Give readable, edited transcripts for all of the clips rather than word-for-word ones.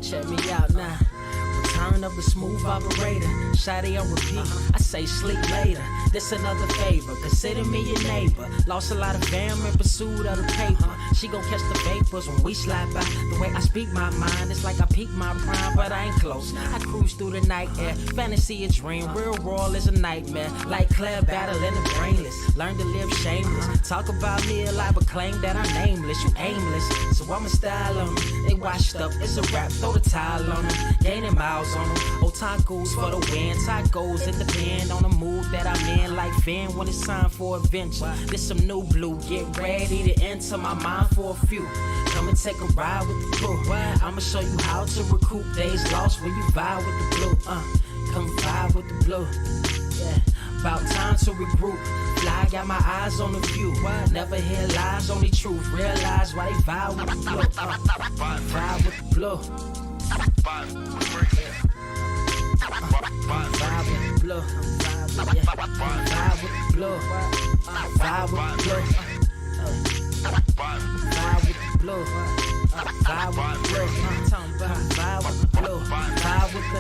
Check me out now. Return of the smooth operator. Shotty on repeat. I say sleep later. This another favor. Consider me your neighbor. Lost a lot of fam in pursuit of the paper. She gon' catch the vapors when we slide by. The way I speak my mind, it's like I peak my prime, but I ain't close. I cruise through the night air. Fantasy a dream. Real world is a nightmare. Like Claire battling the brainless. Learn to live shameless. Talk about me alive, but claim that I'm nameless. You aimless. So I'ma style on them. They washed up. It's a rap. Throw the towel on them. Gaining miles on them. Otakus for the win. Tacos, it depend on the mood that I'm in. Like Finn when it's time for adventure. This some new blue. Get ready to enter my mind for a few. Come and take a ride with the crew. I'ma show you how to recoup days lost when you vibe with the blue. Come vibe with the blue. Yeah. About time to regroup. Fly, got my eyes on the view. Never hear lies, only truth. Realize why they vibe with the blue. Vibe with the blue. Vibe with the blue. Vibe with the blue. Vibe with the blue. Vibe with the blue. Vibe with the blue. Vibe with the blue. Vibe with the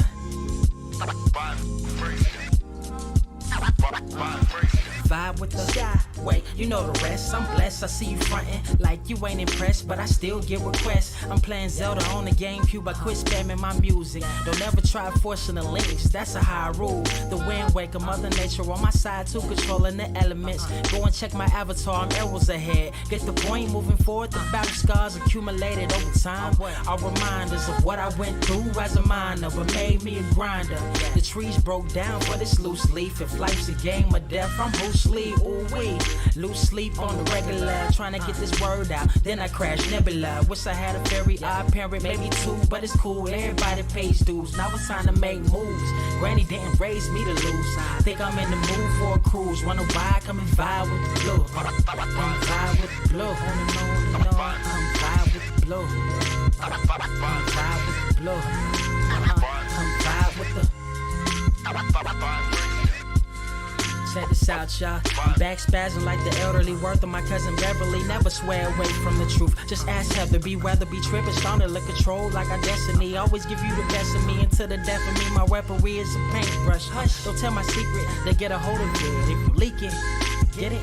vibe with the sky. Wait, you know the rest. I'm blessed. I see you frontin' like you ain't impressed, but I still get requests. I'm playing Zelda on the GameCube. I quit spamming my music. Don't ever try forcing the links. That's a high rule. The wind waker, Mother Nature on my side too, controlling the elements. Go and check my avatar. I'm arrows ahead. Get the point. Moving forward. The battle scars accumulated over time are reminders of what I went through as a minor, but made me a grinder. The trees broke down for this loose leaf. If life's a game of death, I'm Bruce Lee. Ooh wee. Lose sleep on the regular, trying to get this word out. Then I crash nebula. Wish I had a very odd parent, maybe two, but it's cool. Everybody pays dues. Now it's time to make moves. Granny didn't raise me to lose. Think I'm in the mood for a cruise. Wanna ride? Come and vibe with the blue. Come vibe with the blue. I'm vibe with the blue. I'm vibe with the blue. Come vibe with the. Check this out, y'all. I'm back spazzing like the elderly worth of my cousin Beverly. Never swear away from the truth. Just ask Heather, be weather, be tripping, starting to control like our destiny. Always give you the best of me until the death of me. My weaponry is a paintbrush. Hush, don't tell my secret. They get a hold of it. If you leak it, get it.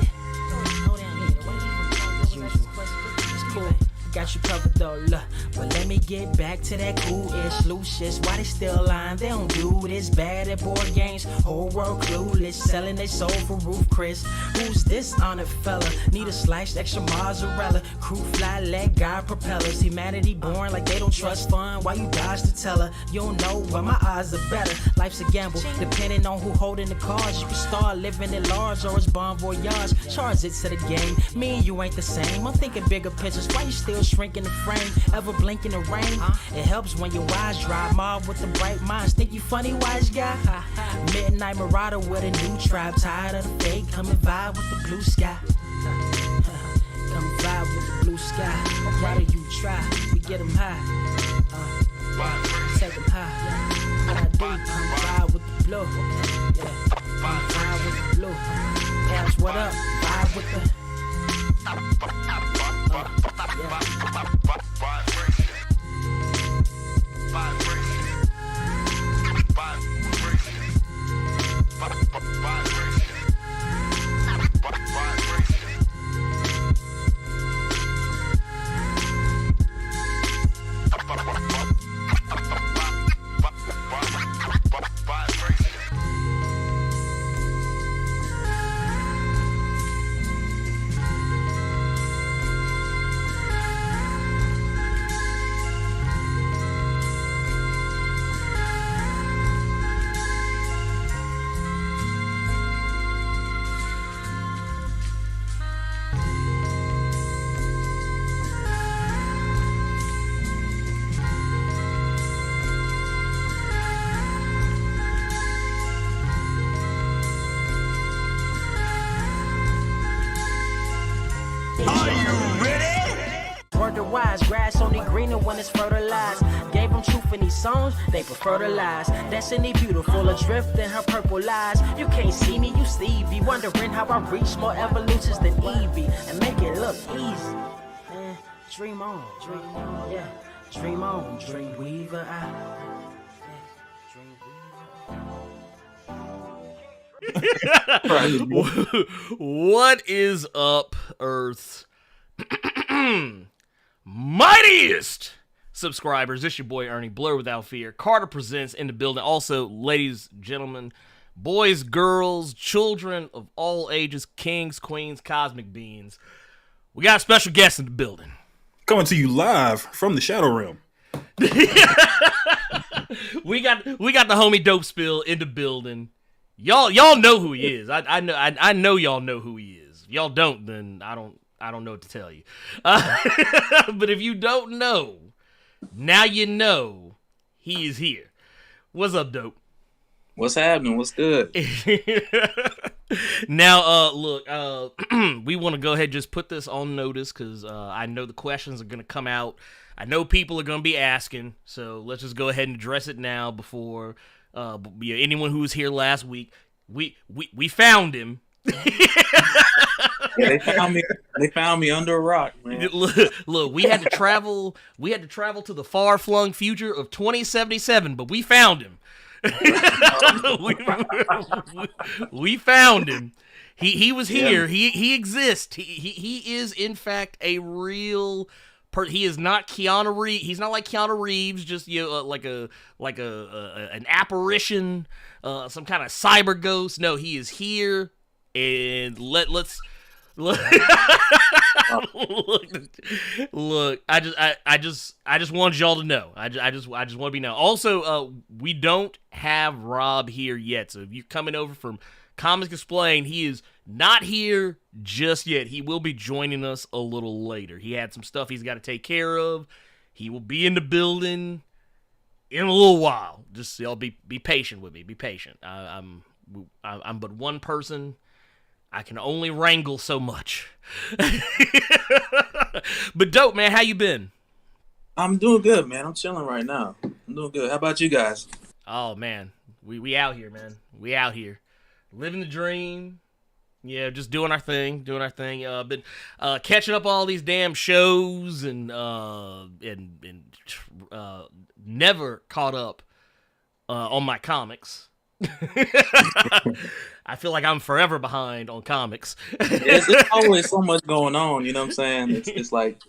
It's cool. Got you covered though, look. But let me get back to that cool-ish, loose-ish. Why they still lying? They don't do this bad at board games. Whole world clueless, selling they soul for Roof Chris. Who's this honored fella? Need a sliced extra mozzarella. Crew fly, let God propellers. Humanity born like they don't trust fun. Why you dodge the teller? You don't know, but my odds are better. Life's a gamble, depending on who holding the cards. You can start living at large or it's bon voyage. Charge it to the game. Me and you ain't the same. I'm thinking bigger pictures. Why you still shrinking the frame? Ever blink in the rain? It helps when your eyes dry. Mob with the bright minds. Think you funny, wise guy? Midnight marauder with a new tribe. Tired of the fake. Come and vibe with the blue sky. Come vibe with the blue sky. Why do you try? We get them high. Take them high. What I do? Come vibe with the blue. Yeah. Come vibe with the blue. Ask what up? Vibe with the. Wise grass only greener when it's fertilized. Gave them truth in these songs, they prefer to lies. Destiny beautiful, adrift in her purple lies. You can't see me, you Stevie, wondering how I reach more evolutions than Evie and make it look easy. Dream on, yeah. Dream on, dream weaver. What is up, Earth? Mightiest subscribers. It's your boy Ernie, Blerd Without Fear. Carter presents in the building. Also, ladies, gentlemen, boys, girls, children of all ages, kings, queens, cosmic beings. We got a special guest in the building. Coming to you live from the Shadow Realm. we got the homie Dope Spill in the building. Y'all know who he is. I know y'all know who he is. If y'all don't, then I don't know what to tell you. But if you don't know, now you know he is here. What's up, Dope? What's happening? What's good? Now, look, we want to go ahead and just put this on notice because I know the questions are going to come out. I know people are going to be asking, so let's just go ahead and address it now before anyone who was here last week. We found him. Yeah, they found me under a rock, man. Look, we had to travel to the far-flung future of 2077, but we found him. we found him. He was here. Yeah. He exists. He is in fact a real he is not Keanu Reeves. He's not like Keanu Reeves, just like an apparition, some kind of cyber ghost. No, he is here, and let's look. Look. I just want y'all to know. I just want to be known. Also, we don't have Rob here yet. So if you're coming over from Comics Explained, he is not here just yet. He will be joining us a little later. He had some stuff he's got to take care of. He will be in the building in a little while. Just y'all be patient with me. Be patient. I'm but one person. I can only wrangle so much. But Dope, man, how you been? I'm doing good, man. I'm chilling right now. I'm doing good. How about you guys? Oh, man. We out here, man. We out here. Living the dream. Yeah, just doing our thing. Been catching up all these damn shows and never caught up on my comics. I feel like I'm forever behind on comics. There's always so much going on, you know what I'm saying? It's like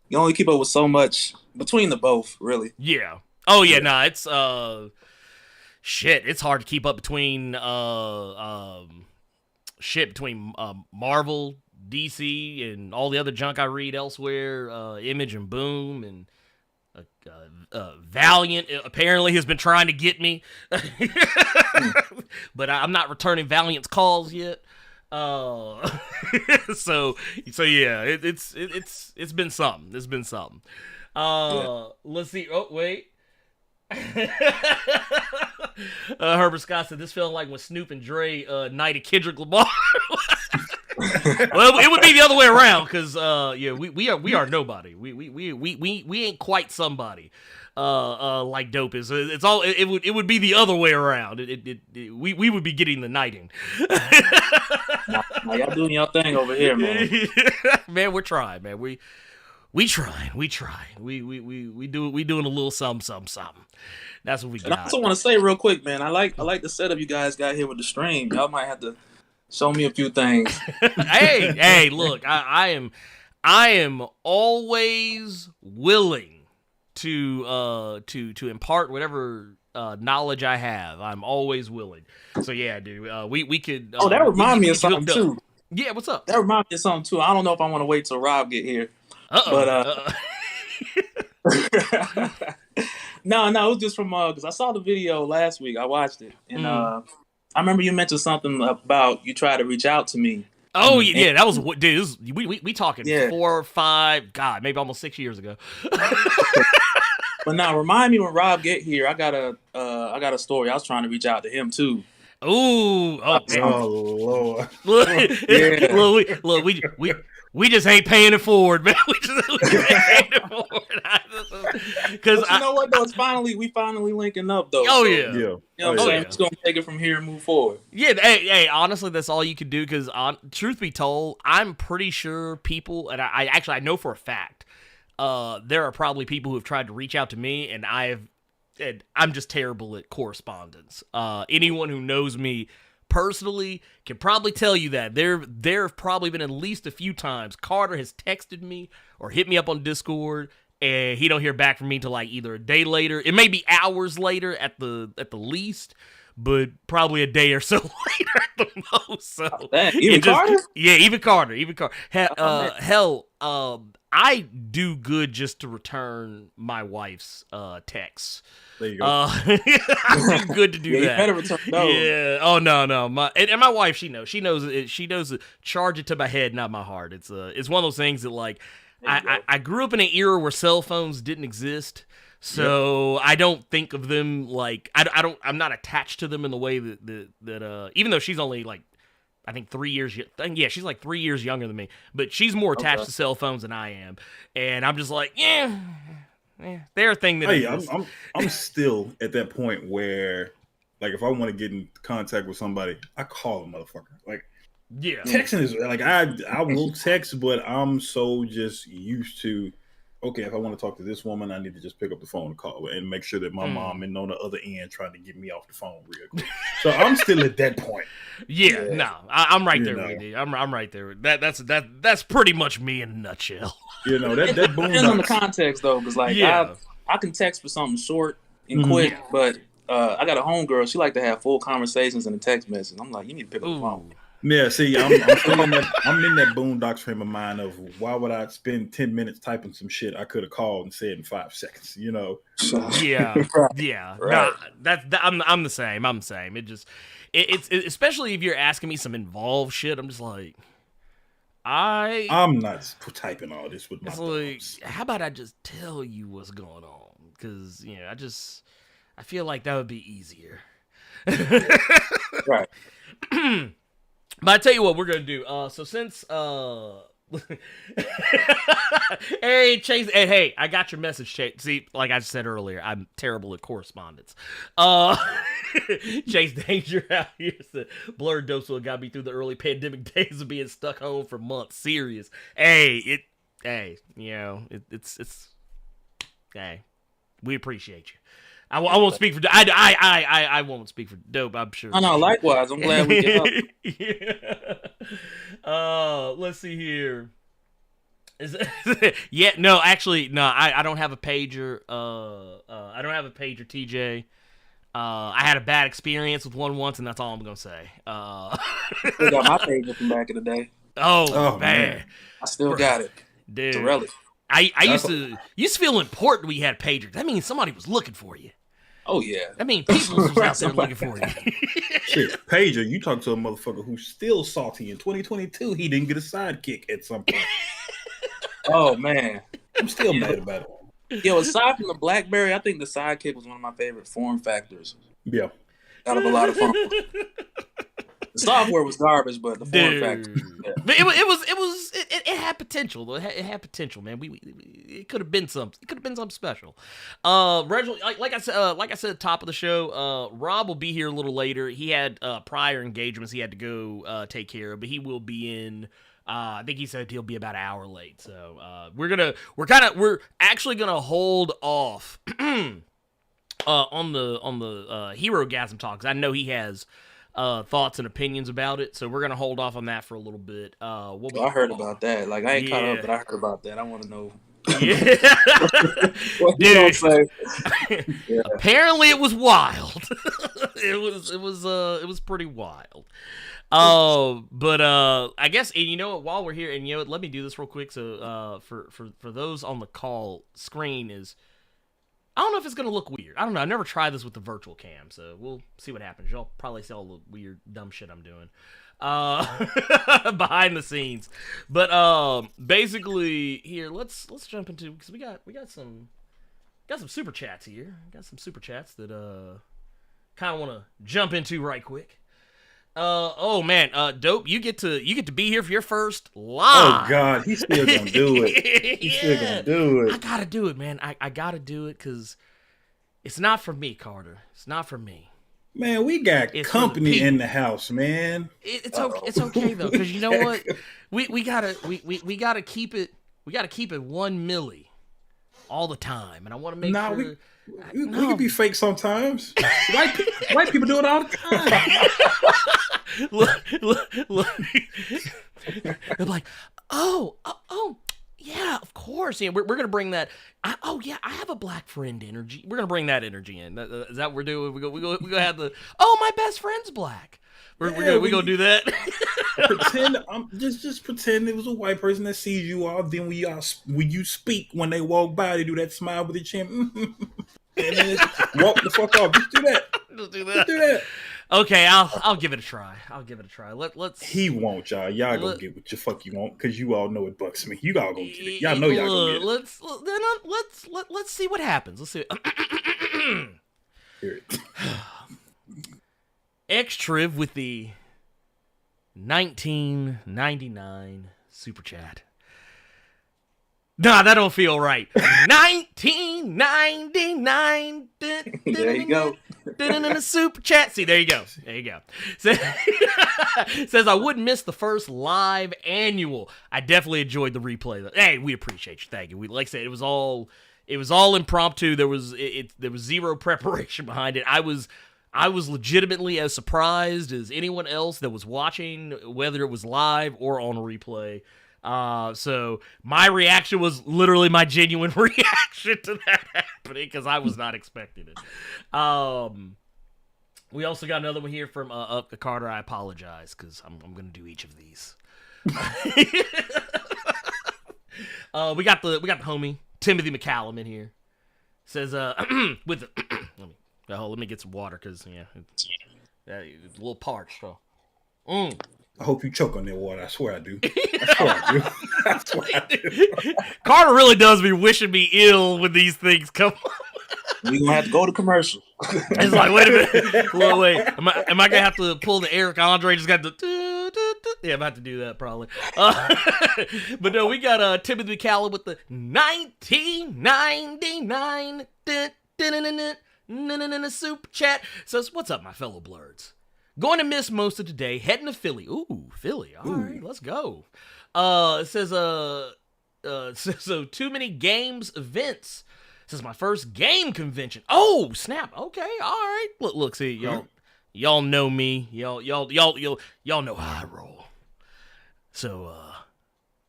you only keep up with so much between the both, really. Yeah. Oh yeah, nah, it's shit, it's hard to keep up between Marvel, DC, and all the other junk I read elsewhere, Image and Boom, and Valiant apparently has been trying to get me, but I'm not returning Valiant's calls yet. So yeah, it's been something. It's been something. Let's see. Oh wait. Herbert Scott said this felt like when Snoop and Dre knighted Kendrick Lamar. Well, it would be the other way around because we are nobody. We ain't quite somebody like Dope is. It would be the other way around. We would be getting the knighting. Now y'all doing y'all thing over here, man. Man, we're trying, man. We trying. We doing a little something. That's what we got. And I also want to say real quick, man. I like the setup you guys got here with the stream. Y'all might have to show me a few things. hey, look, I am always willing to impart whatever knowledge I have. I'm always willing. So yeah, dude, we could. Oh, that reminds me of something too. Yeah, what's up? That reminds me of something too. I don't know if I want to wait till Rob get here. But no, it was just from because I saw the video last week. I watched it, and I remember you mentioned something about you tried to reach out to me. Oh yeah, that was dude. We talking 4 or 5, God, maybe almost 6 years ago. But now, remind me when Rob get here. I got a story. I was trying to reach out to him too. Ooh, man. Oh Lord! Look, we just ain't paying it forward, man. We just ain't paying it forward. Because you know what though, we finally linking up though. Oh so, yeah. You know what I'm saying? I'm just gonna take it from here and move forward. Yeah, hey, honestly, that's all you can do. Because truth be told, I'm pretty sure people, and I know for a fact, there are probably people who have tried to reach out to me, and I'm just terrible at correspondence. Anyone who knows me personally can probably tell you that there have probably been at least a few times Carter has texted me or hit me up on Discord, and he don't hear back from me till like either a day later. It may be hours later at the least, but probably a day or so later at the most. So even Carter? Yeah, even Carter. Hell, I do good just to return my wife's texts. There you go. I do good to do that. You better return those. Yeah. Oh no. My wife, she knows. She knows it. She knows it. Charge it to my head, not my heart. It's one of those things that like I grew up in an era where cell phones didn't exist. So I don't think of them like I'm not attached to them in the way that even though she's only like I think 3 years. Yeah, she's like 3 years younger than me, but she's more attached to cell phones than I am, and I'm just like, they're a thing that. Hey, I'm still at that point where, like, if I want to get in contact with somebody, I call a motherfucker. Like, texting is like I will text, but I'm so just used to. Okay, if I want to talk to this woman, I need to just pick up the phone and call her and make sure that my mom isn't on the other end trying to get me off the phone real quick. So I'm still at that point. I'm right there with you. I'm right there. That's pretty much me in a nutshell. You know, that boom depends on the context though, because like I can text for something short and quick, but I got a homegirl. She like to have full conversations in a text message. I'm like, you need to pick up the phone. Yeah, see, I'm still in that boondocks frame of mind of why would I spend 10 minutes typing some shit I could have called and said in 5 seconds, you know? Yeah. Right. Nah, I'm the same. It's especially if you're asking me some involved shit. I'm just like, I'm not typing all this with my thumbs. Like, how about I just tell you what's going on? Because I feel like that would be easier. Right. But I tell you what we're gonna do. So since hey Chase, and hey, I got your message, Chase. See, like I said earlier, I'm terrible at correspondence. Chase Danger out here said Blerd Dose got me through the early pandemic days of being stuck home for months. Serious. Hey, hey, we appreciate you. I won't speak for I won't speak for Dope. I'm sure. I know. Likewise, I'm glad we can help. Let's see here. I don't have a pager. I don't have a pager, TJ. I had a bad experience with one once, and that's all I'm gonna say. I still got my pager from back in the day. Oh man, I still got it, dude. It's a relic. I used to feel important when you had pagers. That means somebody was looking for you. Oh yeah. I mean, people was out there looking for you. Shit, pager, you talk to a motherfucker who's still salty in 2022. He didn't get a sidekick at some point. Oh man, I'm still mad about it. Yo, aside from the BlackBerry, I think the sidekick was one of my favorite form factors. Yeah. Out of a lot of fun. The software was garbage, but the form factor. Yeah. But it had potential though. It had potential, man. It could have been something. It could have been something special. Reginald, like I said, top of the show. Rob will be here a little later. He had prior engagements he had to go take care of, but he will be in. I think he said he'll be about an hour late. So we're actually gonna hold off on the Herogasm talks. I know he has thoughts and opinions about it, so we're gonna hold off on that for a little bit. I heard about that. Like I ain't caught up, but I heard about that. I want to know. Yeah. Dude. Yeah. Apparently it was wild. it was pretty wild. But I guess, and you know what, while we're here, and you know what, let me do this real quick. So for those on the call screen is, I don't know if it's gonna look weird. I don't know. I never tried this with the virtual cam, so we'll see what happens. Y'all probably see all the weird dumb shit I'm doing behind the scenes. But basically here, let's jump into, because we got some super chats here. Got some super chats that kind of want to jump into right quick. Oh man, Dope, you get to be here for your first live. Oh God, he's still gonna do it. He's still gonna do it. I gotta do it, man. I gotta do it because it's not for me, Carter. It's not for me. Man, we got company in the house, man. It's okay. It's okay though, because you know what? We gotta keep it. We gotta keep it 1 milli. all the time, and I want to make nah, sure. We can be fake sometimes. White people do it all the time. look. They're like, oh, yeah, of course. Yeah, we're gonna bring that. I have a black friend energy. We're gonna bring that energy in. Is that what we're doing? We go have the. Oh, my best friend's black. We're gonna do that. Pretend just pretend it was a white person that sees you all. Then when you speak, when they walk by, they do that smile with their chin, and then walk the fuck off. Just do that. Just do that. Okay, I'll give it a try. Let's. He won't, y'all. Y'all go get what the fuck you want, because you all know it bucks me. You all go get it. Y'all know y'all go get it. Let's see what happens. Let's see. Hear it. X-Triv with the 1999 super chat. Nah, that don't feel right. 1999. There you go. Super chat. See, there you go. Says I wouldn't miss the first live annual. I definitely enjoyed the replay. Hey, we appreciate you. Thank you. Like I said, it was all impromptu. There was zero preparation behind it. I was legitimately as surprised as anyone else that was watching, whether it was live or on replay. So my reaction was literally my genuine reaction to that happening, because I was not expecting it. We also got another one here from Carter. I apologize, because I'm going to do each of these. We got the homie Timothy McCallum in here. Says with the let me get some water, because it's a little parched. So. I hope you choke on that water. I swear I do. Carter really does be wishing me ill when these things come up. We're going to have to go to commercial. It's like, wait a minute. Well, wait. Am I going to have to pull the Eric Andre? Just got the... Yeah, I'm about to do that probably. But no, we got Timothy McCallum with the 1999 super chat. Says, what's up, my fellow Blerds? Going to miss most of today. Heading to Philly. Ooh, Philly. All right, let's go. It says, so too many games events. This is my first game convention. Oh, snap. Okay, all right. Look, see, y'all know me. Y'all know how I roll. So,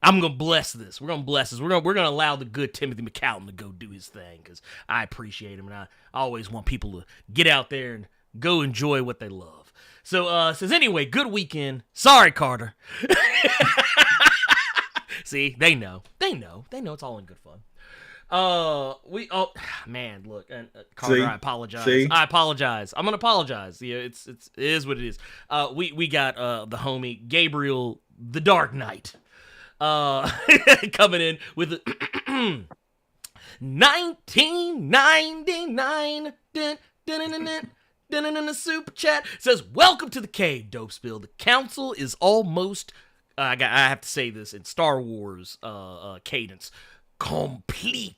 I'm gonna bless this. We're gonna bless this. We're gonna allow the good Timothy McCallum to go do his thing, because I appreciate him, and I always want people to get out there and go enjoy what they love. So, says anyway, good weekend. Sorry, Carter. See, they know it's all in good fun. Man, look, Carter, see? I apologize. See? I apologize. I'm gonna apologize. Yeah, it is what it is. We got the homie Gabriel, the Dark Knight, coming in with the 1999 super chat. Says, welcome to the cave, Dope Spill. The council is almost I have to say this in Star Wars cadence, complete.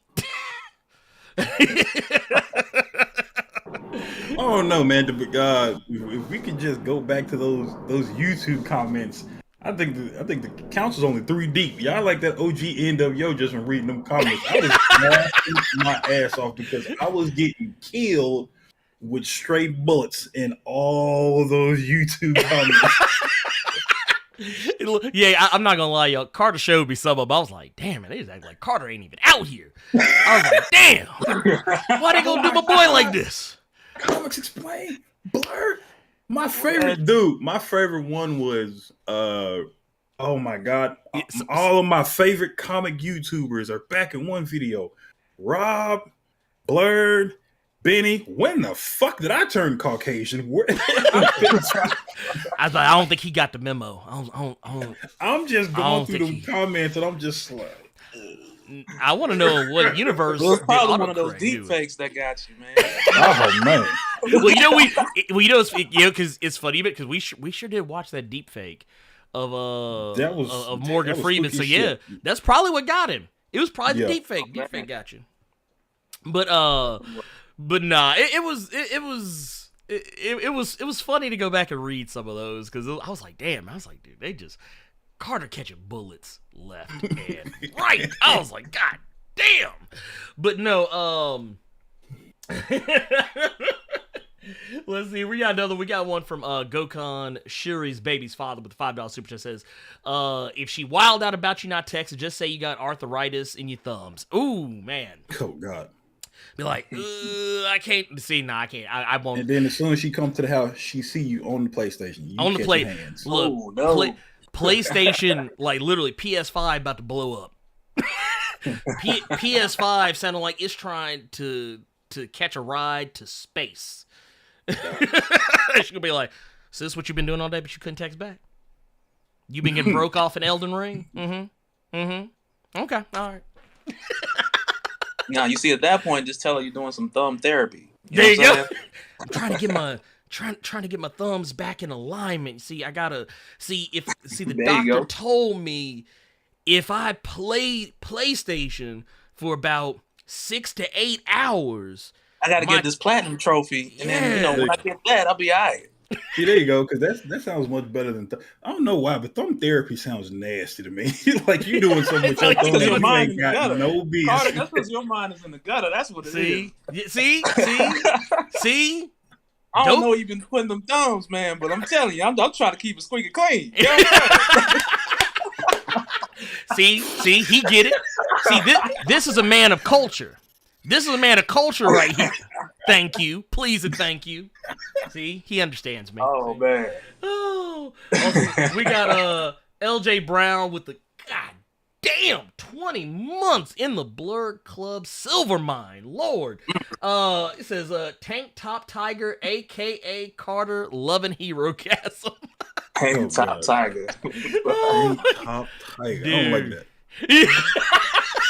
Oh no, man! If we could just go back to those YouTube comments, I think the council's only 3 deep. Y'all like that OG NWO just from reading them comments. I was laughing my ass off, because I was getting killed with straight bullets in all those YouTube comments. Yeah, I'm not gonna lie, y'all. Carter showed me some of them. I was like, damn, man, they just act like Carter ain't even out here. I was like, damn, why they gonna do my boy like this? Comics Explain, Blerd. My favorite one was oh my god, all of my favorite comic YouTubers are back in one video. Rob, Blerd, Benny. When the fuck did I turn Caucasian? I was like, I don't think he got the memo. I'm just going through the comments, and I'm just like, I want to know what universe. Well, it's probably one of those deep fakes that got you, man. oh man. Well, because it's funny, because we sure did watch that deep fake of Morgan Freeman. So yeah, that's probably what got him. It was probably the deep fake. Deep fake got you. But nah, it was funny to go back and read some of those, because I was like, damn. I was like, dude, they just Carter catching bullets left and right. I was like, god damn. But no, let's see. We got another. We got one from Gokhan Shuri's baby's father with the $5 super chat. Says, if she wild out about you not texting, just say you got arthritis in your thumbs. Ooh, man. Oh God. Be like, I can't see. No, I can't. I won't. And then as soon as she comes to the house, she see you on the PlayStation. You On the play. hands. Look, Oh, no. PlayStation, like literally PS5 about to blow up. PS5 sounding like it's trying to catch a ride to space. She's gonna be like, "So this is what you've been doing all day, but you couldn't text back? You've been getting broke off in Elden Ring? Okay, all right." Now you see, at that point, just tell her you're doing some thumb therapy. There you go. I'm trying to get my thumbs back in alignment. See, I gotta see the doctor told me if I played PlayStation for about 6 to 8 hours, I gotta get this platinum trophy, and then when I get that, I'll be all right. See, there you go, because that sounds much better than I don't know why, but thumb therapy sounds nasty to me. Like you doing so much. Like thumb your mind ain't in the got gutter. no business. Carter, that's because your mind is in the gutter. That's what it is. See. I don't know you've been putting them thumbs, man, but I'm telling you, I'm trying to keep it squeaky clean. You know what See, he get it. See, this is a man of culture. This is a man of culture right here. Thank you. Please and thank you. See, he understands me. Oh, man. Oh. Also, we got LJ Brown with the goddamn 20 months in the Blerd Club Silver Mine. Lord. It says Tank Top Tiger, a.k.a. Carter, loving Herogasm. Tank Top Tiger. Tank Top Tiger. Dude. I don't like that.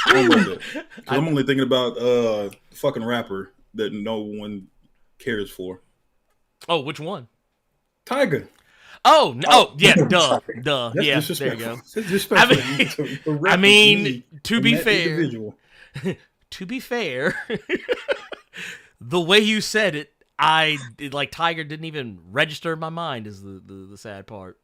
I don't like that. I'm only thinking about the fucking rapper that no one cares for. Oh, which one? Tiger. Oh, no. Oh, yeah, duh. That's Yeah, there you go. I mean, to be fair, to be fair, the way you said it, Tiger didn't even register in my mind is the sad part.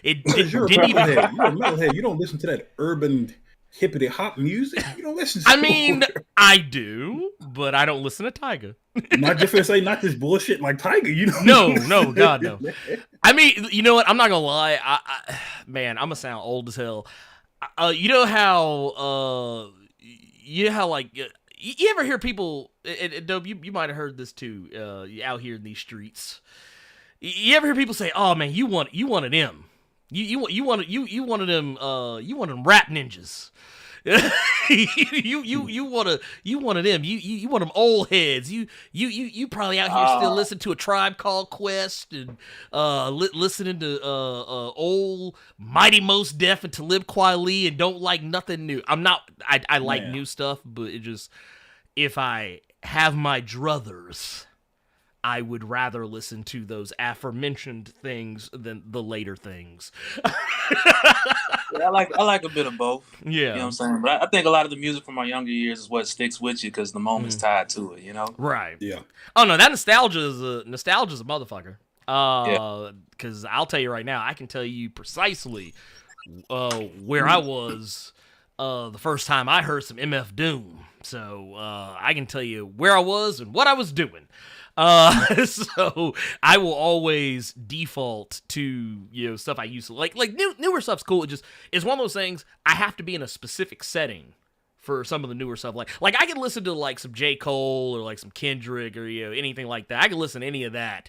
It didn't even. You're a metalhead. You don't listen to that urban hippity hop music. You don't listen to I mean, I do, but I don't listen to Tiger. Not just to say not this bullshit like Tiger, you know. No, God, no. I mean, you know what? I'm not gonna lie. Man, I'm gonna sound old as hell. You know how like you ever hear people? Dope, you might have heard this too. Out here in these streets, you ever hear people say, "Oh man, you wanted him. You wanted them rap ninjas." you wanted them. You want them old heads. You probably out here still listening to A Tribe Called Quest and listening to old Mighty Most Def and Talib Kweli and don't like nothing new. I'm not. I like new stuff, but it just if I have my druthers, I would rather listen to those aforementioned things than the later things. Yeah, I like a bit of both. Yeah. You know what I'm saying? But I think a lot of the music from our younger years is what sticks with you because the moment's tied to it, you know? Right. Yeah. Oh, no, that nostalgia is a motherfucker. Because I'll tell you right now, I can tell you precisely where I was the first time I heard some MF Doom. So I can tell you where I was and what I was doing. So I will always default to stuff I used to like newer stuff's cool. It's one of those things I have to be in a specific setting for some of the newer stuff. Like I can listen to like some J. Cole or like some Kendrick or anything like that. I can listen to any of that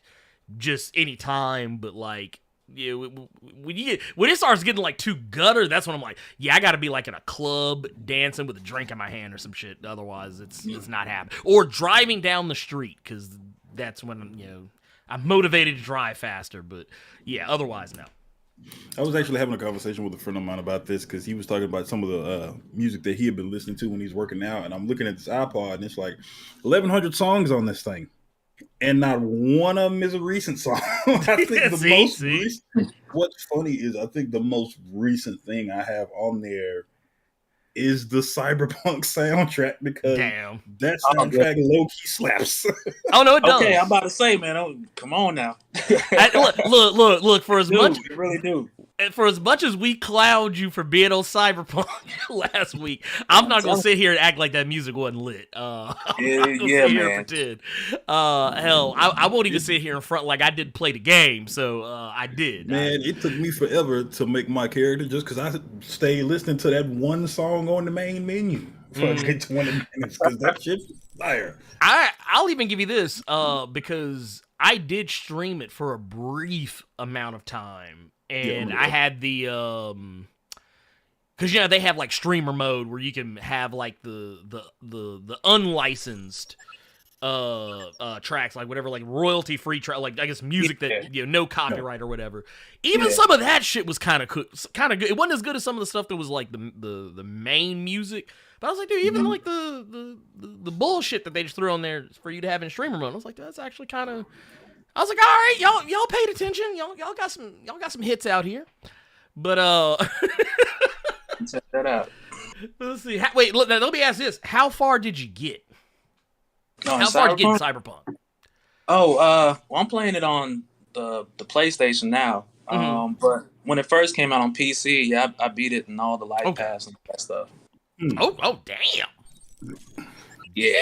just anytime. But like when it starts getting like too gutter, that's when I'm like, I got to be like in a club dancing with a drink in my hand or some shit. Otherwise, it's not happening. Or driving down the street because that's when I'm motivated to drive faster. But otherwise, no. I was actually having a conversation with a friend of mine about this because he was talking about some of the music that he had been listening to when he's working out, and I'm looking at this iPod and it's like 1,100 songs on this thing. And not one of them is a recent song. I think what's funny is I think the most recent thing I have on there is the Cyberpunk soundtrack because that soundtrack low key slaps. Oh no, it does. Okay, I'm about to say, man, come on now. Look. For as much, you really do. For as much as we clowned you for being on Cyberpunk last week, I'm not gonna sit here and act like that music wasn't lit. Man. Pretend. Hell, I won't even sit here in front like I didn't play the game, so I did. Man, it took me forever to make my character just because I stayed listening to that one song on the main menu for 20 minutes because that shit's fire. I'll even give you this because I did stream it for a brief amount of time. And I had the, because they have like streamer mode where you can have like the unlicensed tracks, like whatever, like royalty free track, like I guess music that no copyright or whatever. Even some of that shit was kind of good. It wasn't as good as some of the stuff that was like the main music. But I was like, dude, even like the bullshit that they just threw on there for you to have in streamer mode, I was like, that's actually kind of. I was like, all right, y'all paid attention. Y'all got some hits out here. But check that out. Let's see. Wait, look, now, let me ask this: how far did you get? How far did you get in Cyberpunk? Oh, well, I'm playing it on the PlayStation now. But when it first came out on PC, I beat it and all the light pass and that stuff. Oh, damn. Yeah.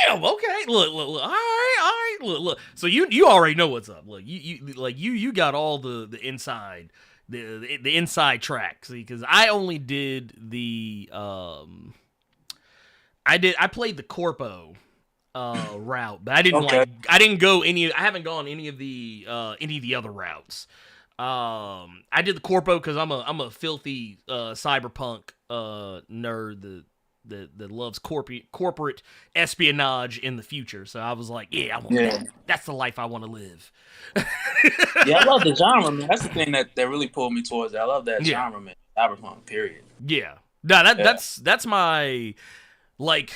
Okay. Look. All right. Look. So you already know what's up. Look, you got all the inside, the inside track. See, because I only did the I played the Corpo route, but I didn't go I haven't gone any of the other routes. I did the Corpo because I'm a filthy cyberpunk nerd that loves corporate espionage in the future. So I was like, I want that. That's the life I want to live. I love the genre, man. That's the thing that really pulled me towards it. I love that genre, man. Cyberpunk, period. Yeah. No, that's my, like,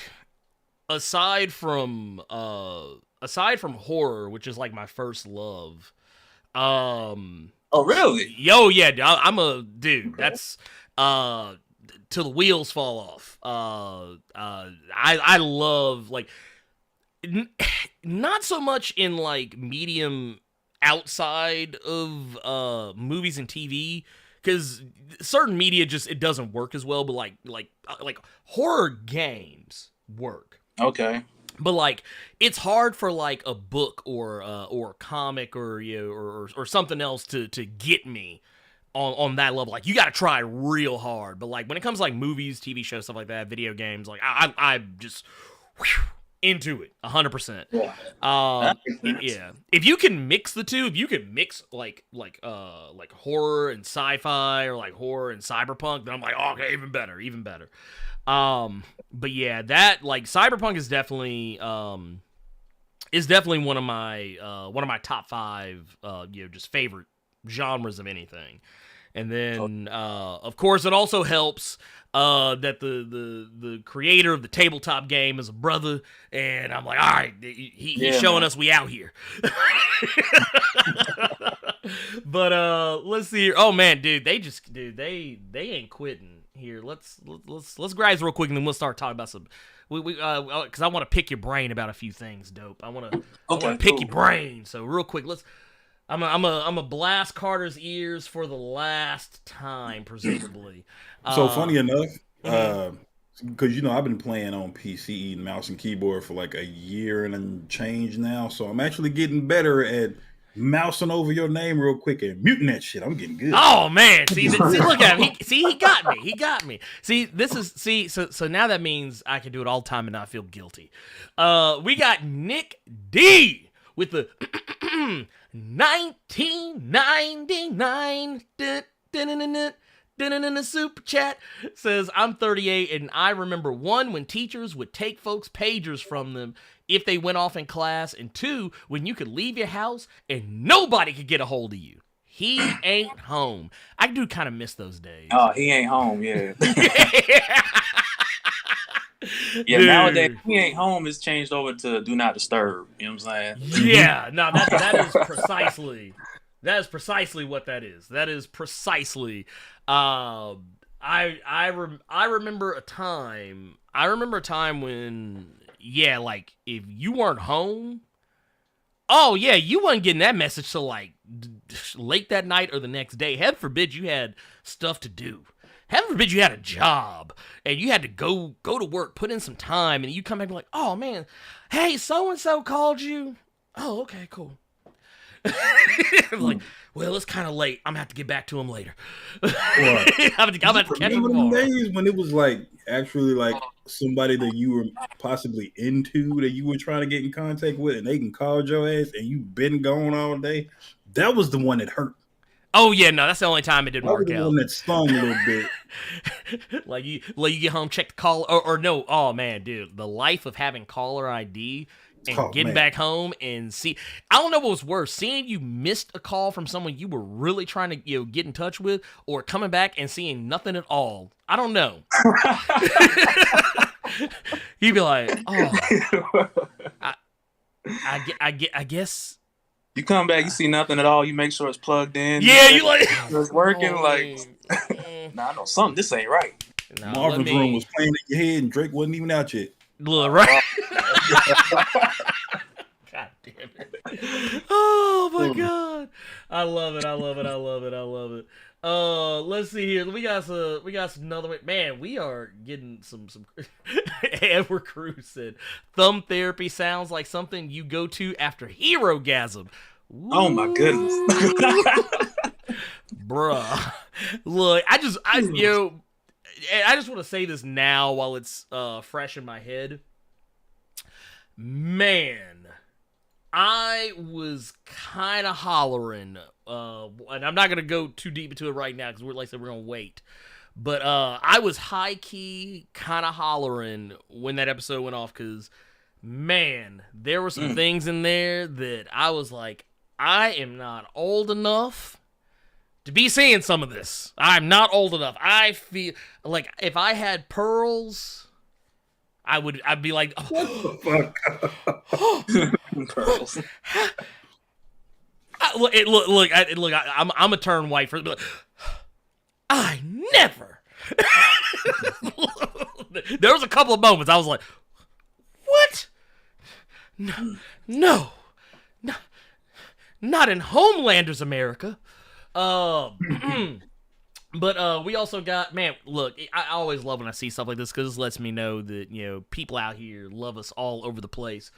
aside from horror, which is like my first love. Oh really? Yo, yeah, I'm a dude. That's till the wheels fall off. I love, like, not so much in like medium outside of movies and TV, because certain media just it doesn't work as well. But like horror games work. Okay. But like it's hard for like a book or a comic or or something else to get me on that level. Like you got to try real hard. But like when it comes to like movies, TV shows, stuff like that, video games, like I'm just into it 100%. Yeah. Yeah. If you can mix the two, if you can mix like horror and sci-fi or like horror and cyberpunk, then I'm like, oh, okay, even better. But yeah, that like Cyberpunk is definitely one of my top 5 just favorite genres of anything. And then of course it also helps that the creator of the tabletop game is a brother, and I'm like, all right, he's showing us we out here. But let's see here. Oh man, dude, they ain't quitting here. Let's grab real quick and then we'll start talking about some. Because I want to pick your brain about a few things, dope. I want to pick your brain. So real quick, I'm a blast Carter's ears for the last time, presumably. So funny enough, because I've been playing on PC, mouse and keyboard for like a year and change now. So I'm actually getting better at mousing over your name real quick and muting that shit. I'm getting good. Oh man, see, look at him. He got me. See, so now that means I can do it all the time and not feel guilty. We got Nick D with the 1999 super chat says, I'm 38 and I remember 1, when teachers would take folks' pagers from them if they went off in class, and 2, when you could leave your house and nobody could get a hold of you. He ain't home. I do kind of miss those days. Oh, he ain't home, yeah. Yeah, Dude. Nowadays, he ain't home is changed over to do not disturb. You know what I'm saying? Yeah, no, that is precisely what that is. That is precisely. I remember a time. I remember a time when, yeah, like if you weren't home, oh yeah, you weren't getting that message till like late that night or the next day. Heaven forbid you had stuff to do. Heaven forbid you had a job and you had to go to work, put in some time, and you come back and be like, oh man, hey, so and so called you. Oh, okay, cool. Like, well, it's kind of late. I'm gonna have to get back to him later. I'm gonna have to catch him tomorrow. Days when it was like actually like somebody that you were possibly into that you were trying to get in contact with, and they can call your ass, and you've been gone all day. That was the one that hurt. Oh yeah, no, that's the only time it didn't work out. The one that stung a little bit. like you get home, check the call, or no. Oh man, dude, the life of having caller ID. And getting back home and see, I don't know what was worse, seeing you missed a call from someone you were really trying to get in touch with, or coming back and seeing nothing at all. I don't know. You'd be like, oh, I guess. You come back, you see nothing at all. You make sure it's plugged in. Yeah, you like it's working. Nah, I know something. This ain't right. Nah, Marvin's room was playing in your head, and Drake wasn't even out yet. Look, right? God damn it. Oh my god. I love it. Let's see here. We got some another. Man, we are getting some Edward Cruz said thumb therapy sounds like something you go to after Herogasm. Ooh. Oh my goodness. Bruh. Look, I just want to say this now while it's fresh in my head. Man, I was kind of hollering, and I'm not going to go too deep into it right now because like I said, we're going to wait. But I was high-key kind of hollering when that episode went off because, man, there were some things in there that I was like, I am not old enough to be seeing some of this. I'm not old enough. I feel like if I had pearls, I'd be like, oh. Pearls. I'm gonna turn white for. I never. There was a couple of moments I was like, what? No, not in Homelander's America. But we also got, man, look, I always love when I see stuff like this because this lets me know that, people out here love us all over the place.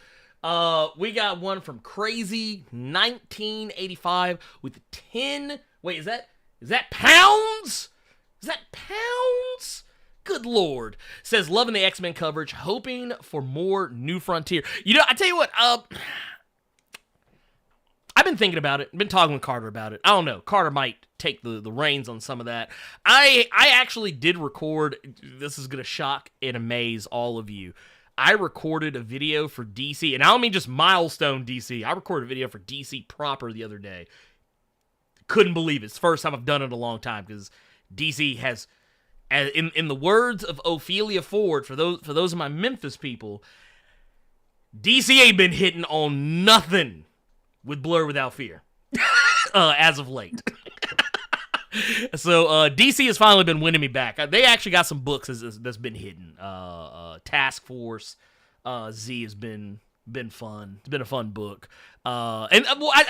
We got one from Crazy 1985 with 10, wait, is that pounds? Is that pounds? Good Lord. Says, loving the X-Men coverage, hoping for more New Frontier. I tell you what, I've been thinking about it. I've been talking with Carter about it. I don't know. Carter might take the reins on some of that. I actually did record. This is going to shock and amaze all of you. I recorded a video for DC, and I don't mean just milestone DC. I recorded a video for DC proper the other day. Couldn't believe it. It's the first time I've done it in a long time because DC has, in the words of Ophelia Ford, for those of my Memphis people, DC ain't been hitting on nothing with Blerd Without Fear, as of late. So DC has finally been winning me back. They actually got some books that's been hidden. Task Force Z has been fun. It's been a fun book. I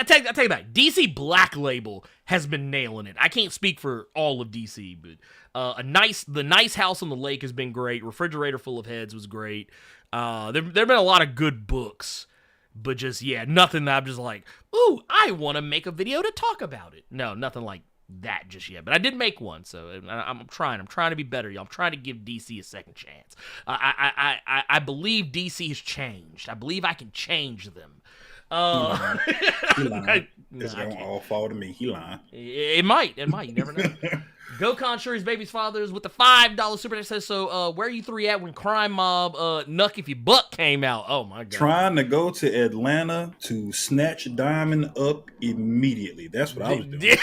take it back. DC Black Label has been nailing it. I can't speak for all of DC, but the nice House on the Lake has been great. Refrigerator Full of Heads was great. There've been a lot of good books. But just, nothing that I'm just like, ooh, I want to make a video to talk about it. No, nothing like that just yet. But I did make one, so I'm trying. I'm trying to be better, y'all. I'm trying to give DC a second chance. I believe DC has changed. I believe I can change them. He lying. It's going to all fall to me. He lying. It might. You never know. Go Contrary's Baby's Fathers with the $5 super chat says, so where are you three at when Crime Mob Knuck If You Buck came out? Oh my god. Trying to go to Atlanta to snatch Diamond up immediately. That's what I was doing.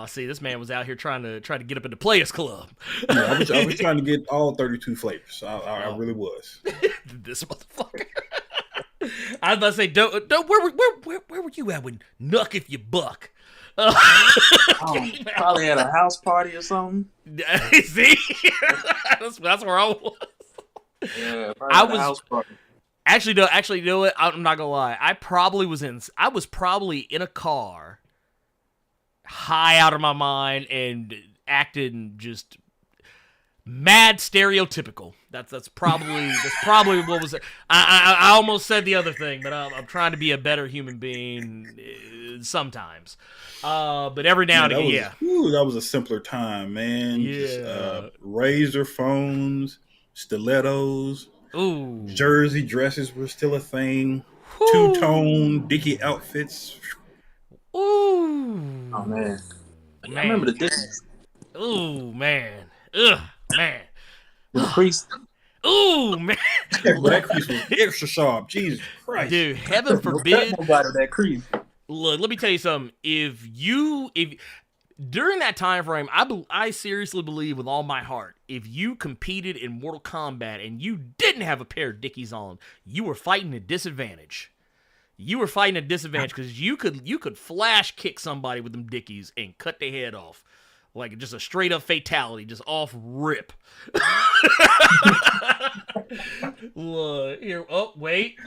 See, this man was out here trying to get up in the Players Club. Yeah, I was trying to get all 32 flavors. I really was. This motherfucker. I was about to say, don't where were you at when Knuck If You Buck? Probably at a house party or something. See, that's where I was. Yeah, probably at a house party. Actually, you know what? I'm not gonna lie. I was probably in a car, high out of my mind, and acting just mad stereotypical. That's probably what was it. I almost said the other thing, but I'm trying to be a better human being sometimes. But every now and again, that was a simpler time, man. Yeah. Just, razor phones, stilettos. Ooh. Jersey dresses were still a thing. Two-tone Dickie outfits. Ooh. Oh man. I remember the dishes. Ooh man. Ugh man. The crease. Ooh man. That crease was extra sharp. Jesus Christ. Dude, heaven forbid. Nobody that crease. Look, let me tell you something. If during that time frame, I seriously believe with all my heart, if you competed in Mortal Kombat and you didn't have a pair of Dickies on, you were fighting a disadvantage. You were fighting a disadvantage because you could flash kick somebody with them Dickies and cut their head off. Like just a straight up fatality, just off rip. Look, here. Oh, wait.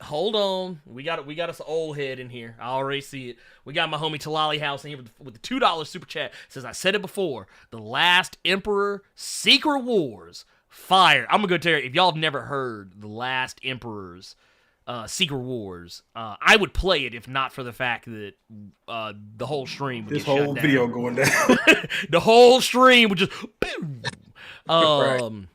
Hold on. We got us an old head in here. I already see it. We got my homie Talali House in here with the $2 super chat. Says, I said it before. The Last Emperor Secret Wars. Fire. I'm gonna go tell you, if y'all have never heard The Last Emperor's Secret Wars, I would play it if not for the fact that the whole stream would get shut down. This whole video going down. The whole stream would just boom.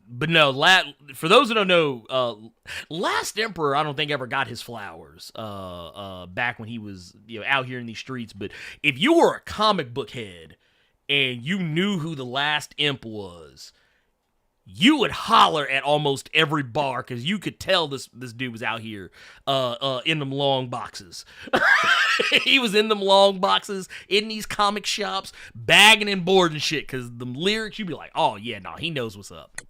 But no, for those that don't know, Last Emperor, I don't think ever got his flowers back when he was out here in these streets. But if you were a comic book head and you knew who the Last Imp was, you would holler at almost every bar because you could tell this dude was out here in them long boxes. He was in them long boxes in these comic shops, bagging and boarding shit because the lyrics, you'd be like, oh yeah, no, he knows what's up.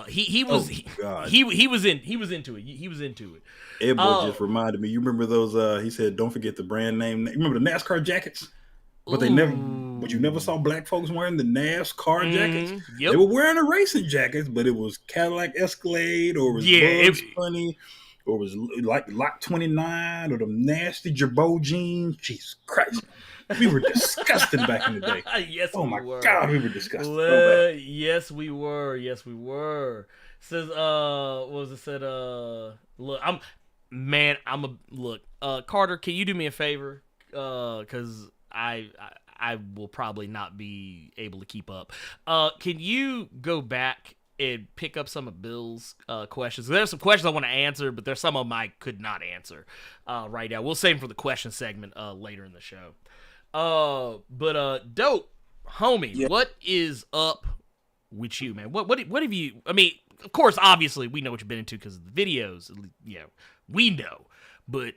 He was into it. He was into it. Ed Boy just reminded me. You remember those? He said, "Don't forget the brand name." You remember the NASCAR jackets? But you never saw black folks wearing the NASCAR jackets. Yep. They were wearing the racing jackets, but it was Cadillac Escalade or it was Bugs Bunny or it was like Lot 29 or the nasty Jabot jeans. Jesus Christ. We were disgusting back in the day. Yes, oh we my were. God, we were disgusting. Yes, we were. Yes, we were. Says, what was it said? Look, Carter, can you do me a favor? Cause I will probably not be able to keep up. Can you go back and pick up some of Bill's questions? There's some questions I want to answer, but there's some of them I could not answer right now. We'll save them for the question segment later in the show. But dope, homie, yeah. What is up with you, man? What have you? I mean, of course, obviously, we know what you've been into because of the videos. We know. But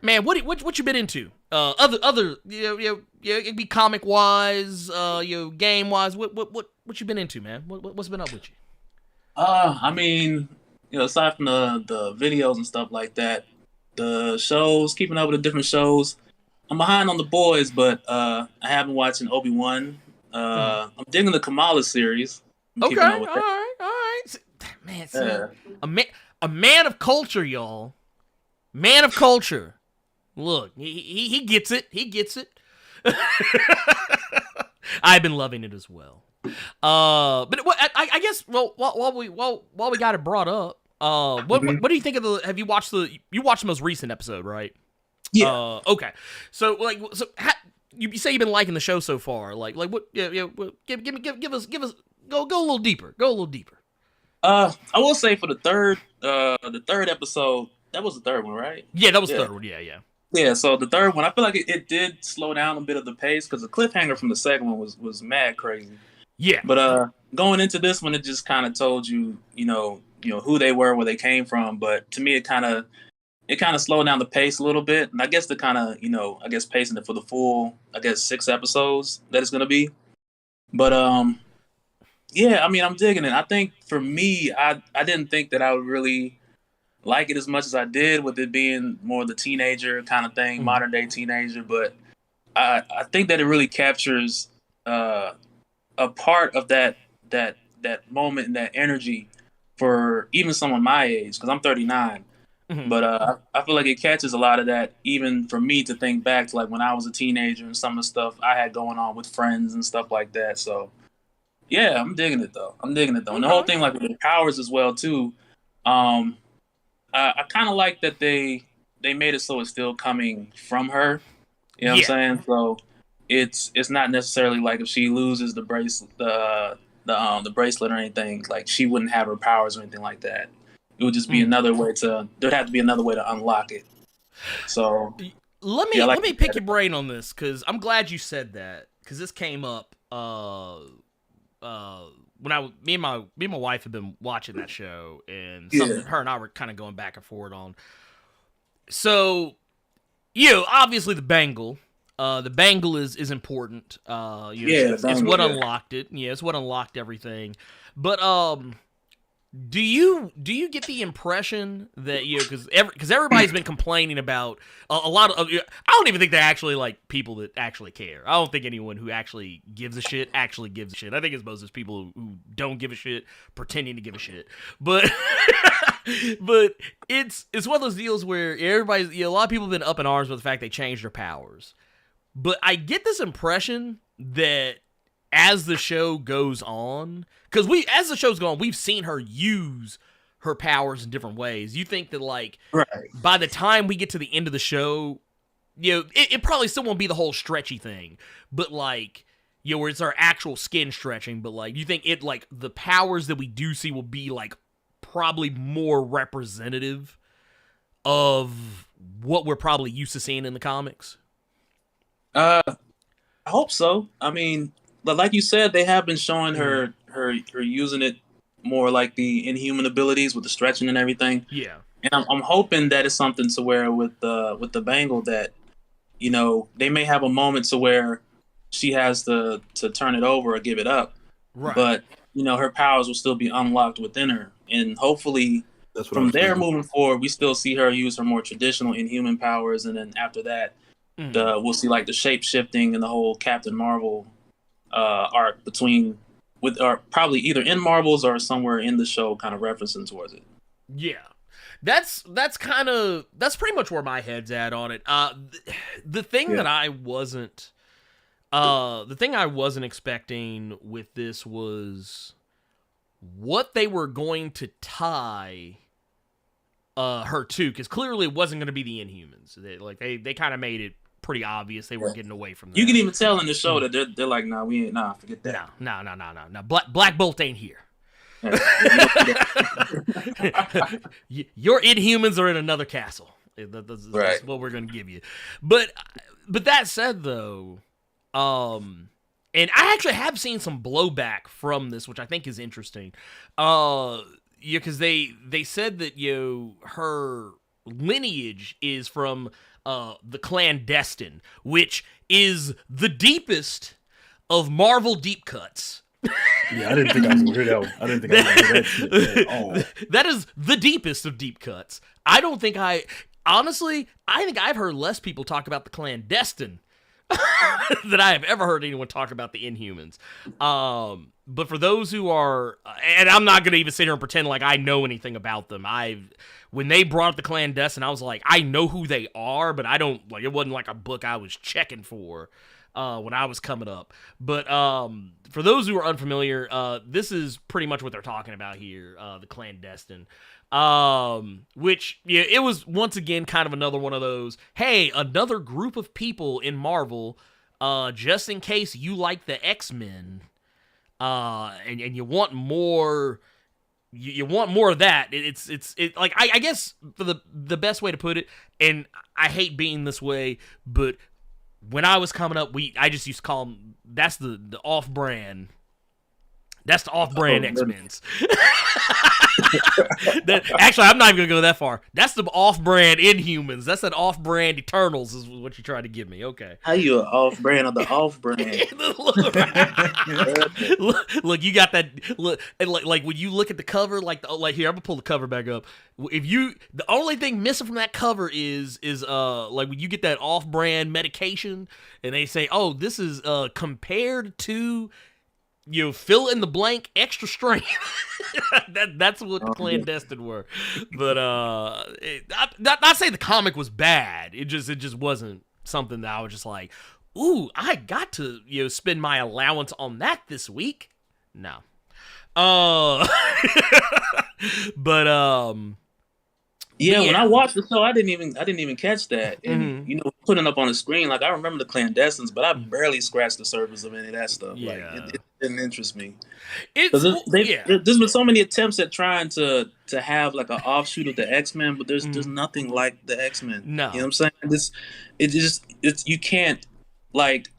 man, what you been into? Other it could be comic wise, game wise. What you been into, man? What's been up with you? I mean, aside from the videos and stuff like that, the shows, keeping up with the different shows. I'm behind on the boys, but I have been watching Obi-Wan. I'm digging the Kamala series. Okay, all right. Man, a man of culture, y'all. Man of culture. Look, he gets it. He gets it. I've been loving it as well. But I guess while we got it brought up, what do you think of the? Have you watched the most recent episode, right? Yeah. Okay. So you say you've been liking the show so far. Like what? Yeah. Give us. Go a little deeper. Go a little deeper. I will say for the third episode. That was the third one, right? Yeah, that was the third one. Yeah. Yeah, so the third one, I feel like it did slow down a bit of the pace because the cliffhanger from the second one was mad crazy. Yeah. But going into this one, it just kind of told you, who they were, where they came from. But to me, it kind of slowed down the pace a little bit. And I guess the kind of, pacing it for the full, 6 episodes that it's going to be. But, yeah, I mean, I'm digging it. I think for me, I didn't think that I would really like it as much as I did, with it being more the teenager kind of thing, modern day teenager. But I think that it really captures a part of that moment and that energy for even someone my age, because I'm 39. But I feel like it catches a lot of that, even for me to think back to like when I was a teenager and some of the stuff I had going on with friends and stuff like that. So yeah, I'm digging it though. And the whole thing like with the powers as well too. I kind of like that they made it so it's still coming from her. You know what I'm saying? So it's not necessarily like if she loses the bracelet, the bracelet or anything, like she wouldn't have her powers or anything like that. It would just be another way there'd have to be another way to unlock it. So let me pick your brain on this, because I'm glad you said that, because this came up when me and my wife had been watching that show, and something her and I were kind of going back and forth on. So, obviously the bangle. The bangle is important. It's what unlocked it. Yeah, it's what unlocked everything. But do you get the impression that because everybody's been complaining about a lot of, I don't even think they're actually like people that actually care. I don't think anyone who actually gives a shit actually gives a shit. I think it's mostly people who don't give a shit pretending to give a shit. But but it's one of those deals where everybody's, a lot of people have been up in arms with the fact they changed their powers. But I get this impression that as the show goes on, because as the show's going on, we've seen her use her powers in different ways. You think that, like, by the time we get to the end of the show, it probably still won't be the whole stretchy thing, but, like, where it's our actual skin stretching, but, like, you think it, like, the powers that we do see will be, like, probably more representative of what we're probably used to seeing in the comics? I hope so. I mean, but like you said, they have been showing her using it more like the inhuman abilities with the stretching and everything. Yeah. And I'm hoping that it's something to where with the bangle that, they may have a moment to where she has to turn it over or give it up. Right. But, her powers will still be unlocked within her. And hopefully from there moving forward, we still see her use her more traditional inhuman powers. And then after that, we'll see like the shape shifting and the whole Captain Marvel arc or probably either in Marvels or somewhere in the show, kind of referencing towards it. Yeah, that's pretty much where my head's at on it. The thing that I wasn't expecting with this was what they were going to tie her to, because clearly it wasn't going to be the Inhumans. They kind of made it pretty obvious they were getting away from that. You can even tell in the show that they're like, forget that. No. Black Bolt ain't here. Your Inhumans are in another castle. That's what we're going to give you. But that said, though, and I actually have seen some blowback from this, which I think is interesting. Because they said that her lineage is from the clandestine, which is the deepest of Marvel deep cuts. Yeah, I didn't think I was gonna hear that one. I didn't think I was gonna hear that shit at all. That is the deepest of deep cuts. I think I've heard less people talk about the clandestine than I have ever heard anyone talk about the Inhumans. But for those who are, and I'm not going to even sit here and pretend like I know anything about them. When they brought up the clandestine, I was like, I know who they are, but I don't, like, it wasn't like a book I was checking for when I was coming up. But for those who are unfamiliar, this is pretty much what they're talking about here, the clandestine. Which, it was once again kind of another one of those, hey, another group of people in Marvel, just in case you like the X-Men, and you want more, you want more of that. It's like, I guess for the best way to put it, and I hate being this way, but when I was coming up, I just used to call them, that's the off-brand That's the off-brand X-Men's. Actually, I'm not even going to go that far. That's the off-brand Inhumans. That's an off-brand Eternals is what you're trying to give me. Okay. How you an off-brand of the off-brand? look, you got that. Look, like when you look at the cover, like here, I'm going to pull the cover back up. The only thing missing from that cover is like when you get that off-brand medication and they say, oh, this is compared to, fill in the blank extra strength. That's what the clandestine were. But not say the comic was bad. It just wasn't something that I was just like, ooh, I got to spend my allowance on that this week. No. But yeah, when I watched the show, I didn't even catch that. And putting up on the screen, like I remember the clandestines, but I barely scratched the surface of any of that stuff. Yeah. Like it didn't interest me. There's been so many attempts at trying to have like an offshoot of the X-Men, but there's nothing like the X-Men. No, you know what I'm saying? You can't, like,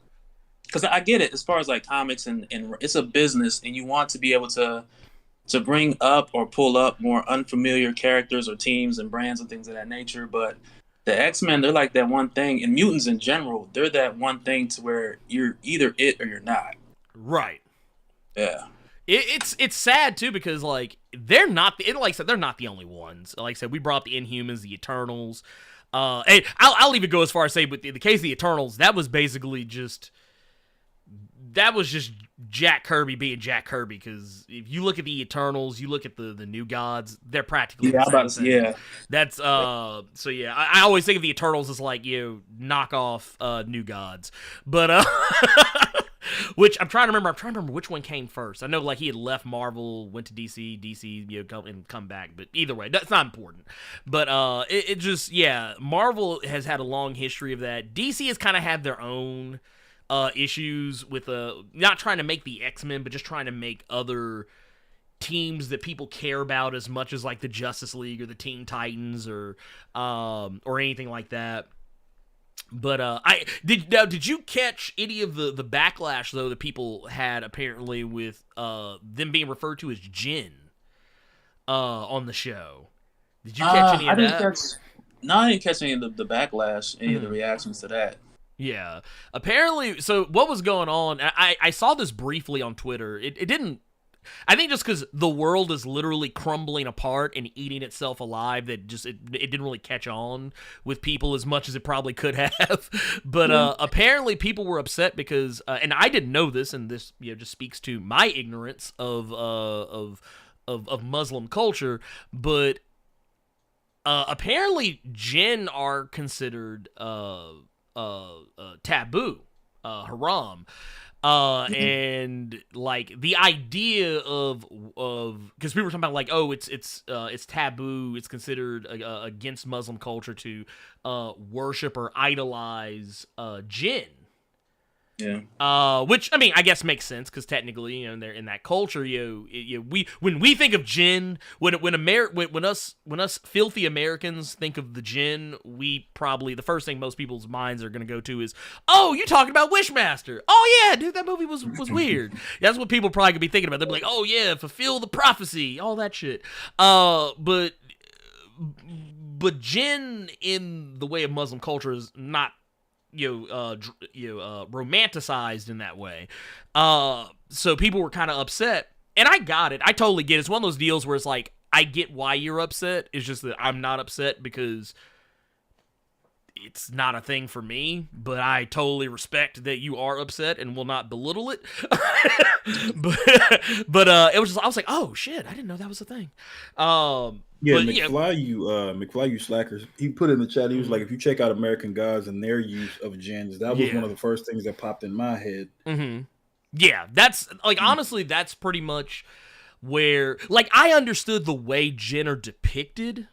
because I get it as far as like comics and it's a business, and you want to be able to bring up or pull up more unfamiliar characters or teams and brands and things of that nature. But the X-Men, they're like that one thing, and mutants in general, they're that one thing to where you're either it or you're not. Right. Yeah. It's sad too, because like they're not like I said, they're not the only ones. Like I said, we brought up the Inhumans, the Eternals. And I'll even go as far as say, with the case of the Eternals, that was basically just Jack Kirby being Jack Kirby, because if you look at the Eternals, you look at the New Gods, they're practically the same thing. Yeah. That's so yeah, I always think of the Eternals as like knockoff New Gods, but which I'm trying to remember which one came first. I know like he had left Marvel, went to DC, come back, but either way, that's not important. But it just Marvel has had a long history of that. DC has kind of had their own issues with not trying to make the X-Men, but just trying to make other teams that people care about as much as like the Justice League or the Teen Titans or anything like that. But did you catch any of the backlash though that people had apparently with them being referred to as Jinn on the show? Did you catch any of that? I didn't catch any of the backlash, any of the reactions to that. Yeah, apparently. So what was going on? I saw this briefly on Twitter. It didn't. I think just because the world is literally crumbling apart and eating itself alive, that just it didn't really catch on with people as much as it probably could have. But apparently people were upset because, and I didn't know this, and this just speaks to my ignorance of Muslim culture, but apparently jinn are considered taboo, haram. And like the idea of because people were talking about like, oh, it's taboo, it's considered against Muslim culture to worship or idolize jinn. Yeah. Which I mean, I guess makes sense because technically, they're in that culture. When we think of jinn, when us filthy Americans think of the jinn, we probably the first thing most people's minds are gonna go to is, oh, you talking about Wishmaster? Oh yeah, dude, that movie was weird. That's what people probably could be thinking about. They'll be like, oh yeah, fulfill the prophecy, all that shit. But jinn in the way of Muslim culture is not romanticized in that way. So people were kind of upset, and I got it. I totally get it. It's one of those deals where it's like, I get why you're upset. It's just that I'm not upset because it's not a thing for me, but I totally respect that you are upset and will not belittle it. but it was just, I was like, oh shit, I didn't know that was a thing. McFly, you slackers. He put in the chat. He was like, if you check out American Gods and their use of jinns, that was one of the first things that popped in my head. Mm-hmm. Yeah, that's like honestly, that's pretty much where like I understood the way jinn are depicted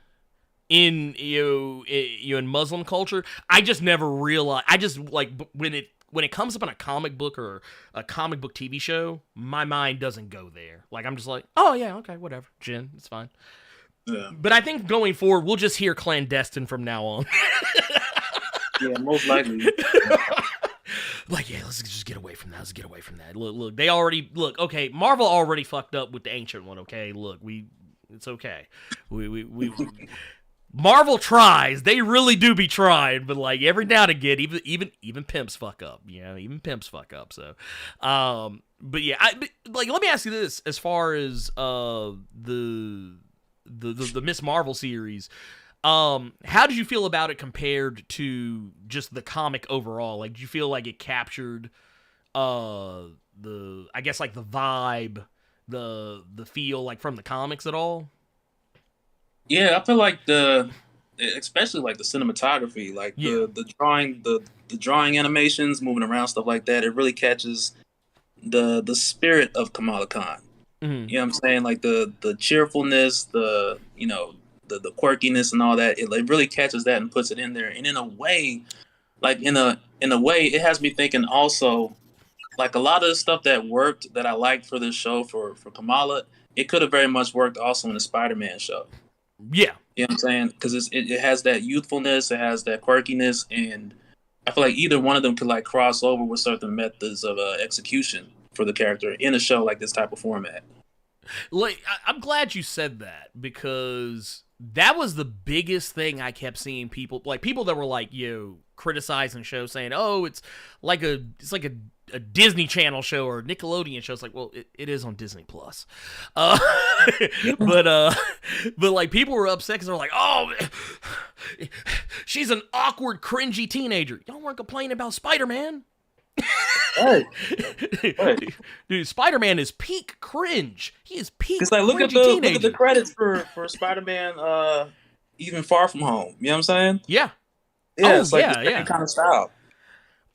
in in Muslim culture. I just never realized. I just like when it comes up in a comic book or a comic book TV show, my mind doesn't go there. Like I'm just like, oh yeah, okay, whatever, jinn, it's fine. Yeah. But I think going forward, we'll just hear clandestine from now on. Yeah, most likely. like, yeah, let's just get away from that. Let's get away from that. Look, they already okay. Marvel already fucked up with the ancient one. Okay, look, it's okay. We Marvel tries. They really do be trying, but like every now and again, even pimps fuck up. Even pimps fuck up. So, but yeah, let me ask you this: as far as the Miss Marvel series, how did you feel about it compared to just the comic overall? Like, did you feel like it captured the vibe, the feel like from the comics at all? Yeah, I feel like especially like the cinematography, like the drawing animations, moving around, stuff like that, it really catches the spirit of Kamala Khan. Mm-hmm. You know what I'm saying? Like the cheerfulness, the quirkiness and all that, it really catches that and puts it in there. And in a way, it has me thinking also, like a lot of the stuff that worked that I liked for this show for Kamala, it could have very much worked also in the Spider-Man show. Yeah. You know what I'm saying? Because it has that youthfulness, it has that quirkiness, and I feel like either one of them could like cross over with certain methods of execution for the character in a show like this type of format. Like, I'm glad you said that, because that was the biggest thing I kept seeing people that were like, criticizing shows, saying, oh, it's like a Disney Channel show or a Nickelodeon show. It's like, well, it is on Disney Plus. But like people were upset because they're like, oh, she's an awkward, cringy teenager. Y'all weren't complaining about Spider-Man. Right. Dude, Spider-Man is peak cringe. He is peak cringy look at the credits for Spider-Man Even Far From Home. You know what I'm saying? Yeah. Yeah, it's like the same kind of style.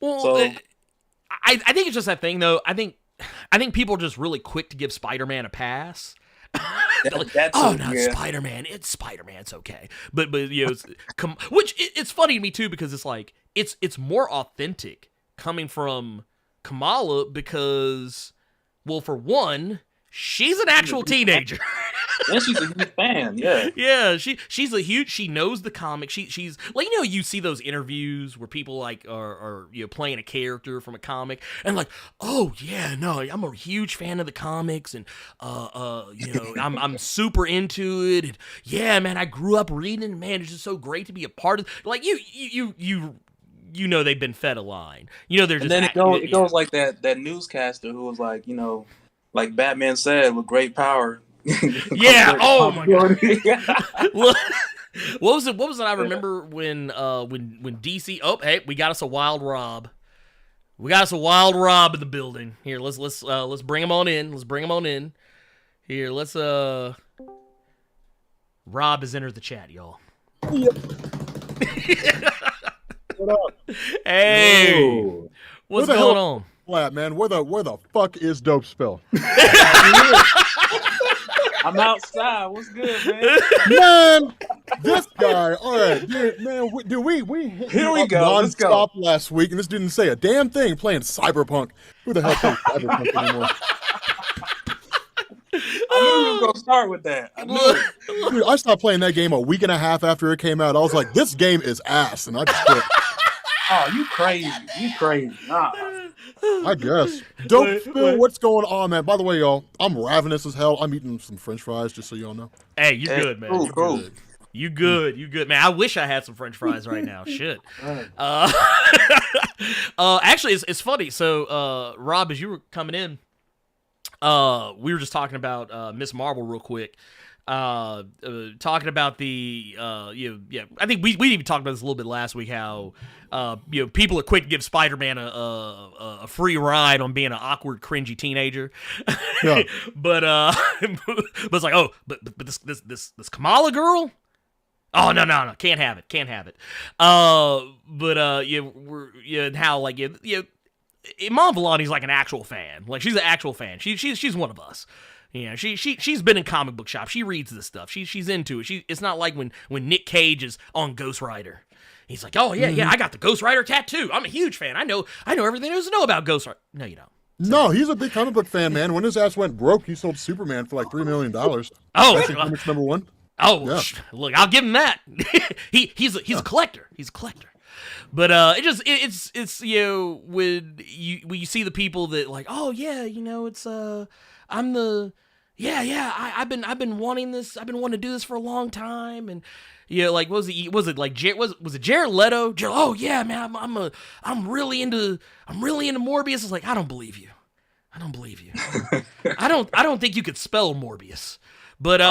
Well, so, I think it's just that thing, though. I think people are just really quick to give Spider-Man a pass. Spider-Man. It's Spider-Man. It's okay. But it's funny to me too, because it's like it's more authentic coming from Kamala because, well, for one, she's an actual teenager. And she's a huge fan, yeah. Yeah, she knows the comic. She's like, you see those interviews where people like are playing a character from a comic and like, oh yeah, no, I'm a huge fan of the comics and I'm super into it. And, yeah, man, I grew up reading it, man, it's just so great to be a part of like they've been fed a line. They're just. And then it goes like that newscaster who was like, like Batman said, with great power. Yeah. Oh my god. What was it? I remember when DC. Oh, hey, we got us a Wild Rob. We got us a Wild Rob in the building. Here, let's bring him on in. Let's bring him on in. Here, let's Rob has entered the chat, y'all. Yep. What up? Hey. Yo. What's going on? Flat, man. Where the fuck is Dope Spill? I'm outside. What's good, man? Man, this guy. All right, dude, man. We here we go. Let's go. Non-stop last week, and this didn't say a damn thing. Playing Cyberpunk. Who the hell plays Cyberpunk anymore? I knew you were gonna start with that. I knew it. Dude, I stopped playing that game a week and a half after it came out. I was like, this game is ass, and I just quit. Oh, you crazy. Nah. I guess. Dope Spill, what's going on, man? By the way, y'all, I'm ravenous as hell. I'm eating some French fries, just so y'all know. Hey, you're good, man. Cool, good. You good, man. I wish I had some French fries right now. Shit. Actually, it's funny. So, Rob, as you were coming in, we were just talking about Miss Marvel real quick. Talking about the I think we even talked about this a little bit last week, how people are quick to give Spider-Man a free ride on being an awkward, cringy teenager. Yeah. but it's like, but this Kamala girl, oh no, can't have it. How like Iman Vellani's like an actual fan, like she's an actual fan. She's one of us. Yeah, she's been in comic book shops. She reads this stuff. She's into it. It's not like when Nick Cage is on Ghost Rider. He's like, oh yeah, I got the Ghost Rider tattoo. I'm a huge fan. I know everything there is to know about Ghost Rider. No, you don't. No, he's a big comic book fan, man. When his ass went broke, he sold Superman for like $3 million. Oh, that's comics number one. Oh, yeah. Look, I'll give him that. He's a collector. He's a collector. But it's when you see the people that like, oh yeah, it's I'm the I've been wanting this. I've been wanting to do this for a long time, and like was it Jared Leto? Oh yeah, man, I'm really into Morbius. It's like, I don't believe you. I don't think you could spell Morbius. But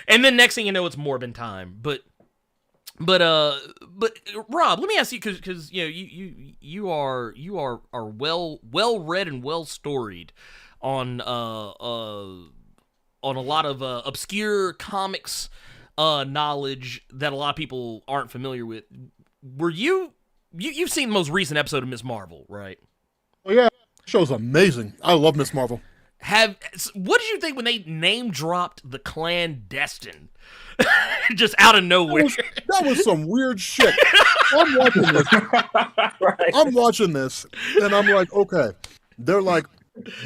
and then next thing you know, it's Morbin time. But Rob, let me ask you, because you are well read and well storied on a lot of obscure comics knowledge that a lot of people aren't familiar with. Were you've seen the most recent episode of Miss Marvel, right? Oh yeah, the show's amazing. I love Miss Marvel. What did you think when they name dropped the clandestine just out of nowhere? That was some weird shit. I'm watching this, and I'm like, okay. They're like,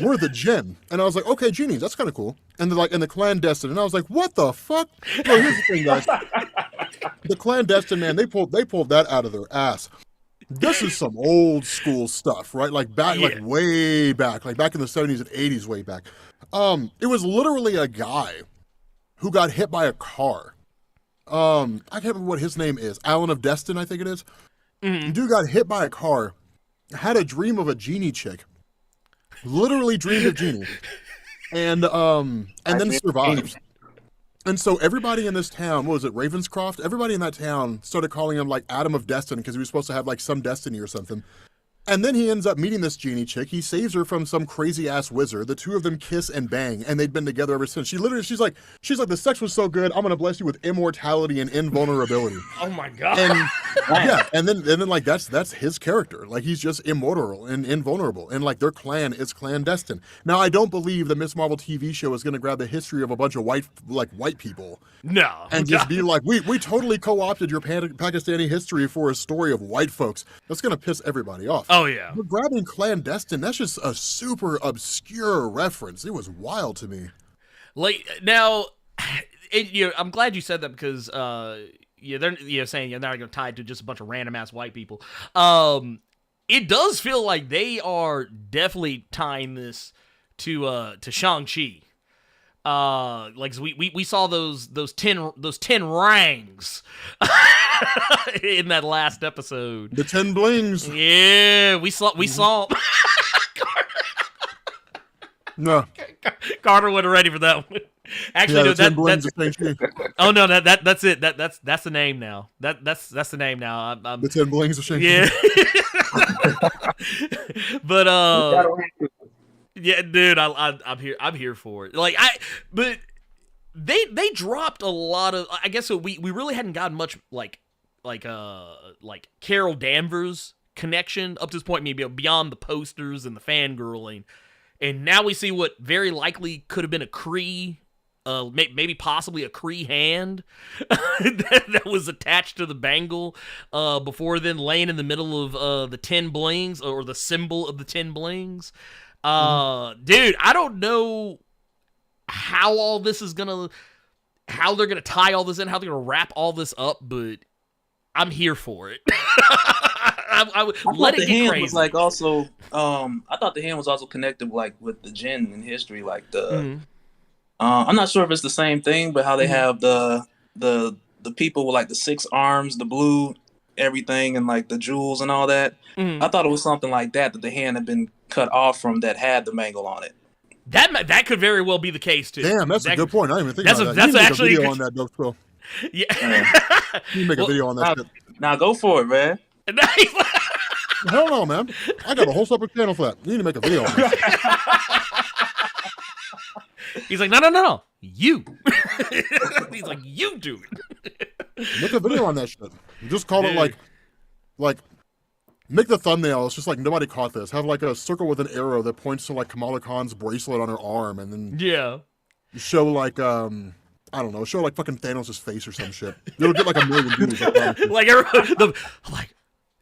we're the Jinn, and I was like, okay, genies, that's kind of cool. And they're like, and the clandestine, and I was like, what the fuck? No, here's the thing, guys. The clandestine, man, they pulled that out of their ass. This is some old school stuff, right? Like way back, like back in the 70s and 80s, way back. It was literally a guy who got hit by a car. I can't remember what his name is. Alan of Destin, I think it is. Mm-hmm. Dude got hit by a car, had a dream of a genie chick. Literally dreamed of genie. And then survived. And so everybody in this town, what was it, Ravenscroft? Everybody in that town started calling him like Adam of Destiny because he was supposed to have like some destiny or something. And then he ends up meeting this genie chick. He saves her from some crazy ass wizard. The two of them kiss and bang, and they've been together ever since. She's like, the sex was so good, I'm gonna bless you with immortality and invulnerability. Oh my god. And yeah, and then like that's his character. Like he's just immortal and invulnerable. And like their clan is clandestine. Now I don't believe the Miss Marvel TV show is gonna grab the history of a bunch of white people. No. And just be like, we totally co-opted your Pakistani history for a story of white folks. That's gonna piss everybody off. Oh yeah. But grabbing clandestine, that's just a super obscure reference. It was wild to me. Like now, I'm glad you said that because they're saying they're not going to tie it to just a bunch of random ass white people. It does feel like they are definitely tying this to Shang-Chi. Like we saw those 10 rangs in that last episode. The 10 blings. Yeah, we saw. No, Carter wasn't ready for that one. Actually, no, that's oh no, that's it. That's the name now. That's the name now. I'm the 10 blings of Shang-Chi. Yeah. But yeah, dude, I'm here for it. Like but they dropped a lot of. I guess we really hadn't gotten much like Carol Danvers connection up to this point. Maybe beyond the posters and the fangirling, and now we see what very likely could have been a Kree. Maybe possibly a Kree hand that was attached to the bangle before then laying in the middle of the 10 blings or the symbol of the 10 blings. Dude, I don't know how all this is how they're gonna tie all this in, how they're gonna wrap all this up, but I'm here for it. I let it get crazy. Was like also, I thought the hand was also connected like with the Jinn in history, like the. Mm-hmm. I'm not sure if it's the same thing, but how they have the people with like the 6 arms, the blue, everything, and like the jewels and all that. Mm-hmm. I thought it was something like that the hand had been cut off from that had the mangle on it. That could very well be the case too. Damn, that's a good point. I didn't even think about that. That's actually a video on that, Dope Quill. Yeah. You make a video on that shit. Now go for it, man. Hell no, man. I got a whole separate channel for that. You need to make a video on that. He's like, no. You. He's like, you do it. Make a video on that shit. Just call it like, make the thumbnail. It's just like nobody caught this. Have like a circle with an arrow that points to like Kamala Khan's bracelet on her arm, and then show like I don't know, show like fucking Thanos' face or some shit. It'll get like 1 million views.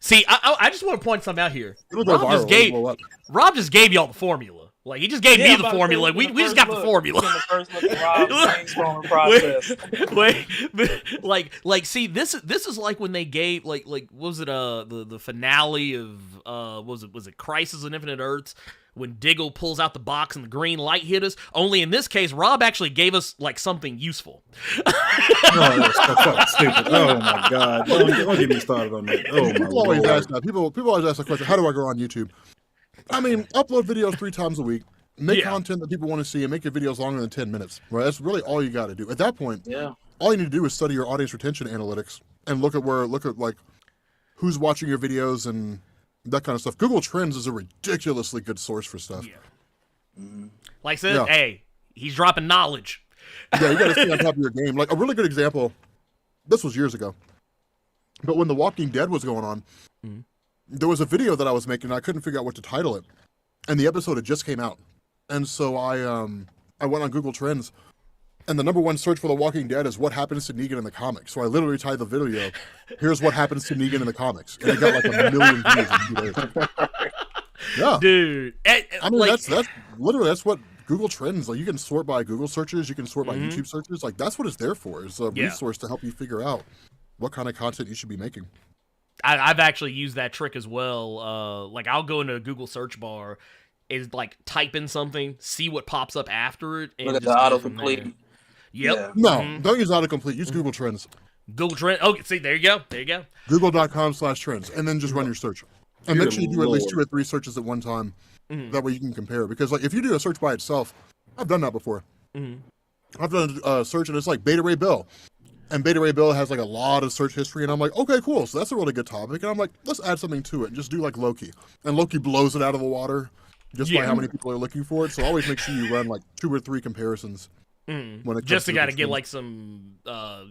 See, I just want to point something out here. Rob just gave y'all the formula. Like, he just gave me the formula. We just got the formula. The first look at Rob's brainstorming process. See, this is like when they gave like what was it the finale of was it Crisis on Infinite Earths, when Diggle pulls out the box and the green light hit us. Only in this case, Rob actually gave us like something useful. Oh, that's so fucking stupid. Oh my god! Don't get me started on that. Oh my People always Lord. ask that. People always ask the question, how do I grow on YouTube? I mean, upload videos 3 times a week, make content that people want to see, and make your videos longer than 10 minutes. Right? That's really all you got to do. At that point, all you need to do is study your audience retention analytics and look at like who's watching your videos and that kind of stuff. Google Trends is a ridiculously good source for stuff. Yeah. Like I said, hey, he's dropping knowledge. Yeah, you got to stay on top of your game. Like a really good example, this was years ago, but when The Walking Dead was going on, there was a video that I was making, and I couldn't figure out what to title it, and the episode had just came out, and so I went on Google Trends, and the #1 search for The Walking Dead is what happens to Negan in the comics. So I literally titled the video, "Here's what happens to Negan in the comics," and it got like 1 million views in 2 days. Yeah, Dude. I mean, that's literally what Google Trends, like, you can sort by Google searches, you can sort by YouTube searches, like that's what it's there for. It's a resource to help you figure out what kind of content you should be making. I've actually used that trick as well. Like, I'll go into a Google search bar, is like type in something, see what pops up after it, and Look at just the go from autocomplete. there. Yep. No, don't use autocomplete. Use Google Trends. Google Trends. Okay, see, there you go. Google.com/trends, and then just run your search. And make sure you do at least 2 or 3 searches at one time. That way you can compare. Because like if you do a search by itself, I've done that before. I've done a search and it's like Beta Ray Bill. And Beta Ray Bill has like a lot of search history, and I'm like, okay, cool. So that's a really good topic. And I'm like, let's add something to it and just do like Loki. And Loki blows it out of the water just by how many people are looking for it. So always make sure you run like 2 or 3 comparisons. When it just to comes get like some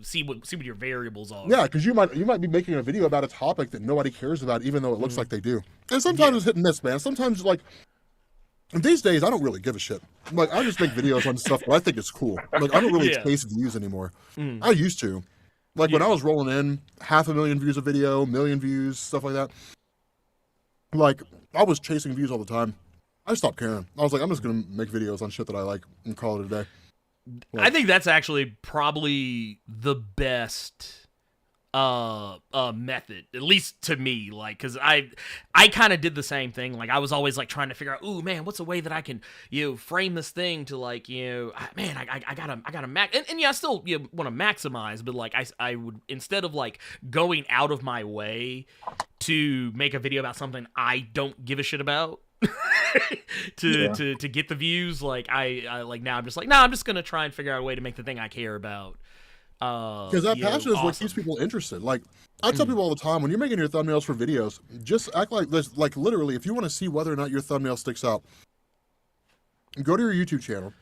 see what your variables are. Yeah, because you might be making a video about a topic that nobody cares about, even though it looks like they do. And sometimes it's hit and miss, man. Sometimes like these days, I don't really give a shit. Like I just make videos on stuff that I think is cool. Like I don't really chase views anymore. I used to. Like when I was rolling in 500,000 views a video, 1 million views, stuff like that. Like I was chasing views all the time. I stopped caring. I was like, I'm just gonna make videos on shit that I like and call it a day. I think that's actually probably the best method, at least to me, like, because I kind of did the same thing. Like I was always like trying to figure out, ooh man, what's a way that I can frame this thing to like man, I gotta max, and I still want to maximize, but like I would, instead of like going out of my way to make a video about something I don't give a shit about to get the views, like I like now I'm just like, I'm just gonna try and figure out a way to make the thing I care about. Because that passion is what keeps people interested. Like I tell people all the time, when you're making your thumbnails for videos, just act like this. Like literally, if you want to see whether or not your thumbnail sticks out, go to your YouTube channel,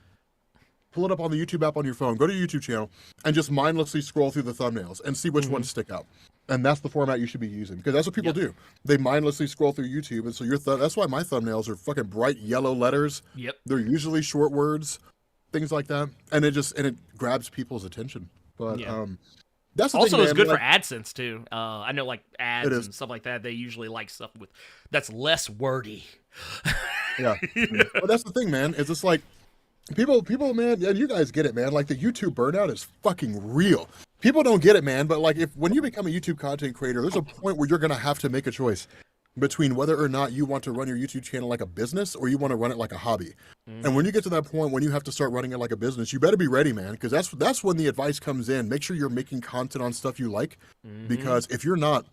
pull it up on the YouTube app on your phone, go to your YouTube channel, and just mindlessly scroll through the thumbnails and see which ones stick out. And that's the format you should be using, because that's what people do. They mindlessly scroll through YouTube, and so that's why my thumbnails are fucking bright yellow letters. Yep. They're usually short words, things like that, and it grabs people's attention. But that's the also thing, it's man. good Like, for AdSense too. I know like ads and stuff like that. They usually like stuff that's less wordy. Yeah, but that's the thing, man. Is it's like people, man, and you guys get it, man. Like the YouTube burnout is fucking real. People don't get it, man. But like when you become a YouTube content creator, there's a point where you're gonna have to make a choice between whether or not you want to run your YouTube channel like a business or you want to run it like a hobby. And when you get to that point when you have to start running it like a business, you better be ready, man, because that's when the advice comes in. Make sure you're making content on stuff you like, because if you're not,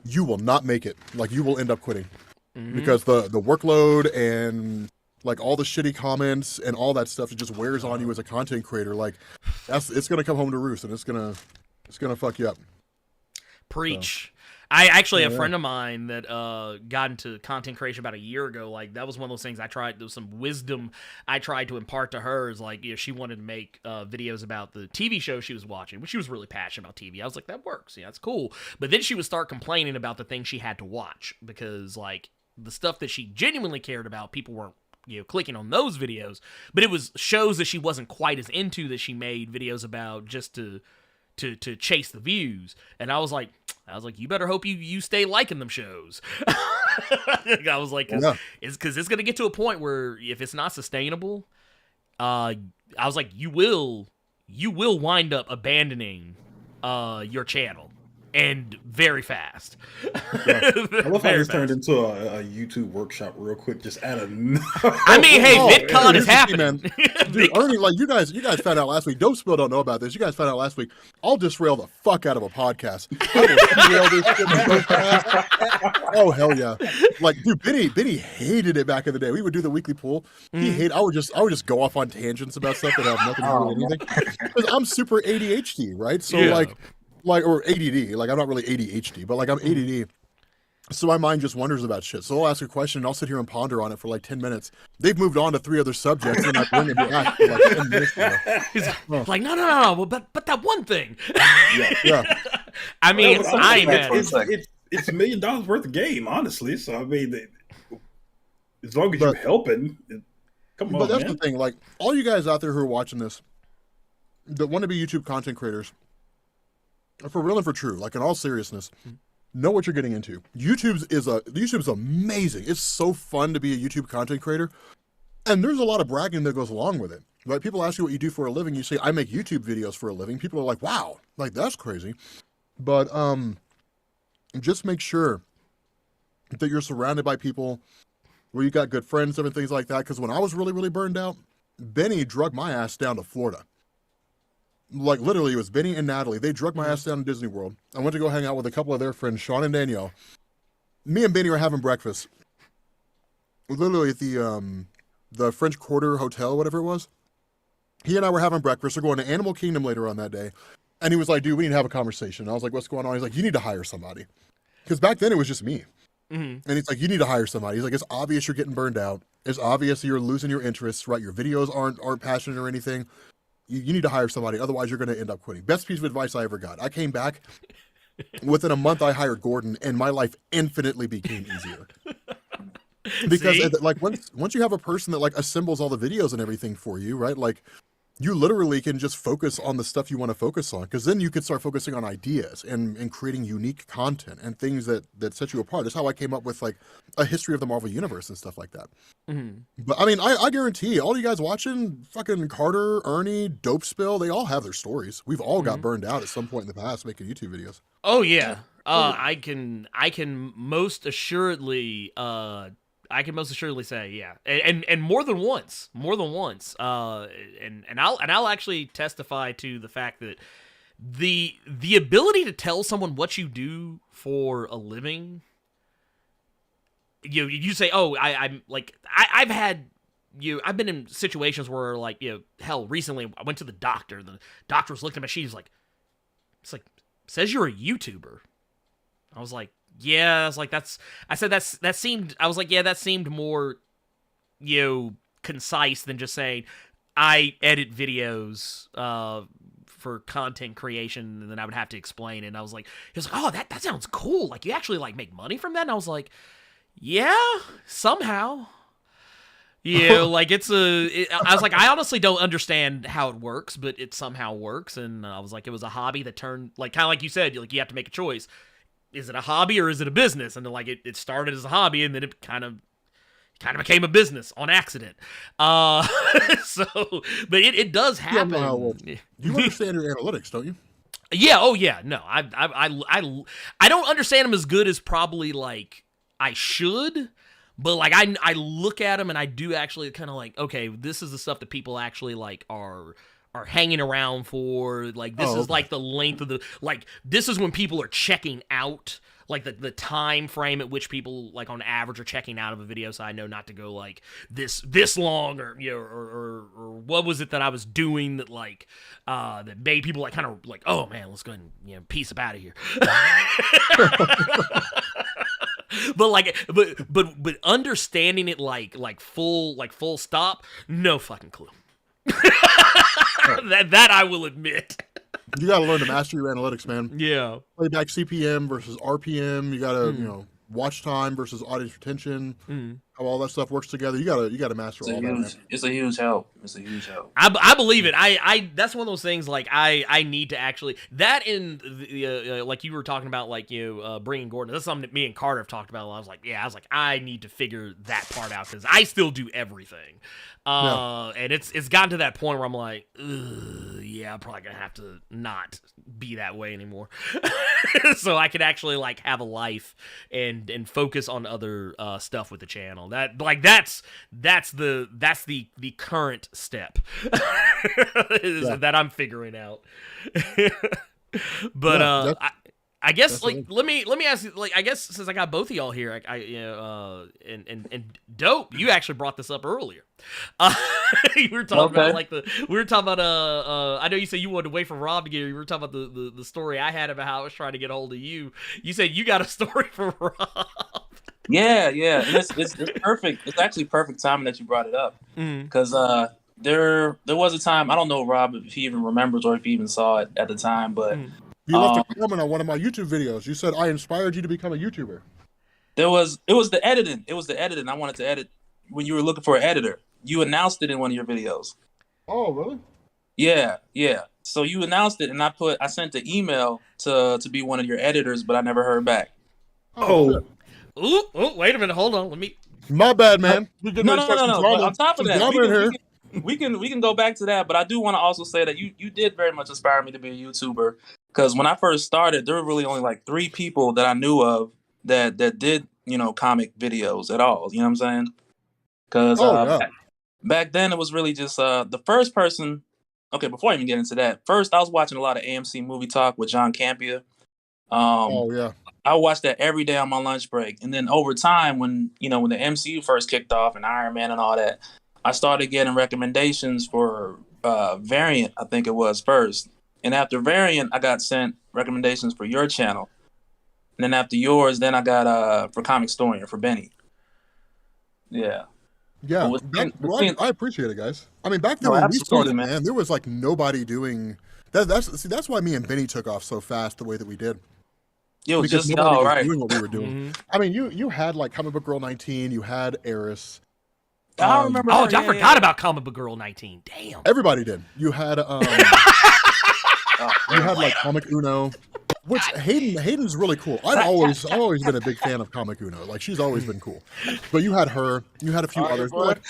you will not make it. Like you will end up quitting because the workload and like all the shitty comments and all that stuff, it just wears on you as a content creator. Like it's gonna come home to roost, and it's gonna fuck you up. Preach. So. I actually have a friend of mine that got into content creation about a year ago. Like that was one of those things I tried. There was some wisdom I tried to impart to her. Is like, she wanted to make videos about the TV show she was watching, which she was really passionate about TV. I was like, that works. Yeah, that's cool. But then she would start complaining about the things she had to watch, because like the stuff that she genuinely cared about, people weren't clicking on those videos. But it was shows that she wasn't quite as into that she made videos about just to chase the views. And I was like, you better hope you stay liking them shows. I was like, because it's gonna get to a point where if it's not sustainable, I was like, you will wind up abandoning your channel. And very fast. Yeah. I love how this turned into a YouTube workshop real quick. Just add a. I mean, hey, VidCon is happening, man. Dude, Ernie, like you guys found out last week. Dope Spill don't know about this. You guys found out last week. I'll disrail the fuck out of a podcast. Oh hell yeah! Like, dude, Benny hated it back in the day. We would do the weekly pool. I would just go off on tangents about stuff that have nothing to do with anything. Because I'm super ADHD, right? So like or ADD, like I'm not really ADHD, but like I'm ADD, so my mind just wonders about shit. So I'll ask a question and I'll sit here and ponder on it for like 10 minutes. They've moved on to 3 other subjects and I bring it back for like 10 minutes. He's like, no, but that one thing. Yeah. I mean, it's $1 million worth of game, honestly. So I mean, as long as you're helping, come on. But that's man. the thing. Like all you guys out there who are watching this, that want to be YouTube content creators. For real and for true, like in all seriousness, know what you're getting into. YouTube's amazing. It's so fun to be a YouTube content creator, and there's a lot of bragging that goes along with it. Like people ask you what you do for a living, you say I make YouTube videos for a living. People are like, wow, like that's crazy. But just make sure that you're surrounded by people where you got good friends and things like that. Because when I was really, really burned out, Benny drug my ass down to Florida. Like literally, it was Benny and Natalie. They drug my ass down to Disney World. I went to go hang out with a couple of their friends, Sean and Danielle. Me and Benny were having breakfast. Literally at the French Quarter Hotel, whatever it was. He and I were having breakfast. We're going to Animal Kingdom later on that day. And he was like, dude, we need to have a conversation. And I was like, what's going on? He's like, you need to hire somebody. Because back then it was just me. And he's like, you need to hire somebody. He's like, it's obvious you're getting burned out. It's obvious you're losing your interests, right? Your videos aren't passionate or anything. You need to hire somebody, otherwise you're going to end up quitting. Best piece of advice I ever got. I came back, within a month I hired Gordon, and my life infinitely became easier. Because like once you have a person that like assembles all the videos and everything for you, right? Like you literally can just focus on the stuff you want to focus on, because then you can start focusing on ideas and creating unique content and things that set you apart. That's how I came up with like a history of the Marvel Universe and stuff like that. But I mean, I guarantee all you guys watching, fucking Carter, Ernie, Dope Spill, they all have their stories. We've all got burned out at some point in the past making YouTube videos. Oh yeah. I can most assuredly say, yeah, and more than once, and I'll actually testify to the fact that the ability to tell someone what you do for a living, you say, oh, I've been in situations where like, hell, recently I went to the doctor. The doctor was looking at my sheet. He's like, says you're a YouTuber. I was like, yeah, I was like, that seemed more, concise than just saying, I edit videos, for content creation, and then I would have to explain it. And I was like, he was like, oh, that sounds cool. Like, you actually, like, make money from that? And I was like, yeah, somehow. Like, I was like, I honestly don't understand how it works, but it somehow works. And I was like, it was a hobby that turned, like, kind of like you said, like, you have to make a choice. Is it a hobby or is it a business? And then, like, it started as a hobby, and then it kind of became a business on accident. But it does happen. You understand your analytics, don't you? Yeah. Oh yeah. No, I don't understand them as good as probably like I should. But like I look at them and I do actually kind of like, okay, this is the stuff that people actually like are hanging around for. Like this is like the length of the, like this is when people are checking out, like the time frame at which people like on average are checking out of a video. So I know not to go like this long, or or what was it that I was doing that like that made people like kind of like, oh man, let's go ahead and piece up out of here. But understanding it like full stop, no fucking clue. that I will admit. You gotta learn to master your analytics, man. Yeah. Playback CPM versus RPM. You gotta, watch time versus audience retention, how all that stuff works together. You gotta master all that. It's a huge help. It's a huge help. I believe it. I that's one of those things like I need to actually that in the like you were talking about like bringing Gordon. That's something that me and Carter have talked about. I was like I need to figure that part out because I still do everything. And it's gotten to that point where I'm like, yeah, I'm probably gonna have to not be that way anymore, so I can actually like have a life and focus on other stuff with the channel. That's the current step that I'm figuring out. But I guess like let me ask you, like I guess since I got both of y'all here, and Dope, you actually brought this up earlier. You were talking about I know you said you wanted to wait for Rob to get here. You were talking about the story I had about how I was trying to get a hold of you. You said you got a story for Rob. Yeah. And it's perfect. It's actually perfect timing that you brought it up because there was a time, I don't know, Rob, if he even remembers or if he even saw it at the time, but. You left a comment on one of my YouTube videos. You said I inspired you to become a YouTuber. It was the editing. It was the editing. I wanted to edit when you were looking for an editor. You announced it in one of your videos. Oh, really? Yeah. So you announced it, and I sent the email to be one of your editors, but I never heard back. Oh. Wait a minute. Hold on. Let me. My bad, man. No. But on top of that, we can go back to that. But I do want to also say that you did very much inspire me to be a YouTuber. Because when I first started, there were really only like 3 people that I knew of that did, comic videos at all. You know what I'm saying? Because back then it was really just the first person. Okay, before I even get into that, first I was watching a lot of AMC Movie Talk with John Campia. I watched that every day on my lunch break. And then over time, when the MCU first kicked off and Iron Man and all that, I started getting recommendations for Variant, I think it was first. And after Variant, I got sent recommendations for your channel. And then after yours, then I got for Comic Historian for Benny. Yeah. Yeah. I appreciate it, guys. I mean, back then when we started, man, there was like nobody doing that. That's why me and Benny took off so fast the way that we did. Because just nobody was doing what we were doing. I mean, you had like Comic Book Girl 19, you had Eris. I remember. I forgot about Comic Book Girl 19. Damn. Everybody did. You had you had like Comic Uno, which Hayden's really cool. I've always been a big fan of Comic Uno. Like she's always been cool. But you had her, you had a few others. But like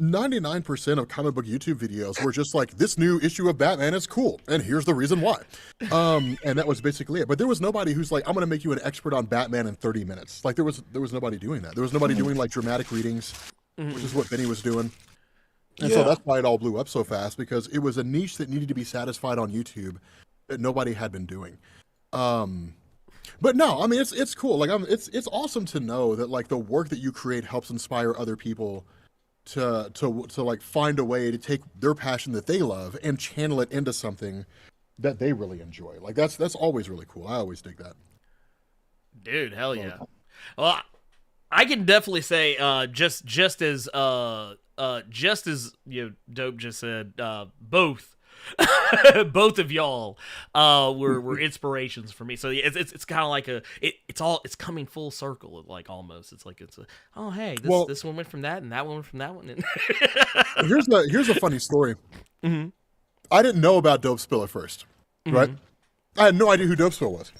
99% of comic book YouTube videos were just like, this new issue of Batman is cool, and here's the reason why. And that was basically it. But there was nobody who's like, I'm gonna make you an expert on Batman in 30 minutes. Like there was nobody doing that. There was nobody doing like dramatic readings, which is what Benny was doing. And so that's why it all blew up so fast, because it was a niche that needed to be satisfied on YouTube that nobody had been doing. But no, I mean it's cool. Like it's awesome to know that like the work that you create helps inspire other people to like find a way to take their passion that they love and channel it into something that they really enjoy. Like that's always really cool. I always dig that. Dude, hell yeah. Well, I can definitely say just as Dope just said, both of y'all were inspirations for me. So it's kind of like it's coming full circle, like almost. It's like hey, this one went from that and that one went from that one. Here's a funny story. Mm-hmm. I didn't know about Dope Spill at first, right? I had no idea who Dope Spill was.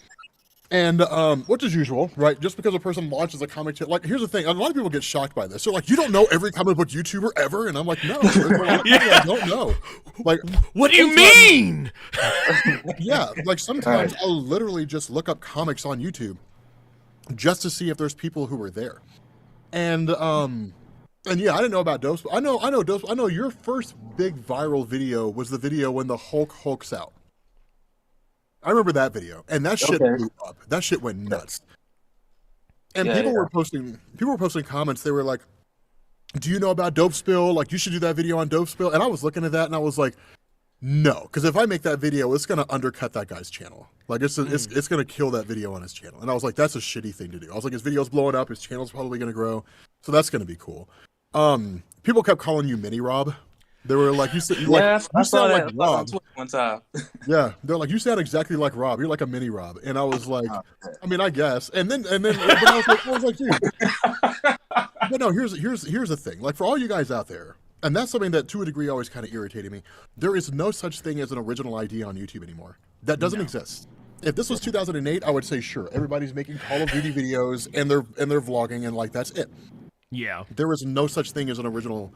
And which is usual, right? Just because a person launches a comic channel, like here's the thing, a lot of people get shocked by this. They're like, you don't know every comic book YouTuber ever? And I'm like, no, there's a lot of people I don't know. Like, what do you mean? Yeah, like sometimes I'll literally just look up comics on YouTube just to see if there's people who were there. And yeah, I didn't know about Dope Spill. I know Dope Spill. I know your first big viral video was the video when the Hulk's out. I remember that video, and that shit blew up. That shit went nuts. And people were posting comments. They were like, "Do you know about Dope Spill? Like, you should do that video on Dope Spill." And I was looking at that, and I was like, "No," because if I make that video, it's gonna undercut that guy's channel. Like, it's gonna kill that video on his channel. And I was like, "That's a shitty thing to do." I was like, "His video's blowing up. His channel's probably gonna grow, so that's gonna be cool." People kept calling you Mini Rob They were like, you said, I saw that like on Rob. Twitter one time. Yeah, they're like, you sound exactly like Rob. You're like a mini Rob, and I was like, I mean, I guess. And then, but I was like, dude. But no, here's the thing. Like for all you guys out there, and that's something that to a degree always kind of irritated me. There is no such thing as an original idea on YouTube anymore. That doesn't exist. If this was 2008, I would say sure, everybody's making Call of Duty videos and they're vlogging and like that's it. Yeah. There is no such thing as an original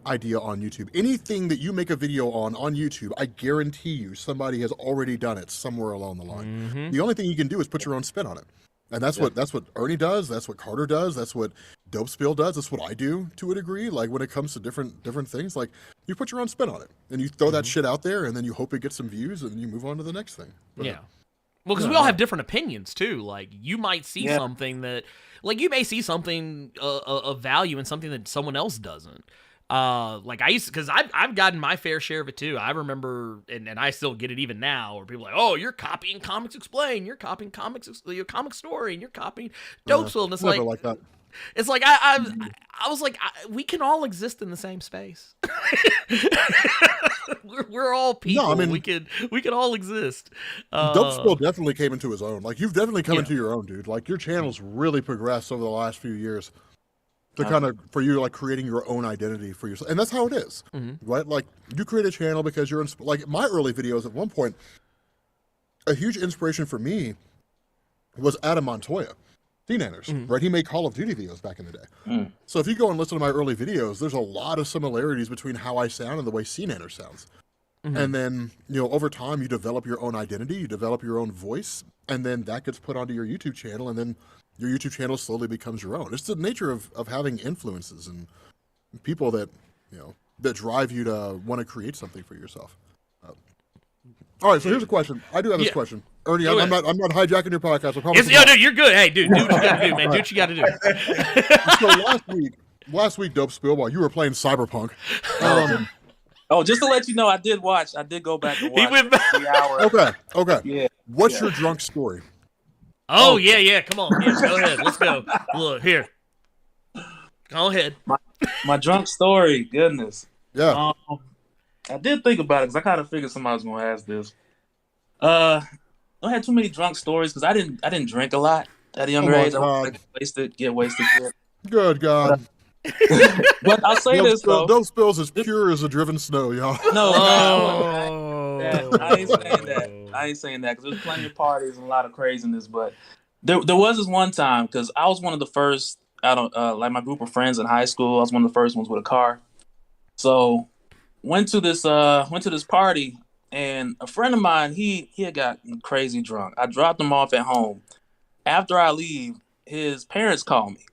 idea on YouTube. Anything that you make a video on YouTube, I guarantee you somebody has already done it somewhere along the line. Mm-hmm. The only thing you can do is put your own spin on it. And that's what Ernie does, that's what Carter does, that's what Dope Spill does, that's what I do to a degree. Like when it comes to different things, like you put your own spin on it and you throw that shit out there and then you hope it gets some views and you move on to the next thing. But, yeah. Well, because we all have different opinions too. Like you might see something that, like you may see something of value in something that someone else doesn't. Like I used to, because I've gotten my fair share of it too. I remember, and I still get it even now, where people are like, oh, you're copying Comics Explain, you're copying your comic story, and you're copying Dope Spill, and it's like that. It's like I was like, we can all exist in the same space. we're all people. No, I mean, we could all exist. Dope Spill definitely came into his own. Like you've definitely come into your own, dude. Like your channel's really progressed over the last few years. To kind of, for you, like creating your own identity for yourself. And that's how it is, right? Like you create a channel because you're, like my early videos at one point, a huge inspiration for me was Adam Montoya, T-Nanners, right? He made Call of Duty videos back in the day. So if you go and listen to my early videos, there's a lot of similarities between how I sound and the way C-Nanner sounds. And then, you know, over time you develop your own identity, you develop your own voice, and then that gets put onto your YouTube channel, and then your YouTube channel slowly becomes your own. It's the nature of having influences and people that, you know, that drive you to want to create something for yourself. All right, so here's a question. I do have this question. Ernie, I'm not hijacking your podcast. I promise. Dude, you're good. Hey, dude, do what you got to do, man. Do what you got to do. So last week, Dope Spill, while you were playing Cyberpunk. Oh, just to let you know, I did go back and watch. He went back. 3 hours. Okay. Yeah. What's your drunk story? Oh, yeah. Come on. Yeah, go ahead. Let's go. Look, here. Go ahead. My drunk story. Goodness. Yeah. I did think about it because I kind of figured somebody was going to ask this. I don't have too many drunk stories because I didn't drink a lot at a younger age. I was get wasted. Good God. But I'll say this, though. Dope Spill's as pure as a driven snow, y'all. No, I ain't saying that because there's plenty of parties and a lot of craziness. But there was this one time because I was one of the first like my group of friends in high school. I was one of the first ones with a car. So went to this party, and a friend of mine he had got crazy drunk. I dropped him off at home. After I leave, his parents call me.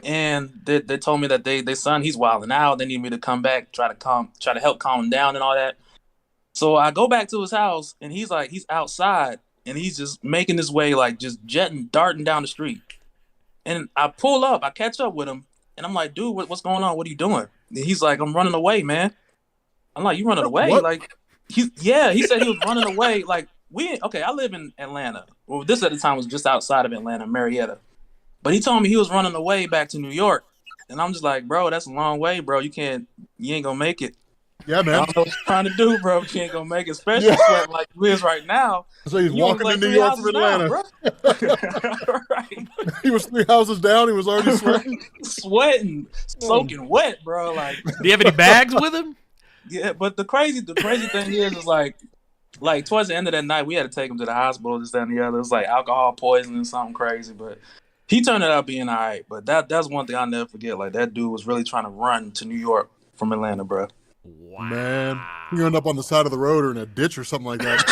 And they told me that they son, he's wilding out. They need me to come back, try to help calm him down and all that. So I go back to his house, and he's outside, and he's just making his way, like just darting down the street. And I pull up, I catch up with him, and I'm like, dude, what's going on? What are you doing? And he's like, I'm running away, man. I'm like, you running away? What? Like, he said he was running away. Like, I live in Atlanta. Well, this at the time was just outside of Atlanta, Marietta. But he told me he was running away back to New York. And I'm just like, bro, that's a long way, bro. You ain't gonna make it. Yeah, man. I don't know what you're trying to do, bro. You ain't gonna make it, especially sweating like you is right now. So he's walking to New York from Atlanta. Right. He was 3 houses down. He was already sweating, soaking wet, bro. Like, do you have any bags with him? Yeah, but the crazy thing is like towards the end of that night, we had to take him to the hospital, this, that, and the other. It was like alcohol poisoning, something crazy, but he turned out being all right. But that's one thing I'll never forget. Like, that dude was really trying to run to New York from Atlanta, bro. Wow. Man, you end up on the side of the road or in a ditch or something like that.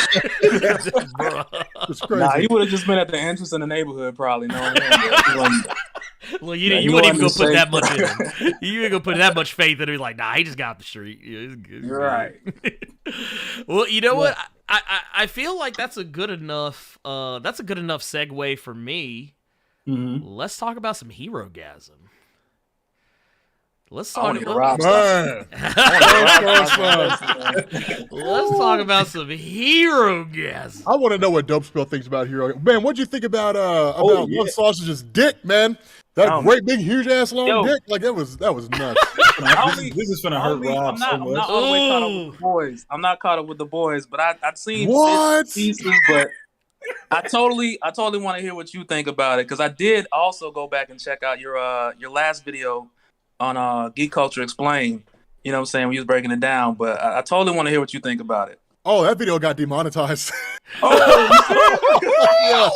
It's crazy. Nah, he would have just been at the entrance in the neighborhood, probably. Knowing him. Well, you wouldn't even go put that much in him. You ain't gonna put that much faith in him. Like, nah, he just got off the street. Yeah, it's good. You're right. Well, you know what? I feel like that's a good enough segue for me. Mm-hmm. Let's talk about some Herogasm. Let's talk about some Herogasm. I want to know what Dope Spill thinks about Hero. Man, what'd you think about One Sausage's dick, man? That great big huge ass long dick, like that was nuts. This is gonna hurt Rob so much. I'm not all the way caught up with the boys. I'm not caught up with the boys, but I've seen what pieces, but I totally want to hear what you think about it, because I did also go back and check out your last video on Geek Culture Explained. You know what I'm saying? We was breaking it down, but I totally want to hear what you think about it. Oh, that video got demonetized. Oh, yeah.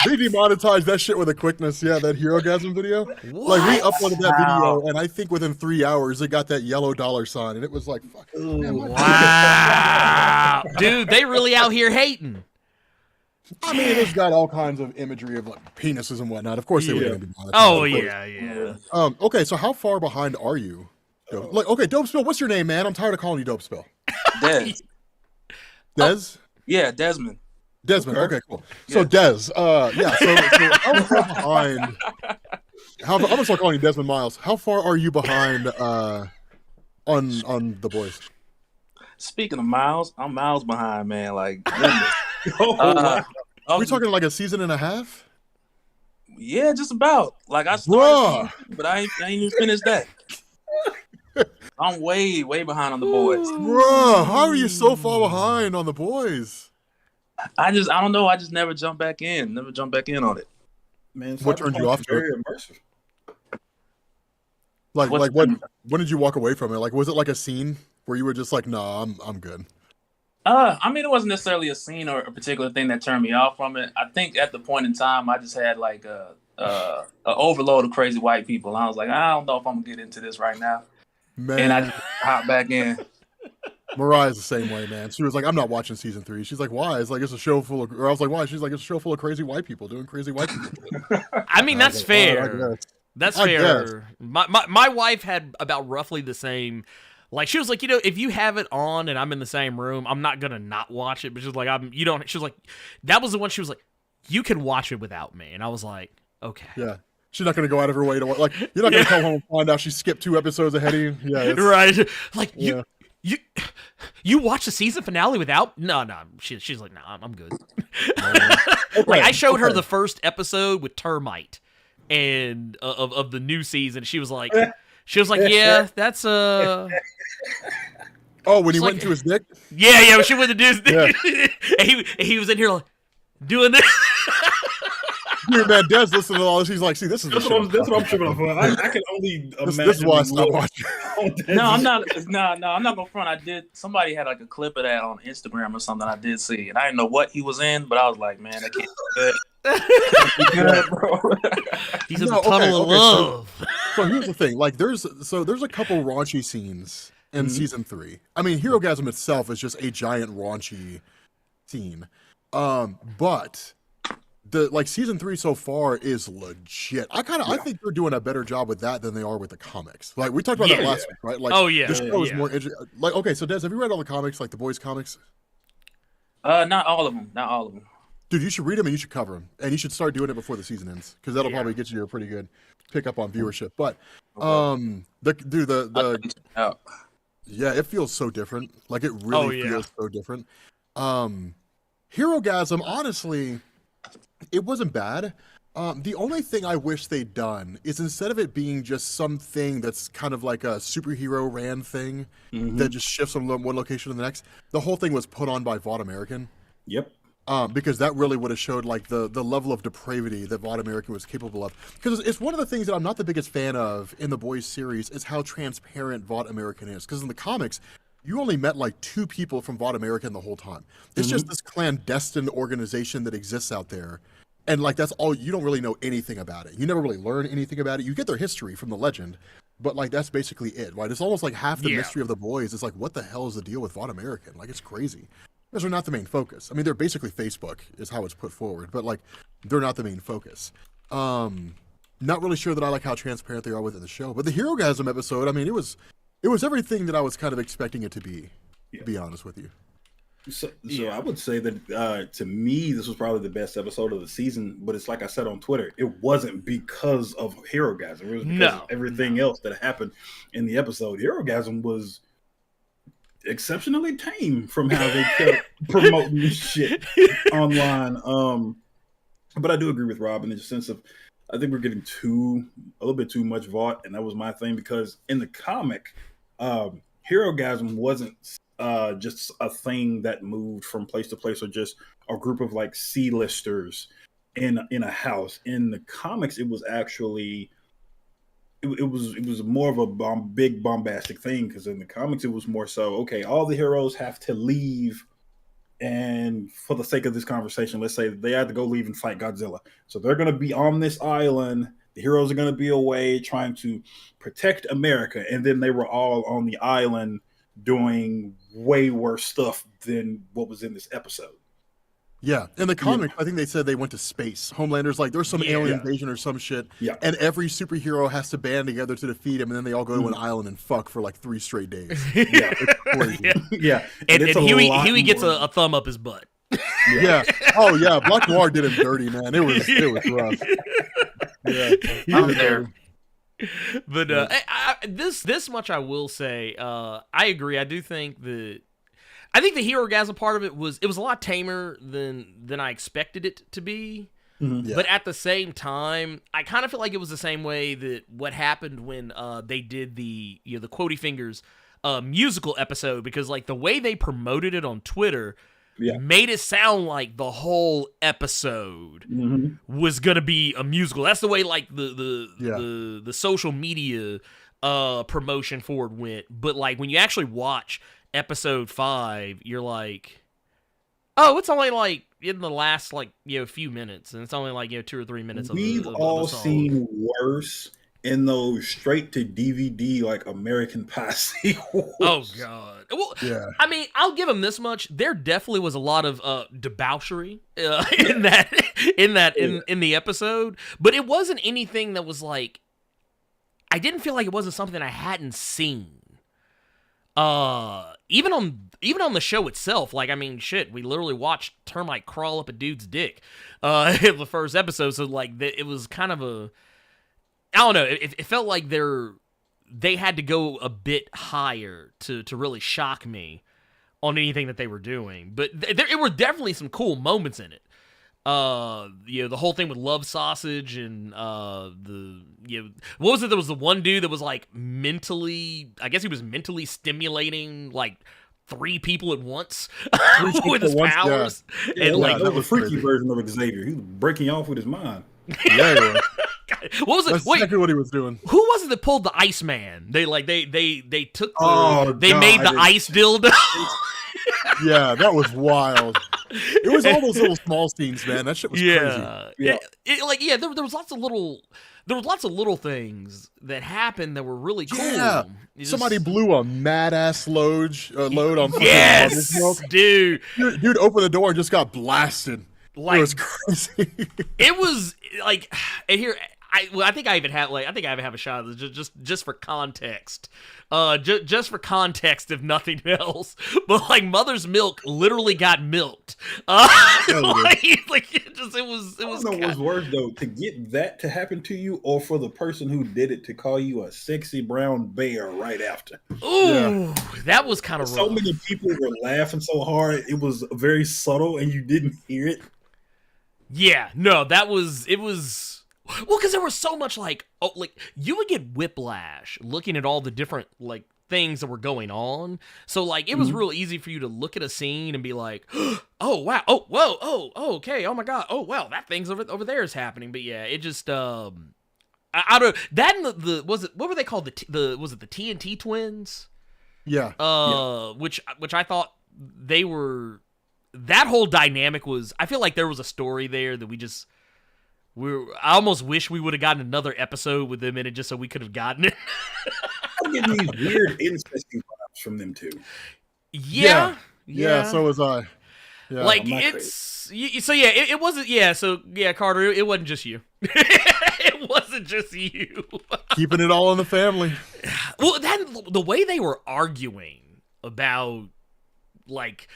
They demonetized that shit with a quickness. Yeah, that Herogasm video. What? Like, we uploaded that video, and I think within 3 hours, it got that yellow $sign, and it was like, fuck. Wow. Dude, they really out here hating. I mean, it's got all kinds of imagery of like penises and whatnot. Of course, they were going to be demonetized. Oh, yeah. Okay, so how far behind are you? Like, okay, Dope Spill, what's your name, man? I'm tired of calling you Dope Spill. Des. Des? Yeah, Desmond. Desmond. Okay, cool. So Des, yeah. So how far behind? I'm gonna start calling you Desmond Miles. How far are you behind on the boys? Speaking of miles, I'm miles behind, man. Like, we talking like a season and a half? Yeah, just about. Like I started, but I ain't even finished that. I'm way behind on the boys. Bro, how are you so far behind on the boys? I don't know. I just never jump back in. Never jump back in on it. Man, what turned you off to very it? immersive. Like when did you walk away from it? Like, was it like a scene where you were just like, nah, I'm good? I mean, it wasn't necessarily a scene or a particular thing that turned me off from it. I think at the point in time, I just had like a overload of crazy white people. I was like, I don't know if I'm gonna get into this right now. Man. And I just hopped back in. Mariah's the same way, man. She was like, I'm not watching season 3. She's like, why? It's like, it's a show full of, or I was like, why? She's like, it's a show full of crazy white people doing crazy white people. I mean, that's like, fair. That's I fair. My wife had about roughly the same. Like, she was like, if you have it on and I'm in the same room, I'm not gonna not watch it. But she's like, she was like, that was the one. She was like, you can watch it without me. And I was like, okay. Yeah. She's not going to go out of her way to watch. Like, you're not going to come home and find out she skipped 2 episodes ahead of you. Yeah, right. Like, you watch the season finale without? No. She's like, no, I'm good. Okay, like, I showed her the first episode with Termite and of the new season. She was like, yeah, that's Oh, when he went into his dick? Yeah, she went into his dick. And he was in here like, doing this. Dude, man, Des listening to all this. He's like, see, this is that's what I'm tripping off. I can only imagine. This is why I stopped watching. No, I'm not. No, I'm not gonna front. Somebody had like a clip of that on Instagram or something. I did see, and I didn't know what he was in, but I was like, man, that can't be good, bro. He's in the tunnel of love. So here's the thing. Like, there's a couple raunchy scenes in season 3. I mean, Herogasm itself is just a giant raunchy scene, but. Season 3 so far is legit. I think they're doing a better job with that than they are with the comics. Like, we talked about that last week, right? Like, the show is more interesting. Like, okay, so Des, have you read all the comics, like the boys' comics? Not all of them. Dude, you should read them and you should cover them, and you should start doing it before the season ends, because that'll probably get you a pretty good pickup on viewership. But yeah, it feels so different. Like, it really feels so different. Herogasm, honestly. It wasn't bad. The only thing I wish they'd done is, instead of it being just something that's kind of like a superhero ran thing that just shifts from one location to the next, the whole thing was put on by Vought American. Yep. Because that really would have showed like the level of depravity that Vought American was capable of. Because it's one of the things that I'm not the biggest fan of in the Boys series is how transparent Vought American is. Because in the comics, you only met like 2 people from Vought American the whole time. It's just this clandestine organization that exists out there. And like, that's all, you don't really know anything about it. You never really learn anything about it. You get their history from the legend, but like, that's basically it, right? It's almost like half the mystery of the boys is like, what the hell is the deal with Vought American? Like, it's crazy. Because they're not the main focus. I mean, they're basically Facebook is how it's put forward, but like, they're not the main focus. Not really sure that I like how transparent they are within the show, but the Herogasm episode, I mean, it was everything that I was kind of expecting it to be honest with you. So I would say that to me, this was probably the best episode of the season. But it's like I said on Twitter, it wasn't because of Herogasm. It was because of everything else that happened in the episode. Herogasm was exceptionally tame from how they kept promoting this shit online. But I do agree with Rob in the sense of I think we're getting a little bit too much Vought, and that was my thing because in the comic, Herogasm wasn't just a thing that moved from place to place or just a group of like C-listers in a house. In the comics, it was actually it was more of a big bombastic thing because in the comics it was more so okay, all the heroes have to leave, and for the sake of this conversation, let's say they had to go leave and fight Godzilla. So they're going to be on this island. The heroes are going to be away trying to protect America, and then they were all on the island doing way worse stuff than what was in this episode. Yeah, in the comic, I think they said they went to space. Homelander's like, there's some alien invasion or some shit, and every superhero has to band together to defeat him, and then they all go to an island and fuck for like 3 straight days. It's crazy. And Huey gets a thumb up his butt. Oh yeah, Black Noir did him dirty, man. It was rough. I'm there. But this much I will say, I agree. I do think I think the Herogasm part of it was a lot tamer than I expected it to be. But at the same time, I kind of feel like it was the same way that what happened when they did the Quotey Fingers musical episode, because like the way they promoted it on Twitter made it sound like the whole episode was gonna be a musical. That's the way like the social media promotion for it went. But like when you actually watch episode 5, you're like, oh, it's only like in the last like few minutes, and it's only like 2 or 3 minutes. We've all seen worse in those straight to DVD like American Pie sequels. Oh god. Well, I mean, I'll give them this much. There definitely was a lot of debauchery in the episode, but it wasn't anything that was like, I didn't feel like it wasn't something I hadn't seen. Even on the show itself, like, I mean, shit, we literally watched termite crawl up a dude's dick in the first episode, so like it was kind of a, I don't know, it felt like they had to go a bit higher to really shock me on anything that they were doing. But there were definitely some cool moments in it. The whole thing with Love Sausage and what was it? There was the one dude that was like I guess he was mentally stimulating like 3 people at once with his powers. Yeah. And like that was a freaky version of Xavier. He was breaking off with his mind. What was it? That's exactly what he was doing. Who was it that pulled the Iceman? They took they made the ice dildo. Yeah, that was wild. It was all those little small scenes, man. That shit was crazy. There was lots of little things that happened that were really cool. Yeah. Somebody blew a mad ass load on yes, milk. Dude opened the door and just got blasted. Like, it was crazy. It was like, and here I think I even have a shot of this just for context. Just for context, if nothing else. But like Mother's Milk literally got milked. It was. I don't know what's worse though, to get that to happen to you, or for the person who did it to call you a sexy brown bear right after. Ooh, that was kind of rough. So many people were laughing so hard, it was very subtle, and you didn't hear it. Yeah, no, it was. Well, because there was so much like you would get whiplash looking at all the different like things that were going on. So like it was real easy for you to look at a scene and be like, oh wow, oh whoa, oh okay, oh my god, oh wow, that thing's over there is happening. But yeah, it just I don't, that and the was it, what were they called, was it the TNT twins? Yeah. Which I thought they were, that whole dynamic was, I feel like there was a story there that I almost wish we would have gotten another episode with them in it just so we could have gotten it. I'm getting these weird incest vibes from them too. Yeah. So was I. Yeah, like it's it wasn't. Yeah, so yeah, Carter, it wasn't just you. It wasn't just you. Keeping it all in the family. Well, then the way they were arguing about, like,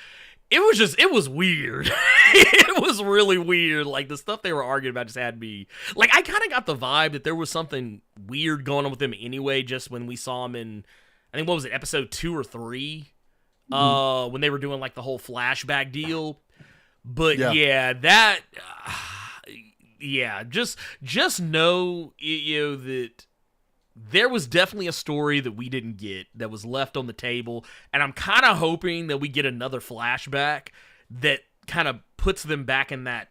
it was weird. It was really weird. Like, the stuff they were arguing about just had me, like, I kind of got the vibe that there was something weird going on with them anyway, just when we saw them in, I think, what was it, episode 2 or 3? When they were doing, like, the whole flashback deal. But, yeah that, yeah, just know, that there was definitely a story that we didn't get that was left on the table, and I'm kind of hoping that we get another flashback that kind of puts them back in that,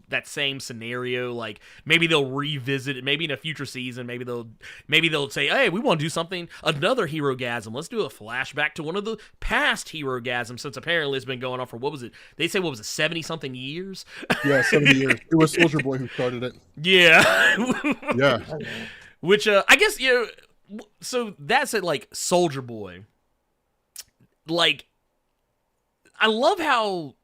that same scenario. Like maybe they'll revisit it, maybe in a future season, maybe they'll say, hey, we want to do something, another Herogasm. Let's do a flashback to one of the past Herogasms, since apparently it's been going on for, what was it? They say, 70 something years? Yeah, 70 years. It was Soldier Boy who started it. Yeah. Yeah. Which, I guess, so that's it, like, Soldier Boy. Like, I love how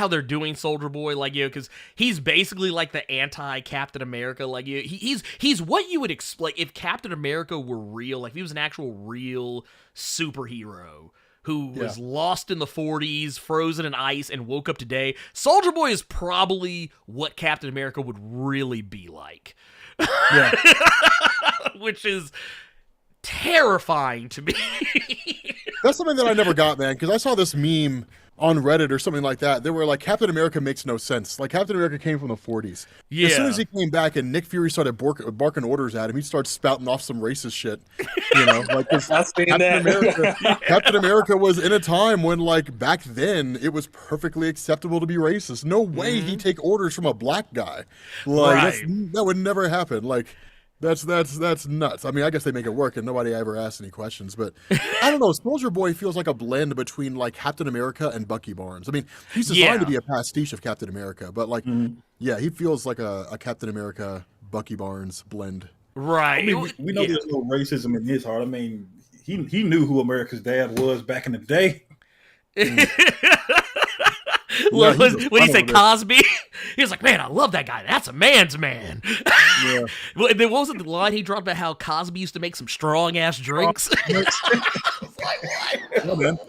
they're doing Soldier Boy, like, because he's basically like the anti-Captain America, like, he's what you would expect if Captain America were real, like, if he was an actual real superhero who was lost in the 40s, frozen in ice, and woke up today. Soldier Boy is probably what Captain America would really be like. Yeah. Which is terrifying to me. That's something that I never got, man, because I saw this meme on Reddit or something like that. They were like, Captain America makes no sense. Like, Captain America came from the 40s. Yeah. As soon as he came back and Nick Fury started barking orders at him, he started spouting off some racist shit. Like, Captain America was in a time when, like, back then, it was perfectly acceptable to be racist. No way he'd take orders from a black guy. Like, that would never happen. Like, that's nuts. I mean, I guess they make it work, and nobody ever asks any questions. But I don't know. Soldier Boy feels like a blend between like Captain America and Bucky Barnes. I mean, he's designed to be a pastiche of Captain America, but like, yeah, he feels like a Captain America Bucky Barnes blend. Right. I mean, we know there's no racism in his heart. I mean, he knew who America's dad was back in the day. When he said Cosby, he was like, man, I love that guy. That's a man's man. Yeah. Well, there wasn't the line he dropped about how Cosby used to make some strong-ass drinks. I was like, what? Yeah, man.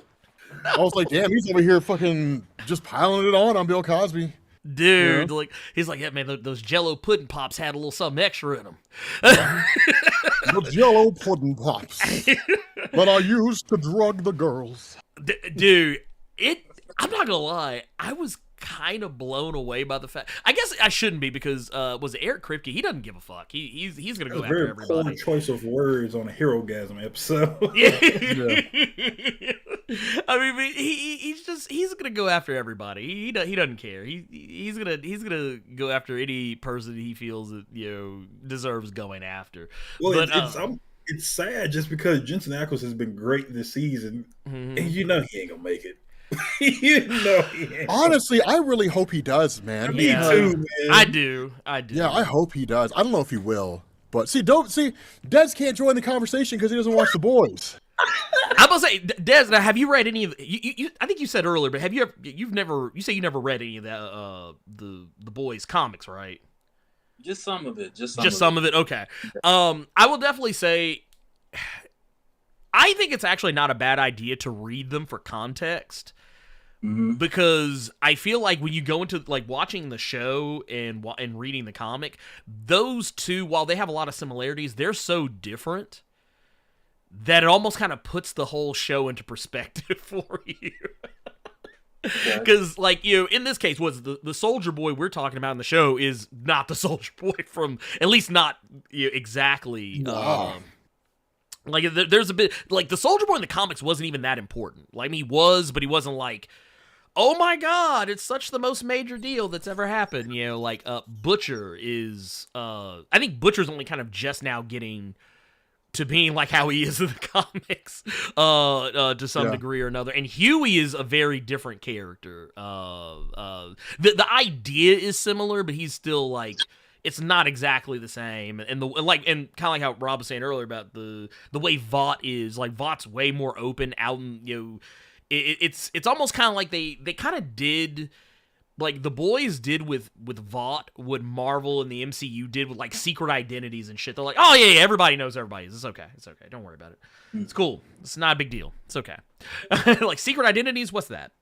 I was like, damn, he's over here fucking just piling it on Bill Cosby. Dude, like, he's like, yeah, man, those Jello pudding pops had a little something extra in them. The Jello pudding pops that I used to drug the girls. Dude, I'm not gonna lie, I was kind of blown away by the fact. I guess I shouldn't be, because was it Eric Kripke? He doesn't give a fuck. He's gonna go after very everybody. Poor choice of words on a Herogasm episode. I mean, he's gonna go after everybody. He doesn't care. He's gonna go after any person he feels that deserves going after. Well, but, it's sad just because Jensen Ackles has been great this season, and he ain't gonna make it. Honestly, I really hope he does, man. Me too, man. I do. Yeah, I hope he does. I don't know if he will, but Dez can't join the conversation because he doesn't watch The Boys. I'm gonna say, Dez, now, have you read any of you? I think you said earlier, but have you ever? You say you never read any of that the Boys comics, right? Just some of it. Just some of it. Okay. I will definitely say, I think it's actually not a bad idea to read them for context. Because I feel like when you go into like watching the show and reading the comic, those two, while they have a lot of similarities, they're so different that it almost kind of puts the whole show into perspective for you. Because, like, in this case, the Soldier Boy we're talking about in the show is not the Soldier Boy from, at least not exactly. Like, there's a bit, like, the Soldier Boy in the comics wasn't even that important. Like, I mean, he was, but he wasn't like, oh my god, it's such the most major deal that's ever happened. Like, Butcher is, I think Butcher's only kind of just now getting to being like how he is in the comics, to some degree or another. And Huey is a very different character. The idea is similar, but he's still like, it's not exactly the same. And kind of like how Rob was saying earlier about the way Vought is, like, Vaught's way more open out, and it's almost kind of like they kind of did, like the Boys did with Vought, what Marvel and the MCU did with, like, secret identities and shit. They're like, oh yeah, everybody knows everybody. It's okay. Don't worry about it. It's cool. It's not a big deal. It's okay. Like, secret identities, what's that?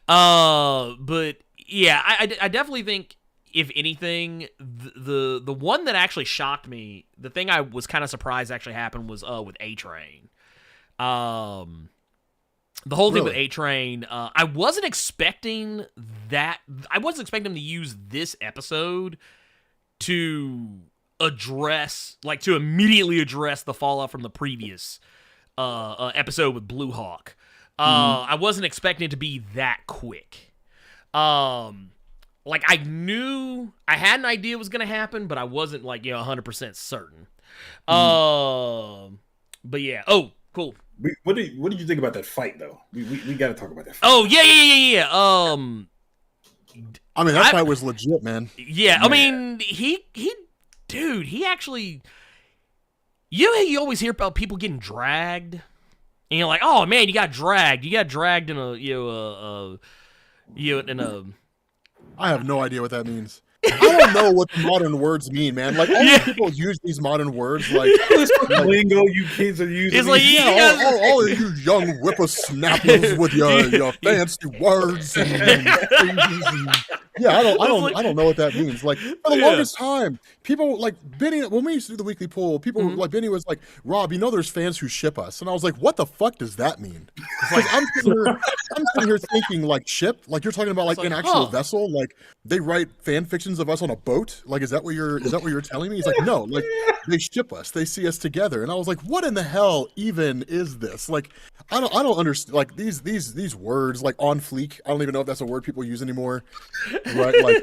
But yeah, I definitely think, if anything, the one that actually shocked me, the thing I was kind of surprised actually happened was with A-Train. The whole thing with A-Train, I wasn't expecting that. I wasn't expecting them to use this episode to immediately address the fallout from the previous episode with Blue Hawk. I wasn't expecting it to be that quick. Like, I knew, I had an idea it was going to happen, but I wasn't, like, 100% certain. But yeah. Oh, cool. What did you think about that fight, though? We got to talk about that fight. Oh, yeah. I mean, that fight was legit, man. Yeah, I mean, he actually, you always hear about people getting dragged, and you're like, oh man, you got dragged in I have no idea what that means. I don't know what the modern words mean, man. Like, all these people use these modern words, like lingo you kids are using. It's like, all of you young whippersnappers with your fancy words and phrases and yeah, I don't know what that means. Like, for the longest time, people like Benny. When we used to do the weekly poll, people like Benny was like, "Rob, there's fans who ship us," and I was like, "What the fuck does that mean?" Like, I'm sitting here thinking like ship, like you're talking about like an actual vessel, like they write fan fictions of us on a boat. Like, is that what you're telling me? He's like, no, like they ship us, they see us together, and I was like, what in the hell even is this? Like, I don't understand. Like these words, like on fleek. I don't even know if that's a word people use anymore. Right, like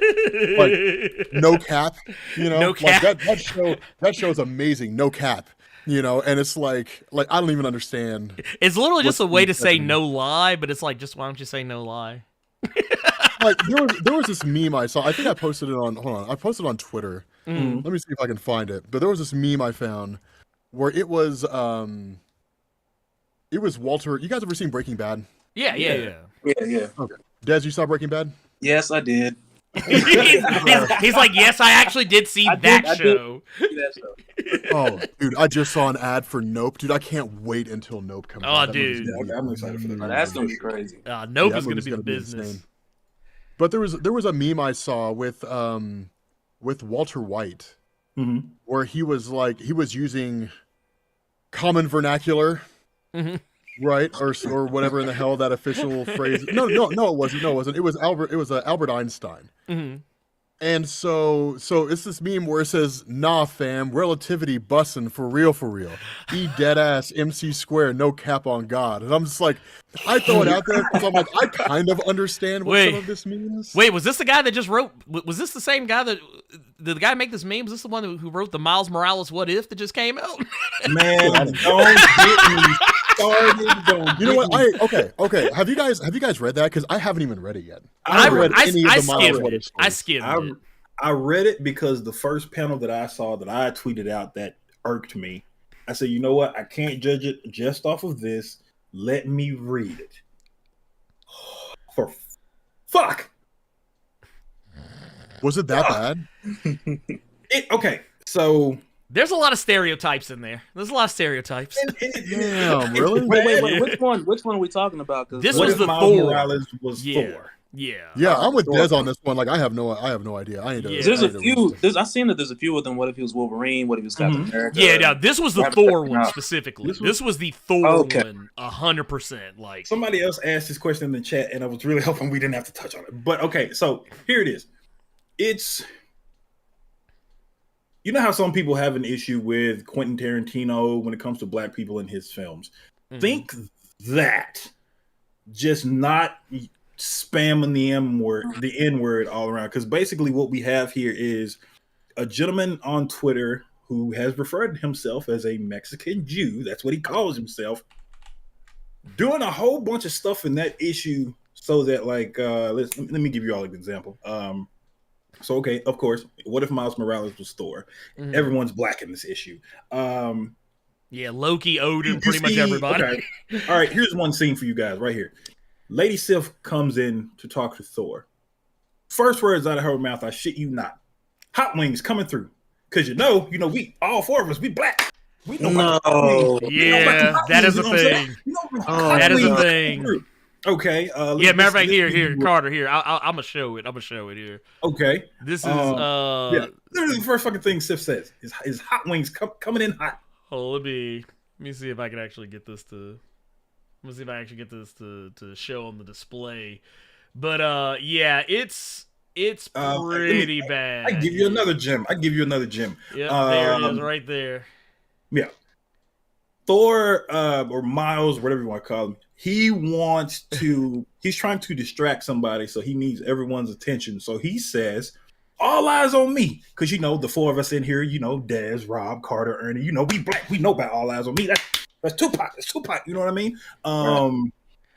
no cap, no cap. Like that show is amazing. No cap, and it's like I don't even understand. It's literally just a way to say no lie, but it's like, just why don't you say no lie? Like there was this meme I saw. I think I posted it on. Hold on, I posted it on Twitter. Let me see if I can find it. But there was this meme I found where it was Walter. You guys ever seen Breaking Bad? Yeah. Yeah. Okay, Des, you saw Breaking Bad? Yes, I did. He's like, yes, I actually did see that show. Oh, dude, I just saw an ad for Nope. Dude, I can't wait until Nope comes out. Oh, dude. I'm excited for that. That's gonna be crazy. Nope is gonna be the business. Insane. But there was a meme I saw with Walter White, where he was using common vernacular, right, or whatever in the hell that official phrase. No, it wasn't. It was Albert Einstein. And so it's this meme where it says, "Nah, fam, relativity bussin' for real. E dead ass MC square, no cap on God." And I'm just like, I throw it out there because I'm like, I kind of understand what some of this means. Wait, was this the guy that just wrote? Was this the same guy that did the guy make this meme? Was this the one who wrote the Miles Morales "What If" that just came out? Man, don't get me started. You know what? Okay. Have you guys read that? Because I haven't even read it yet. I skimmed it. I read it because the first panel that I saw that I tweeted out that irked me. I said, you know what? I can't judge it just off of this. Let me read it. For fuck. Was it that bad? Okay, so there's a lot of stereotypes in there. There's a lot of stereotypes. Damn, really? Wait. Which one are we talking about? This was the Miles Thor. Morales was Thor. Yeah, I'm with Des on this one. Like, I have no idea. There's a few. I've seen that there's a few of them. What if he was Wolverine? What if he was Captain America? Yeah, now this was the Thor one specifically. This was the Thor one, 100%. Like, somebody else asked this question in the chat, and I was really hoping we didn't have to touch on it. But okay, so here it is. It's, you know how some people have an issue with Quentin Tarantino when it comes to black people in his films. Think that, just not spamming the N-word all around. Because basically what we have here is a gentleman on Twitter who has referred to himself as a Mexican Jew. That's what he calls himself. Doing a whole bunch of stuff in that issue so that, like, let me give you all an example. So, okay, of course, what if Miles Morales was Thor? Everyone's black in this issue. Yeah, Loki, Odin, pretty much everybody. Okay. All right, here's one scene for you guys right here. Lady Sif comes in to talk to Thor. First words out of her mouth, I shit you not. Hot wings coming through. Because you know, we, all four of us, we black. We know yeah, that is a thing. That is a thing. Okay. Matter of fact, here, Carter, here. I'm going to show it. Here. Okay. This is, literally the first fucking thing Sif says is hot wings coming in hot. Oh, let me see if I can actually get this to... to show on the display. But yeah, it's It's pretty bad. I give you another gem. Yep, there it is, right there. Yeah. Thor or Miles, whatever you want to call him, he's trying to distract somebody, so he needs everyone's attention. So he says, all eyes on me. Because, the four of us in here, Dez, Rob, Carter, Ernie, we black. We know about all eyes on me. That's Tupac. That's Tupac. You know what I mean? Oh,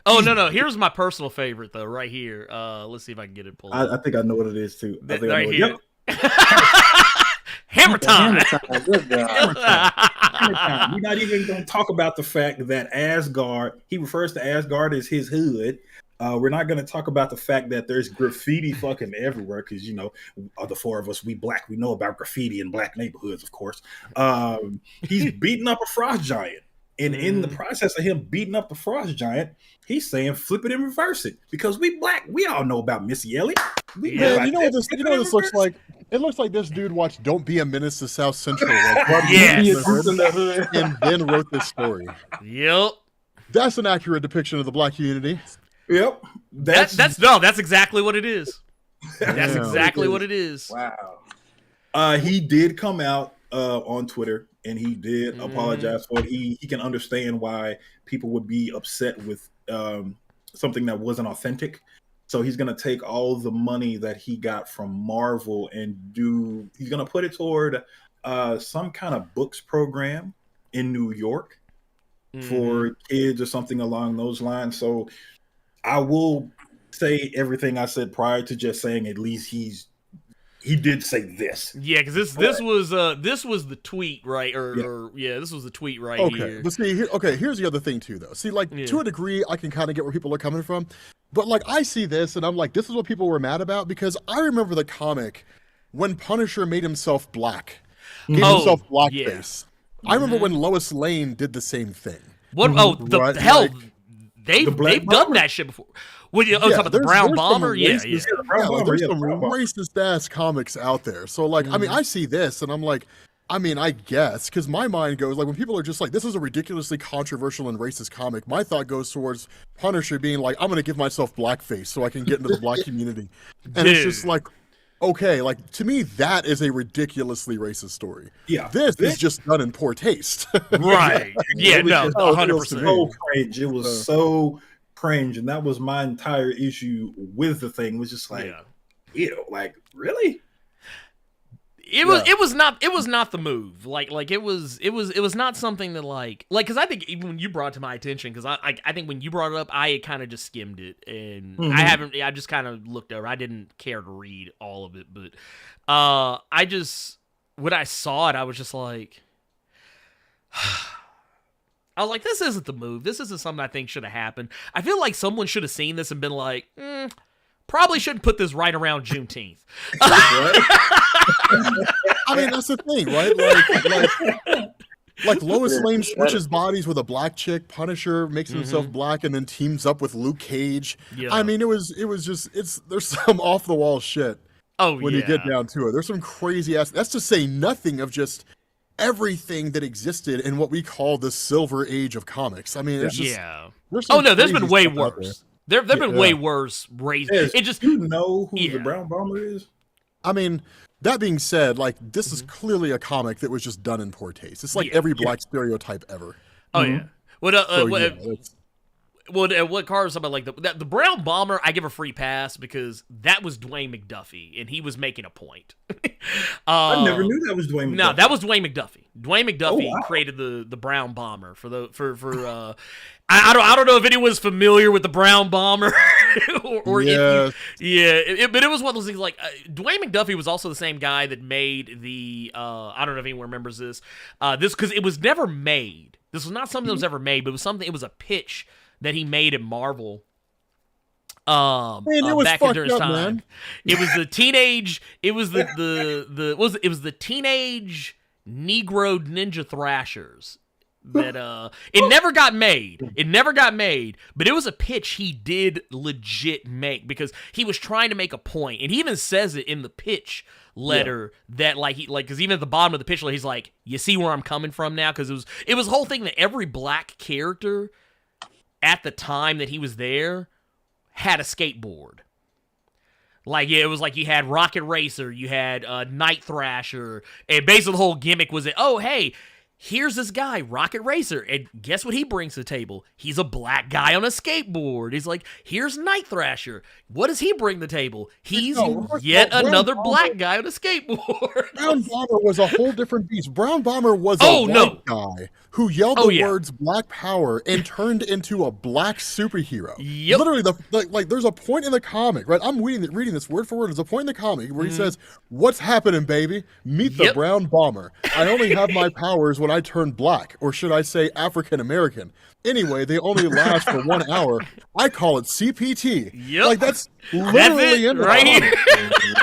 no. Here's my personal favorite, though, right here. Let's see if I can get it pulled up. I think I know what it is, too. Right here. Hammer time. Good job. Hammer time. We're not even going to talk about the fact that Asgard, he refers to Asgard as his hood. We're not going to talk about the fact that there's graffiti fucking everywhere because, the four of us, we black. We know about graffiti in black neighborhoods, of course. He's beating up a frost giant. And in the process of him beating up the frost giant, he's saying flip it and reverse it because we black. We all know about Missy Elliott. Man, you know what this looks like? It looks like this dude watched "Don't Be a Menace to South Central" and then wrote this story. Yep, that's an accurate depiction of the black community. Yep, that's exactly what it is. That's exactly what it is. Wow. He did come out on Twitter and he did apologize for it. He can understand why people would be upset with something that wasn't authentic. So he's going to take all the money that he got from Marvel and he's going to put it toward some kind of books program in New York for kids or something along those lines. So I will say everything I said prior to just saying at least he did say this. Yeah, because this was the tweet, right? This was the tweet right here. But see, here's the other thing too, though. See, to a degree, I can kind of get where people are coming from, but I see this and I'm like, this is what people were mad about because I remember the comic when Punisher made himself black, gave himself blackface. I remember when Lois Lane did the same thing. What? The hell. They've done that shit before. What you talking about the Brown Bomber? There's some racist ass comics out there. So I see this and I'm like, I guess because my mind goes when people are just like, this is a ridiculously controversial and racist comic. My thought goes towards Punisher being like, I'm gonna give myself blackface so I can get into the black community, and it's just like, okay, to me that is a ridiculously racist story. Yeah, this is just done in poor taste. Right? Yeah, no, 100%. So cringe. It was so cringe, and that was my entire issue with the thing. Was just really. It was not the move. It was not something that because I think even when you brought it to my attention, because I think when you brought it up, I had kind of just skimmed it and I just kind of looked over. I didn't care to read all of it, but when I saw it, I was just like, I was like, this isn't the move. This isn't something I think should have happened. I feel like someone should have seen this and been like, probably shouldn't put this right around Juneteenth. That's the thing, right? Lois Lane switches bodies with a black chick. Punisher makes himself black and then teams up with Luke Cage. Yeah. It was just there's some off the wall shit. When you get down to it, there's some crazy ass. That's to say nothing of just everything that existed in what we call the Silver Age of comics. It's just there's been way worse. There've been way worse race. It just who the Brown Bomber is. That being said, this is clearly a comic that was just done in poor taste. It's every black stereotype ever. Oh yeah. What Carter's talking about, the Brown Bomber, I give a free pass because that was Dwayne McDuffie, and he was making a point. I never knew that was Dwayne McDuffie. No, that was Dwayne McDuffie. Dwayne McDuffie created the Brown Bomber I don't know if anyone's familiar with the Brown Bomber, but it was one of those things. Dwayne McDuffie was also the same guy that made the. I don't know if anyone remembers this. Because it was never made. This was not something that was ever made, but it was something. It was a pitch that he made at Marvel. It was back fucked during his up, time. man. It was the teenage. It was the teenage Negro Ninja Thrashers. That it never got made. But it was a pitch he did legit make because he was trying to make a point, and he even says it in the pitch letter that because even at the bottom of the pitch letter, he's like, "You see where I'm coming from now?" Because it was a whole thing that every black character at the time that he was there had a skateboard. Like, yeah, it was like you had Rocket Racer, you had Night Thrasher, and basically the whole gimmick was that, oh, hey, here's this guy, Rocket Racer, and guess what he brings to the table? He's a black guy on a skateboard. He's like, here's Night Thrasher. What does he bring to the table? He's yet another black guy on a skateboard. Brown Bomber was a whole different beast. Brown Bomber was a white guy who yelled the words "Black Power" and turned into a black superhero. Yep. Literally, there's a point in the comic, right? I'm reading this word for word. There's a point in the comic where he says, "What's happening, baby? Meet the Brown Bomber. I only have my powers when I turn black, or should I say African American? Anyway, they only last for 1 hour. I call it CPT." Yep. Like that's literally in the right comic.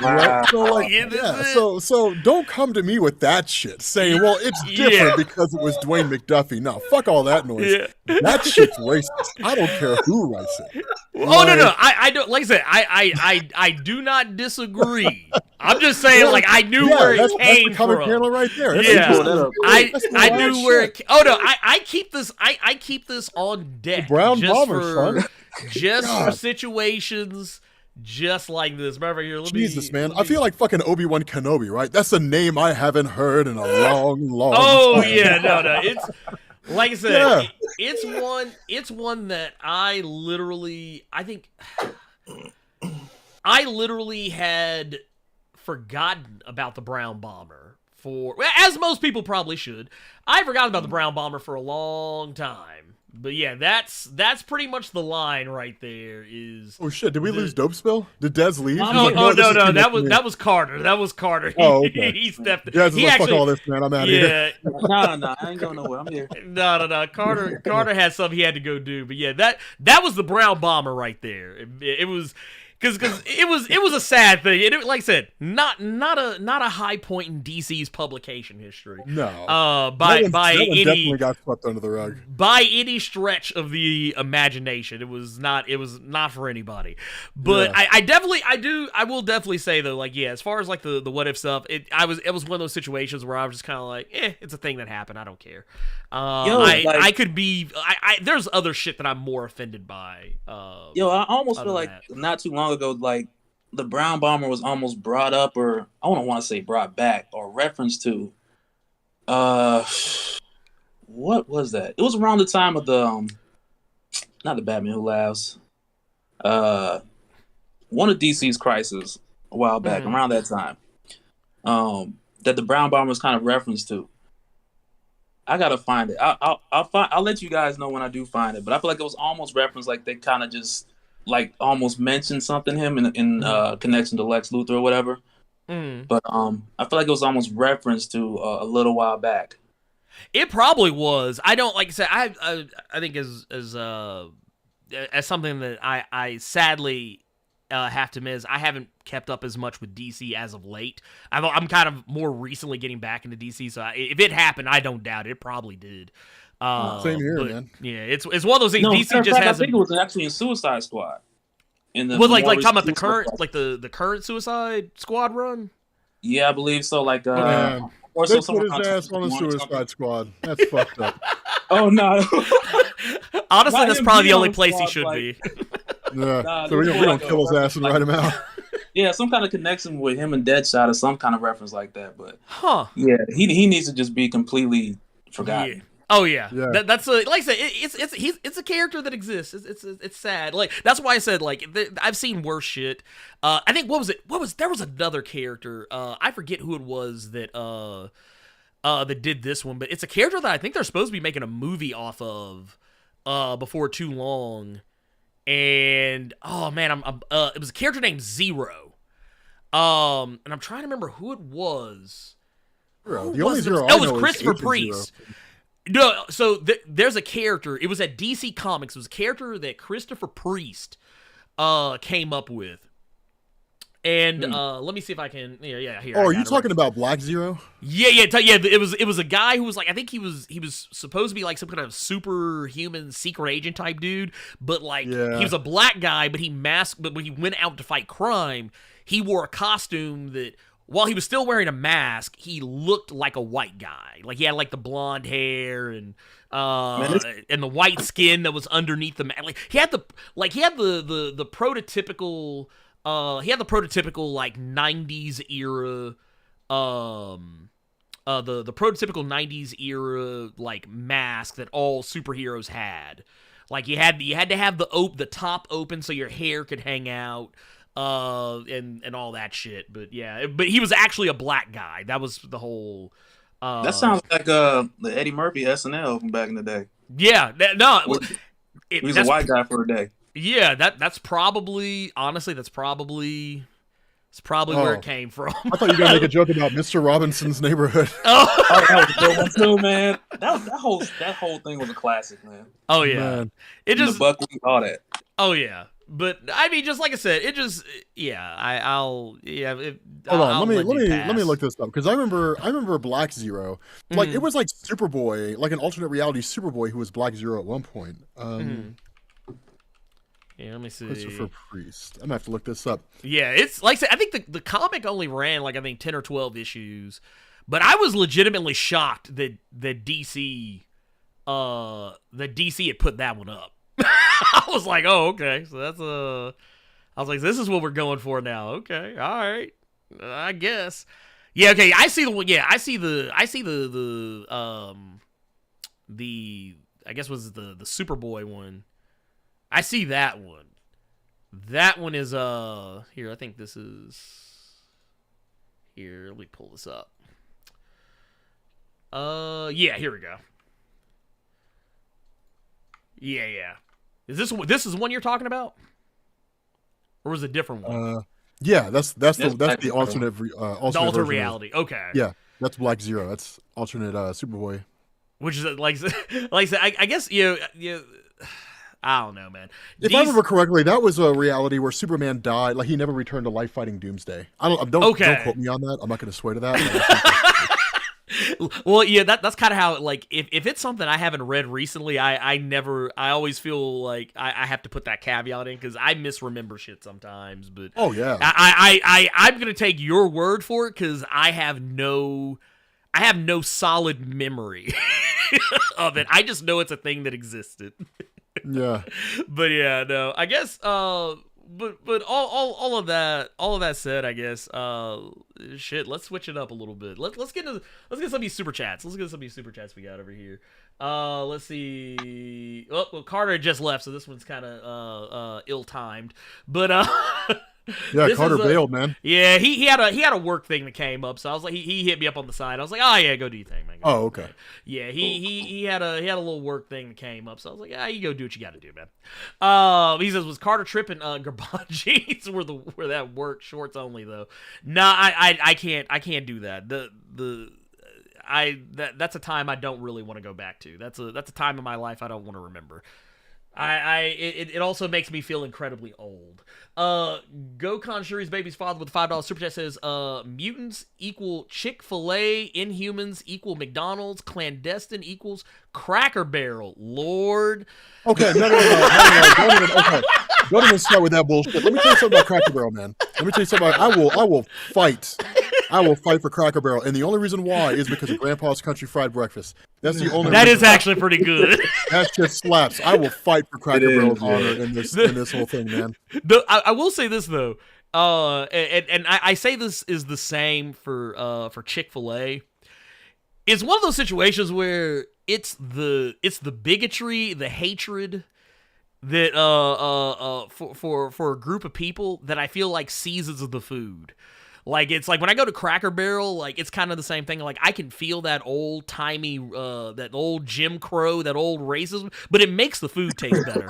Right? So like, it. so don't come to me with that shit saying, well, it's different because it was Dwayne McDuffie. No, fuck all that noise. Yeah. That shit's racist. I don't care who writes it. Oh no, I don't, like I said, I do not disagree. I'm just saying, like, I knew where it came that's the comic from. panel right there. I knew where it. Oh no, I keep this on deck. Brown Bomber, son. Just for situations just like this. Remember here, man. I feel like fucking Obi-Wan Kenobi, right? That's a name I haven't heard in a long time. Yeah, no. It's like I said, it's one that I literally had forgotten about the Brown Bomber as most people probably should. I forgot about the Brown Bomber for a long time. But yeah, that's pretty much the line right there. Is oh shit? Did we lose Dope Spill? Did Dez leave? No, that was Carter. That was Carter. Oh, okay. He stepped. Dez was like, fuck all this, man. I'm out of here. No, I ain't going nowhere. I'm here. No. Carter had something he had to go do. But yeah, that was the Brown Bomber right there. It was. Because it was a sad thing. It, like I said, not a high point in DC's publication history. No. By any definitely got swept under the rug. By any stretch of the imagination, it was not for anybody. But yeah. I will definitely say though, like, yeah, as far as like the what if stuff, it was one of those situations where I was just kind of like, it's a thing that happened. I don't care. There's other shit that I'm more offended by. I almost feel like not too long ago, like the Brown Bomber was almost brought up, or I don't want to say brought back, or referenced to. What was that? It was around the time of the not the Batman Who Laughs. One of DC's Crisis a while back, around that time. That the Brown Bomber was kind of referenced to. I gotta find it. I'll let you guys know when I do find it. But I feel like it was almost referenced, like they kind of just like almost mentioned something him in connection to Lex Luthor or whatever. But I feel like it was almost referenced to a little while back. It probably was. I don't, like I said, I think as something that I sadly have to admit is I haven't kept up as much with DC as of late. I'm kind of more recently getting back into DC, so if it happened, I don't doubt it. It probably did. Same here, man. Yeah, it's one of those things. DC just has. I think it was actually in Suicide Squad. Like talking about the current, like the current Suicide Squad run. Yeah, I believe so. Like, or they put his ass on the Suicide Squad. That's fucked up. Oh no. Honestly, that's probably the only place he should be. Yeah, so we're gonna kill his ass and write him out. Yeah, some kind of connection with him and Deadshot or some kind of reference like that. But yeah, he needs to just be completely forgotten. Yeah. Oh yeah, that's like I said, it's a character that exists. It's sad. Like that's why I said like I've seen worse shit. I think there was another character. I forget who it was that did this one, but it's a character that I think they're supposed to be making a movie off of before too long. And oh man, it was a character named Zero. And I'm trying to remember who it was. The only Zero I know was Christopher is Priest. Zero. No, so there's a character. It was at DC Comics. It was a character that Christopher Priest came up with. And let me see if I can. Yeah. Here. Oh, are you talking about Black Zero? Yeah. It was a guy who was like, I think he was supposed to be like some kind of superhuman secret agent type dude, but like he was a black guy, but he masked. But when he went out to fight crime, he wore a costume that, while he was still wearing a mask, he looked like a white guy. Like he had like the blonde hair and the white skin that was underneath the mask. Like he had the prototypical he had the prototypical like 90s era the prototypical 90s era like mask that all superheroes had. Like you had to have the top open so your hair could hang out and all that shit. But yeah, but he was actually a black guy. That was the whole that sounds like the Eddie Murphy SNL from back in the day. Yeah, he was a white guy for a day. Yeah, that's probably honestly where it came from. I thought you were gonna make a joke about Mr. Robinson's Neighborhood. Oh, that was a good one too, man. That whole thing was a classic, man. Oh yeah, Man. it just the buckwheat, all that. Oh yeah, but I mean, just like I said, it just I'll Hold on, let me look this up because I remember Black Zero, like it was like Superboy, like an alternate reality Superboy who was Black Zero at one point. Yeah, let me see. Christopher Priest. I'm gonna have to look this up. Yeah, it's like I said, I think the comic only ran like 10 or 12 issues, but I was legitimately shocked that DC had put that one up. I was like, oh, okay, so that's I was like, this is what we're going for now. Okay, all right, I guess. Yeah, okay, I see the one. Yeah, I see the I guess was the Superboy one. I see that one. That one is here. I think this is here. Let me pull this up. Yeah, here we go. Yeah. Is this is one you're talking about, or was it a different one? Yeah, that's the alternate alternate reality. Okay. Yeah, that's Black Zero. That's alternate Superboy. Which is like I said, I guess you. I don't know, man. If I remember correctly, that was a reality where Superman died. Like he never returned to life fighting Doomsday. Don't quote me on that. I'm not going to swear to that. Well, yeah, that's kind of how like if it's something I haven't read recently, I always feel like I have to put that caveat in because I misremember shit sometimes. But oh yeah, I'm going to take your word for it because I have no solid memory of it. I just know it's a thing that existed. Yeah, but yeah, no, I guess but all of that said, I guess shit, let's switch it up a little bit. Let's get some of these super chats. Let's get some of these super chats we got over here. Let's see. Oh, well, Carter just left, so this one's kind of ill-timed. But yeah, Carter bailed, man. Yeah, he had a work thing that came up, so I was like, he hit me up on the side. I was like, oh yeah, go do your thing, man. Oh, okay. Yeah, he had a little work thing that came up, so I was like, yeah, you go do what you got to do, man. He says, was Carter tripping? Garbage jeans were that work shorts only though? Nah, I can't do that. That's a time I don't really want to go back to. That's a time in my life I don't want to remember. It also makes me feel incredibly old. Gokhan Shuri's baby's father with a $5 super chat says, mutants equal Chick-fil-A, Inhumans equal McDonald's, clandestine equals Cracker Barrel. Lord. Okay, no. Okay. Don't even start with that bullshit. Let me tell you something about Cracker Barrel, man. Let me tell you something about I will fight. I will fight for Cracker Barrel, and the only reason why is because of Grandpa's Country Fried Breakfast. That's the only. That is actually pretty good. That shit slaps. I will fight for Cracker Barrel's honor in this whole thing, man. I will say this though, and I say this is the same for Chick-fil-A. It's one of those situations where it's the bigotry, the hatred that for a group of people that I feel like seasons the food. Like, it's like when I go to Cracker Barrel, like, it's kind of the same thing. Like, I can feel that old-timey, that old Jim Crow, that old racism, but it makes the food taste better.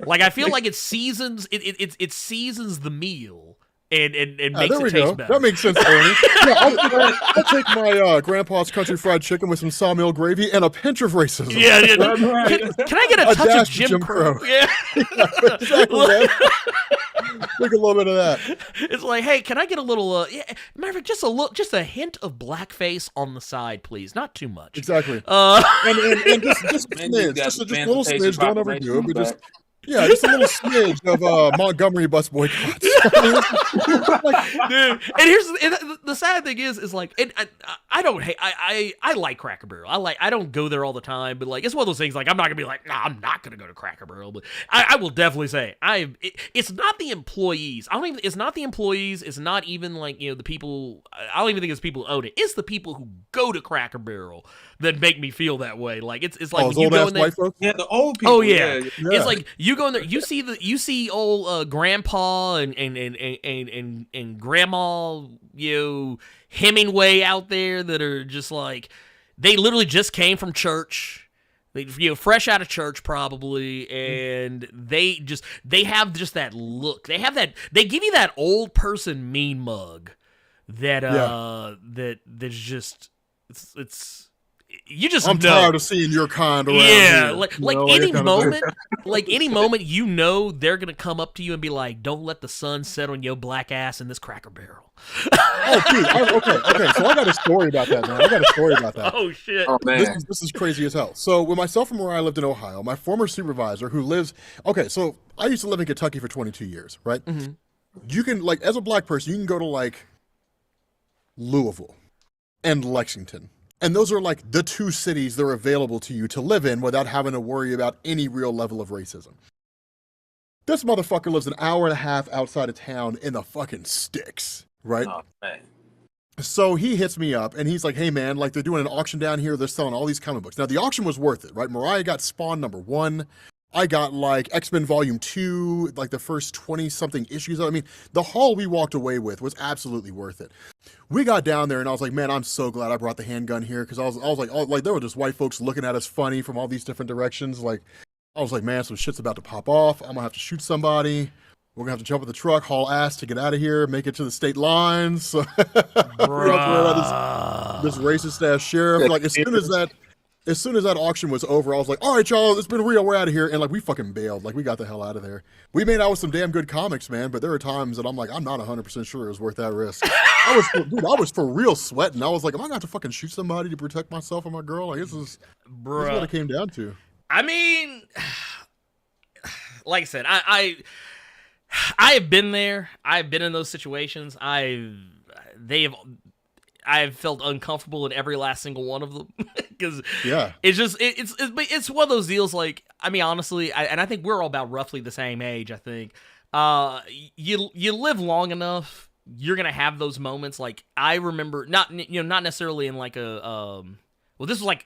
Like, I feel like it seasons the meal and makes it taste better. That makes sense, Ernie. Yeah, I'll take my Grandpa's Country Fried Chicken with some sawmill gravy and a pinch of racism. Yeah. Can I get a touch of Jim Crow? Yeah. Exactly, man. Look a little bit of that. It's like, hey, can I get a little? Maverick, just a hint of blackface on the side, please. Not too much. Exactly. And just a little smidge. Don't overdo it. But Yeah, just a little smidge of Montgomery bus boycotts. Dude, and here's the sad thing is like I don't hate I like Cracker Barrel. I don't go there all the time, but like it's one of those things like I'm not gonna be like, nah, I'm not gonna go to Cracker Barrel, but I will definitely say it's not the employees. It's not the employees. It's not even like the people. I don't even think it's people who own it. It's the people who go to Cracker Barrel that make me feel that way. Like it's like when you go in there. Yeah, the old people. Oh yeah. It's like you go in there. You see old grandpa and grandma, Hemingway out there that are just like they literally just came from church, fresh out of church probably, and they have just that look. They give you that old person mean mug that's just it's. You just I'm tired of seeing your kind around here. Like any moment, they're gonna come up to you and be like, "Don't let the sun set on your black ass in this Cracker Barrel." Oh, dude. Okay. So I got a story about that, man. Oh shit. Oh man, this is crazy as hell. So with myself and where I lived in Ohio, my former supervisor who lives. Okay, so I used to live in Kentucky for 22 years, right? Mm-hmm. You can as a black person, you can go to Louisville and Lexington. And those are the two cities that are available to you to live in without having to worry about any real level of racism. This motherfucker lives an hour and a half outside of town in the fucking sticks, right? oh man. So he hits me up and he's like, hey man, they're doing an auction down here. They're selling all these comic books. Now the auction was worth it, right? Mariah got Spawn #1. I got X-Men Volume 2, the first 20 something issues. I mean, the haul we walked away with was absolutely worth it. We got down there and I was like, man, I'm so glad I brought the handgun here because I was like, there were just white folks looking at us funny from all these different directions. I was like, man, some shit's about to pop off. I'm gonna have to shoot somebody. We're gonna have to jump in the truck, haul ass to get out of here, make it to the state lines. So we're out this racist ass sheriff. As soon as that auction was over, I was like, all right, y'all, it's been real. We're out of here. And we fucking bailed. We got the hell out of there. We made out with some damn good comics, man. But there are times that I'm like, I'm not 100% sure it was worth that risk. I was for real sweating. I was like, am I going to have to fucking shoot somebody to protect myself and my girl? This is what it came down to. I mean, like I said, I have been there. I've been in those situations. I've felt uncomfortable in every last single one of them because it's one of those deals. I mean, honestly, I think we're all about roughly the same age. I think you live long enough, you're gonna have those moments. I remember not necessarily in this was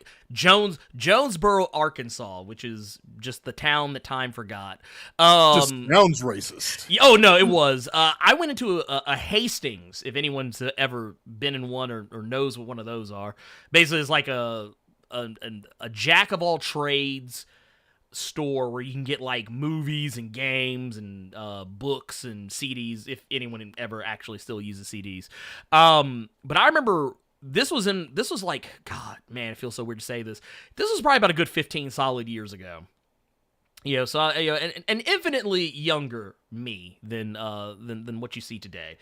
Jonesboro, Arkansas, which is just the town that time forgot. Just sounds racist. Oh no, it was. I went into a Hastings. If anyone's ever been in one or knows what one of those are, basically it's like a jack of all trades store where you can get movies and games and books and CDs. If anyone ever actually still uses CDs, but I remember. God, man, it feels so weird to say this. This was probably about a good 15 solid years ago. So an infinitely younger me than what you see today.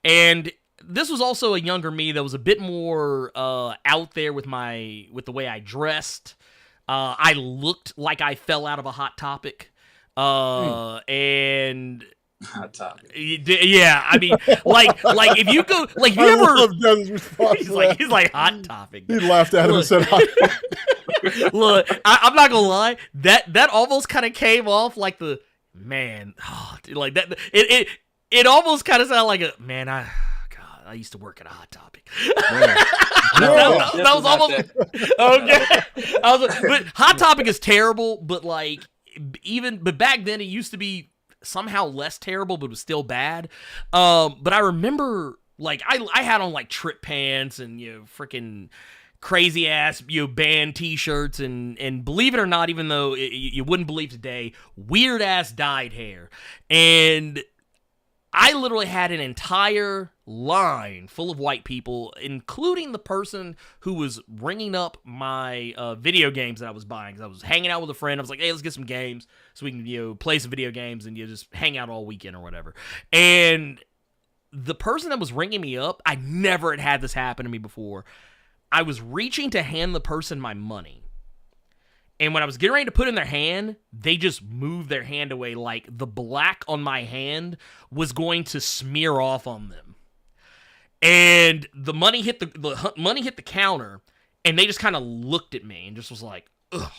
And this was also a younger me that was a bit more out there with the way I dressed. I looked like I fell out of a Hot Topic. And Hot Topic. Yeah, I mean, if you go, if you ever, he's like Hot Topic. He laughed at him and said Hot Topic. Look, I'm not gonna lie, that almost kind of came off like the man, that. It almost kind of sounded like a man. I used to work at a Hot Topic. That was almost okay. But Hot Topic is terrible, but but back then it used to be somehow less terrible, but it was still bad. But I remember I had on trip pants and freaking crazy ass band T-shirts and believe it or not, even though you wouldn't believe today, weird ass dyed hair. And I literally had an entire line full of white people, including the person who was ringing up my video games that I was buying. 'Cause I was hanging out with a friend. I was like, hey, let's get some games so we can play some video games and just hang out all weekend or whatever. And the person that was ringing me up, I never had this happen to me before. I was reaching to hand the person my money. And when I was getting ready to put in their hand, they just moved their hand away like the black on my hand was going to smear off on them. And the money hit the money hit the counter, and they just kind of looked at me and just was like, ugh.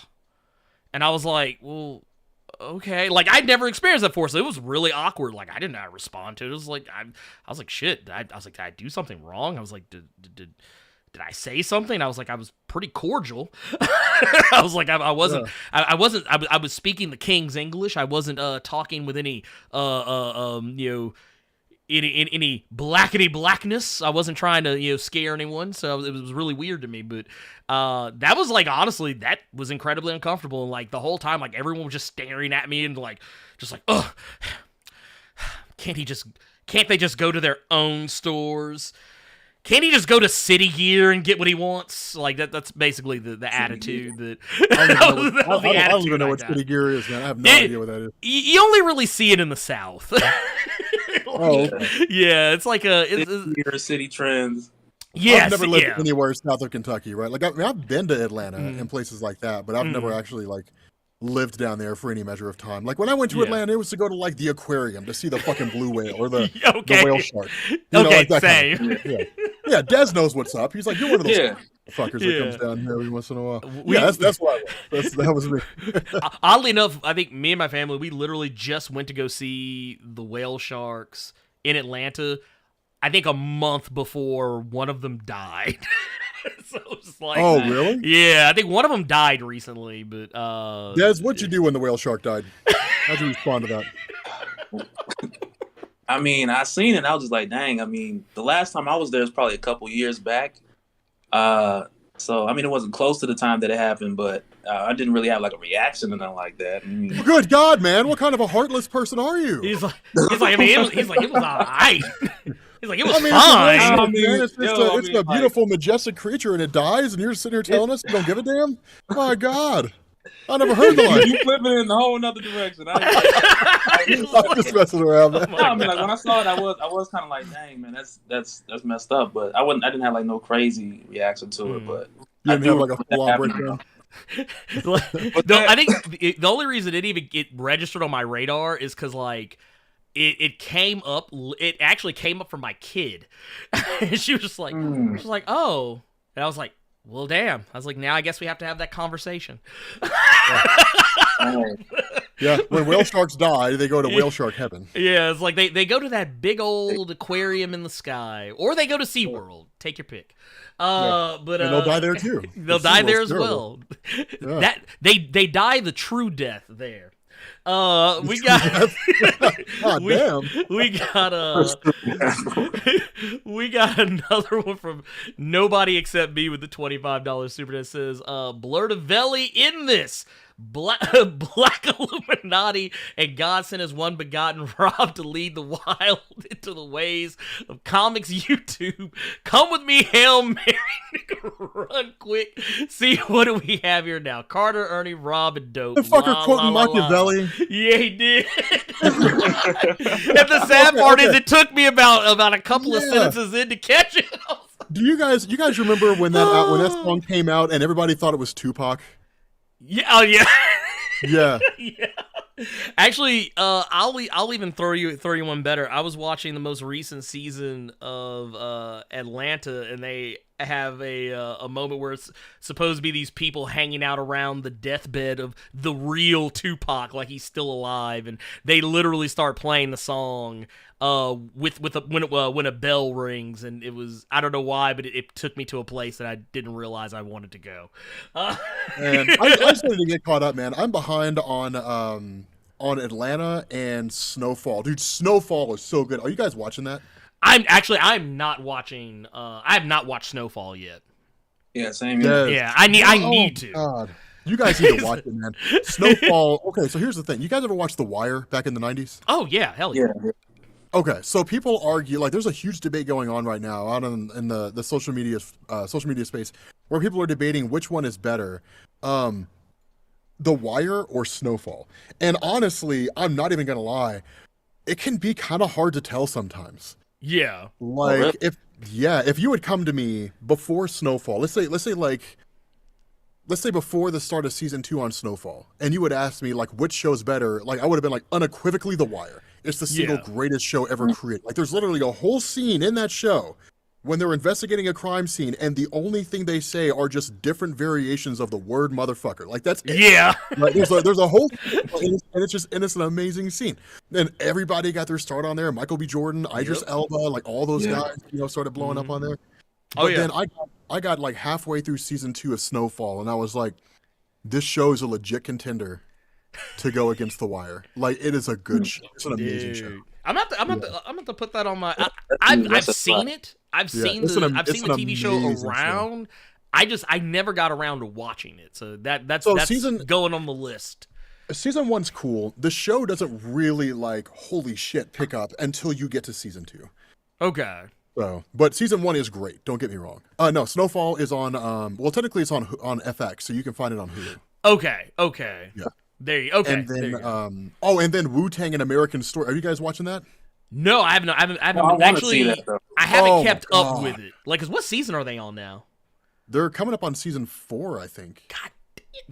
And I was like, well, okay. Like, I'd never experienced that before, so it was really awkward. Like, I didn't know how to respond to it. It was like, I was like, shit. I was like, did I do something wrong? I was like, did I say something? I was like, I was pretty cordial. I was like, I wasn't, yeah. I was speaking the King's English. I wasn't talking with any, any blackety blackness. I wasn't trying to, scare anyone. So it was really weird to me. But that was like, honestly, that was incredibly uncomfortable. And like the whole time, like everyone was just staring at me and like, ugh, can't they just go to their own stores? Can't he just go to City Gear and get what he wants? Like that's basically the attitude that. I don't even know what City Gear is, man. I have no idea what that is. You only really see it in the South. Yeah, it's like it's City Trends. Yeah, I've never lived anywhere south of Kentucky, right? Like I've been to Atlanta and places like that, but I've never actually like lived down there for any measure of time. Like when I went to Atlanta, it was to go to like the aquarium to see the fucking blue whale or the whale shark. You know, like that same. Kind of yeah, Des knows what's up. He's like, you're one of those fuckers that comes down here every once in a while. That's why that was me. Oddly enough, I think me and my family, we literally just went to go see the whale sharks in Atlanta. I think a month before one of them died. So it was like, oh, really? Yeah, I think one of them died recently, but Des, what'd you do when the whale shark died? How'd you respond to that? I mean, I seen it and I was just like, dang, I mean, the last time I was there was probably a couple years back. So I mean, it wasn't close to the time that it happened, but I didn't really have like a reaction or nothing like that. I mean, good God, man, what kind of a heartless person are you? He's like, I mean, it was all right. He's like, it was fine. It's a beautiful, majestic creature, and it dies, and you're sitting here telling us you don't give a damn? My God. I never heard the line. You flipping in a whole other direction. I'm just messing around, man. No, I mean, like when I saw it, I was kind of like, dang, man, that's messed up. But I didn't have like no crazy reaction to it. But you didn't have like a full-on breakdown. I think the only reason it registered on my radar is because like it came up. It actually came up from my kid. And she was just like, oh, and I was like, well, damn. I was like, now I guess we have to have that conversation. Yeah, when whale sharks die, they go to whale shark heaven. Yeah, it's like they go to that big old aquarium in the sky, or they go to SeaWorld. Take your pick. But and they'll die there too. They'll die there as well. Yeah. That they die the true death there. We got we got another one from nobody except me with the $25 super that says Blerd in this Black Illuminati and God sent his one begotten Rob to lead the wild into the ways of comics YouTube. Come with me, Hail Mary, run quick. See, what do we have here now? Carter, Ernie, Rob, and Dope. The fucker quoting Machiavelli. Yeah, he did. And the sad part is it took me about a couple of sentences in to catch it. Do you guys remember when that song came out and everybody thought it was Tupac? Yeah, oh yeah. Yeah. Yeah. Actually, I'll even throw you one better. I was watching the most recent season of Atlanta, and they have a moment where it's supposed to be these people hanging out around the deathbed of the real Tupac, like he's still alive, and they literally start playing the song when a bell rings, and it was, I don't know why, but it took me to a place that I didn't realize I wanted to go. And I started to get caught up, man. I'm behind on Atlanta and Snowfall. Dude, Snowfall is so good. Are you guys watching that? I'm not watching. I have not watched Snowfall yet. Yeah, same here. Yeah, I need to. God. You guys need to watch it, man. Snowfall. Okay, so here's the thing. You guys ever watch The Wire back in the 90s? Oh yeah, hell yeah. Okay, so people argue, like, there's a huge debate going on right now out in the social media space where people are debating which one is better, The Wire or Snowfall. And honestly, I'm not even gonna lie, it can be kind of hard to tell sometimes. Yeah. Like, if you had come to me before Snowfall, let's say like let's say before the start of season 2 on Snowfall, and you would ask me like which show's better, like I would have been like unequivocally The Wire. It's the single greatest show ever created. Like there's literally a whole scene in that show when they're investigating a crime scene, and the only thing they say are just different variations of the word motherfucker. Like that's it. Yeah. Like, there's a whole, and it's an amazing scene. And everybody got their start on there. Michael B. Jordan, Idris Elba, like all those guys, started blowing up on there. But then I got like halfway through season 2 of Snowfall, and I was like, this show is a legit contender to go against The Wire. Like it is a good show. It's an amazing show. I'm about to put that on my. I've seen it. I've seen the TV show around. I never got around to watching it, so that's going on the list. Season 1's cool. The show doesn't really like holy shit pick up until you get to season 2. Okay. So, but season 1 is great. Don't get me wrong. No, Snowfall is on. Well, technically it's on FX, so you can find it on Hulu. Okay. Yeah. There you. Okay. And then and then Wu-Tang: An American Story. Are you guys watching that? No, I haven't. Actually, I haven't kept up with it. Like, 'cause what season are they on now? They're coming up on season 4, I think. God.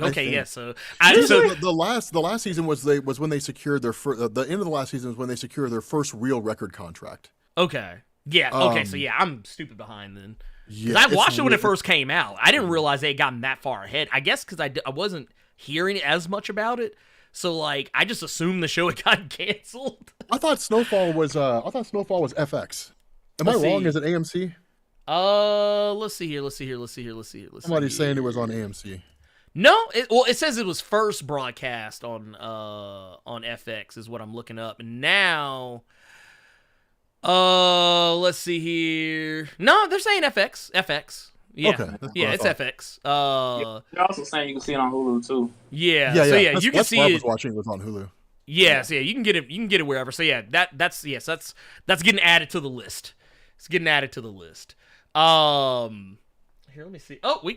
Okay, yeah. So, the last season was when they secured their the end of the last season was when they secured their first real record contract. Okay. Yeah. Okay. So yeah, I'm stupid behind then. Yeah, I watched it when it first came out. I didn't realize they had gotten that far ahead. I guess because I wasn't hearing as much about it. So like, I just assumed the show had gotten canceled. I thought Snowfall was FX. Am I wrong? Is it AMC? Let's see here. Somebody's saying it was on AMC. No, it says it was first broadcast on FX is what I'm looking up, and now, let's see here. No, they're saying FX. Yeah, okay. Yeah, it's FX. They're also saying you can see it on Hulu too. Yeah. So yeah, you can see it. I was watching it was on Hulu. Yeah, so yeah, you can get it. You can get it wherever. So yeah, that's getting added to the list. It's getting added to the list. Here, let me see. Oh,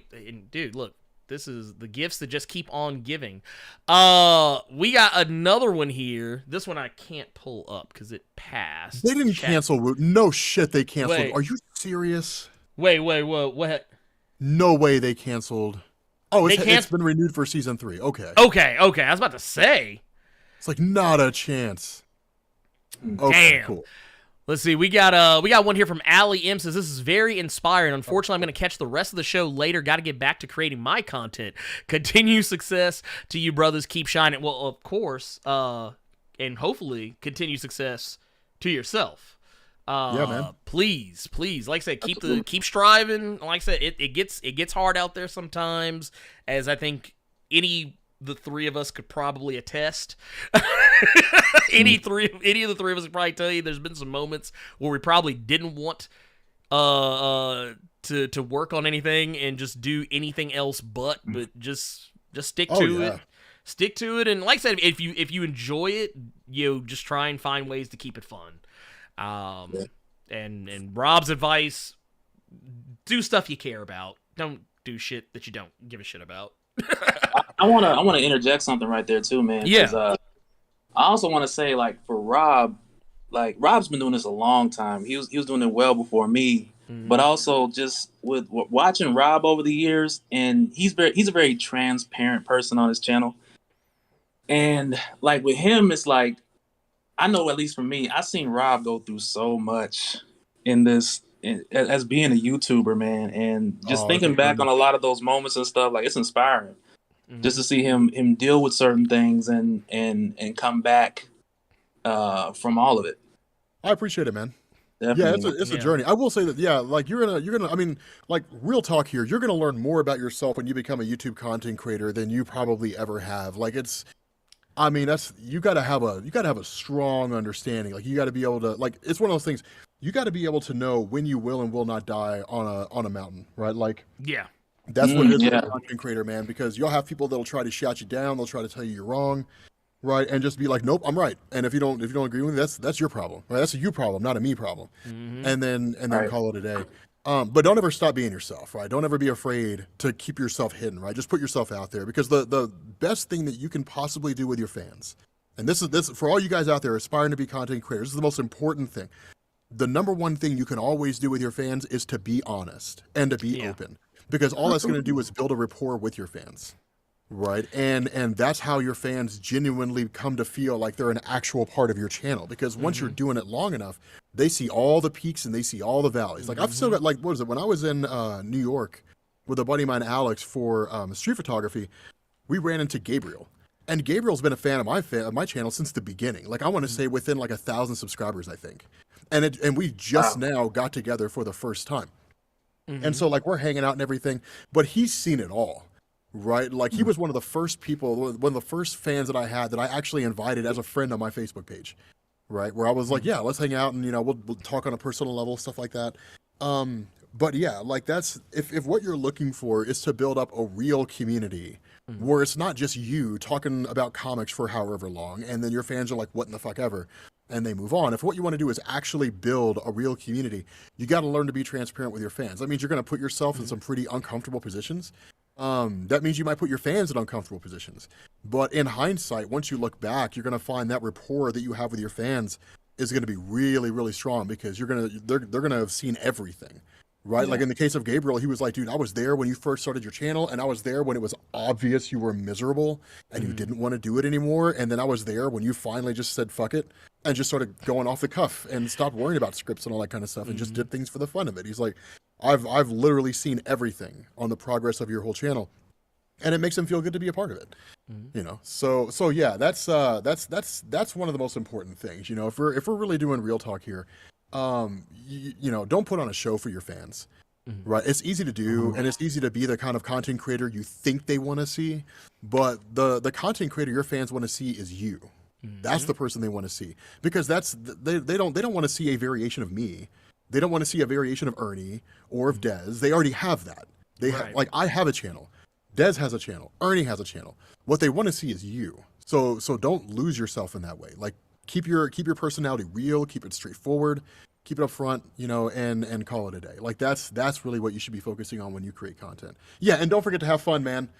dude, look. This is the gifts that just keep on giving. We got another one here. This one I can't pull up because it passed. They didn't cancel. No shit, they canceled. Wait. Are you serious? Wait, what? No way they canceled. Oh, it's been renewed for season 3. Okay. Okay. I was about to say. It's like not a chance. Okay, damn. Cool. Let's see. We got one here from Allie M. Says, this is very inspiring. Unfortunately, I'm going to catch the rest of the show later. Got to get back to creating my content. Continue success to you, brothers. Keep shining. Well, of course, and hopefully continue success to yourself. Yeah, man. Please. Like I said, keep striving. Like I said, it gets hard out there sometimes, as I think the three of us could probably attest. Any of the three of us could probably tell you there's been some moments where we probably didn't want to work on anything and just do anything else but just stick to it. Stick to it, and like I said, if you enjoy it, just try and find ways to keep it fun. And Rob's advice: do stuff you care about. Don't do shit that you don't give a shit about. I wanna interject something right there too, man. Yeah. I also want to say, like, for Rob, like, Rob's been doing this a long time. He was doing it well before me. Mm-hmm. But also just with watching Rob over the years, and he's a very transparent person on his channel. And like with him, it's like, I know, at least for me, I've seen Rob go through so much in this as being a YouTuber, man. And just thinking back on a lot of those moments and stuff, like, it's inspiring. Mm-hmm. Just to see him deal with certain things and come back from all of it. I appreciate it, man. Definitely. Yeah, it's a journey. I will say that, like you're gonna I mean, like, real talk here, you're gonna learn more about yourself when you become a YouTube content creator than you probably ever have. Like, you gotta have a strong understanding. Like, you gotta be able to, like, it's one of those things, you gotta be able to know when you will and will not die on a mountain, right? Like, yeah. That's what it is, as a content creator, man, because you'll have people that'll try to shout you down, they'll try to tell you you're wrong, right? And just be like, nope, I'm right. And if you don't agree with me, that's your problem, right? That's a you problem, not a me problem. Mm-hmm. And then call it a day. But don't ever stop being yourself, right? Don't ever be afraid to keep yourself hidden, right? Just put yourself out there, because the best thing that you can possibly do with your fans, and this for all you guys out there aspiring to be content creators, this is the most important thing. The number one thing you can always do with your fans is to be honest and to be open. because all that's going to do is build a rapport with your fans. Right. And that's how your fans genuinely come to feel like they're an actual part of your channel, because once you're doing it long enough, they see all the peaks and they see all the valleys. Like I've still got, like, what is it? When I was in New York with a buddy of mine, Alex, for street photography, we ran into Gabriel. And Gabriel's been a fan of my channel since the beginning. Like I want to say within like 1,000 subscribers, I think. And we just now got together for the first time. And so like we're hanging out and everything, but he's seen it all. Right, like he was one of the first people, one of the first fans that I had that I actually invited as a friend on my Facebook page, right? Where I was like, yeah, let's hang out and we'll talk on a personal level, stuff like that. But yeah, like that's if what you're looking for is to build up a real community where it's not just you talking about comics for however long, and then your fans are like, what in the fuck ever, and they move on. If what you want to do is actually build a real community, you got to learn to be transparent with your fans. That means you're going to put yourself in some pretty uncomfortable positions. That means you might put your fans in uncomfortable positions. But in hindsight, once you look back, you're going to find that rapport that you have with your fans is going to be really, really strong, because they're going to have seen everything, right? Yeah. Like in the case of Gabriel, he was like, dude, I was there when you first started your channel, and I was there when it was obvious you were miserable and you didn't want to do it anymore. And then I was there when you finally just said, fuck it, and just started going off the cuff and stopped worrying about scripts and all that kind of stuff and just did things for the fun of it. He's like, I've literally seen everything on the progress of your whole channel, and it makes him feel good to be a part of it. So yeah, that's one of the most important things. If we're really doing real talk here, don't put on a show for your fans, right? It's easy to do, and it's easy to be the kind of content creator you think they want to see, but the content creator your fans want to see is you. That's the person they want to see, because they don't want to see a variation of me. They don't want to see a variation of Ernie or of Dez. They already have that. Like I have a channel. Dez has a channel. Ernie has a channel. What they want to see is you. So don't lose yourself in that way. Like keep your personality real, keep it straightforward, keep it up front, and call it a day. Like that's really what you should be focusing on when you create content. Yeah, and don't forget to have fun, man.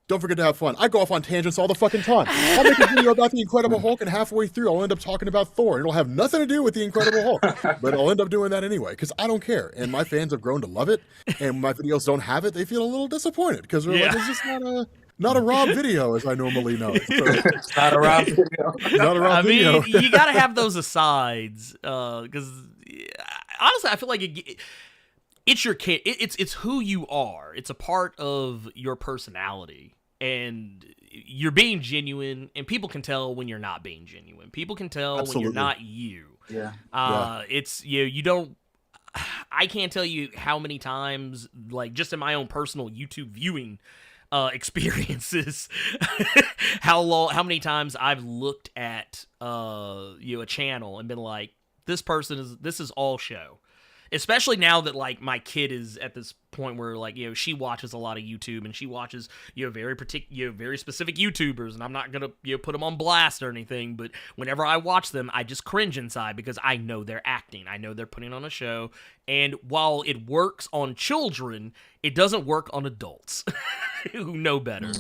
Don't forget to have fun. I go off on tangents all the fucking time. I'll make a video about the Incredible Hulk, and halfway through, I'll end up talking about Thor. It'll have nothing to do with the Incredible Hulk, but I'll end up doing that anyway, because I don't care. And my fans have grown to love it, and my videos don't have it. They feel a little disappointed, because they're like, it's just not a Rob video as I normally know. So, It's not a Rob video. Not a Rob video. I mean, you got to have those asides, because honestly, I feel like it's your it's who you are. It's a part of your personality, and you're being genuine, and people can tell when you're not being genuine. People can tell when you're not you. Yeah. It's you don't. I can't tell you how many times, like just in my own personal YouTube viewing experiences, how many times I've looked at a channel and been like, this is all show. Especially now that like my kid is at this point where like she watches a lot of YouTube, and she watches very specific YouTubers, and I'm not gonna put them on blast or anything, but whenever I watch them, I just cringe inside, because I know they're acting, I know they're putting on a show, and while it works on children, it doesn't work on adults who know better.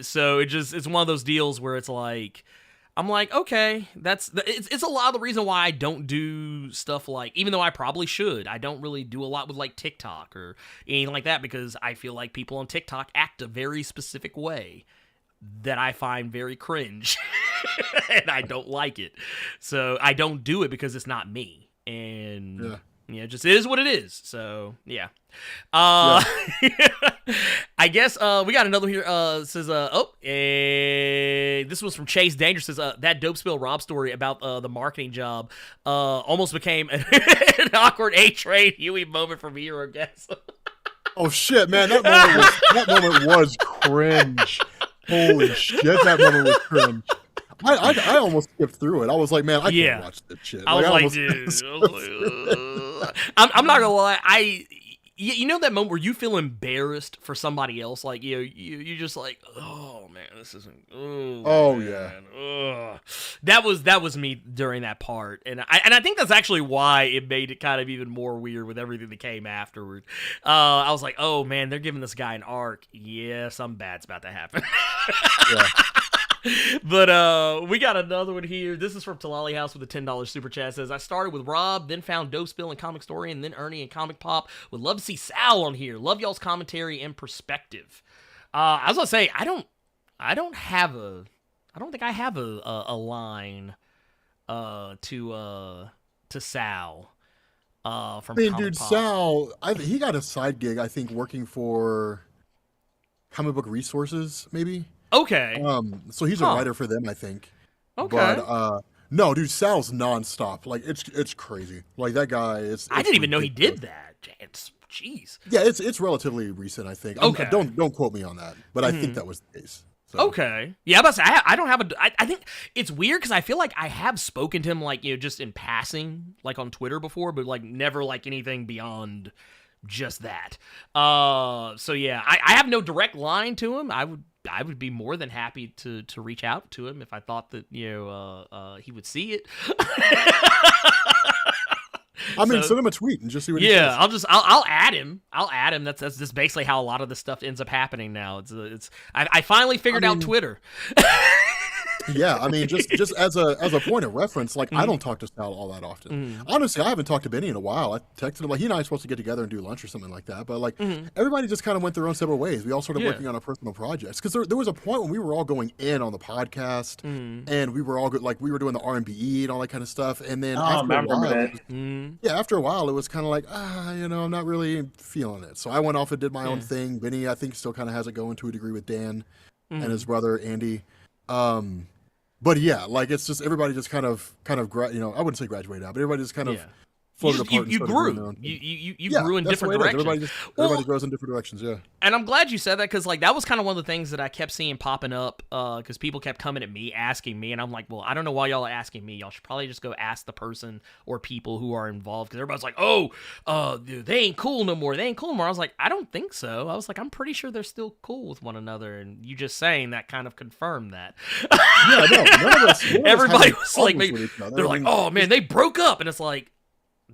So it's one of those deals where it's like, I'm like, okay, it's a lot of the reason why I don't do stuff like, even though I probably should, I don't really do a lot with like TikTok or anything like that, because I feel like people on TikTok act a very specific way that I find very cringe and I don't like it. So I don't do it because it's not me. And it just is what it is. So yeah. I guess we got another here. Says this was from Chase Danger. Says that dope spill Rob story about the marketing job almost became an awkward A-Train Huey moment from Herogasm. Oh shit, man, that moment was cringe. Holy shit, that moment was cringe. I almost skipped through it. I was like, man, I can't watch this shit. I was like, dude. I'm not gonna lie. You know that moment where you feel embarrassed for somebody else, like you just like, oh man, this isn't. Oh man, ugh. That was me during that part, and I think that's actually why it made it kind of even more weird with everything that came afterward. I was like, oh man, they're giving this guy an arc. Yeah, something bad's about to happen. But we got another one here. This is from Talali House with a $10 super chat. It says, I started with Rob, then found Dose Bill and Comic Story, and then Ernie and Comic Pop. Would love to see Sal on here. Love y'all's commentary and perspective. I was gonna say, I don't think I have a line to Sal from I mean, Comic dude, Pop. Sal, he got a side gig, I think, working for Comic Book Resources, maybe. Okay. So he's a writer for them, I think. Okay. But no, dude, Sal's nonstop. Like it's crazy. Like that guy is. I didn't even know he did that. Jeez. Yeah, it's relatively recent, I think. Okay. Don't quote me on that, but I think that was the case. So. Okay. Yeah, but I don't have I think it's weird because I feel like I have spoken to him like, just in passing, like on Twitter before, but like never like anything beyond just that. So yeah, I have no direct line to him. I would be more than happy to reach out to him if I thought that he would see it. I mean, send him a tweet and just see what he yeah, says. I'll add him. That's just basically how a lot of this stuff ends up happening now. I finally figured out Twitter. Yeah, I mean, just as a point of reference, like I don't talk to Sal all that often. Honestly, I haven't talked to Benny in a while. I texted him, like he and I are supposed to get together and do lunch or something like that. But like everybody just kind of went their own separate ways. We all started working on our personal projects because there was a point when we were all going in on the podcast and we were all good, like we were doing the R&B and all that kind of stuff. And then after a while, it was kind of like I'm not really feeling it. So I went off and did my own thing. Benny, I think, still kind of has it going to a degree with Dan and his brother Andy. But yeah, like it's just everybody just kind of I wouldn't say graduated out, but everybody just kind of floated apart. You grew. You grew in different directions. Everybody grows in different directions. Yeah. And I'm glad you said that because like that was kind of one of the things that I kept seeing popping up because people kept coming at me asking me, and I'm like, well, I don't know why y'all are asking me. Y'all should probably just go ask the person or people who are involved because everybody's like, dude, they ain't cool no more. They ain't cool no more. I was like, I don't think so. I was like, I'm pretty sure they're still cool with one another, and you just saying that kind of confirmed that. Yeah, no, none of us. Everybody was like, they're like, oh man, they broke up, and it's like.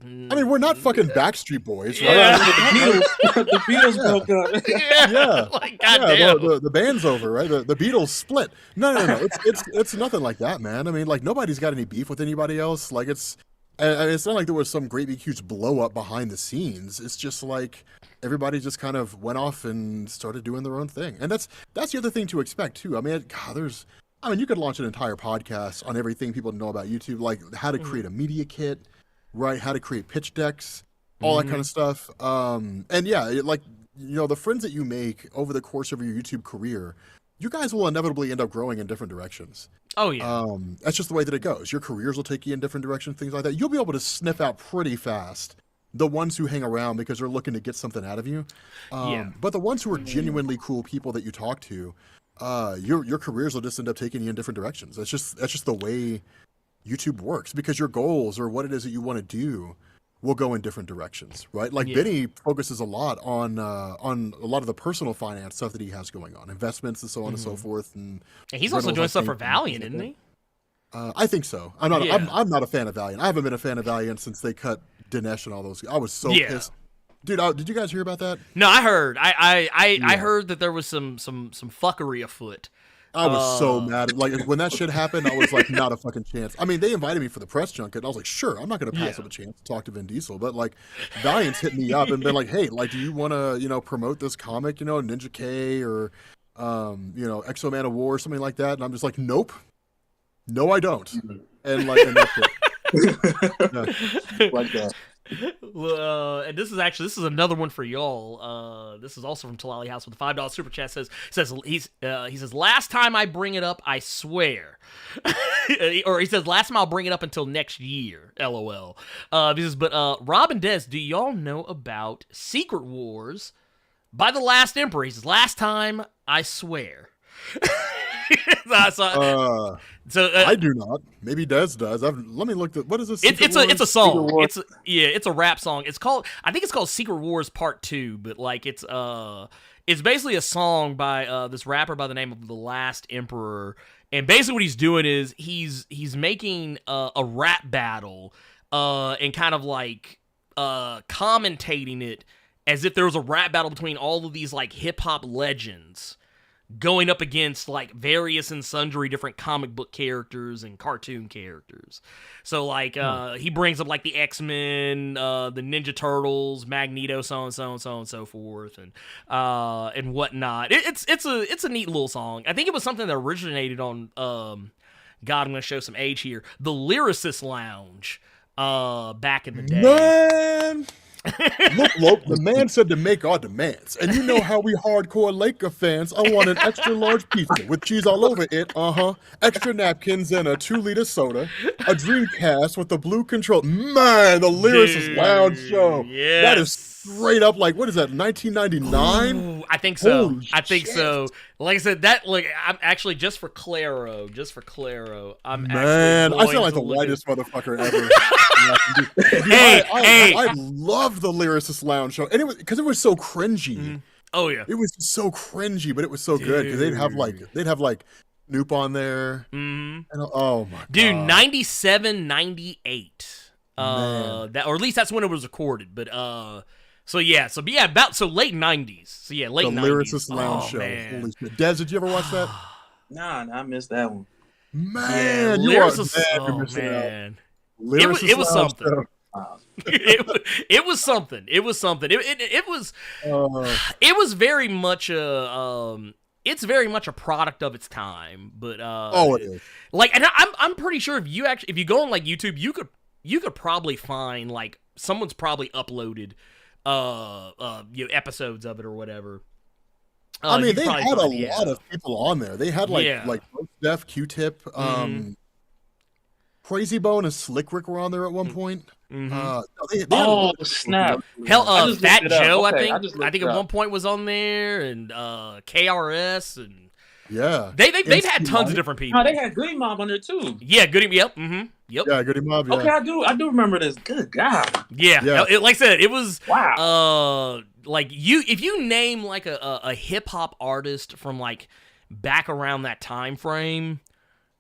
I mean, we're not fucking Backstreet Boys, right? Yeah. The Beatles broke up. Yeah, like, goddamn. the band's over, right? The Beatles split. No. It's nothing like that, man. I mean, like nobody's got any beef with anybody else. Like it's not like there was some great big huge blow up behind the scenes. It's just like everybody just kind of went off and started doing their own thing, and that's the other thing to expect too. I mean, you could launch an entire podcast on everything people know about YouTube, like how to create a media kit. Right, how to create pitch decks, all that kind of stuff. And yeah, the friends that you make over the course of your YouTube career, you guys will inevitably end up growing in different directions. Oh yeah. That's just the way that it goes. Your careers will take you in different directions, things like that. You'll be able to sniff out pretty fast the ones who hang around because they're looking to get something out of you. But the ones who are genuinely cool people that you talk to, your careers will just end up taking you in different directions. That's just the way YouTube works because your goals or what it is that you want to do will go in different directions, right? Like Benny focuses a lot on a lot of the personal finance stuff that he has going on, investments and so on and so forth. And he's also doing stuff for Valiant, isn't he? I think so. I'm not a fan of Valiant. I haven't been a fan of Valiant since they cut Dinesh and all those. I was so pissed. Dude, did you guys hear about that? No, I heard. I heard that there was some fuckery afoot. I was so mad. Like, when that shit happened, I was like, not a fucking chance. I mean, they invited me for the press junket, and I was like, sure, I'm not going to pass up a chance to talk to Vin Diesel. But, like, Valiant's hit me up and been like, hey, like, do you want to, promote this comic, Ninja K or, Exo Man of War or something like that? And I'm just like, nope. No, I don't. And, like, and that's it. Like that. And this is another one for y'all. This is also from Talali House with a $5 super chat. He says last time I bring it up, I swear, or he says last time I'll bring it up until next year. LOL. But Rob and Des, do y'all know about Secret Wars by the Last Emperor? He says last time I swear. I do not. Maybe Des does. Let me look at what is this? It's a song. It's a rap song. I think it's called Secret Wars Part 2, but like it's basically a song by this rapper by the name of The Last Emperor. And basically what he's doing is he's making a rap battle and kind of like commentating it as if there was a rap battle between all of these like hip hop legends going up against like various and sundry different comic book characters and cartoon characters. So like he brings up like the X-Men, the Ninja Turtles, Magneto, so and so and so and so forth, and whatnot. It's a neat little song. I think it was something that originated on God, I'm gonna show some age here. The Lyricist Lounge back in the day. Man! Look, the man said to make our demands. And you know how we hardcore Laker fans. I want an extra large pizza with cheese all over it. Extra napkins and a 2-liter soda. A Dreamcast with the blue control. Man, the Lyricist Lounge show. Yes. That is straight up like, what is that, 1999? Ooh, I think so. Holy I think shit. so. Like I said, I'm actually just for Claro, I'm Man, actually I sound going like to the look whitest motherfucker ever. Dude, Hey, I love the Lyricist Lounge show, and it was because it was so cringy. Oh yeah. It was just so cringy, but it was so good because they'd have like Snoop on there. And, oh my god, Dude, 97, 98. Man. That, or at least that's when it was recorded. But so late 90s. So yeah, late the 90s. Lyricist Lounge show. Man. Holy shit, Des, did you ever watch that? Nah, I missed that one. Man, Yeah, you are Lyricist, bad for oh missing out. man. Lyricist It was Lounge something. show. it was something. It was something. It was very much a it's very much a product of its time. But it is. like, and I'm pretty sure if you go on like YouTube, you could probably find like someone's probably uploaded episodes of it or whatever. I mean, they probably had find- a lot of people on there. They had like Yeah. Mos Def, Q-Tip, Crazy Bone, and Slick Rick were on there at one point. They had Snap. Hell, I just Fat looked it up. Joe, Okay, I I just think looked it at up. one point was on there, and KRS, and Yeah, they've had MC tons Light. of different people. No, they had Goody Mob on there too. Yeah, Goody. Yep. Yep. Yeah, Goody Mob. Yeah. Okay, I do remember this. Good God. Yeah. Yeah. Like I said, it was Wow. like if you name like a hip hop artist from like back around that time frame,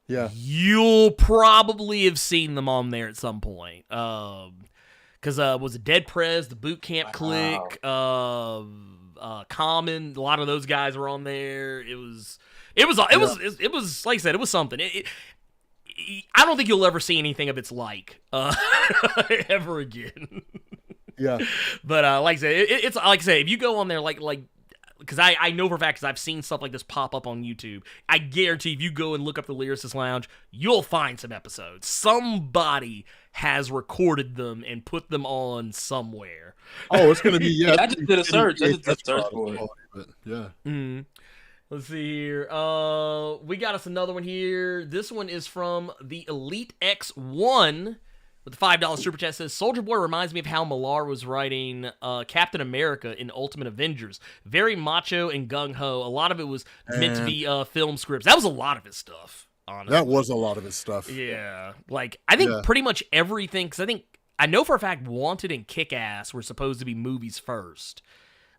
Yeah. you'll probably have seen them on there at some point. Because was it Dead Prez, the Boot Camp Clique, Common, a lot of those guys were on there. It was like I said, it was something. I don't think you'll ever see anything of its like ever again. Yeah. But like I said, it's like I said, if you go on there like because I know for a fact because I've seen stuff like this pop up on YouTube. I guarantee if you go and look up the Lyricist Lounge, you'll find some episodes. Somebody has recorded them and put them on somewhere. Oh, it's gonna be I just did a search. I just did a search for it. But yeah. Let's see here. We got us another one here. This one is from the Elite X1 with the $5 super chat. Says Soldier Boy reminds me of how Millar was writing Captain America in Ultimate Avengers. Very macho and gung ho. A lot of it was meant to be film scripts. That was a lot of his stuff. Honestly. That was a lot of his stuff. Yeah, like I think pretty much everything. Because I know for a fact Wanted and Kick-Ass were supposed to be movies first.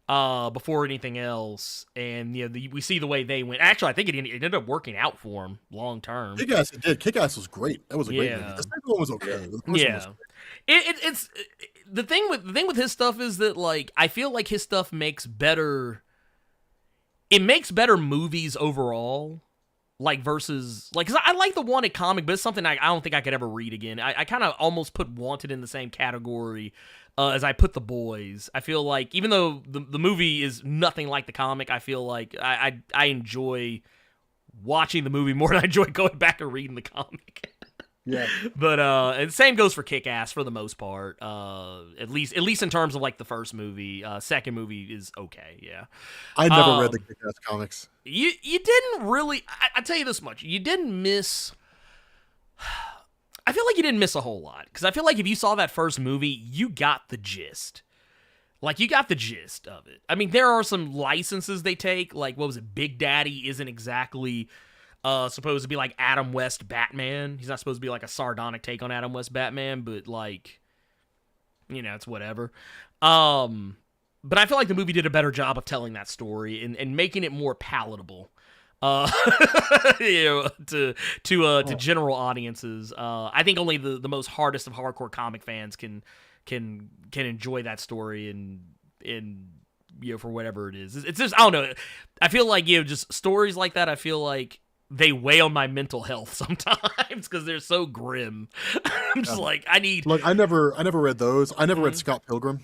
Before anything else, and we see the way they went. Actually, I think it ended up working out for him long term. Kick-Ass, it did. Kick-Ass was great. That was a great movie. The second one was okay. The first one was It's the thing with his stuff is that like I feel like his stuff makes better. It makes better movies overall. Like versus like, cause I like the Wanted comic, but it's something I don't think I could ever read again. I kind of almost put Wanted in the same category as I put The Boys. I feel like even though the movie is nothing like the comic, I feel like I enjoy watching the movie more than I enjoy going back and reading the comic. Yeah. But and same goes for Kick-Ass for the most part. At least in terms of like the first movie. Second movie is okay. Yeah. I never read the Kick-Ass comics. You didn't really. I tell you this much. You didn't miss. I feel like you didn't miss a whole lot because I feel like if you saw that first movie, you got the gist. Like you got the gist of it. I mean, there are some licenses they take. Like what was it? Big Daddy isn't exactly supposed to be like Adam West Batman. He's not supposed to be like a sardonic take on Adam West Batman, but like, it's whatever. But I feel like the movie did a better job of telling that story and making it more palatable. To general audiences. I think only the most hardest of hardcore comic fans can enjoy that story and for whatever it is. It's just, I don't know. I feel like, just stories like that, I feel like they weigh on my mental health sometimes because they're so grim. I'm just like, I need... Look, I never read those. I never read Scott Pilgrim.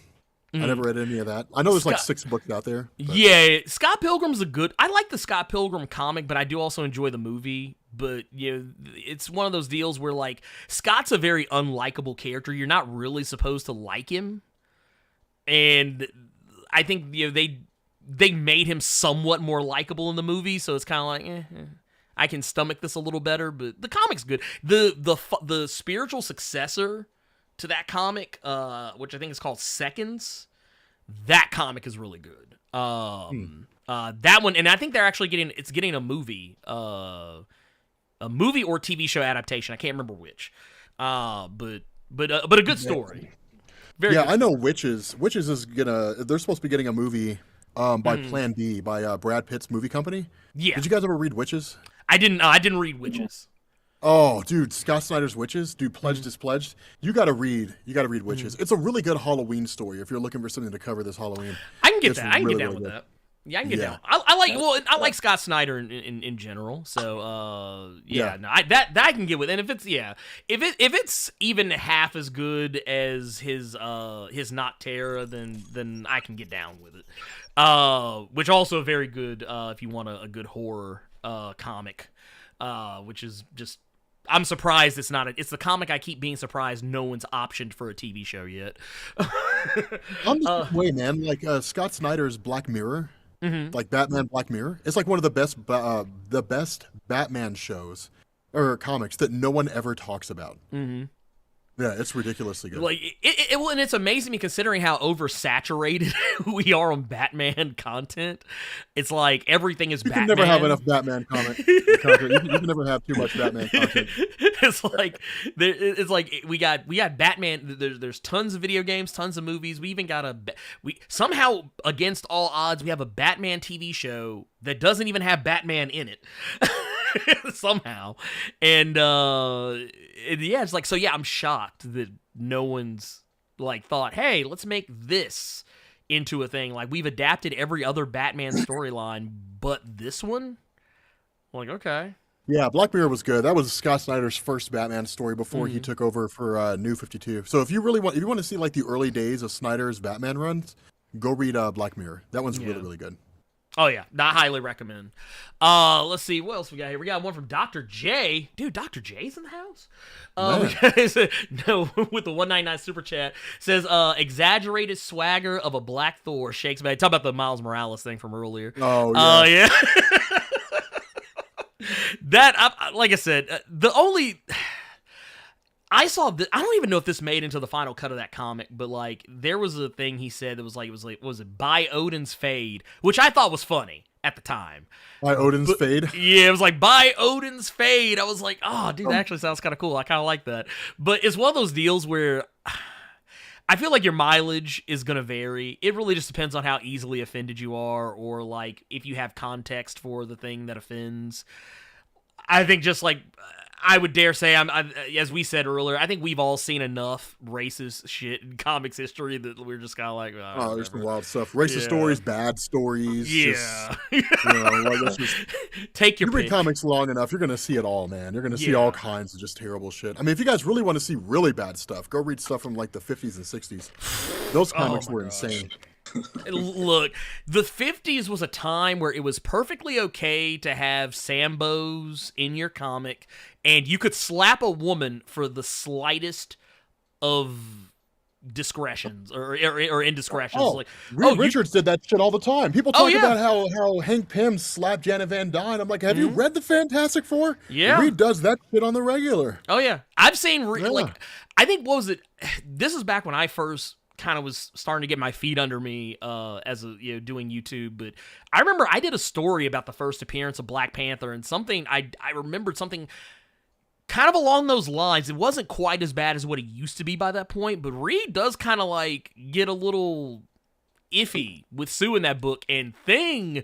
I never read any of that. I know there's like 6 books out there. But. Yeah, Scott Pilgrim's I like the Scott Pilgrim comic, but I do also enjoy the movie. But, it's one of those deals where, like, Scott's a very unlikable character. You're not really supposed to like him. And I think, they made him somewhat more likable in the movie, so it's kind of like, I can stomach this a little better, but the comic's good. The spiritual successor to that comic, which I think is called Seconds, that comic is really good. That one, and I think they're actually getting a movie or TV show adaptation. I can't remember which, but a good story. Very good. I know Witches. Witches is they're supposed to be getting a movie by Plan B by Brad Pitt's movie company. Yeah. Did you guys ever read Witches? I didn't read Witches. Oh, dude, Scott Snyder's Witches, dude, Pledged is Pledged. You gotta read Witches. It's a really good Halloween story if you're looking for something to cover this Halloween. I can get that. I can get down with that. Yeah, I can get down. I like Scott Snyder in general. So that I can get with. And if it's even half as good as his Not Terra, then I can get down with it. Which also very good if you want a good horror comic, which is just. I'm surprised it's not. It's the comic I keep being surprised no one's optioned for a TV show yet. I'm the same way, man. Like Scott Snyder's Black Mirror, like Batman Black Mirror. It's like one of the best Batman shows or comics that no one ever talks about. Mm-hmm. Yeah, it's ridiculously good. Like and it's amazing me considering how oversaturated we are on Batman content. It's like everything is Batman. You can never have enough Batman content. You can never have too much Batman content. It's like we got Batman. There's tons of video games, tons of movies. We even got somehow against all odds we have a Batman TV show that doesn't even have Batman in it. Somehow. And it's like, so yeah, I'm shocked that no one's like thought, hey, let's make this into a thing. Like, we've adapted every other Batman storyline but this one. I'm like, okay. Yeah, Black Mirror was good. That was Scott Snyder's first Batman story before he took over for New 52. So if you want to see like the early days of Snyder's Batman runs, go read Black Mirror. That one's really, really good. Oh, yeah. I highly recommend. Let's see. What else we got here? We got one from Dr. J. Dude, Dr. J's in the house? No, with the 199 super chat. Says, exaggerated swagger of a Black Thor shakes me. Talk about the Miles Morales thing from earlier. Oh, yeah. That, like I said, the only... I saw this, I don't even know if this made into the final cut of that comic, but like there was a thing he said that was like what was it, by Odin's Fade, which I thought was funny at the time. By Odin's Fade? Yeah, it was like by Odin's Fade. I was like, oh dude, that actually sounds kind of cool. I kind of like that. But it's one of those deals where I feel like your mileage is going to vary. It really just depends on how easily offended you are, or like if you have context for the thing that offends. I think just like I would dare say, as we said earlier, I think we've all seen enough racist shit in comics history that we're just kind of like, oh, there's some wild stuff. Racist stories, bad stories. Yeah. Take your pick. You read comics long enough, you're going to see it all, man. You're going to see all kinds of just terrible shit. I mean, if you guys really want to see really bad stuff, go read stuff from like the 50s and 60s. Those comics were insane. Look, the 50s was a time where it was perfectly okay to have Sambos in your comic, and you could slap a woman for the slightest of discretions or indiscretions. Reed Richards did that shit all the time. People talk about how Hank Pym slapped Janet Van Dyne. I'm like, have you read the Fantastic Four? Yeah, Reed does that shit on the regular. Oh yeah, I've seen like I think what was it? This is back when I first kind of was starting to get my feet under me as doing YouTube, but I remember I did a story about the first appearance of Black Panther, and something I remembered something kind of along those lines. It wasn't quite as bad as what it used to be by that point, but Reed does kind of like get a little iffy with Sue in that book, and Thing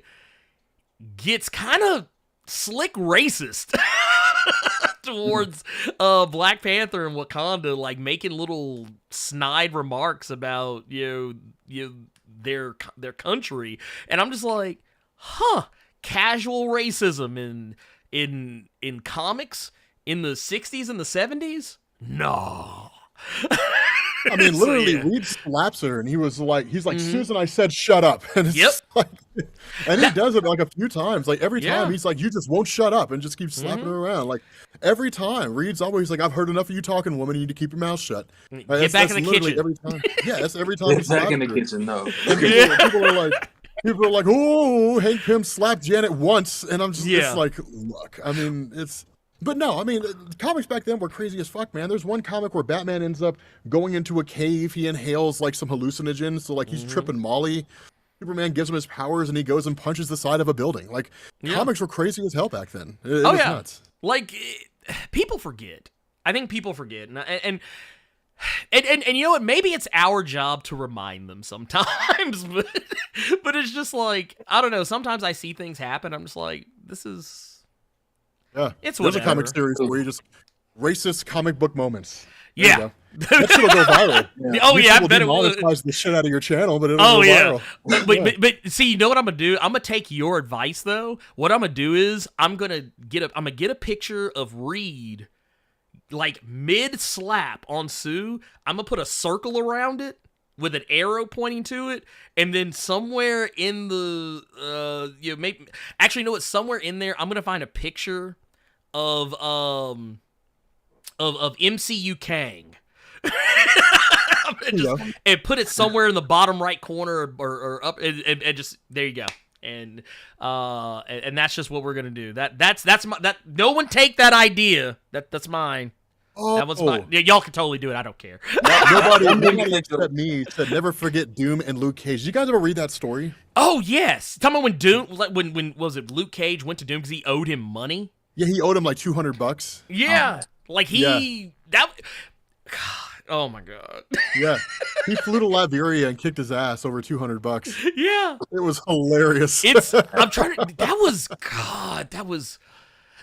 gets kind of slick racist towards Black Panther and Wakanda, like making little snide remarks about their country, and I'm just like, huh, casual racism in comics in the 60s and the 70s? No. I mean, literally, So, yeah. Reed slaps her, and he's like, Susan, I said, shut up. And it's just like, and he does it like a few times. Like every time, he's like, you just won't shut up, and just keeps slapping her around. Like every time, Reed's always like, I've heard enough of you talking, woman. You need to keep your mouth shut. Get back in the kitchen. Every time. Yeah, that's every time. Get back in the kitchen. No. People are like, oh, Hank Pym slapped Janet once, and I'm just it's like, look, I mean, it's. But no, I mean, comics back then were crazy as fuck, man. There's one comic where Batman ends up going into a cave. He inhales like some hallucinogens, so like he's tripping Molly. Superman gives him his powers, and he goes and punches the side of a building. Like comics were crazy as hell back then. It was nuts. Like people forget. I think people forget, and you know what? Maybe it's our job to remind them sometimes, but it's just like, I don't know. Sometimes I see things happen. I'm just like, this is. Yeah, it's there's whatever. a comic series where you just racist comic book moments. Yeah, that shit'll go viral. Oh yeah, I bet it will. will. The shit out of your channel, but it'll go viral. But see, you know what I'm gonna do? I'm gonna take your advice though. What I'm gonna do is I'm gonna get a picture of Reed, like mid slap on Sue. I'm gonna put a circle around it with an arrow pointing to it, and then somewhere in the actually, you know what? Somewhere in there, I'm gonna find a picture of MCU Kang. And put it somewhere in the bottom right corner or up, and just there you go. And that's just what we're gonna do. That's my. No one take that idea. That's mine. Oh, that was mine. Yeah, y'all can totally do it. I don't care. Nobody except me said never forget Doom and Luke Cage. Did you guys ever read that story? Oh yes. Tell me when Doom, when was it? Luke Cage went to Doom because he owed him money. Yeah, he owed him like $200. Yeah, like that. God, oh my god. Yeah, he flew to Liberia and kicked his ass over $200. Yeah, it was hilarious. I'm trying to. That was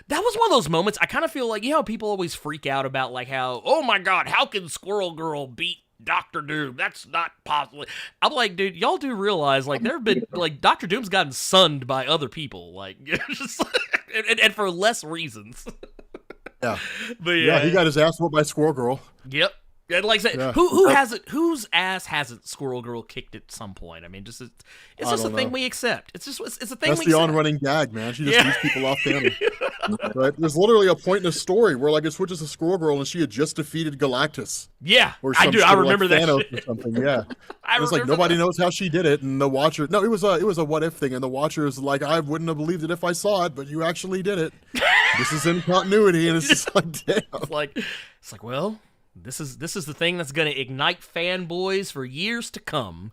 one of those moments. I kind of feel like, you know, how people always freak out about like how, oh my god, how can Squirrel Girl beat Dr. Doom? That's not possible. I'm like, dude, y'all do realize like there have been like Dr. Doom's gotten sunned by other people, like just, and for less reasons. Yeah, but he got his ass whooped by Squirrel Girl. Yep. And like I said, who hasn't? Whose ass hasn't Squirrel Girl kicked at some point? I mean, it's just a thing we accept. It's a thing. That's we accept. the on-running gag, man. She just leaves people off camera. Right? There's literally a point in the story where like it switches to Squirrel Girl and she had just defeated Galactus. Yeah, I do. I remember like that. Thanos or something. Yeah, it's like nobody knows how she did it, and the Watcher. No, it was a what if thing, and the Watcher is like, I wouldn't have believed it if I saw it, but you actually did it. This is in continuity, and it's just like, damn. It's like, well. This is the thing that's going to ignite fanboys for years to come.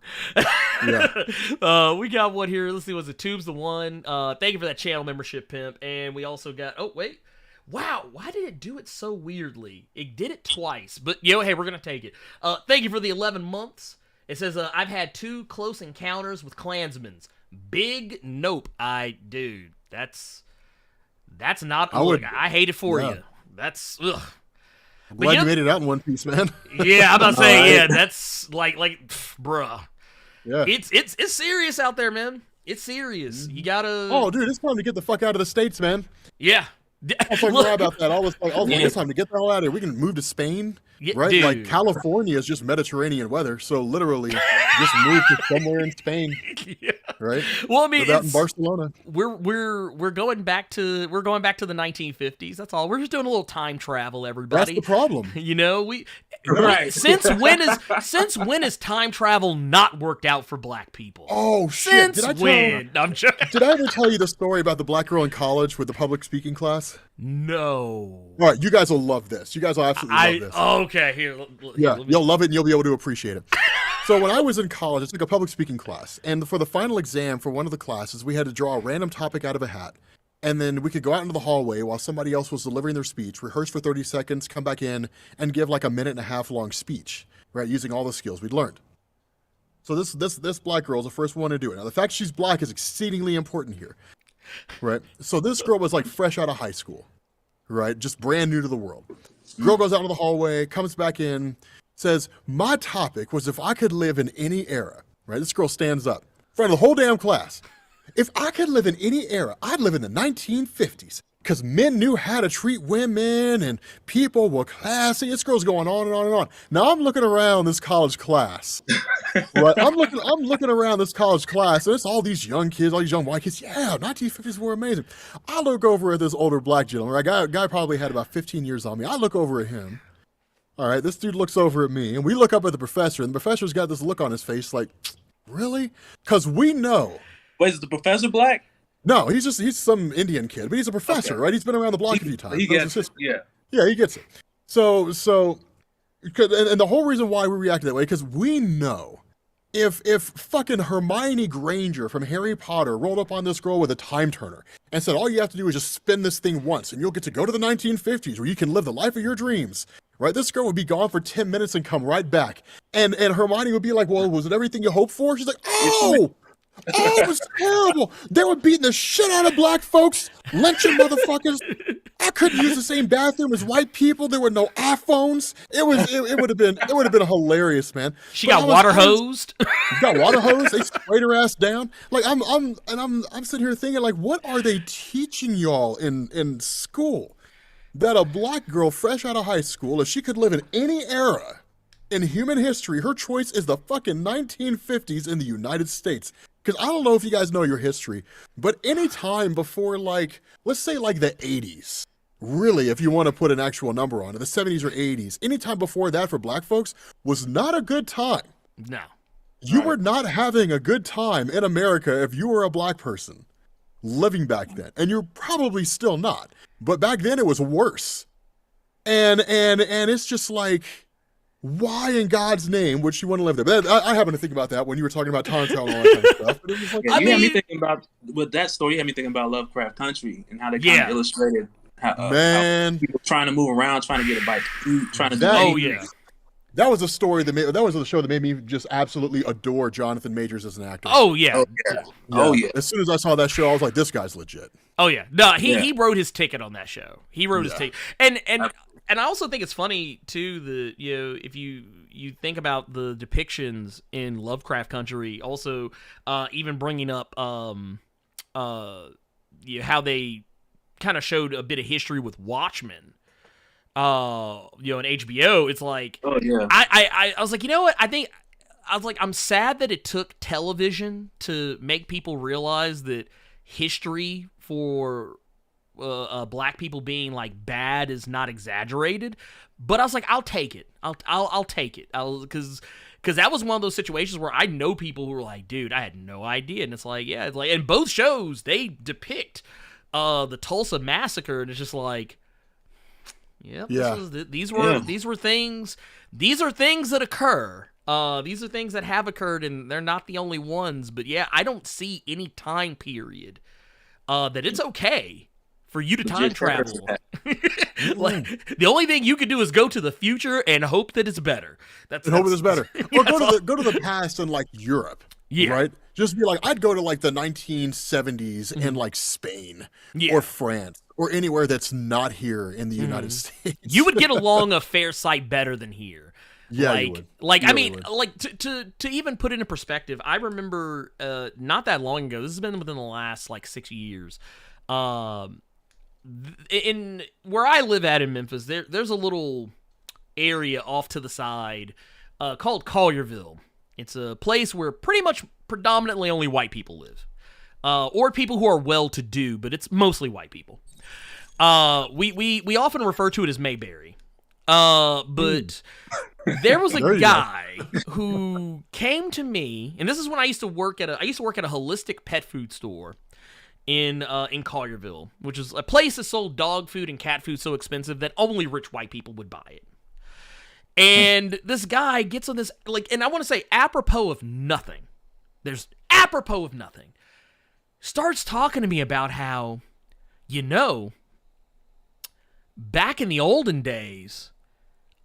Yeah. We got one here. Let's see. Was it Tubes the One? Thank you for that channel membership, Pimp. And we also got. Oh wait. Wow. Why did it do it so weirdly? It did it twice. But hey, we're gonna take it. Thank you for the 11 months. It says I've had 2 close encounters with Klansmen. Big nope. Dude. That's not. I hate it for you. That's ugh. Glad you made it out in one piece, man. Yeah, I'm about to say, that's like, bruh. Yeah. It's serious out there, man. It's serious. You gotta. Oh, dude, it's time to get the fuck out of the States, man. Yeah. I was talking about that. I was like, it's time to get the hell out of here. We can move to Spain, right? Dude. Like California is just Mediterranean weather, so literally just move to somewhere in Spain, right? Well, I mean, in Barcelona. We're going back to the 1950s. That's all. We're just doing a little time travel, everybody. That's the problem. You know, Right. Since when has time travel not worked out for black people? Oh shit! Since when? I'm joking. Did I ever tell you the story about the black girl in college with the public speaking class? No. All right, you guys will love this. You guys will absolutely love this. Okay, here. You'll love it and you'll be able to appreciate it. So when I was in college, I took a public speaking class, and for the final exam for one of the classes, we had to draw a random topic out of a hat. And then we could go out into the hallway while somebody else was delivering their speech, rehearse for 30 seconds, come back in, and give like a 1.5-minute long speech, right, using all the skills we'd learned. So this black girl is the first one to do it. Now, the fact she's black is exceedingly important here, right? So this girl was like fresh out of high school, right, just brand new to the world. Girl goes out into the hallway, comes back in, says, my topic was if I could live in any era, Right? This girl stands up in front of the whole damn class. If I could live in any era, I'd live in the 1950s. Because men knew how to treat women and people were classy. This girl's going on and on and on. Now I'm looking around this college class. Right? I'm looking around this college class, and it's all these young kids, all these young white kids. Yeah, 1950s were amazing. I look over at this older black gentleman. Right? Guy probably had about 15 years on me. I look over at him. All right, this dude looks over at me, and we look up at the professor, and the professor's got this look on his face like, really? Because we know. Wait, is the professor black? No, he's some Indian kid, but he's a professor, right? He's been around the block a few times. He gets it. Yeah, he gets it. So, and the whole reason why we reacted that way, because we know if fucking Hermione Granger from Harry Potter rolled up on this girl with a time turner and said, all you have to do is just spin this thing once and you'll get to go to the 1950s where you can live the life of your dreams, right? This girl would be gone for 10 minutes and come right back. And Hermione would be like, well, was it everything you hoped for? She's like, oh, it was terrible. They were beating the shit out of black folks, lynching motherfuckers. I couldn't use the same bathroom as white people. There were no iPhones. It would have been hilarious, man. She got water hosed. Got water hosed. They sprayed her ass down. Like I'm sitting here thinking, like, what are they teaching y'all in school? That a black girl fresh out of high school, if she could live in any era in human history, her choice is the fucking 1950s in the United States. Because I don't know if you guys know your history, but any time before, like, let's say like the 80s, really, if you want to put an actual number on it, the 70s or 80s, any time before that for black folks was not a good time. No. You were not having a good time in America if you were a black person living back then. And you're probably still not. But back then it was worse. And it's just like, why in God's name would she want to live there? But I happen to think about that when you were talking about Tonto and all that kind of stuff. But it was like, Yeah, you had me thinking about, with that story, you had me thinking about Lovecraft Country and how they kind of illustrated how people trying to move around, trying to get a bite to eat, trying to do anything. That was a story that was a show that made me just absolutely adore Jonathan Majors as an actor. Oh yeah. As soon as I saw that show, I was like, this guy's legit. Oh yeah. No, he wrote his ticket on that show. He wrote his ticket. And I also think it's funny too that, you know, if you think about the depictions in Lovecraft Country, also even bringing up how they kind of showed a bit of history with Watchmen. You know, in HBO, it's like, I was like, you know what? I'm sad that it took television to make people realize that history for black people being like bad is not exaggerated. But I was like, I'll take it. I'll take it. Because that was one of those situations where I know people who were like, dude, I had no idea. And it's like, yeah, it's like, and both shows, they depict the Tulsa massacre, and it's just like, these were things. These are things that occur. These are things that have occurred, and they're not the only ones. But yeah, I don't see any time period that it's okay for you to time travel. Like, the only thing you can do is go to the future and hope that it's better. Hope it's better. Or go to the past in like Europe. Yeah. Right? Just be like, I'd go to like the 1970s in like Spain or France or anywhere that's not here in the United States. You would get along a fair sight better than here. Yeah, I mean, like to even put it in perspective, I remember not that long ago. This has been within the last like 6 years. In where I live at in Memphis, there's a little area off to the side called Collierville. It's a place where pretty much predominantly only white people live, or people who are well-to-do, but it's mostly white people. We often refer to it as Mayberry, but there was a guy who came to me, and this is when I used to work at a holistic pet food store in Collierville, which is a place that sold dog food and cat food so expensive that only rich white people would buy it. And this guy gets on this, like, and I want to say apropos of nothing. Starts talking to me about how, you know, back in the olden days,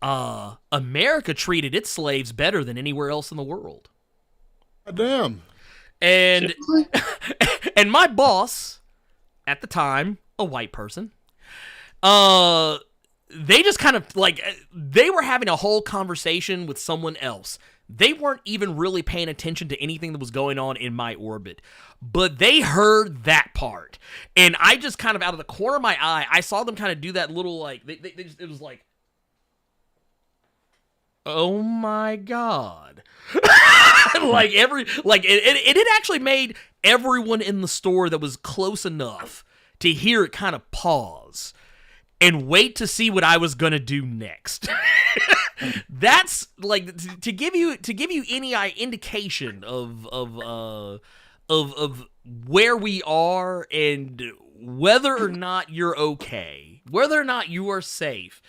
America treated its slaves better than anywhere else in the world. Damn. And and my boss at the time, a white person, they just kind of like, they were having a whole conversation with someone else they weren't even really paying attention to anything that was going on in my orbit. But they heard that part. And I just kind of, out of the corner of my eye, I saw them kind of do that little, like, it was like, oh my God. It had actually made everyone in the store that was close enough to hear it kind of pause and wait to see what I was gonna do next. That's like to give you any indication of where we are and whether or not you're okay, whether or not you are safe.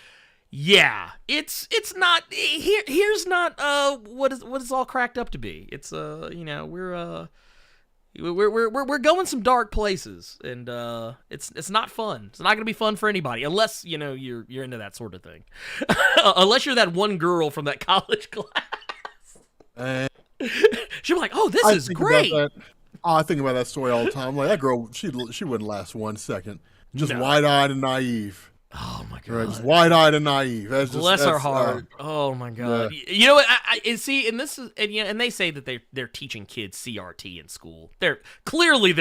Yeah, it's not here's not what is all cracked up to be. It's we're going some dark places, and it's not fun. It's not gonna be fun for anybody unless you're into that sort of thing. Unless you're that one girl from that college class. She'll be like, "Oh, this is great." I think about that story all the time. Like that girl, she wouldn't last 1 second. Just wide-eyed and naive. Oh my God! Right, just wide-eyed and naive. Bless her heart. Oh my God! Yeah. You know what? I see, and this is, and they say that they're teaching kids CRT in school. They're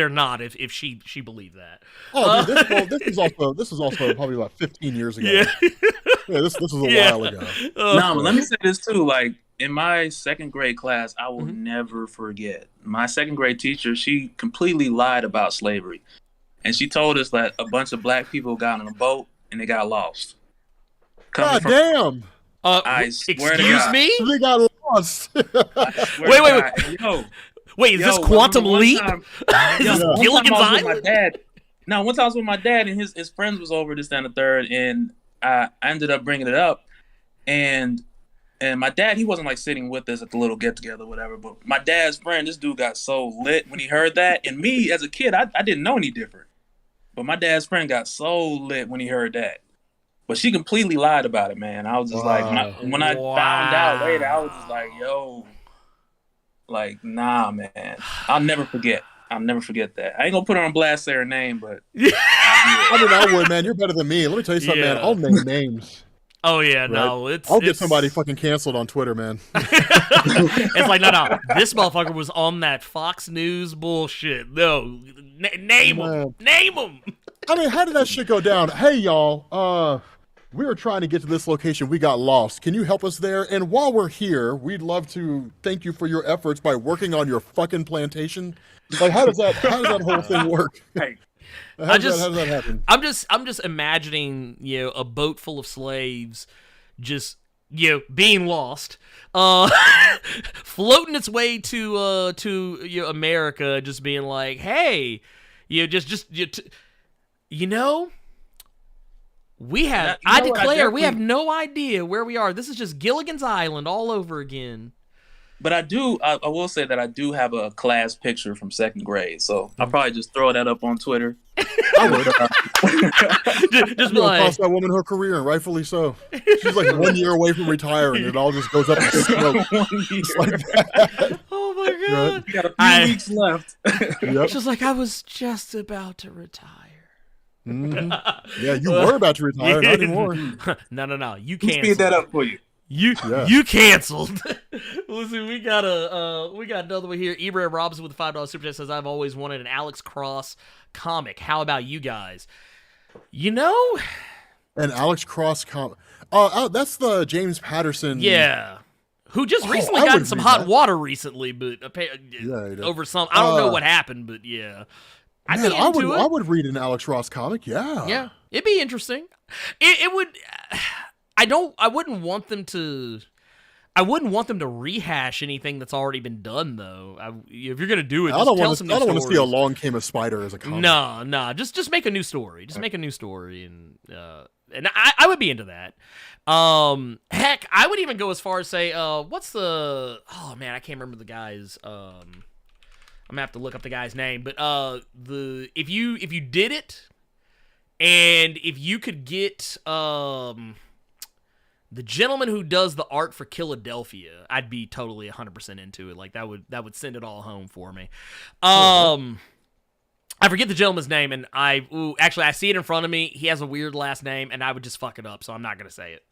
not. If she believed that. Oh, dude, this was also probably about 15 years ago. Yeah, this was a while ago. No, but let me say this too. Like in my second grade class, I will never forget my second grade teacher. She completely lied about slavery, and she told us that a bunch of black people got on a boat and they got lost. God damn! I swear excuse me? They got lost. Wait, is this Quantum Leap? Is this Gilligan's Island? One time I was with my dad and his friends was over this, that, and the third, and I ended up bringing it up, and my dad, he wasn't like sitting with us at the little get together or whatever, but my dad's friend, this dude got so lit when he heard that, and me as a kid, I didn't know any different. But my dad's friend got so lit when he heard that. But she completely lied about it, man. I was just like, when I found out later, I was just like, yo, like, nah, man. I'll never forget that. I ain't gonna put her on blast, say her name, but I would, man. You're better than me. Let me tell you something, man. I'll name names. Oh yeah, right? no, I'll get somebody fucking canceled on Twitter, man. It's like, no, this motherfucker was on that Fox News bullshit. No, name him. I mean, how did that shit go down? Hey, y'all, we were trying to get to this location. We got lost. Can you help us there? And while we're here, we'd love to thank you for your efforts by working on your fucking plantation. Like, how does that whole thing work? Hey. How does that happen? I'm just imagining, a boat full of slaves just, being lost, floating its way to America, just being like, hey, we have no idea where we are. This is just Gilligan's Island all over again. But I will say that I do have a class picture from second grade, so I'll probably just throw that up on Twitter. I would. just cost that woman her career, and rightfully so. She's like 1 year away from retiring, and it all just goes up in smoke. Like that. Oh my God! You got a few weeks left. Yep. She's like, I was just about to retire. Mm-hmm. Yeah, you were about to retire, not anymore. No. You can't speed that up for you. You canceled. Listen, we got another one here. Ibrahim Robinson with the $5 super chat says, I've always wanted an Alex Cross comic. How about you guys? An Alex Cross comic. That's the James Patterson. Yeah. Who just recently got in some hot water recently, but over some, I don't know what happened, but yeah. I would read an Alex Ross comic. Yeah. Yeah. It'd be interesting. It would. I wouldn't want them to rehash anything that's already been done, though. If you're gonna do it, I don't want to see Along Came a Spider as a comic. No. Just make a new story. Make a new story, and I would be into that. Heck, I would even go as far as say, what's the? Oh man, I can't remember the guy's. I'm gonna have to look up the guy's name, but if you did it, and if you could get the gentleman who does the art for Philadelphia, I'd be totally 100% into it. Like that would send it all home for me. I forget the gentleman's name, and actually I see it in front of me. He has a weird last name, and I would just fuck it up, so I'm not gonna say it.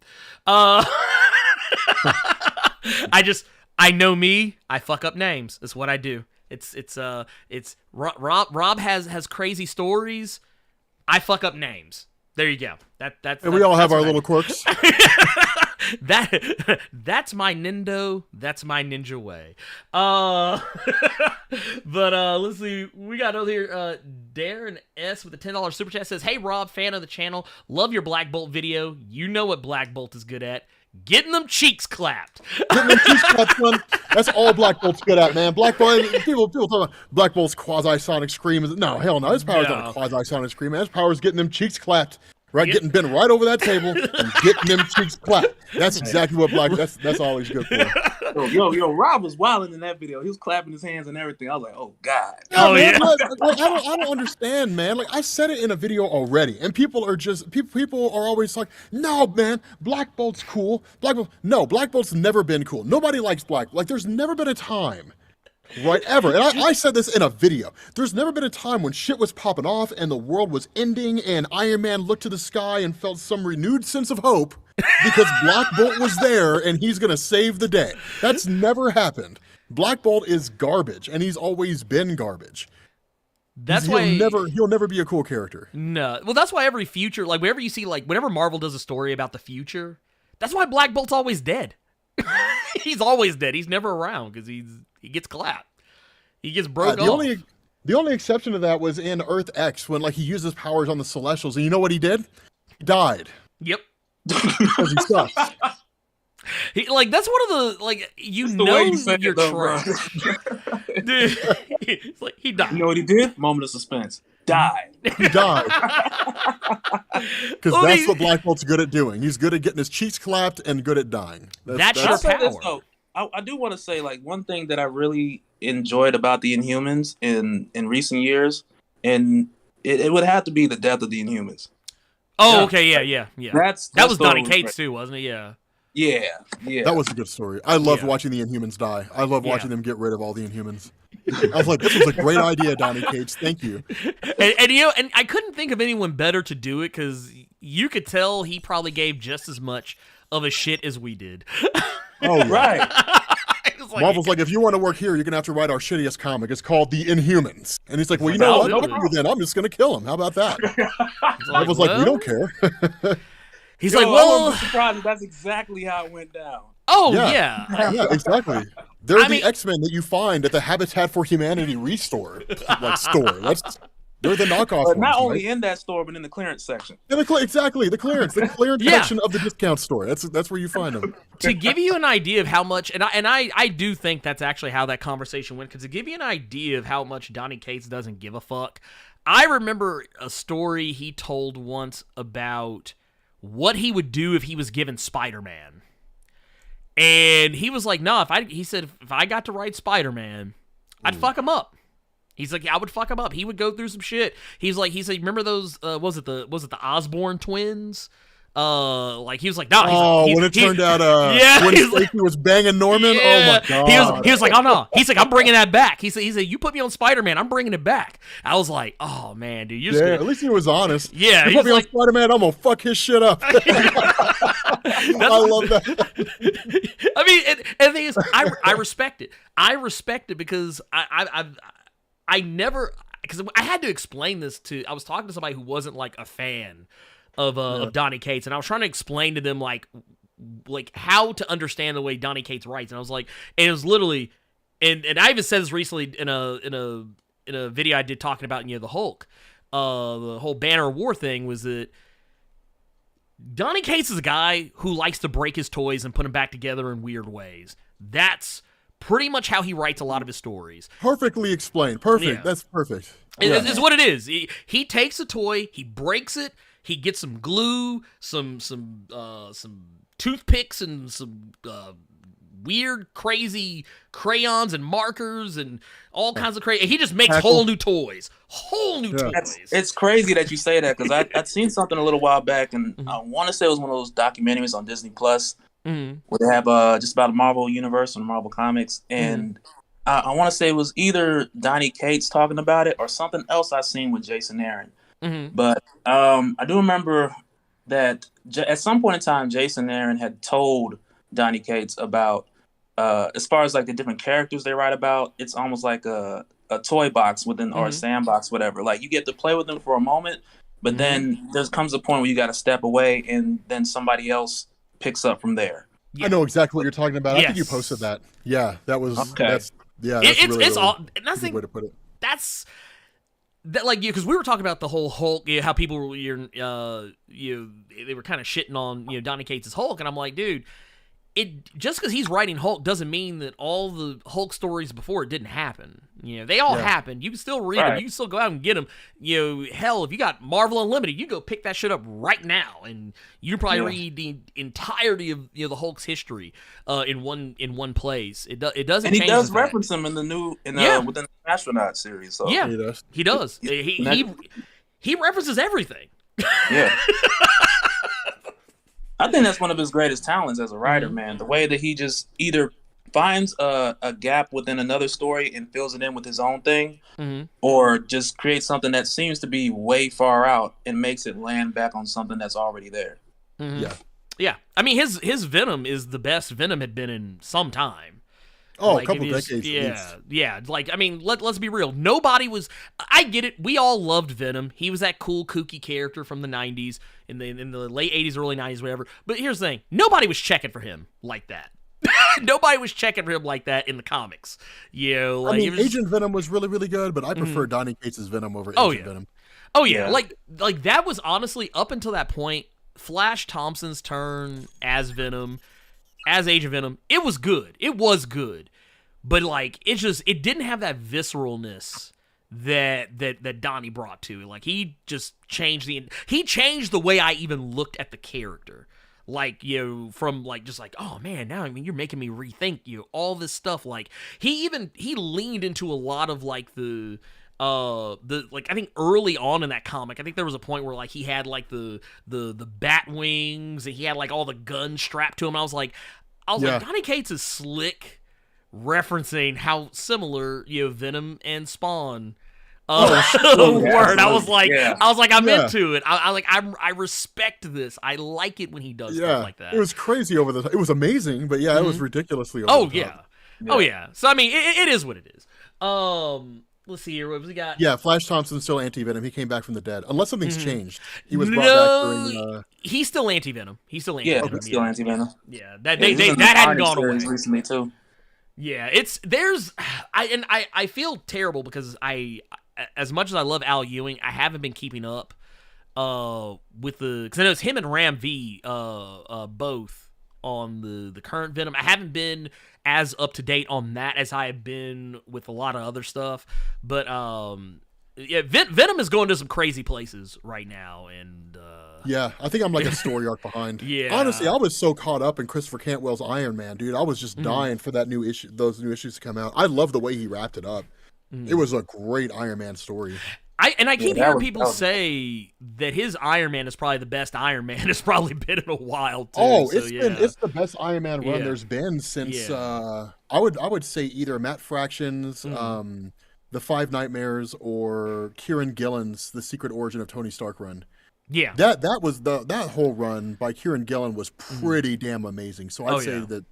I know me. I fuck up names. That's what I do. It's Rob has crazy stories. I fuck up names. There you go. And we all have our little quirks. That's my Nindo. That's my ninja way. But let's see. We got over here. Darren S with a $10 super chat says, "Hey Rob, fan of the channel. Love your Black Bolt video. You know what Black Bolt is good at. Getting them cheeks clapped." Getting them cheeks clapped, son. That's all Black Bolt's good at, man. Black Bolt. People talk about Black Bolt's quasi-sonic scream. No, hell no. His power's not a quasi-sonic scream, man. His power's getting them cheeks clapped. Right, getting bent right over that table and getting them cheeks clapped. That's exactly what that's all he's good for. Yo, Rob was wilding in that video. He was clapping his hands and everything. I was like, oh God. Man, I don't understand, man. Like I said it in a video already, and people are always like, no, man, Black Bolt's cool. Black Bolt's never been cool. Nobody likes Black. Like there's never been a time. Right, ever. And I said this in a video. There's never been a time when shit was popping off and the world was ending and Iron Man looked to the sky and felt some renewed sense of hope because Black Bolt was there and he's going to save the day. That's never happened. Black Bolt is garbage and he's always been garbage. He'll never be a cool character. No. Well, that's why every future, like whenever you see, like whenever Marvel does a story about the future, that's why Black Bolt's always dead. He's always dead. He's never around because he gets clapped. He gets broke off. The only exception to that was in Earth X when like he used his powers on the Celestials, and you know what he did? He died. Yep. Because he sucks. That's one of the you're trash. Dude, it's like he died. You know what he did? Moment of suspense. Died. He died. Because that's what Black Bolt's good at doing. He's good at getting his cheeks clapped and good at dying. That's your power. I do want to say, like, one thing that I really enjoyed about the Inhumans in recent years, and it would have to be the death of the Inhumans. Oh, yeah. Okay, yeah. That was Donny Cates too, wasn't it? Yeah. Yeah. That was a good story. I loved watching the Inhumans die. I love watching them get rid of all the Inhumans. I was like, this was a great idea, Donny Cates. Thank you. And I couldn't think of anyone better to do it because you could tell he probably gave just as much of a shit as we did. Oh, yeah. Right. Marvel's like, if you want to work here, you're going to have to write our shittiest comic. It's called The Inhumans. And he's like, well, you know what? Fuck you then. I'm just going to kill him. How about that? Marvel's like, we don't care. He's like, well... I'm surprised that's exactly how it went down. Oh, yeah. Yeah, exactly. They're the X-Men that you find at the Habitat for Humanity store. They're the knockoff ones, not only in that store, but in the clearance section. Exactly, the clearance section of the discount store. That's where you find them. To give you an idea of how much, and I do think that's actually how that conversation went, because to give you an idea of how much Donny Cates doesn't give a fuck, I remember a story he told once about what he would do if he was given Spider-Man. And he was like, no, if I got to write Spider-Man, I'd fuck him up. He's like, I would fuck him up. He would go through some shit. He said, remember those? Was it the Osborn twins? He was like, no. When it turned out, when Stacey was banging Norman. Yeah. Oh my god. He was like, oh no. He's like, I'm bringing that back. He said, you put me on Spider-Man, I'm bringing it back. I was like, oh man, dude, you're just at least he was honest. Yeah, you put me on Spider-Man, I'm gonna fuck his shit up. I love that. I mean, and the thing is, I respect it. I respect it because I never, because I had to explain this I was talking to somebody who wasn't like a fan of Donny Cates, and I was trying to explain to them like how to understand the way Donny Cates writes, and I was like, and it was literally, and I even said this recently in a video I did talking about the Hulk, the whole Banner of War thing, was that Donny Cates is a guy who likes to break his toys and put them back together in weird ways. That's pretty much how he writes a lot of his stories. Perfectly explained. Perfect. Yeah. That's perfect. It's what it is. He takes a toy, he breaks it, he gets some glue, some toothpicks, and some weird, crazy crayons and markers and all kinds of crazy. He just makes whole new toys. It's crazy that you say that, because I'd seen something a little while back, and I want to say it was one of those documentaries on Disney Plus. Where they have just about the Marvel universe and Marvel comics, and I want to say it was either Donny Cates talking about it or something else I seen with Jason Aaron. But I do remember that at some point in time, Jason Aaron had told Donny Cates about as far as like the different characters they write about, it's almost like a toy box within or a sandbox, whatever. Like you get to play with them for a moment, but then there comes a point where you got to step away, and then somebody else picks up from there. I know exactly what you're talking about. Yes. I think you posted that. Yeah, that was Okay. That's It's all. And that's a good way to put it. That's that like because we were talking about the whole Hulk, how people were they were kind of shitting on Donny Cates' Hulk, and I'm like, dude, it just because he's writing Hulk doesn't mean that all the Hulk stories before it didn't happen. They all happened. You can still read them. You can still go out and get them. Hell, if you got Marvel Unlimited, you go pick that shit up right now, and you probably read the entirety of the Hulk's history in one place. It doesn't. And he change does the fact. reference him in the new within the astronaut series. So. Yeah, He does. He does. He references everything. Yeah. I think that's one of his greatest talents as a writer, man. The way that he just either finds a gap within another story and fills it in with his own thing, or just creates something that seems to be way far out and makes it land back on something that's already there. Yeah. I mean, his Venom is the best Venom had been in some time. Oh, Like, a couple it is- decades. at least. Yeah. Like, I mean, let's be real. Nobody was. I get it. We all loved Venom. He was that cool, kooky character from the '90s, in the late '80s, early '90s, whatever. But here's the thing: nobody was checking for him like that. Nobody was checking for him like that in the comics. Like, I mean, it was, Agent Venom was really, really good, but I prefer Donny Cates' Venom over Oh, Agent yeah. Venom. Oh yeah, Yeah. like that was honestly up until that point. Flash Thompson's turn as Venom, as Agent Venom, it was good. It was good, but like it didn't have that visceralness that Donnie brought to it. Like he just changed the way I even looked at the character. Like, from like just like, oh man, now I mean you're making me rethink all this stuff. Like he leaned into a lot of like the like I think early on in that comic, I think there was a point where like he had like the bat wings and he had like all the guns strapped to him. I was like Donny Cates is slick referencing how similar Venom and Spawn word. I was like, I'm into it. I respect this. I like it when he does stuff like that. It was crazy over the top. It was amazing, but it was ridiculously over the top. Oh yeah. So I mean, it is what it is. Let's see here. What have we got? Yeah, Flash Thompson's still anti-Venom. He came back from the dead. Unless something's changed. He was brought back during... He's still anti-Venom. He's still anti-Venom. Yeah, he's still anti-Venom. Yeah, that hadn't gone away. Recently too. Yeah, I feel terrible because as much as I love Al Ewing, I haven't been keeping up with because I know it's him and Ram V both on the current Venom. I haven't been as up to date on that as I have been with a lot of other stuff, but Venom is going to some crazy places right now, and I think I'm like a story arc behind. Yeah, honestly, I was so caught up in Christopher Cantwell's Iron Man, dude. I was just dying for that new issue, those new issues to come out. I love the way he wrapped it up. It was a great Iron Man story. I keep hearing people say that his Iron Man is probably the best Iron Man it's probably been in a while too. Oh, it's the best Iron Man run there's been since I would say either Matt Fraction's The Five Nightmares or Kieran Gillen's The Secret Origin of Tony Stark run. Yeah. That whole run by Kieran Gillen was pretty damn amazing. So I'd say that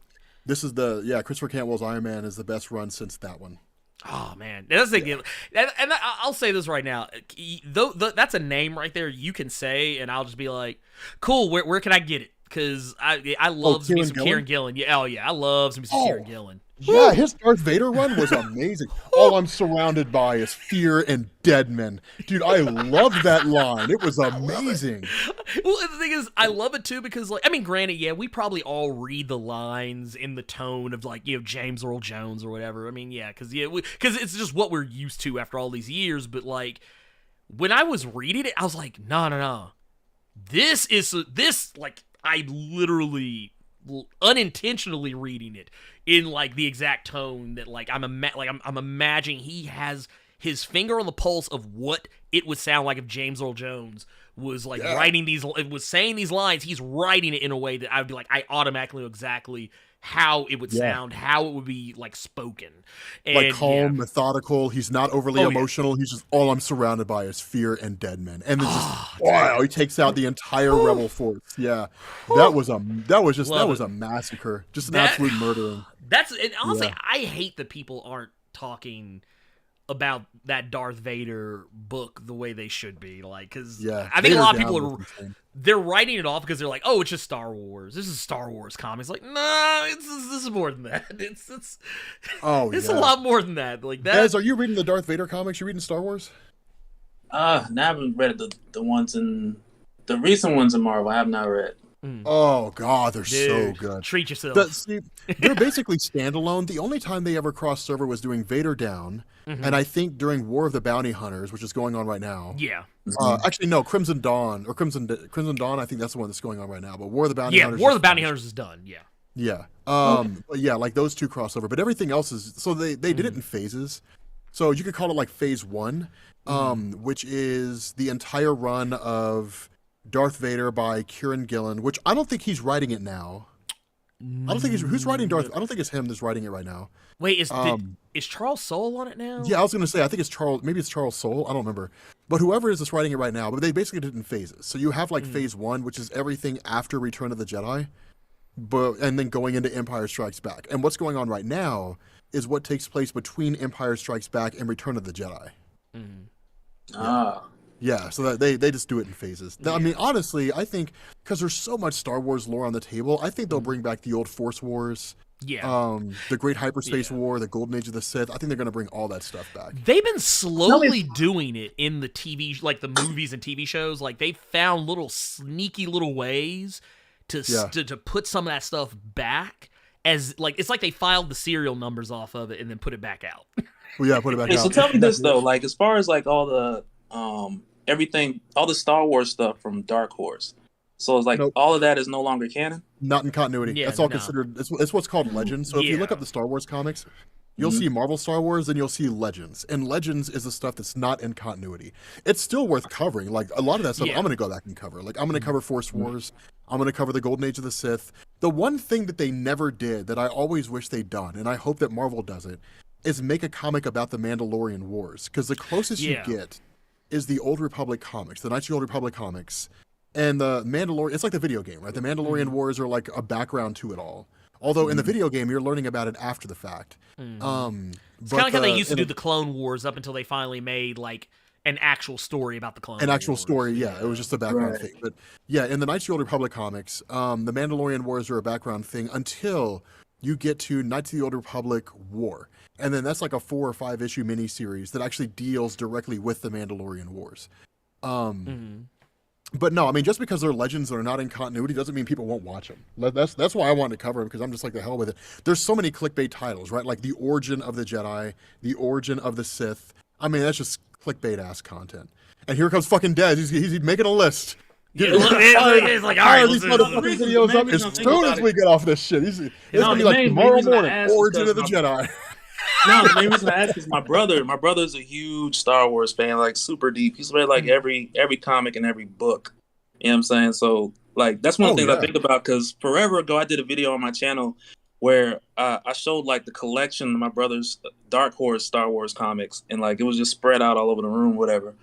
this is Christopher Cantwell's Iron Man is the best run since that one. Oh man, that's the thing. And I'll say this right now. That's a name right there you can say, and I'll just be like, "Cool, where can I get it?" Because I love me some Kieran Gillen. Yeah, I love some Kieran Gillen. Yeah, his Darth Vader run was amazing. All I'm surrounded by is fear and dead men. Dude, I love that line. It was amazing. Well, the thing is, I love it too because, like, I mean, granted, we probably all read the lines in the tone of like, James Earl Jones or whatever. I mean, because it's just what we're used to after all these years. But like, when I was reading it, I was like, no. This like I literally unintentionally reading it in like the exact tone that like I'm imagining he has his finger on the pulse of what it would sound like if James Earl Jones was like saying these lines. He's writing it in a way that I would be like, I automatically know exactly how it would sound, how it would be like spoken, and, like calm, methodical. He's not overly emotional. He's just all I'm surrounded by is fear and dead men, and it's just wow. He takes out the entire rebel force. Yeah, that was a massacre, just an absolute murdering. And honestly, I hate that people aren't talking about that Darth Vader book the way they should be, like, because I think a lot of people they're writing it off because they're like, oh, it's just Star Wars. This is Star Wars comics. Like, no, this is more than that. It's a lot more than that. Like that. Guys, are you reading the Darth Vader comics? You reading Star Wars? I haven't read the ones in the recent ones in Marvel. I have not read. Oh God, they're so good. Treat yourself. They're basically standalone. The only time they ever crossed over was doing Vader Down, and I think during War of the Bounty Hunters, which is going on right now. Yeah. Actually, no, Crimson Dawn or Crimson Dawn. I think that's the one that's going on right now. But War of the Bounty Hunters. Yeah, War of the Bounty Hunters is done. Yeah. Yeah. But yeah, like those two crossover, but everything else is so they did it in phases. So you could call it like phase 1, which is the entire run of Darth Vader by Kieran Gillen, which I don't think he's writing it now. I don't think who's writing Darth. I don't think it's him that's writing it right now. Wait, is Charles Soule on it now? Yeah, I was gonna say I think it's Charles. Maybe it's Charles Soule. I don't remember. But whoever is that's writing it right now. But they basically did it in phases. So you have like phase 1, which is everything after Return of the Jedi, and then going into Empire Strikes Back. And what's going on right now is what takes place between Empire Strikes Back and Return of the Jedi. Yeah, so that they just do it in phases. I mean, honestly, I think because there's so much Star Wars lore on the table, I think they'll bring back the old Force Wars, the Great Hyperspace War, the Golden Age of the Sith. I think they're going to bring all that stuff back. They've been slowly doing it in the TV, like the movies and TV shows. Like they found little sneaky little ways to put some of that stuff back. As like it's like they filed the serial numbers off of it and then put it back out. Well, yeah, put it back out. So tell me this though, like as far as like all the everything, all the Star Wars stuff from Dark Horse. So it's like all of that is no longer canon? Not in continuity. Yeah, that's all considered. It's what's called Legends. So if you look up the Star Wars comics, you'll see Marvel Star Wars and you'll see Legends. And Legends is the stuff that's not in continuity. It's still worth covering. Like a lot of that stuff I'm going to go back and cover. Like I'm going to cover Force Wars. I'm going to cover the Golden Age of the Sith. The one thing that they never did that I always wish they'd done, and I hope that Marvel does it, is make a comic about the Mandalorian Wars. Because the closest you get is the Old Republic comics, the Knights of the Old Republic comics, and the Mandalorian. It's like the video game, right? The Mandalorian Wars are like a background to it all. Although in the video game, you're learning about it after the fact. It's kind of like how they used to do the Clone Wars up until they finally made like an actual story about the Clone Wars. An actual story, yeah. It was just a background thing. But yeah, in the Knights of the Old Republic comics, the Mandalorian Wars are a background thing until you get to Knights of the Old Republic War. And then that's like a 4 or 5 issue miniseries that actually deals directly with the Mandalorian Wars. But no, I mean, just because they're legends that are not in continuity doesn't mean people won't watch them. That's why I wanted to cover them, because I'm just like, the hell with it. There's so many clickbait titles, right? Like the origin of the Jedi, the origin of the Sith. I mean, that's just clickbait-ass content. And here comes fucking Dez. He's making a list. It's like, all right, these motherfucking videos up as soon as we get off this shit. It's going to be like tomorrow morning, origin of the Jedi. No, the main reason I ask is my brother's a huge Star Wars fan, like super deep. He's read like every comic and every book. You know what I'm saying? So like that's one of the things I think about, because forever ago I did a video on my channel where I showed like the collection of my brother's Dark Horse Star Wars comics, and like it was just spread out all over the room, whatever.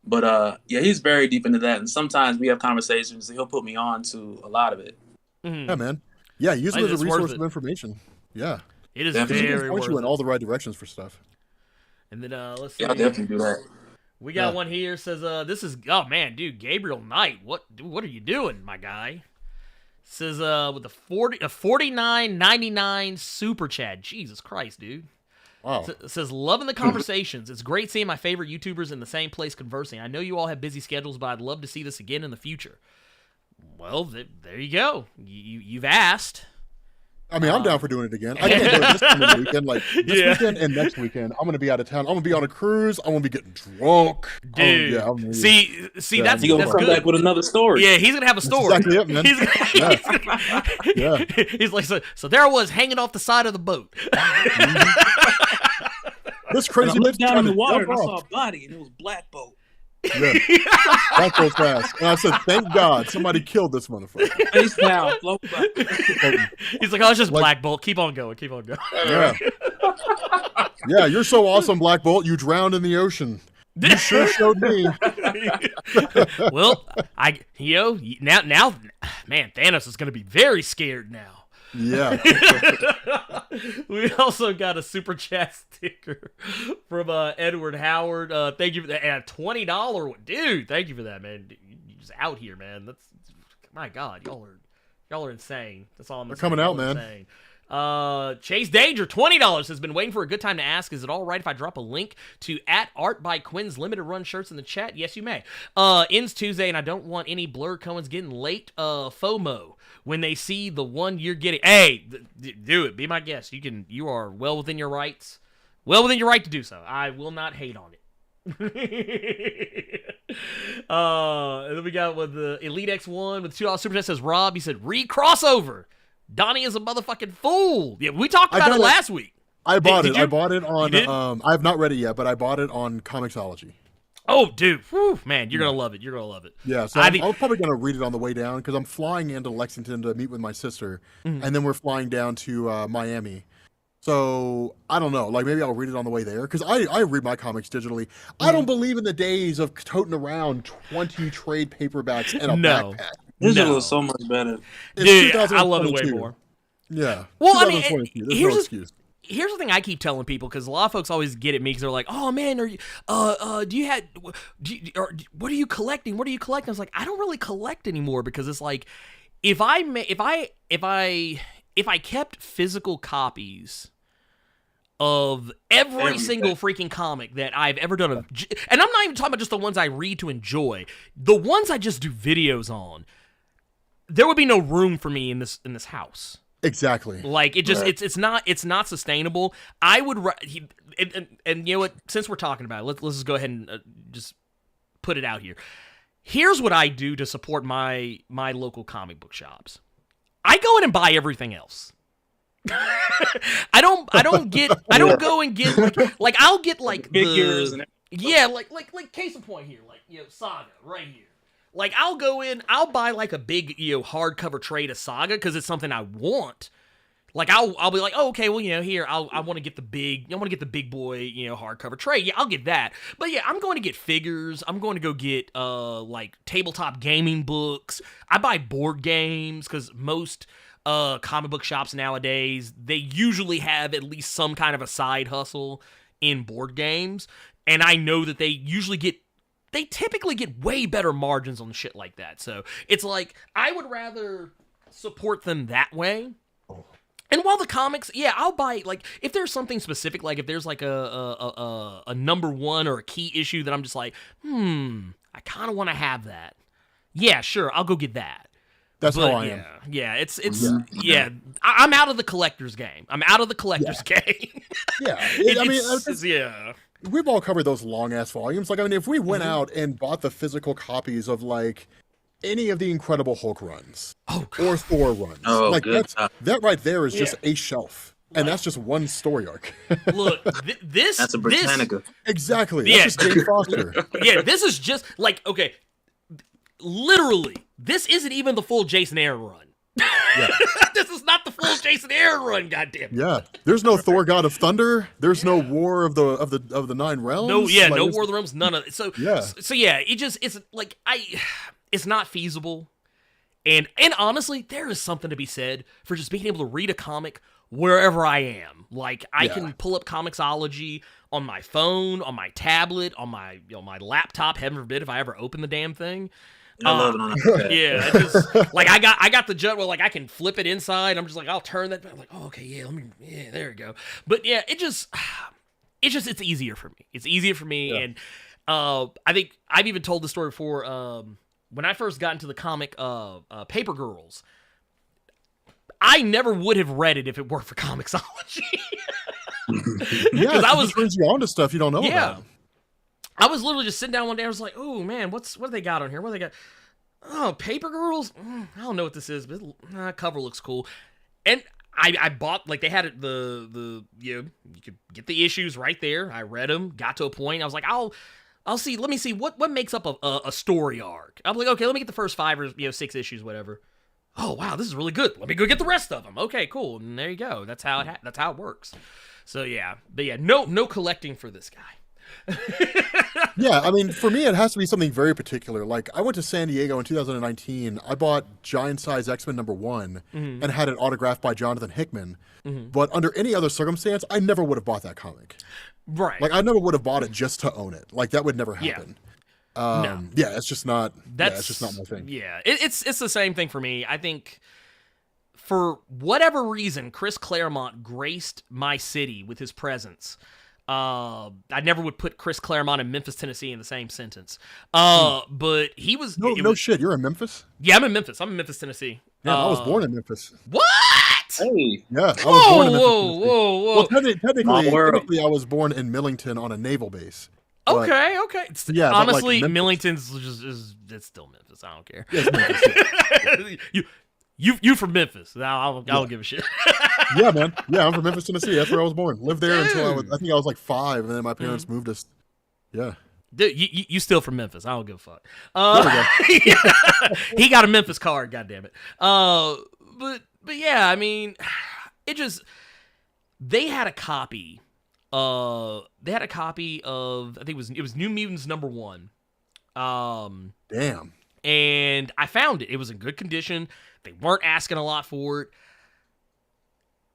But yeah, he's very deep into that, and sometimes we have conversations and he'll put me on to a lot of it. Yeah, man. Yeah, use it as a resource of information. Yeah. It is definitely very worth it. You in all the right directions for stuff. And then let's see. Yeah, I'll definitely do that. We got one here says this is man, dude, Gabriel Knight. What are you doing, my guy? Says with a $49.99 super chat. Jesus Christ, dude. Wow. Says loving the conversations. It's great seeing my favorite YouTubers in the same place conversing. I know you all have busy schedules, but I'd love to see this again in the future. Well, there you go. You've asked. I mean, I'm down for doing it again. I can't do it this coming weekend. Like this weekend and next weekend, I'm gonna be out of town. I'm gonna be on a cruise. I'm gonna be getting drunk. Dude, see, that's gonna come back with another story. Yeah, he's gonna have a story. That's exactly it, man. He's like, so there I was hanging off the side of the boat. This crazy I looked bitch down in the trying to water jump and I off. saw a body, and it was Black Boat. Yeah. Black Bolt's fast. And I said, thank God somebody killed this motherfucker. Face down, float back. He's like, oh, it's just Black Bolt. Keep on going. Keep on going. Yeah. Yeah, you're so awesome, Black Bolt. You drowned in the ocean. You sure showed me. Well, now, man, Thanos is going to be very scared now. Yeah. We also got a super chat sticker from Edward Howard. Thank you for that. And a $20 one. Dude, thank you for that, man. You're just out here, man. That's, my God, y'all are insane. That's all I'm saying. They're coming out, man. Insane. Chase Danger, $20 has been waiting for a good time to ask, is it all right if I drop a link to @Art by Quinn's limited run shirts in the chat? Yes, you may. Ends Tuesday, and I don't want any Blerd Cohen's getting late FOMO when they see the one you're getting. Hey, do it. Be my guest. You are well within your rights. Well within your right to do so. I will not hate on it. And then we got with the Elite X1 with $2 super chat says Rob. He said re-crossover. Donnie is a motherfucking fool. Yeah, we talked about it last week. I bought it. I bought it on. I have not read it yet, but I bought it on Comixology. Oh, dude, whew, man, you're gonna love it. You're gonna love it. Yeah, so I'm probably gonna read it on the way down because I'm flying into Lexington to meet with my sister, and then we're flying down to Miami. So I don't know. Like maybe I'll read it on the way there because I read my comics digitally. I don't believe in the days of toting around 20 trade paperbacks and a backpack. Digital is so much better. Dude, I love it way more. Yeah. Well, I mean, there's no excuse. Here's the thing I keep telling people because a lot of folks always get at me because they're like, "Oh man, are you? What are you collecting? What are you collecting?" I was like, I don't really collect anymore because it's like, if I kept physical copies of every single freaking comic that I've ever done, and I'm not even talking about just the ones I read to enjoy, the ones I just do videos on, there would be no room for me in this house. Exactly. Like it just it's not sustainable. I would and you know what? Since we're talking about it, let's just go ahead and just put it out here. Here's what I do to support my local comic book shops. I go in and buy everything else. I don't go and get like I'll get like figures and like case in point here, like Saga right here. Like I'll go in, I'll buy like a big hardcover trade of Saga because it's something I want. Like I'll be like, oh, okay, well here I want to get the big boy hardcover trade. Yeah, I'll get that. But yeah, I'm going to get figures. I'm going to go get like tabletop gaming books. I buy board games because most comic book shops nowadays, they usually have at least some kind of a side hustle in board games, and I know that they typically get way better margins on shit like that. So it's like, I would rather support them that way. And while the comics, yeah, I'll buy, like, if there's something specific, like if there's like a number one or a key issue that I'm just like, I kind of want to have that. Yeah, sure, I'll go get that. That's how I am. Yeah, I'm out of the collector's game. I'm out of the collector's game. Yeah. We've all covered those long-ass volumes. Like, I mean, if we went out and bought the physical copies of, like, any of the Incredible Hulk runs or Thor runs, like, that right there is just a shelf. And that's just one story arc. Look, that's a Britannica. Exactly. That's just Jane Foster. Yeah, this is just, like, okay, literally, this isn't even the full Jason Aaron run. Yeah. This is not the full Jason Aaron run, goddamn. Yeah, there's no Thor God of Thunder. There's no War of the Nine Realms. No, no War of the Realms. None of it. So yeah, it's like it's not feasible. And honestly, there is something to be said for just being able to read a comic wherever I am. Like I can pull up Comixology on my phone, on my tablet, on my my laptop. Heaven forbid if I ever open the damn thing. I love it on that. Yeah, I just like I got the jut where like I can flip it inside. I'm just like I'll turn that. I'm like, oh, okay, yeah, there we go. But yeah, it's easier for me. It's easier for me, and I think I've even told the story before. When I first got into the comic Paper Girls, I never would have read it if it weren't for Comixology. Because I was turns you on to stuff you don't know about. I was literally just sitting down one day. I was like, "Oh man, what do they got on here? What do they got? Oh, Paper Girls. I don't know what this is, but cover looks cool." And I bought, like, they had it, you could get the issues right there. I read them, got to a point. I was like, let me see what makes up a story arc. I'm like, okay, let me get the first 5 or 6 issues, whatever. Oh wow, this is really good. Let me go get the rest of them. Okay, cool. And there you go. That's how it works. So yeah, but yeah, no collecting for this guy. Yeah, I mean, for me, it has to be something very particular. Like, I went to San Diego in 2019. I bought Giant Size X-Men #1 and had it autographed by Jonathan Hickman. But under any other circumstance, I never would have bought that comic. Right. Like, I never would have bought it just to own it. Like, that would never happen. No. Yeah, it's just not. It's just not my thing. Yeah, it's the same thing for me. I think for whatever reason, Chris Claremont graced my city with his presence. I never would put Chris Claremont and Memphis, Tennessee in the same sentence. But he was no shit. You're in Memphis? Yeah, I'm in Memphis. I'm in Memphis, Tennessee. Yeah, I was born in Memphis. What? Hey, Yeah, I was born in Memphis. Whoa. Well, technically, I was born in Millington on a naval base. But, Okay. Yeah, honestly, but, like, Millington's it's still Memphis. I don't care. Yeah, it's Memphis, yeah. You from Memphis? I don't give a shit. Yeah, man. Yeah, I'm from Memphis, Tennessee. That's where I was born. Lived there until I think I was like 5, and then my parents moved us. Yeah. Dude, you still from Memphis? I don't give a fuck. There we go. He got a Memphis card. God damn it. But yeah, I mean, it just they had a copy. They had a copy of I think it was New Mutants #1. Damn. And I found it. It was in good condition. They weren't asking a lot for it.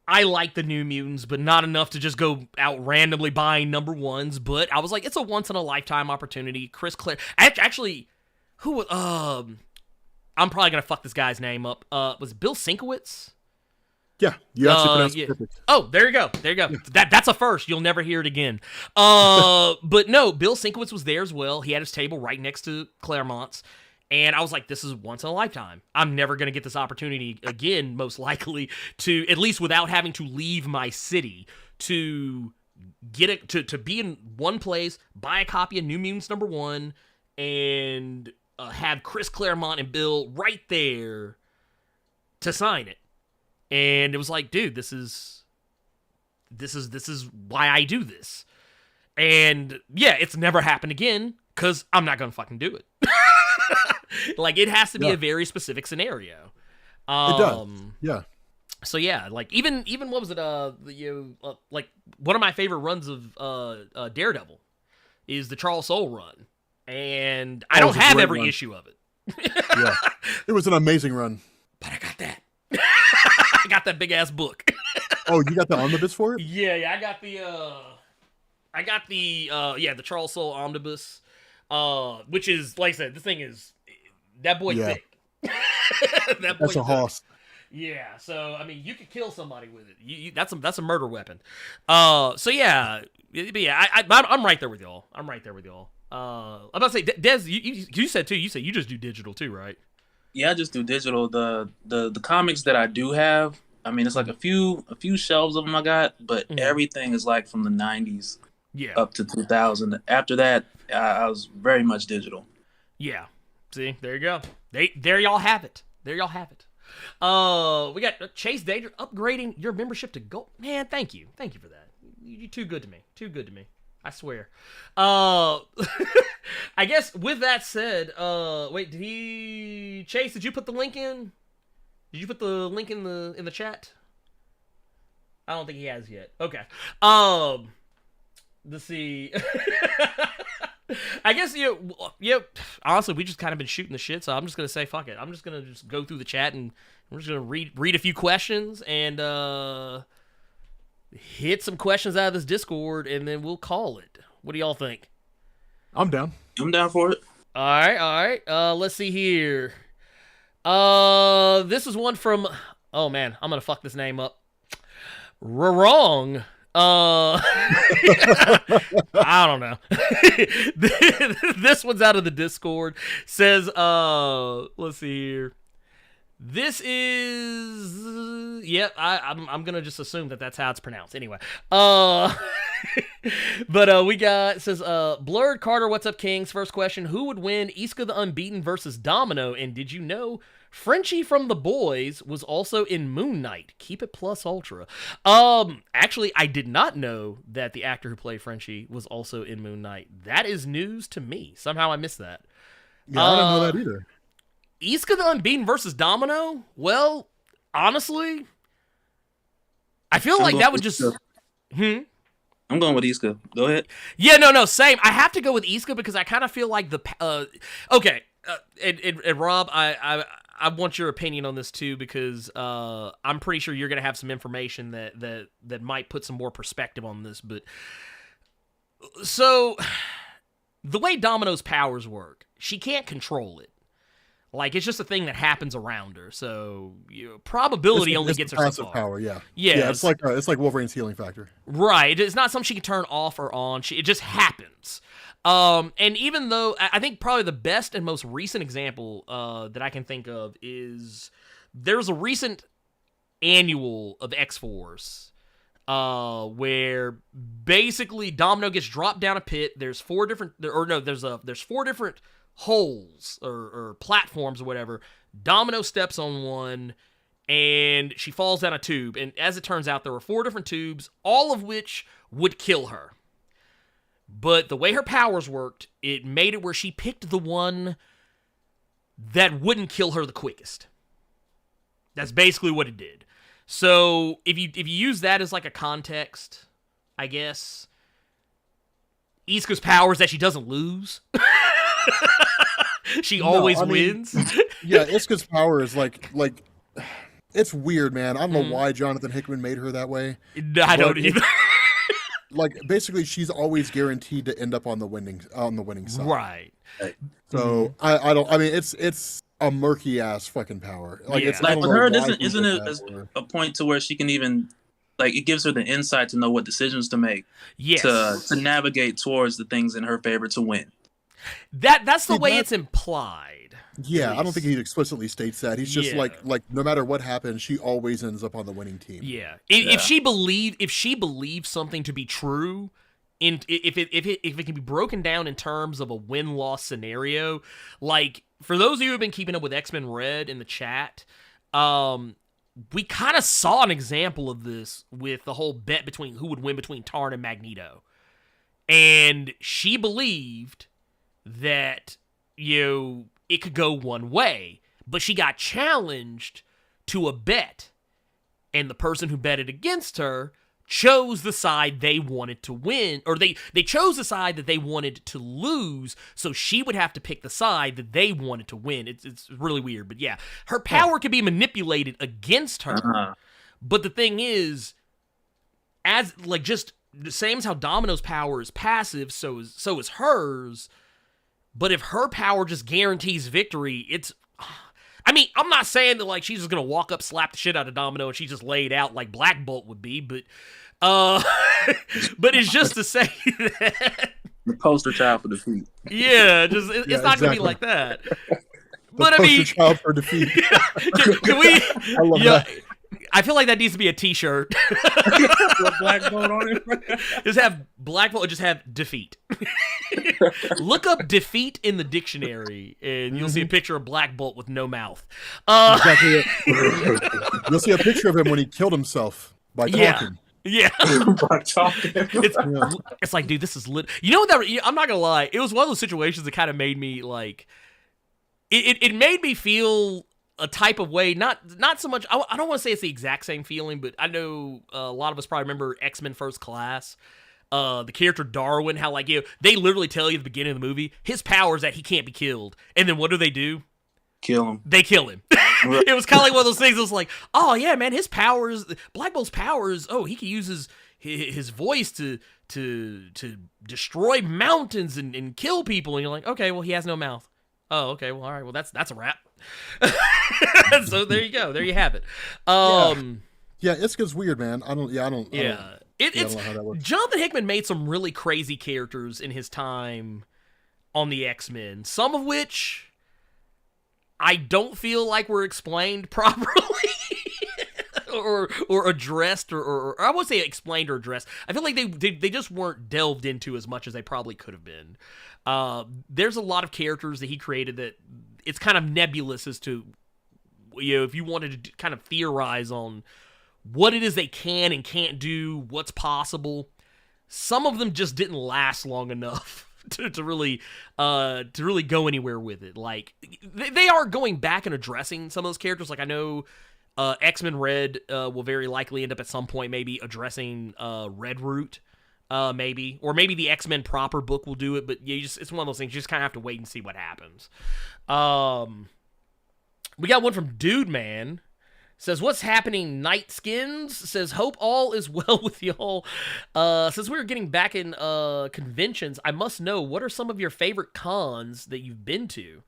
I like the New Mutants, but not enough to just go out randomly buying #1s. But I was like, it's a once-in-a-lifetime opportunity. Chris Clare... Actually, who... I'm probably going to fuck this guy's name up. Was it Bill Sienkiewicz? Yeah, you actually pronounced it perfect. Oh, there you go. That's a first. You'll never hear it again. But no, Bill Sienkiewicz was there as well. He had his table right next to Claremont's. And I was like, this is once in a lifetime. I'm never going to get this opportunity again, most likely, to, at least without having to leave my city, to get it, to be in one place, buy a copy of New Mutants #1, and have Chris Claremont and Bill right there to sign it. And it was like, dude, this is why I do this. And yeah, it's never happened again, because I'm not going to fucking do it. Like, it has to be a very specific scenario. It does. Yeah. So yeah, like even what was it? Like one of my favorite runs of Daredevil is the Charles Soule run, and I don't have every issue of it. Yeah, it was an amazing run. But I got that. I got that big ass book. Oh, you got the omnibus for it? Yeah, I got the Charles Soule omnibus, which is, like I said, the thing is, that boy thick. That's a hoss. Yeah, so I mean, you could kill somebody with it. That's a murder weapon. So yeah, I'm right there with y'all. I'm about to say, Des, you said too. You said you just do digital too, right? Yeah, I just do digital. The comics that I do have, I mean, it's like a few shelves of them I got, but everything is like from the 90s up to 2000. After that, I was very much digital. Yeah. See, there you go. There y'all have it. We got Chase Danger upgrading your membership to gold. Man, thank you for that. You're too good to me. I swear. I guess with that said, wait, Chase, did you put the link in? Did you put the link in the chat? I don't think he has yet. Okay. Let's see. I guess honestly, we just kind of been shooting the shit, so I'm just gonna say fuck it. I'm just gonna go through the chat, and we're just gonna read a few questions and hit some questions out of this Discord, and then we'll call it. What do y'all think? I'm down. I'm down for it. All right. Let's see here. This is one from. Oh man, I'm gonna fuck this name up. Wrong. I don't know. This one's out of the Discord. Says, let's see here. This is, I'm gonna just assume that's how it's pronounced. Anyway, but we got, it says, Blerd, Carter, what's up, Kings? First question: who would win, Iska the Unbeaten versus Domino? And did you know Frenchie from The Boys was also in Moon Knight. Keep it plus ultra. Actually, I did not know that the actor who played Frenchie was also in Moon Knight. That is news to me. Somehow I missed that. Yeah, I didn't know that either. Iska the Unbeaten versus Domino? Well, honestly, I feel like that would just... I'm going with Iska. Go ahead. Yeah, no, same. I have to go with Iska because I kind of feel like okay, and Rob, I want your opinion on this too because I'm pretty sure you're gonna have some information that might put some more perspective on this. But so the way Domino's powers work, she can't control it. Like, it's just a thing that happens around her. So, probability only gets her passive power, yeah. Yeah, it's like Wolverine's healing factor. Right. It's not something she can turn off or on. It just happens. And even though, I think probably the best and most recent example that I can think of is there's a recent annual of X-Force where basically Domino gets dropped down a pit. There's four different holes or platforms or whatever. Domino steps on one and she falls down a tube, and as it turns out there were 4 different tubes, all of which would kill her. But the way her powers worked, it made it where she picked the one that wouldn't kill her the quickest. That's basically what it did. So if you use that as like a context, I guess Iska's power is that she doesn't lose. She always wins. Yeah, Iska's power is like it's weird, man. I don't know why Jonathan Hickman made her that way. I don't either. Like, basically, she's always guaranteed to end up on the winning side. Right. So I don't. I mean, it's a murky ass fucking power. Like, Yeah. it's Like I don't with know her, why isn't people it have her. a point to where she can even, like, it gives her the insight to know what decisions to make Yes. to navigate towards the things in her favor to win. That's the way it's implied. Yeah, I don't think he explicitly states that. He's just like no matter what happens, she always ends up on the winning team. Yeah. If she believes something to be true, if it can be broken down in terms of a win-loss scenario, like for those of you who have been keeping up with X-Men Red in the chat, we kind of saw an example of this with the whole bet between who would win between Tarn and Magneto. And she believed that, it could go one way, but she got challenged to a bet, and the person who betted against her chose the side they wanted to win, or they chose the side that they wanted to lose, so she would have to pick the side that they wanted to win. It's really weird, but yeah, her power can be manipulated against her, but the thing is, as like just the same as how Domino's power is passive, so is hers. But if her power just guarantees victory, I mean, I'm not saying that like she's just gonna walk up, slap the shit out of Domino, and she just laid out like Black Bolt would be, but but it's just to say that The poster child for defeat. Yeah, it's not gonna be like that. But I mean, child for defeat. can we? I love that. I feel like that needs to be a T-shirt. With Black Bolt on it. Just have Black Bolt, or just have defeat. Look up defeat in the dictionary, and you'll see a picture of Black Bolt with no mouth. Exactly it. You'll see a picture of him when he killed himself by talking. Yeah. By talking. It's like, dude, this is lit. You know what? I'm not gonna lie. It was one of those situations that kind of made me like. It made me feel a type of way, not so much. I don't want to say it's the exact same feeling, but I know a lot of us probably remember X-Men First Class. The character Darwin, how like they literally tell you at the beginning of the movie his power is that he can't be killed, and then what do? Kill him. They kill him. It was kind of like one of those things. It was like, oh yeah, man, his powers, Black Bolt's powers. Oh, he can use his voice to destroy mountains and kill people, and you're like, okay, well he has no mouth. Oh, okay, well all right, well that's a wrap. So there you go. There you have it. Yeah, Iska's weird, man. I don't know how that works. Jonathan Hickman made some really crazy characters in his time on the X-Men, some of which I don't feel like were explained properly or addressed, or I won't say explained or addressed. I feel like they just weren't delved into as much as they probably could have been. There's a lot of characters that he created that it's kind of nebulous as to if you wanted to kind of theorize on what it is they can and can't do, what's possible, some of them just didn't last long enough to really go anywhere with it. Like they are going back and addressing some of those characters. Like I know X-Men Red will very likely end up at some point maybe addressing Red Root. Maybe, or maybe the X-Men proper book will do it, but it's one of those things. You just kind of have to wait and see what happens. We got one from Dude Man. Says, what's happening, Night Skins? Says, hope all is well with y'all. Since we were getting back in conventions, I must know, what are some of your favorite cons that you've been to?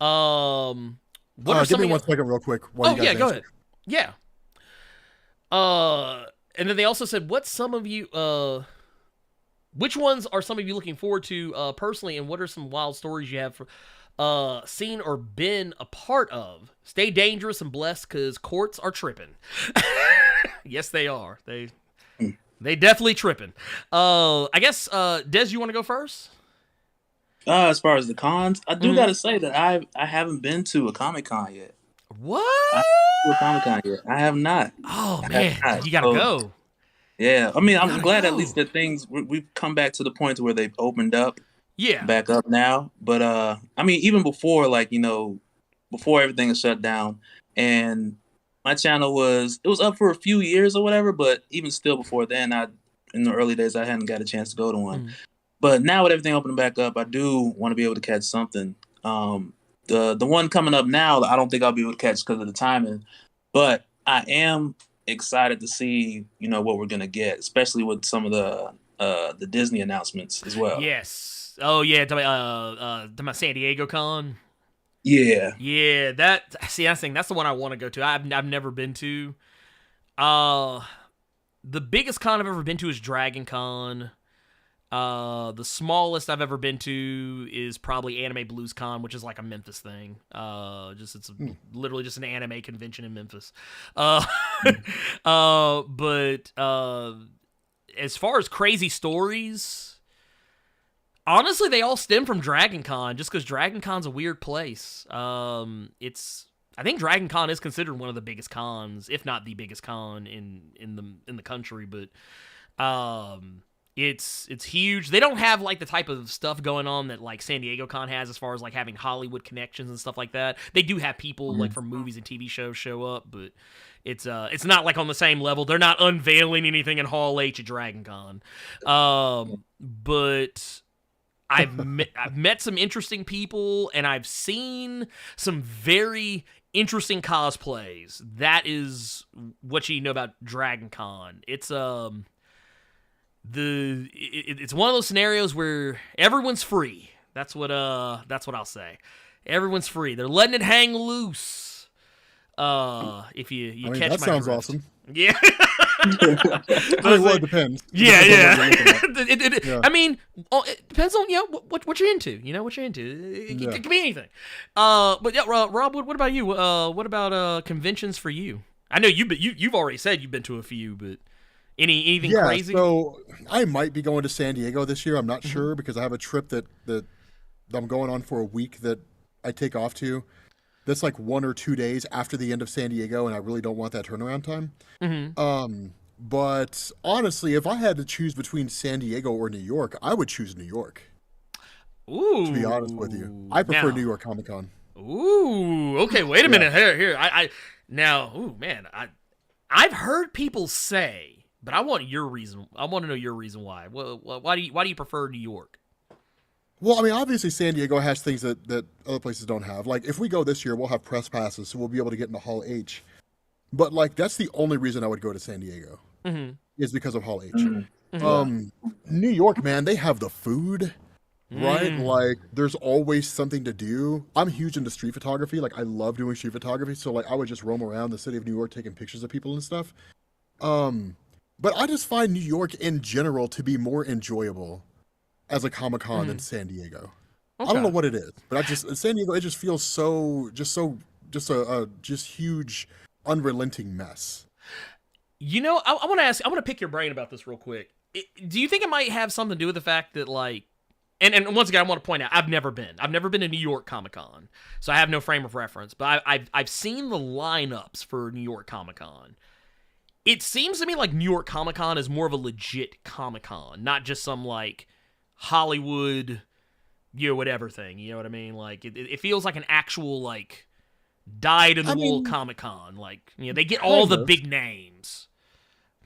Give me 1 second real quick. Go ahead. Yeah. And then they also said, which ones are some of you looking forward to personally, and what are some wild stories you have seen or been a part of? Stay dangerous and blessed, because courts are tripping. Yes, they are. They definitely tripping. I guess, Des, you want to go first? As far as the cons, I do gotta say that I haven't been to a Comic-Con yet. What? I have not. Oh, man. You gotta go. Yeah, I mean, I'm glad at least that we've come back to the point where they've opened up. Yeah. Back up now. But, I mean, even before, before everything is shut down, and my channel was up for a few years or whatever, but even still before then, in the early days, I hadn't got a chance to go to one. But now with everything opening back up, I do want to be able to catch something. The one coming up now, I don't think I'll be able to catch because of the timing, but I am excited to see, what we're gonna get, especially with some of the Disney announcements as well. Yes. Oh yeah, my San Diego Con. Yeah. Yeah, that's the one I want to go to. I've never been to. The biggest con I've ever been to is Dragon Con. The smallest I've ever been to is probably Anime Blues Con, which is like a Memphis thing. Literally just an anime convention in Memphis. But as far as crazy stories, honestly, they all stem from Dragon Con, just because Dragon Con's a weird place. I think Dragon Con is considered one of the biggest cons, if not the biggest con in the country, but it's huge. They don't have like the type of stuff going on that like San Diego Con has, as far as like having Hollywood connections and stuff like that. They do have people like from movies and TV shows show up, but it's not like on the same level. They're not unveiling anything in Hall H at Dragon Con. But I've met some interesting people, and I've seen some very interesting cosplays. That is what you know about Dragon Con. It's it's one of those scenarios where everyone's free. That's what I'll say. Everyone's free. They're letting it hang loose. If you catch that my sounds drift. awesome. Yeah. It depends. Yeah. Yeah. I mean, it depends on what you're into. What you're into. It can be anything. But yeah, Rob, what about you? What about conventions for you? I know you've already said you've been to a few, but anything crazy? So I might be going to San Diego this year. I'm not sure, because I have a trip that I'm going on for a week that I take off to. That's like 1 or 2 days after the end of San Diego, and I really don't want that turnaround time. But honestly, if I had to choose between San Diego or New York, I would choose New York. Ooh. To be honest with you, I prefer New York Comic Con. Ooh. Okay. Wait a minute. Here. I've heard people say, but I want your reason. I want to know your reason why. Why do you prefer New York? Well, I mean, obviously San Diego has things that other places don't have. Like, if we go this year, we'll have press passes, so we'll be able to get into Hall H. But, like, that's the only reason I would go to San Diego, is because of Hall H. New York, man, they have the food, right? Like, there's always something to do. I'm huge into street photography. Like, I love doing street photography, so, like, I would just roam around the city of New York taking pictures of people and stuff. But I just find New York in general to be more enjoyable as a Comic-Con than San Diego. Okay. I don't know what it is, but San Diego, it just feels just a huge, unrelenting mess. I want to pick your brain about this real quick. Do you think it might have something to do with the fact that, like, And once again, I want to point out, I've never been to New York Comic Con, so I have no frame of reference. But I've seen the lineups for New York Comic Con. It seems to me like New York Comic Con is more of a legit Comic Con, not just some like Hollywood, whatever thing. You know what I mean? Like it feels like an actual like dyed in the wool Comic Con. Like they get all the big names.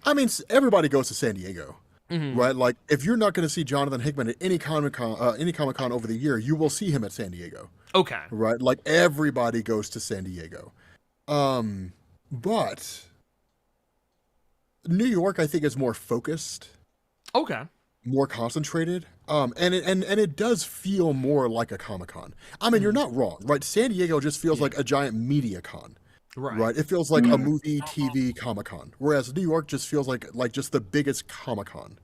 I mean, everybody goes to San Diego. Right, like if you're not going to see Jonathan Hickman at any Comic Con over the year, you will see him at San Diego. Okay, right, like everybody goes to San Diego, but New York, I think, is more focused. Okay, more concentrated, and it does feel more like a Comic Con. I mean, you're not wrong, right? San Diego just feels like a giant media con. Right. It feels like a movie, TV Comic-Con, whereas New York just feels like just the biggest Comic-Con,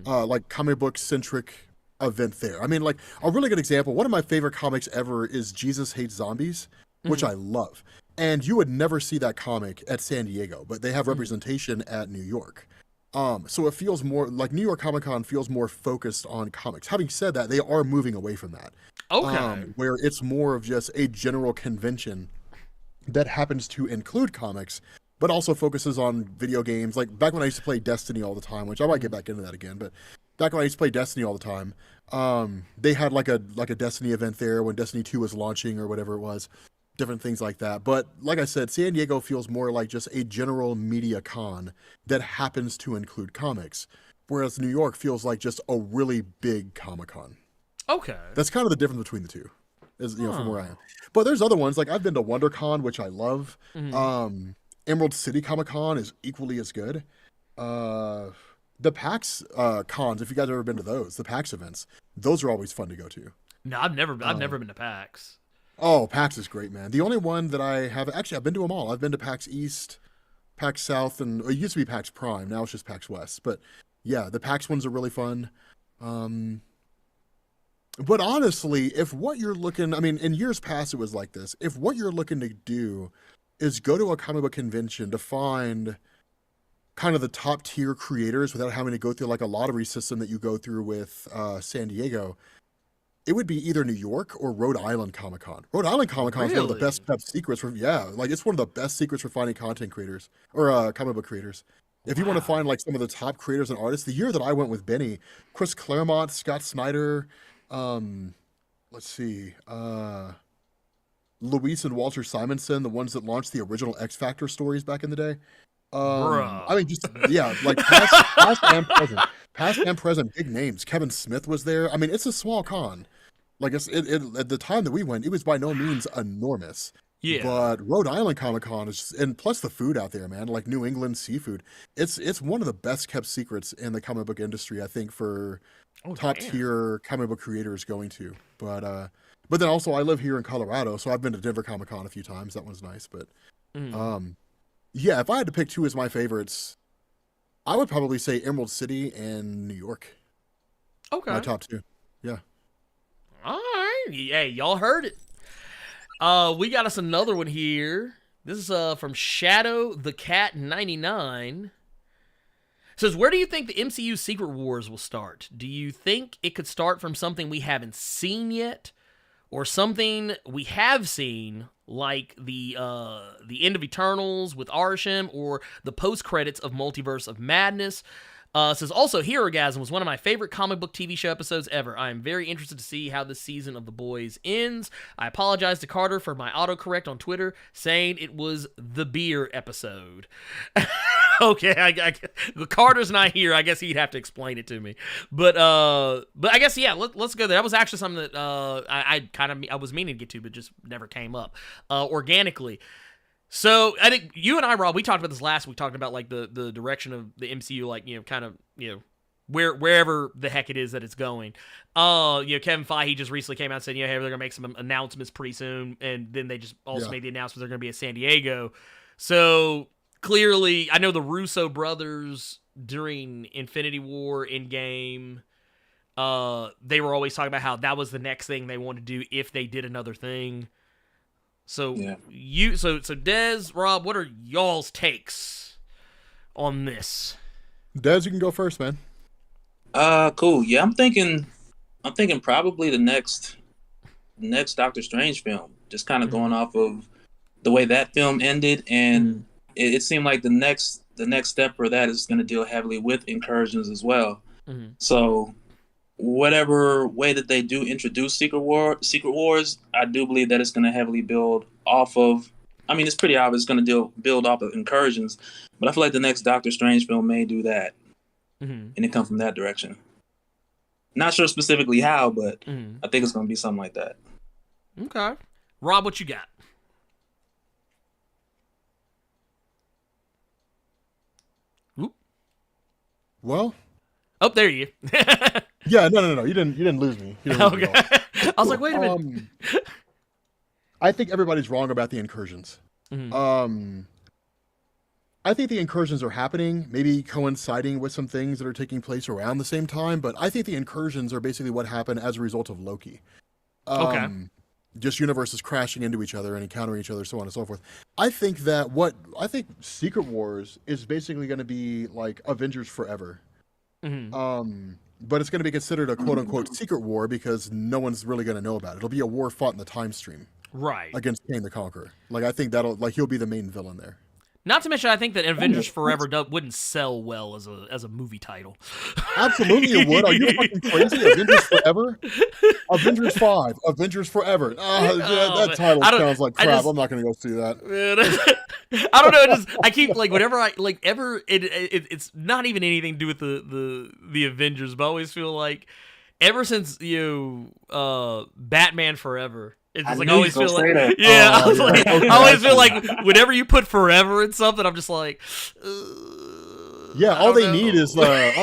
like comic book centric event there. I mean, like a really good example. One of my favorite comics ever is Jesus Hates Zombies, which I love, and you would never see that comic at San Diego, but they have representation at New York. So it feels more like New York Comic-Con feels more focused on comics. Having said that, they are moving away from that. Okay, where it's more of just a general convention that happens to include comics, but also focuses on video games. Like back when I used to play Destiny all the time, which I might get back into that again, but back when I used to play Destiny all the time, they had like a Destiny event there when Destiny 2 was launching or whatever it was, different things like that. But like I said, San Diego feels more like just a general media con that happens to include comics, whereas New York feels like just a really big Comic-Con. Okay. That's kind of the difference between the two. Is from where I am, but there's other ones like I've been to WonderCon, which I love. Emerald City Comic Con is equally as good. The PAX cons, if you guys have ever been to those, the PAX events, those are always fun to go to. No, I've never been to PAX. Oh, PAX is great, man. The only one that I have I've been to them all. I've been to PAX East, PAX South, and it used to be PAX Prime. Now it's just PAX West. But yeah, the PAX ones are really fun. But honestly, if what you're looking, I mean, in years past it was like this. If what you're looking to do is go to a comic book convention to find kind of the top tier creators without having to go through like a lottery system that you go through with San Diego, it would be either New York or Rhode Island Comic Con. Rhode Island Comic Con is one of the best kept secrets for, it's one of the best secrets for finding content creators or comic book creators. If you want to find like some of the top creators and artists, the year that I went with Benny, Chris Claremont, Scott Snyder, let's see, Luis and Walter Simonson, the ones that launched the original X Factor stories back in the day. I mean, just like past and present big names. Kevin Smith was there. I mean, it's a small con. Like at the time that we went, it was by no means enormous. Yeah. But Rhode Island Comic Con is just, and plus the food out there, man, like New England seafood. It's one of the best kept secrets in the comic book industry, I think, for top tier comic book creators going to. But then also I live here in Colorado, so I've been to Denver Comic Con a few times. That one's nice. But yeah, if I had to pick two as my favorites, I would probably say Emerald City and New York. Okay. My top two. Yeah. All right. Hey, y'all heard it. We got us another one here. This is from Shadow the Cat 99. Says, where do you think the MCU Secret Wars will start? Do you think it could start from something we haven't seen yet, or something we have seen, like the end of Eternals with Arishem, or the post credits of Multiverse of Madness? Says, also, Herogasm was one of my favorite comic book TV show episodes ever. I am very interested to see how this season of The Boys ends. I apologize to Carter for my autocorrect on Twitter, saying it was the beer episode. Okay, Carter's not here. I guess he'd have to explain it to me. But I guess, yeah, let's go there. That was actually something that I was meaning to get to, but just never came up organically. So I think you and I, Rob, we talked about this last week, talking about like the direction of the MCU, like, kind of, wherever the heck it is that it's going. Kevin Feige just recently came out and said, hey, they're gonna make some announcements pretty soon, and then they just also made the announcement they're gonna be at San Diego. So clearly, I know the Russo brothers during Infinity War Endgame, they were always talking about how that was the next thing they wanted to do if they did another thing. So so Des, Rob, what are y'all's takes on this? Des, you can go first, man. Cool. Yeah, I'm thinking I'm thinking probably the next Doctor Strange film, just kind of going off of the way that film ended, and it seemed like the next step for that is going to deal heavily with incursions as well. So whatever way that they do introduce Secret Wars, I do believe that it's going to heavily build off of. I mean, it's pretty obvious it's going to build off of incursions, but I feel like the next Doctor Strange film may do that, and it come from that direction. Not sure specifically how, but I think it's going to be something like that. Okay. Rob, what you got? Oop. Well. Oh, there you. Yeah, no. You didn't lose me. Okay. I was like, wait a minute. I think everybody's wrong about the incursions. I think the incursions are happening, maybe coinciding with some things that are taking place around the same time, but I think the incursions are basically what happened as a result of Loki. Okay. Just universes crashing into each other and encountering each other, so on and so forth. I think Secret Wars is basically going to be like Avengers Forever. But it's going to be considered a quote-unquote secret war because no one's really going to know about it. It'll be a war fought in the time stream. Right. Against Kang the Conqueror. Like, I think he'll be the main villain there. Not to mention, I think that Avengers Forever wouldn't sell well as a movie title. Absolutely it would. Are you fucking crazy? Avengers Forever? Avengers 5. Avengers Forever. That title sounds like crap. I'm not going to go see that. I don't know. I keep, like, whenever it's not even anything to do with the Avengers, but I always feel like ever since, Batman Forever, it's just like I always feel like, I always feel like whenever you put forever in something, I'm just like, all they need is like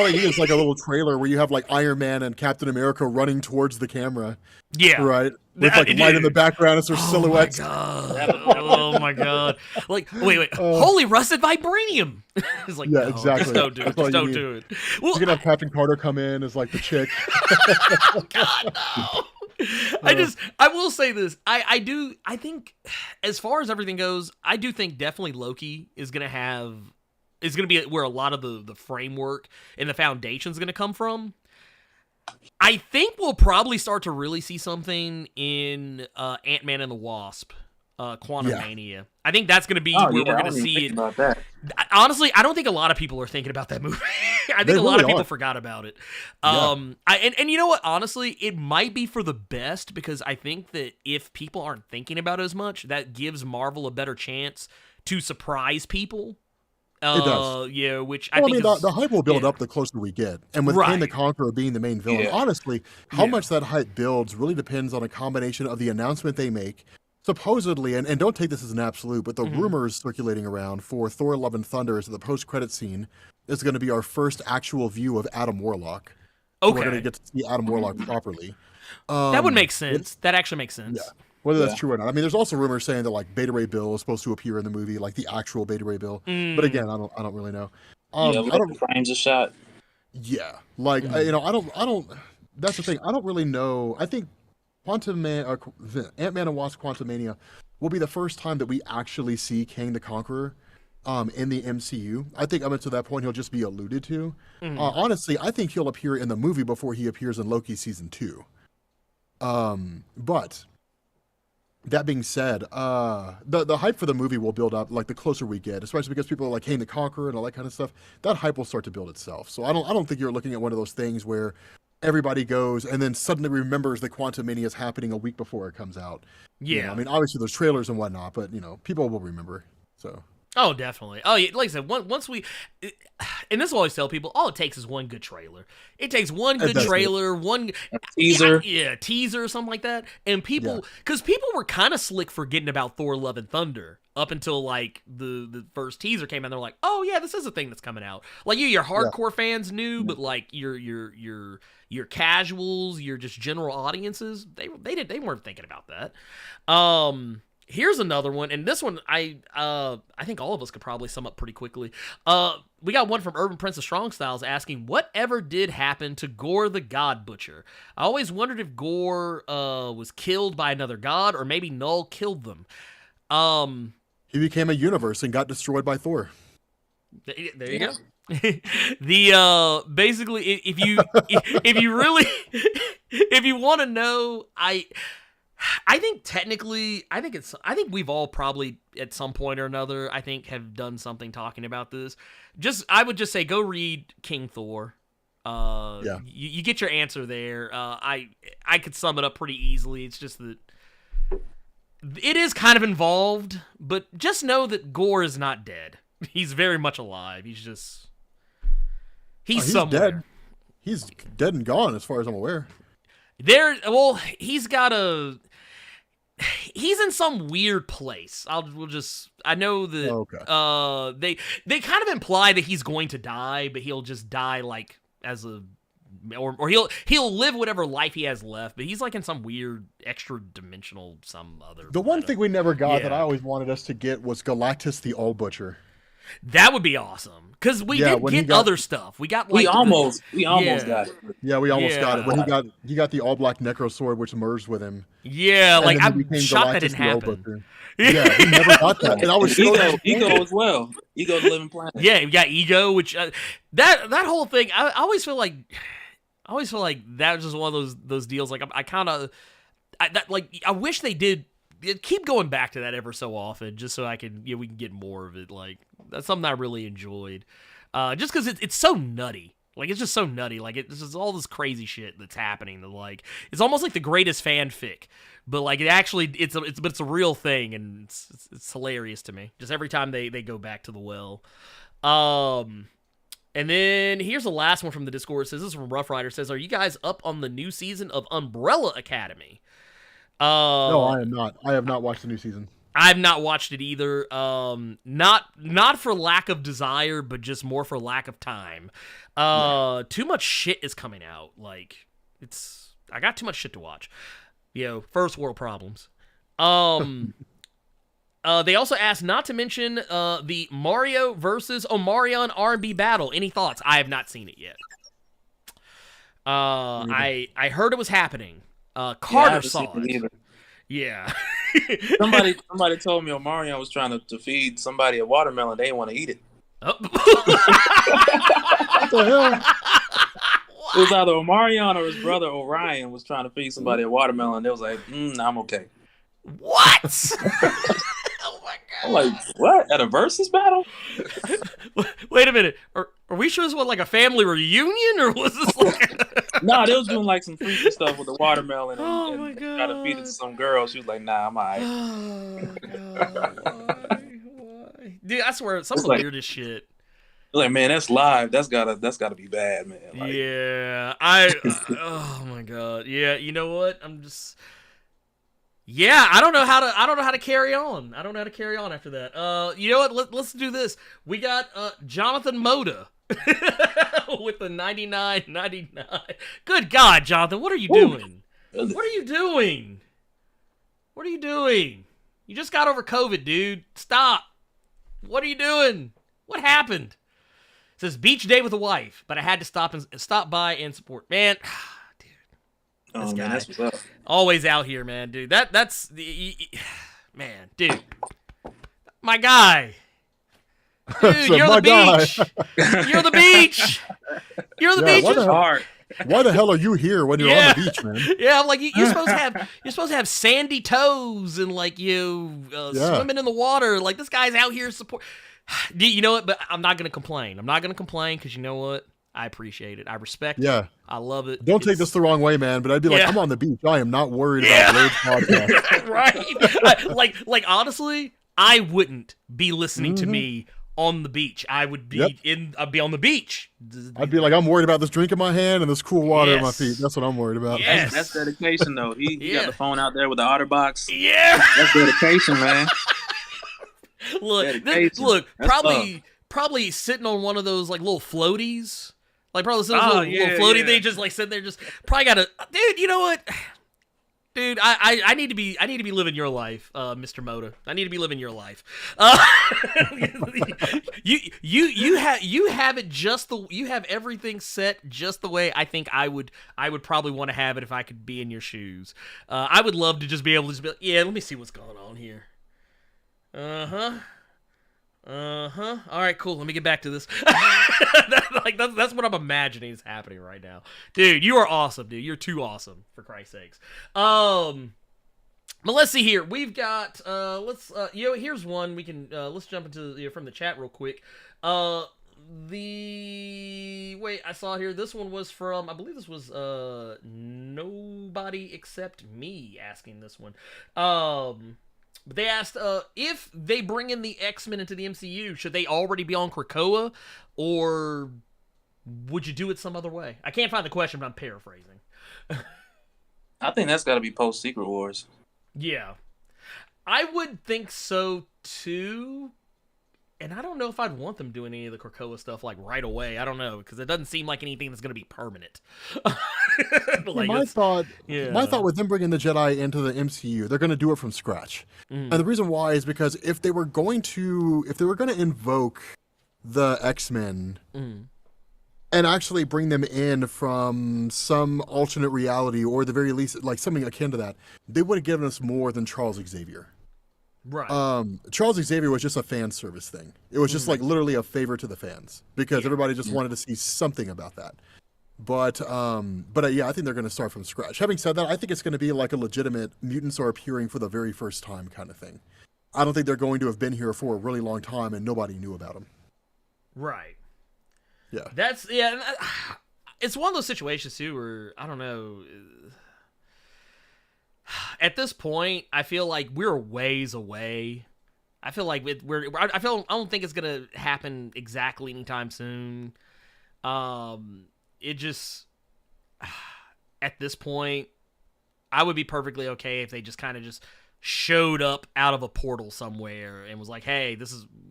a little trailer where you have like Iron Man and Captain America running towards the camera. Yeah, right. With like light in the background as their silhouettes. Oh my god! Like, wait! Holy rusted vibranium! It's like, exactly. Just don't do it. Just don't do it. Well, you can have Captain Carter come in as like the chick. God, no. I will say this. I think as far as everything goes, I do think definitely Loki is going to be where a lot of the framework and the foundation is going to come from. I think we'll probably start to really see something in Ant-Man and the Wasp, Quantumania. I think that's going to be where we're going to see it. About that. Honestly, I don't think a lot of people are thinking about that movie. I think a lot of people forgot about it. And you know what? Honestly, it might be for the best because I think that if people aren't thinking about it as much, that gives Marvel a better chance to surprise people. It does. Yeah, which I think the hype will build up the closer we get. And with Kang the Conqueror being the main villain, honestly, how much that hype builds really depends on a combination of the announcement they make, supposedly, and don't take this as an absolute, but the rumors circulating around for Thor Love and Thunder is that the post-credit scene is going to be our first actual view of Adam Warlock. So we're going to get to see Adam Warlock properly. That would make sense. That actually makes sense. Yeah. Whether that's true or not. I mean, there's also rumors saying that like Beta Ray Bill is supposed to appear in the movie, like the actual Beta Ray Bill. But again, I don't really know. I don't frames a shot. Yeah, like I don't. That's the thing. I don't really know. I think Ant-Man and Wasp: Quantumania will be the first time that we actually see Kang the Conqueror in the MCU. I think up until that point he'll just be alluded to. Honestly, I think he'll appear in the movie before he appears in Loki season 2. But that being said, the hype for the movie will build up like the closer we get, especially because people are like Kang the Conqueror and all that kind of stuff. That hype will start to build itself. So I don't think you're looking at one of those things where everybody goes and then suddenly remembers that Quantumania is happening a week before it comes out. Yeah, I mean, obviously there's trailers and whatnot, but people will remember. So. Oh, definitely. Oh, yeah, like I said, once we, and this will always tell people, all it takes is one good trailer. It takes one good trailer, one teaser, teaser, or something like that, and people, because people were kind of slick forgetting about Thor: Love and Thunder up until like the first teaser came out. They're like, oh yeah, this is a thing that's coming out. Like your hardcore fans knew, but like your casuals, your just general audiences, they weren't thinking about that. Here's another one, and this one I think all of us could probably sum up pretty quickly. We got one from Urban Prince of Strong Styles asking, whatever did happen to Gore the God Butcher? I always wondered if Gore was killed by another god, or maybe Null killed them. He became a universe and got destroyed by Thor. There you go. Basically, if you really If you want to know, I think technically, I think we've all probably at some point or another, I think, have done something talking about this. I would just say, go read King Thor. You get your answer there. I could sum it up pretty easily. It's just that it is kind of involved, but just know that Gore is not dead. He's very much alive. He's somewhere. Dead. He's dead and gone, as far as I'm aware. He's in some weird place. I know that they kind of imply that he's going to die, but he'll just die like as a or he'll live whatever life he has left, but he's like in some weird extra dimensional some other. The one thing we never got that I always wanted us to get was Galactus the All Butcher. That would be awesome, because we did get other stuff. We got like we almost got it. Yeah, we almost got it. When he got the all black necro sword, which merged with him. Yeah, like I'm shocked that didn't happen. Yeah, we never got that. And I was Ego as well. Ego the Living Planet. Yeah, we got Ego, which that whole thing. I always feel like that was just one of those deals. Like I wish they did. Keep going back to that ever so often, just so we can get more of it. Like, that's something I really enjoyed, just because it's so nutty. Like, it's just so nutty. Like, it's just all this crazy shit that's happening. That, like, it's almost like the greatest fanfic, but like it's a real thing, and it's hilarious to me. Just every time they go back to the well. And then here's the last one from the Discord. It says, this is from Rough Rider. Says, are you guys up on the new season of Umbrella Academy? No, I am not. I have not watched the new season. I've not watched it either. Not for lack of desire, but just more for lack of time. Too much shit is coming out. Like, I got too much shit to watch. First world problems. They also asked not to mention the Mario versus Omarion R&B battle. Any thoughts? I have not seen it yet. I heard it was happening. Carter saw it. Either. Yeah. somebody told me Omarion was trying to feed somebody a watermelon. They didn't want to eat it. Oh. What the hell? It was either Omarion or his brother Orion was trying to feed somebody a watermelon. They was like, I'm okay. What? Oh my god! I'm like, what? At a versus battle? Wait a minute. Are we sure this was like a family reunion, or was this like? No, they was doing like some freaky stuff with the watermelon and my god! Try to feed it to some girl. She was like, nah, I'm alright. Oh god! Why? Dude, I swear, some of the weirdest shit. Like, man, that's live. That's gotta be bad, man. Like, yeah, oh my god. Yeah, you know what? Yeah, I don't know how to carry on. I don't know how to carry on after that. You know what? Let's do this. We got Jonathan Moda with the 99.99. Good God, Jonathan, what are you doing? What are you doing? What are you doing? You just got over COVID, dude. Stop. What are you doing? What happened? It says beach day with a wife, but I had to stop by and support. Man, dude. This guy, that's what's up. Always out here, man, dude. That's the man, dude. My guy. Dude, you're the beach. You're the beach. You're the beach. It's hard. Why the hell are you here when you're on the beach, man? Yeah, like you're supposed to have sandy toes and like swimming in the water. Like this guy's out here support. You know what? But I'm not gonna complain. I'm not gonna complain because you know what? I appreciate it. I respect it. I love it. Don't take this the wrong way, man, but I'd be like, I'm on the beach. I am not worried about Blerd's podcast. Right. Like honestly, I wouldn't be listening to me on the beach. I would be I'd be on the beach. I'd be like, I'm worried about this drink in my hand and this cool water in my feet. That's what I'm worried about. Yes. That's dedication though. He got the phone out there with the OtterBox. Yeah. That's dedication, man. Look, probably sitting on one of those like little floaties. Like probably sitting on little floaty thing, just like sitting there, just probably dude, you know what? Dude, I need to be living your life, Mr. Moda. I need to be living your life. You have everything set just the way I think I would probably want to have it if I could be in your shoes. I would love to just be able to be like, let me see what's going on here. Uh-huh. All right, cool. Let me get back to this. That's what I'm imagining is happening right now. Dude, you are awesome, dude. You're too awesome, for Christ's sakes. But let's see here. We've got here's one we can let's jump into from the chat real quick. I saw here. This one was from, I believe this was Nobody Except Me asking this one. But they asked if they bring in the X-Men into the MCU, should they already be on Krakoa, or would you do it some other way? I can't find the question, but I'm paraphrasing. I think that's got to be post Secret Wars. Yeah, I would think so too. And I don't know if I'd want them doing any of the Krakoa stuff like right away. I don't know, because it doesn't seem like anything that's going to be permanent. My thought with them bringing the Jedi into the MCU, they're going to do it from scratch. And the reason why is because if they were going to invoke the X-Men and actually bring them in from some alternate reality, or at the very least like something akin to that, they would have given us more than Charles Xavier. Right. Charles Xavier was just a fan service thing. It was just like literally a favor to the fans because everybody just wanted to see something about that. But yeah, I think they're going to start from scratch. Having said that, I think it's going to be like a legitimate mutants are appearing for the very first time kind of thing. I don't think they're going to have been here for a really long time and nobody knew about them. Right. Yeah. It's one of those situations too where I don't know. At this point, I feel like we're ways away. I feel like I don't think it's gonna happen exactly anytime soon. It just at this point, I would be perfectly okay if they just kind of just showed up out of a portal somewhere and was like, "Hey,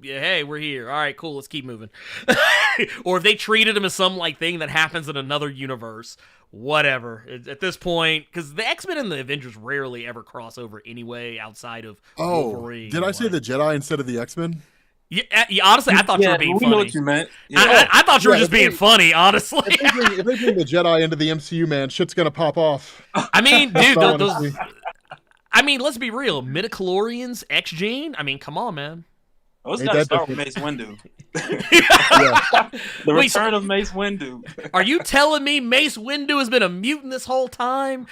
we're here. All right, cool. Let's keep moving." Or if they treated him as some like thing that happens in another universe. Whatever. At this point, because the X-Men and the Avengers rarely ever cross over anyway outside of Wolverine. Did I say the Jedi instead of the X-Men? Yeah, honestly, I thought you were being funny. We know what you meant. Yeah. I thought you were just being funny, honestly. If they bring the Jedi into the MCU, man, shit's gonna pop off. I mean, dude, let's be real. Midichlorians, X-Gene? I mean, come on, man. Oh, it's got to start with Mace Windu. The return of Mace Windu. Are you telling me Mace Windu has been a mutant this whole time?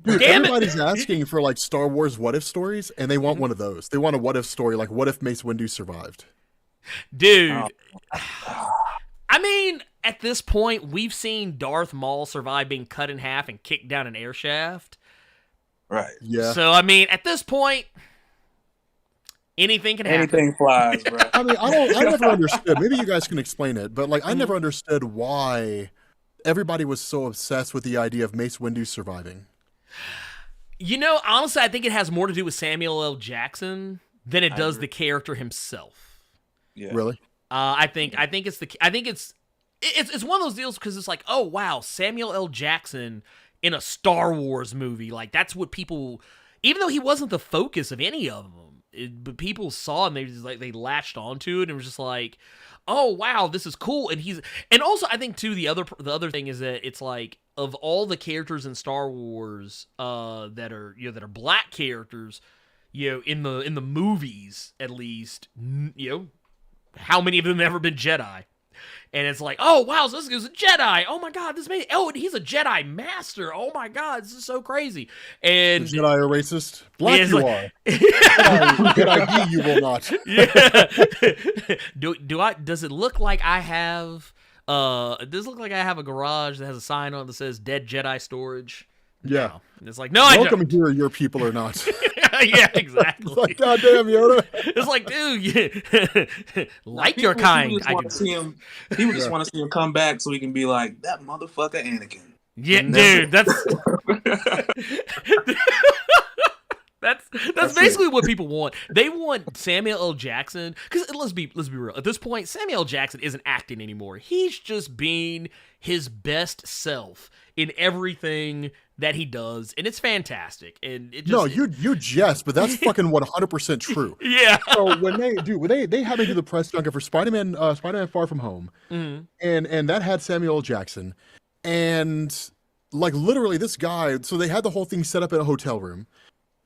Dude, everybody's asking for like Star Wars what if stories, and they want one of those. They want a what if story, like what if Mace Windu survived? Dude. I mean, at this point, we've seen Darth Maul survive being cut in half and kicked down an air shaft. Right. Yeah. So, I mean, at this point, anything can happen. Anything flies, bro. I mean, I never understood. Maybe you guys can explain it, but like, I never understood why everybody was so obsessed with the idea of Mace Windu surviving. You know, honestly, I think it has more to do with Samuel L. Jackson than it does the character himself. Yeah. Really? I think it's one of those deals because it's like, oh wow, Samuel L. Jackson in a Star Wars movie, like that's what people, even though he wasn't the focus of any of them, but people saw him, they latched onto it and was just like, oh wow, this is cool. And also I think too the other thing is that it's like, of all the characters in Star Wars that are black characters, in the movies at least, how many of them have ever been Jedi? And it's like, oh wow, so this is a Jedi. Oh my god, and he's a Jedi master. Oh my god, this is so crazy. And the Jedi are racist. Black you are. Jedi you will not. Yeah. Does it look like I have? Does it look like I have a garage that has a sign on it that says "Dead Jedi Storage"? Yeah. No. It's like, no, I don't. Welcome here, your people or not. Yeah, exactly. It's like, goddamn, Yoda. It's like, dude, like your kind. He would just want to see him come back so he can be like, that motherfucker Anakin. Yeah, dude, that's basically what people want. They want Samuel L. Jackson, because let's be real. At this point, Samuel L. Jackson isn't acting anymore. He's just being his best self in everything that he does, and it's fantastic. And it just, you jest, but that's fucking 100% true. Yeah. So when they had me do the press junket for Spider-Man Far From Home, and that had Samuel L. Jackson, and like literally this guy. So they had the whole thing set up in a hotel room.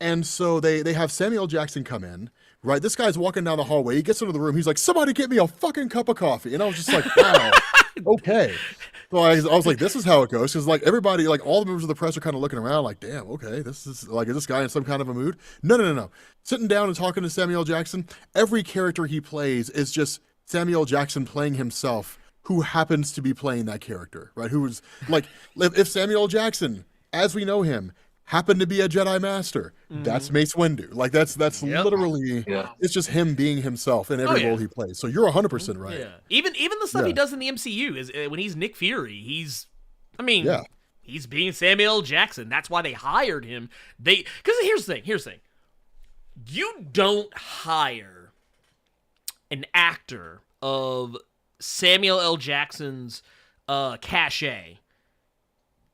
And so they have Samuel Jackson come in, right? This guy's walking down the hallway. He gets into the room. He's like, somebody get me a fucking cup of coffee. And I was just like, wow, okay. So I was like, this is how it goes. Because like everybody, like all the members of the press are kind of looking around like, damn, okay, this is like, is this guy in some kind of a mood? No. Sitting down and talking to Samuel Jackson, every character he plays is just Samuel Jackson playing himself, who happens to be playing that character, right? Who's like, if Samuel Jackson, as we know him, happened to be a Jedi Master, that's Mace Windu. Like that's literally, it's just him being himself in every role he plays. So you're 100% right. Yeah. Even the stuff he does in the MCU is when he's Nick Fury, he's being Samuel Jackson. That's why they hired him. Because here's the thing. You don't hire an actor of Samuel L. Jackson's cachet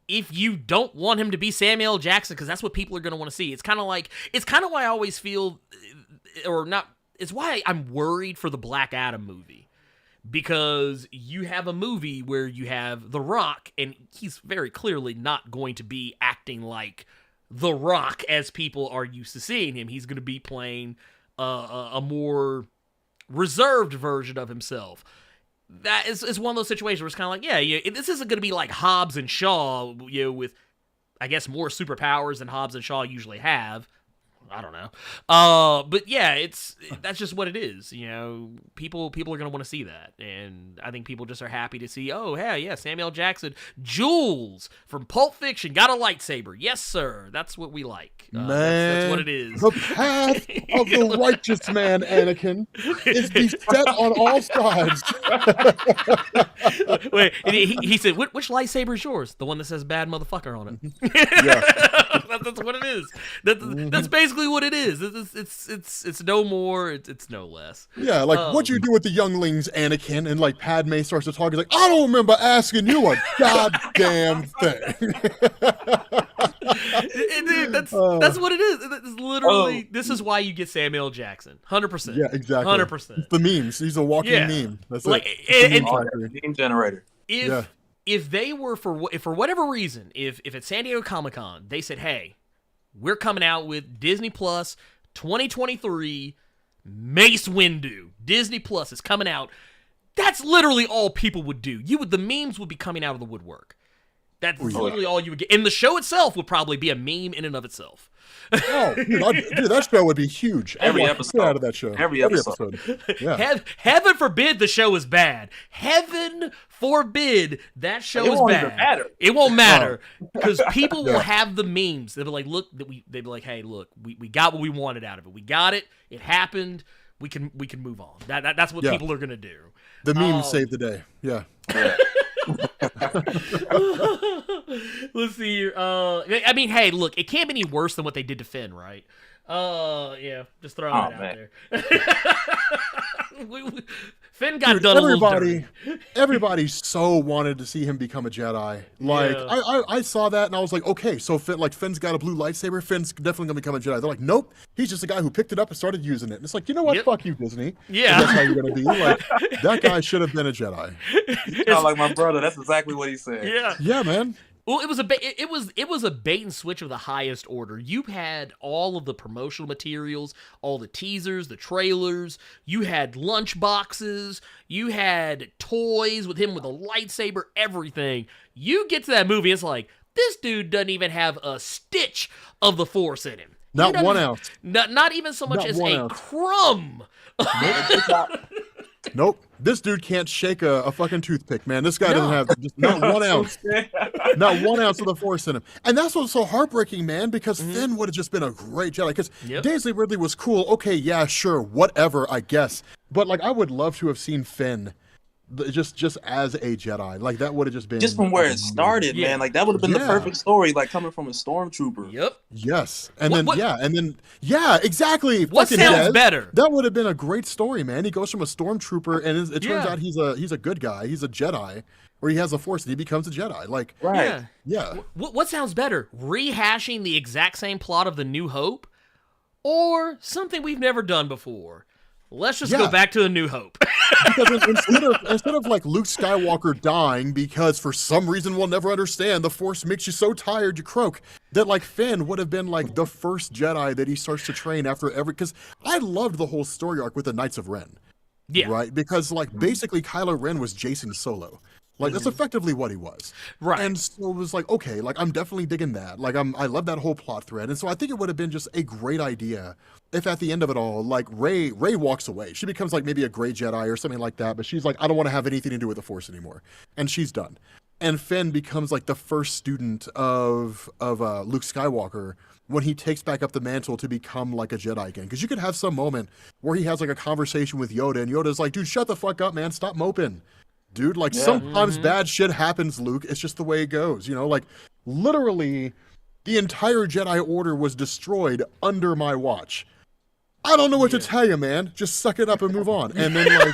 if you don't want him to be Samuel Jackson, because that's what people are going to want to see. It's kind of why I always feel, it's why I'm worried for the Black Adam movie. Because you have a movie where you have The Rock, and he's very clearly not going to be acting like The Rock as people are used to seeing him. He's going to be playing a more reserved version of himself. That is one of those situations where it's kind of like, this isn't going to be like Hobbs and Shaw, with, I guess, more superpowers than Hobbs and Shaw usually have. I don't know. But yeah, that's just what it is. People are going to want to see that. And I think people just are happy to see, Samuel Jackson, Jules from Pulp Fiction, got a lightsaber. Yes, sir. That's what we like. Man, that's what it is. The path of the righteous man, Anakin, is beset on all sides. Wait, he said, which lightsaber is yours? The one that says bad motherfucker on it. Yeah. That's what it is. That's basically what it is. It's no more. It's no less. Yeah, like what you do with the younglings, Anakin, and like Padme starts to talk. He's like, I don't remember asking you a goddamn thing. Dude, that's what it is. It's literally this is why you get Samuel Jackson. 100%. Yeah, exactly. 100%. The memes. He's a walking meme. That's like meme generator. If they were for whatever reason, if at San Diego Comic-Con they said, hey, we're coming out with Disney Plus 2023 Mace Windu. Disney Plus is coming out. That's literally all people would do. The memes would be coming out of the woodwork. That's literally all you would get. And the show itself would probably be a meme in and of itself. Oh, dude, that show would be huge. Every episode. Out of that show. Every episode. Yeah. Heaven forbid the show is bad. Heaven forbid that show is bad. It won't matter. Because people will have the memes. They'll be like, look, they'll be like, hey, look, we got what we wanted out of it. We got it. It happened. We can move on. That's what people are gonna do. The memes save the day. Yeah. Let's see here. I mean, hey, look, it can't be any worse than what they did to Finn, right? Just throwing that out there. Finn got done a little dirty. Everybody so wanted to see him become a Jedi. Like, I saw that and I was like, okay, so Finn's got a blue lightsaber. Finn's definitely gonna become a Jedi. They're like, nope, he's just a guy who picked it up and started using it. And it's like, you know what? Fuck you, Disney. Yeah, that's how you're gonna be. Like, that guy should have been a Jedi. You sound like my brother. That's exactly what he said. Yeah, man. Well, it was a bait and switch of the highest order. You had all of the promotional materials, all the teasers, the trailers. You had lunch boxes. You had toys with him with a lightsaber. Everything. You get to that movie, it's like this dude doesn't even have a stitch of the Force in him. Not 1 ounce. Not even so much as a crumb. Nope. This dude can't shake a fucking toothpick, man. This guy doesn't have just not 1 ounce. Not 1 ounce of the Force in him. And that's what's so heartbreaking, man, because Finn would have just been a great Jedi. Because Daisy Ridley was cool. Okay, yeah, sure, whatever, I guess. But, like, I would love to have seen Finn just as a Jedi. Like, that would have just been... Just from where it started, man. Like, that would have been the perfect story, like, coming from a stormtrooper. Yep. Yes. And exactly. What sounds better? That would have been a great story, man. He goes from a stormtrooper, and it turns out he's a good guy. He's a Jedi, or he has a Force, and he becomes a Jedi. Like, right. Yeah. What sounds better? Rehashing the exact same plot of The New Hope, or something we've never done before? Let's just go back to A New Hope. Because instead of like Luke Skywalker dying because for some reason we'll never understand, the Force makes you so tired you croak. that like Finn would have been like the first Jedi that he starts to train after every, because I loved the whole story arc with the Knights of Ren. Yeah. Right? Because like basically Kylo Ren was Jason Solo. Like that's effectively what he was. Right. And so it was like, okay, like I'm definitely digging that. Like I love that whole plot thread. And so I think it would have been just a great idea if at the end of it all, like Rey walks away. She becomes like maybe a gray Jedi or something like that, but she's like, I don't want to have anything to do with the Force anymore. And she's done. And Finn becomes like the first student of Luke Skywalker when he takes back up the mantle to become like a Jedi again. Because you could have some moment where he has like a conversation with Yoda, and Yoda's like, dude, shut the fuck up, man. Stop moping. Dude, like sometimes bad shit happens, Luke. It's just the way it goes. You know, like literally the entire Jedi Order was destroyed under my watch. I don't know what to tell you, man. Just suck it up and move on. And then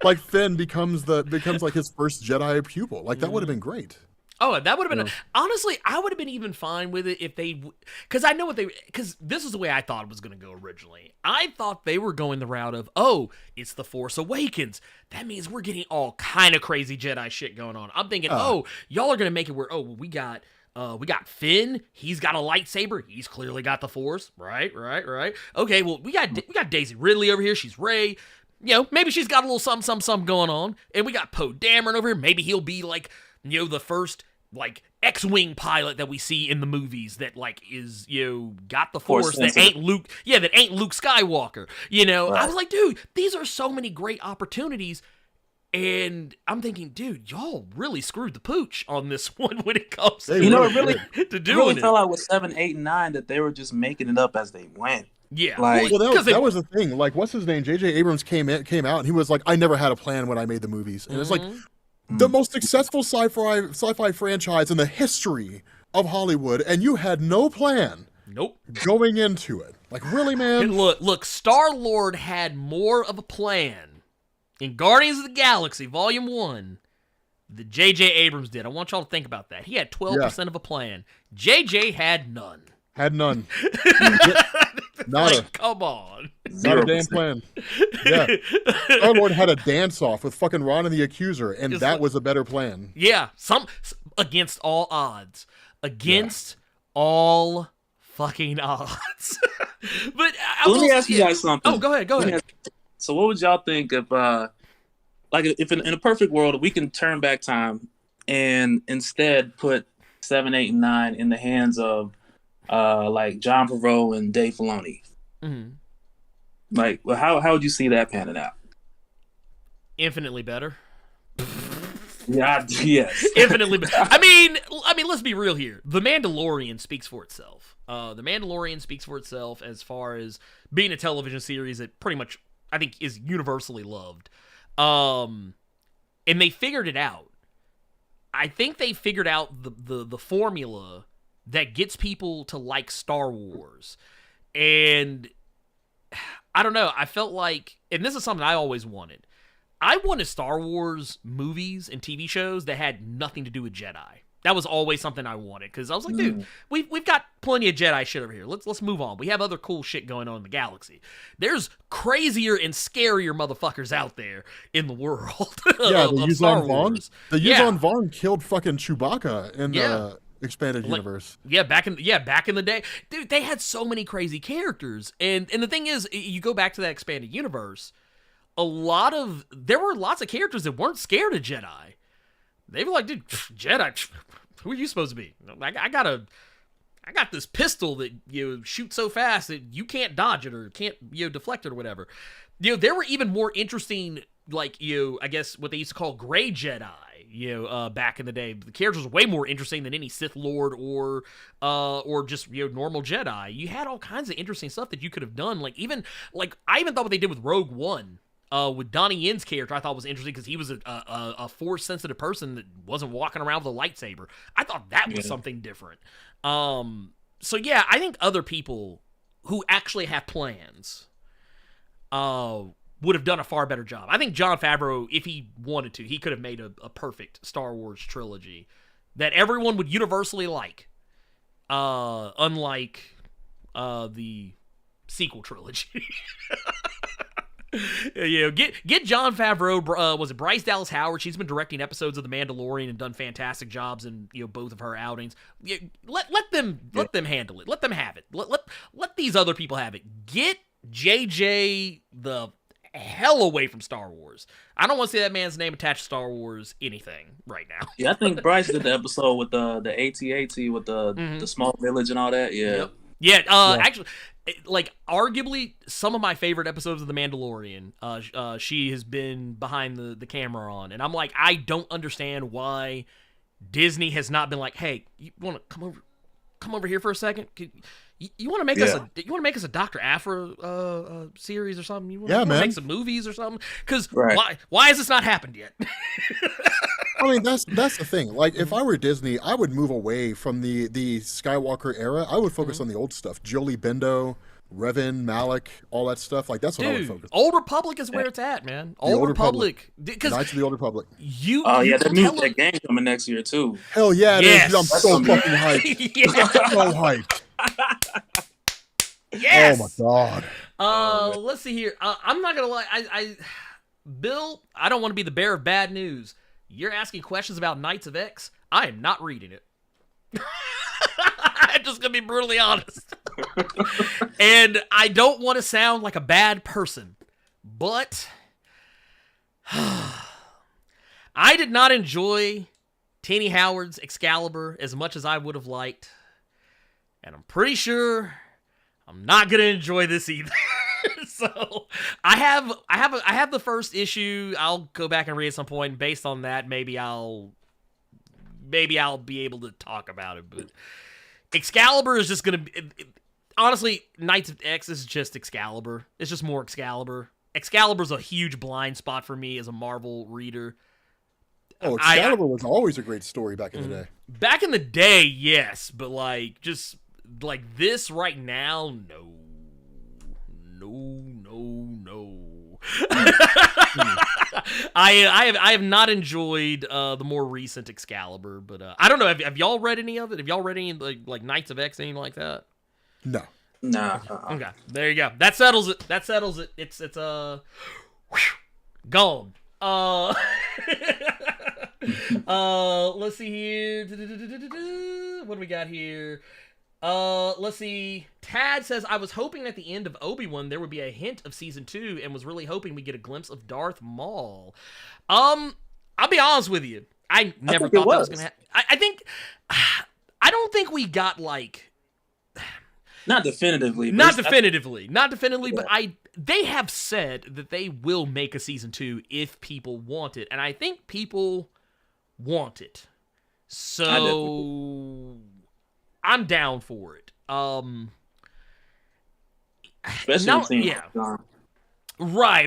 like Finn becomes like his first Jedi pupil. Like that would have been great. Oh, that would have been honestly, I would have been even fine with it if they, because I know what they, because this is the way I thought it was going to go originally. I thought they were going the route of, oh, it's the Force Awakens. That means we're getting all kind of crazy Jedi shit going on. I'm thinking, oh, y'all are going to make it where, oh, we got Finn. He's got a lightsaber. He's clearly got the Force. Right. Okay, well, we got Daisy Ridley over here. She's Rey. You know, maybe she's got a little something going on. And we got Poe Dameron over here. Maybe he'll be like, you know, the first like X-Wing pilot that we see in the movies that like is, you know, got the Force that ain't Luke. Yeah, that ain't Luke Skywalker. You know, I was like, dude, these are so many great opportunities. And I'm thinking, dude, y'all really screwed the pooch on this one when it comes to, you know, it really to doing it. Felt like with 7, 8, and 9 that they were just making it up as they went. Yeah, like, well, that was the thing. Like, what's his name? J.J. Abrams came out, and he was like, "I never had a plan when I made the movies." And it's like the most successful sci-fi franchise in the history of Hollywood, and you had no plan. Nope. Going into it, like, really, man. And look, Star-Lord had more of a plan in Guardians of the Galaxy Volume 1 than J.J. Abrams did. I want y'all to think about that. He had 12% of a plan. J.J. had none. Had none. Like, come on. Not a damn plan. Yeah. Star-Lord had a dance-off with fucking Ron and the Accuser, and that was a better plan. Yeah. Against all odds. Against all fucking odds. But let me ask you guys something. Oh, go ahead. So what would y'all think if, like, if in a perfect world, we can turn back time and instead put 7, 8, and 9 in the hands of like John Favreau and Dave Filoni? Mm-hmm. Like, well, how would you see that panning out? Infinitely better. Yeah, yes. Infinitely better. I mean, let's be real here. The Mandalorian speaks for itself. The Mandalorian speaks for itself as far as being a television series that pretty much, I think, is universally loved. And they figured it out. I think they figured out the formula that gets people to like Star Wars. And I don't know, I felt like, and this is something I always wanted, I wanted Star Wars movies and TV shows that had nothing to do with Jedi. That was always something I wanted, because I was like, dude, we've got plenty of Jedi shit over here. Let's move on. We have other cool shit going on in the galaxy. There's crazier and scarier motherfuckers out there in the world. Yeah, the Star Yuzon Wars. Vong. The Yuzon Vong killed fucking Chewbacca in the expanded universe. Yeah, back in the day, dude, they had so many crazy characters. And the thing is, you go back to that expanded universe, there were lots of characters that weren't scared of Jedi. They were like, dude, Jedi, who are you supposed to be? I got this pistol that shoots so fast that you can't dodge it or can't deflect it or whatever. There were even more interesting, like, I guess what they used to call gray Jedi, back in the day. The characters were way more interesting than any Sith Lord or just normal Jedi. You had all kinds of interesting stuff that you could have done. I even thought what they did with Rogue One. With Donnie Yen's character, I thought was interesting because he was a Force-sensitive person that wasn't walking around with a lightsaber. I thought that was something different. So yeah, I think other people who actually have plans would have done a far better job. I think Jon Favreau, if he wanted to, he could have made a perfect Star Wars trilogy that everyone would universally like, unlike the sequel trilogy. Get Jon Favreau. Was it Bryce Dallas Howard? She's been directing episodes of The Mandalorian and done fantastic jobs in both of her outings. Let them handle it. Let them have it. Let these other people have it. Get JJ the hell away from Star Wars. I don't want to see that man's name attached to Star Wars anything right now. Yeah, I think Bryce did the episode with the AT-AT with the small village and all that. Yeah. Yep. Actually, like, arguably some of my favorite episodes of The Mandalorian, she has been behind the camera on, and I'm like, I don't understand why Disney has not been like, hey, you want to come over here for a second? You want to make us a Dr. Aphra series or something? You want to make some movies or something? Because why has this not happened yet? I mean, that's the thing. Like, if I were Disney, I would move away from the Skywalker era. I would focus on the old stuff. Jolie Bendo, Revan, Malik, all that stuff. Like, that's what I would focus on. Old Republic is where it's at, man. Old Republic. Knights of the Old Republic. That new game coming next year, too. Hell yeah, it is. I'm so fucking hyped. I'm so hyped. Yes! Oh, my God. Let's see here. I'm not going to lie. Bill, I don't want to be the bearer of bad news. You're asking questions about Knights of X. I am not reading it. I'm just going to be brutally honest. And I don't want to sound like a bad person, but I did not enjoy Tini Howard's Excalibur as much as I would have liked. And I'm pretty sure I'm not going to enjoy this either. So I have the first issue. I'll go back and read at some point. And based on that, maybe I'll be able to talk about it. But Excalibur is just gonna be, honestly, Knights of X is just Excalibur. It's just more Excalibur. Excalibur's a huge blind spot for me as a Marvel reader. Oh, Excalibur was always a great story back in the day. Back in the day, yes, but like just like this right now, no. I have not enjoyed the more recent Excalibur, but I don't know. Have y'all read any of it? Have y'all read any like Knights of X, anything like that? No. Nah. Okay, there you go. That settles it. It's gone. Let's see here. What do we got here? Let's see. Tad says, I was hoping at the end of Obi-Wan there would be a hint of season 2 and was really hoping we get a glimpse of Darth Maul. I'll be honest with you. I never thought that was going to happen. I don't think we got like... Not definitively. Not definitively, but they have said that they will make a season 2 if people want it. And I think people want it. So... I'm down for it. Especially Right.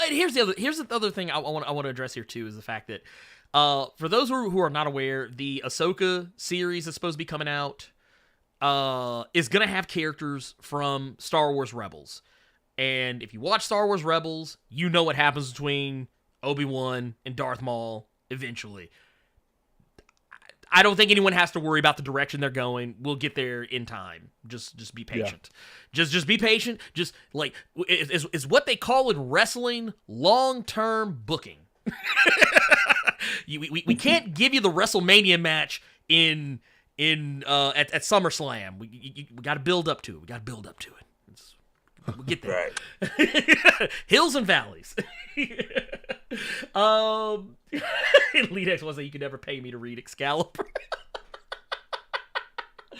Here's the other thing I want to address here too is the fact that for those who are not aware, the Ahsoka series that's supposed to be coming out is gonna have characters from Star Wars Rebels, and if you watch Star Wars Rebels, you know what happens between Obi-Wan and Darth Maul eventually. I don't think anyone has to worry about the direction they're going. We'll get there in time. Just be patient. Yeah. Just be patient. Just like is what they call in wrestling long-term booking. we can't give you the WrestleMania match at SummerSlam. We got to build up to it. We'll get there. Right. Hills and valleys. Leadex was that you could never pay me to read Excalibur.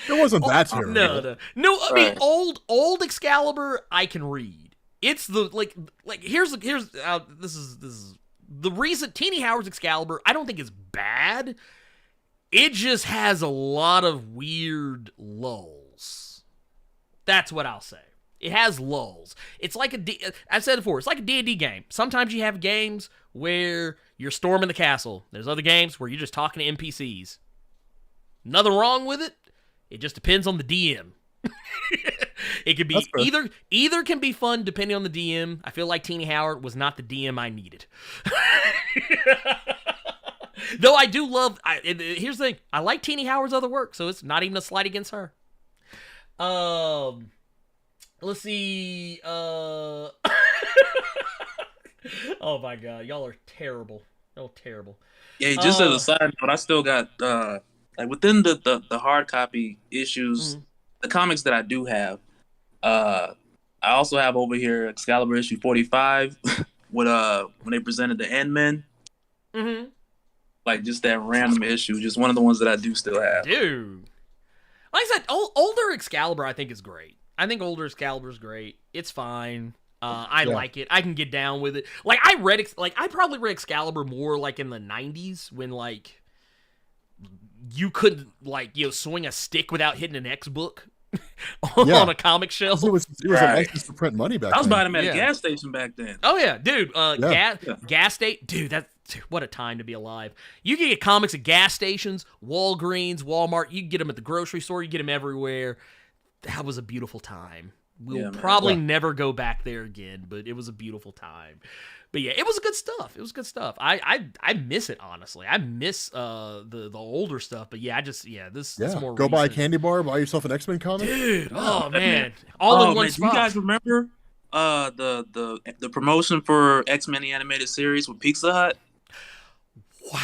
It wasn't that terrible. No. I mean, old Excalibur I can read. It's the like here's this is the recent Tini Howard's Excalibur. I don't think it's bad. It just has a lot of weird lulls. That's what I'll say. It has lulls. It's like I've said it before, it's like a D&D game. Sometimes you have games where you're storming the castle. There's other games where you're just talking to NPCs. Nothing wrong with it. It just depends on the DM. It could be either can be fun depending on the DM. I feel like Tini Howard was not the DM I needed. Though I do love... here's the thing. I like Tini Howard's other work, so it's not even a slight against her. Let's see. Oh my god, y'all are terrible. Y'all terrible. Yeah, just as a side note, I still got like within the hard copy issues, the comics that I do have. I also have over here Excalibur issue 45 with when they presented the Endmen. Mm-hmm. Like just that random issue, just one of the ones that I do still have. Dude, like I said, older Excalibur I think is great. I think older Excalibur is great. It's fine. I like it. I can get down with it. Like I probably read Excalibur more like in the 90s when like you couldn't like swing a stick without hitting an X book on a comic shelf. It was an license to print money back then. I was buying them at a gas station back then. Oh yeah, dude. Gas station, dude. What a time to be alive. You can get comics at gas stations, Walgreens, Walmart. You can get them at the grocery store. You get them everywhere. That was a beautiful time. We'll probably never go back there again, but it was a beautiful time. But yeah, it was good stuff. It was good stuff. I miss it, honestly. I miss the older stuff, but yeah, this is more go recent. buy a candy bar, buy yourself an X-Men comic. Dude, oh man. All in one spot. You guys remember the promotion for X-Men the Animated Series with Pizza Hut? Wow.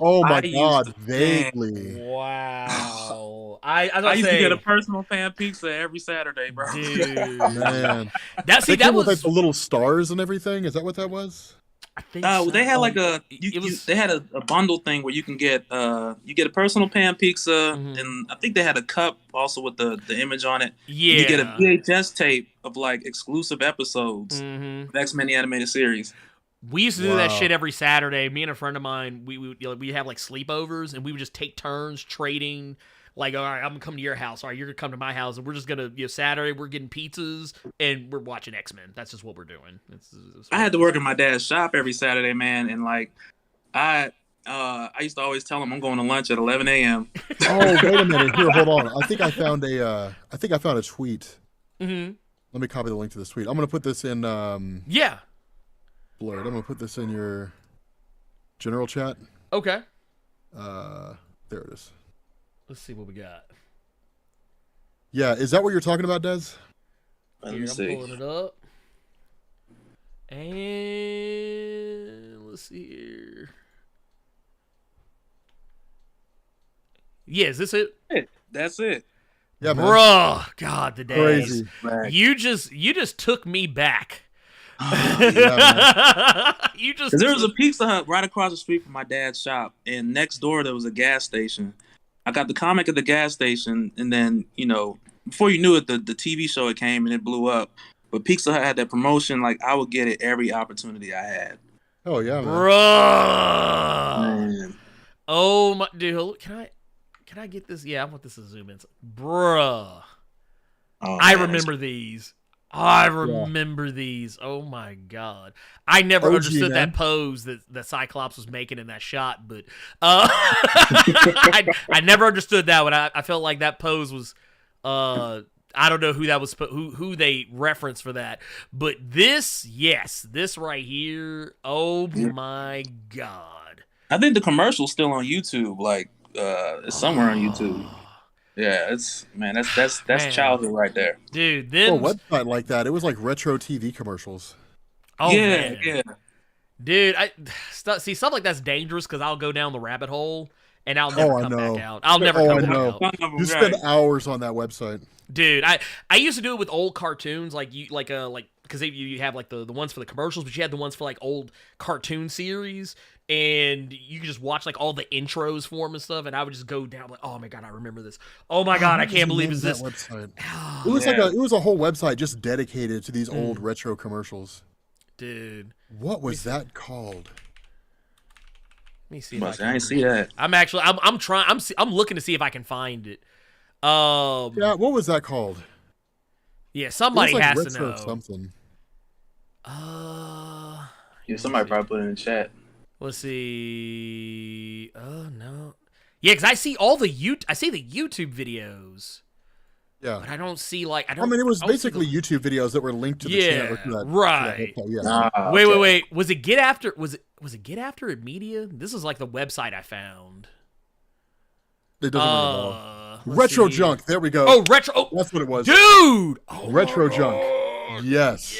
Oh my god, vaguely. Wow. I used to get a personal pan pizza every Saturday, bro. Dude, man. That was like the little stars and everything. Is that what that was? I think so. They had like they had a bundle thing where you can get you get a personal pan pizza, and I think they had a cup also with the image on it. Yeah. You get a VHS tape of like exclusive episodes of X-Men the Animated Series. We used to do that shit every Saturday. Me and a friend of mine, we have like sleepovers, and we would just take turns trading. Like, all right, I'm gonna come to your house. All right, you're gonna come to my house, and we're just gonna Saturday we're getting pizzas and we're watching X-Men. That's just what we're doing. It's I had to work in my dad's shop every Saturday, man, and like I used to always tell him I'm going to lunch at 11 a.m. Oh, wait a minute. Here, hold on. I think I found a tweet. Mm-hmm. Let me copy the link to this tweet. I'm gonna put this in. Yeah. Blerd. I'm gonna put this in your general chat. Okay. There it is. Let's see what we got. Yeah, is that what you're talking about, Des? Here, I'm pulling it up. And let's see here. Yeah, is this it? That's it. Yeah, man. Bruh, God, the days. Crazy. You just took me back. You just there was a Pizza Hut right across the street from my dad's shop, and next door there was a gas station. I got the comic at the gas station, and then before you knew it, the TV show it came and it blew up. But Pizza Hut had that promotion, like I would get it every opportunity I had. Oh yeah, man. Bruh. Man. Oh my dude, can I get this? Yeah, I want this to zoom in. Bruh. Oh, I remember these. I remember these. Oh my god! I never understood that pose that Cyclops was making in that shot, but I never understood that one. I felt like that pose was I don't know who that was, who they referenced for that, but this right here. Oh my god! I think the commercial's still on YouTube. Like it's somewhere on YouTube. Yeah, that's childhood right there, dude. Then a website like that, it was like retro TV commercials. Oh yeah, dude. See, stuff like that's dangerous because I'll go down the rabbit hole and I'll never come back out. I'll never come back out. You spend hours on that website, dude. I used to do it with old cartoons, like because you have like the ones for the commercials, but you had the ones for like old cartoon series. And you could just watch like all the intros for them and stuff, and I would just go down like, oh my god, I remember this. Oh my god, I can't believe it's this website. It was it was a whole website just dedicated to these old retro commercials. Dude, what was that called? Let me see. I didn't see that. I'm looking to see if I can find it. Yeah, what was that called? Yeah, somebody like has retro to know. Something. Yeah, somebody probably put it in the chat. Let's see. Oh no. Yeah, because I see the YouTube videos. Yeah. But I don't see like I mean, it was basically YouTube videos that were linked to the channel. Right. Yeah. Wait. Was it Get After? Was it Get After It Media? This is like the website I found. It doesn't ring a bell. Retro Junk. There we go. Oh, retro. Oh, that's what it was, dude. Oh, retro Junk. Yes.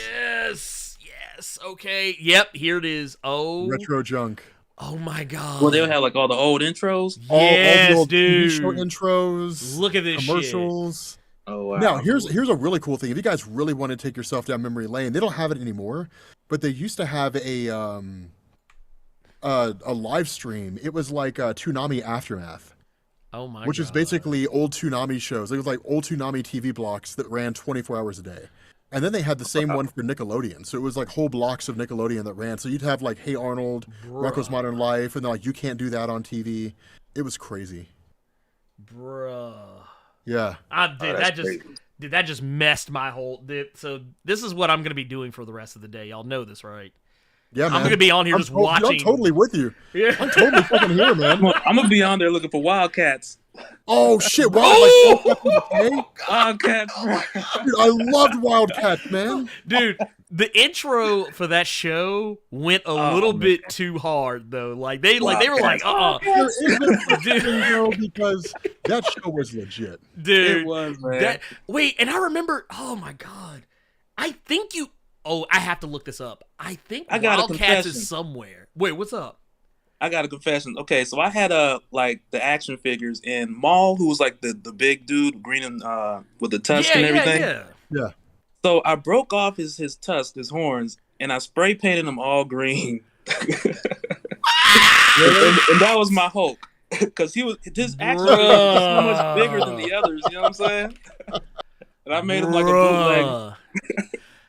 yes. Okay. Yep. Here it is. Oh. Retro junk. Oh my god. Well, they'll have like all the old intros. Yes, all the old dude. TV show intros. Look at this commercials. shit. Oh wow. Now here's a really cool thing. If you guys really want to take yourself down memory lane, they don't have it anymore, but they used to have a live stream. It was like Toonami Aftermath. Oh my Which god. is basically old Toonami shows. It was like old Toonami TV blocks that ran 24 hours a day. And then they had the same one for Nickelodeon. So it was like whole blocks of Nickelodeon that ran. So you'd have like Hey Arnold, Rocko's Modern Life, and they're like, you can't do that on TV. It was crazy. Bruh. Yeah. That just messed my whole. So this is what I'm gonna be doing for the rest of the day. Y'all know this, right? Yeah, man. I'm gonna be on here watching. I'm totally with you. Yeah. I'm totally fucking here, man. I'm gonna be on there looking for Wildcats. Oh shit! Wildcats. Dude, I loved Wildcats, man. Dude, the intro for that show went a little bit too hard though. Like they were like, There isn't because that show was legit. dude. It was, man. Wait, and I remember. Oh my god, I think you. Oh, I have to look this up. I think I got a Wildcats confession. is somewhere. Wait, what's up? I got a confession. Okay, so I had like the action figures in Maul, who was like the big dude, green and with the tusk and everything. Yeah. So I broke off his tusk, his horns, and I spray painted them all green. and that was my Hulk, because his action figure was so much bigger than the others. You know what I'm saying? And I made him like a bootleg.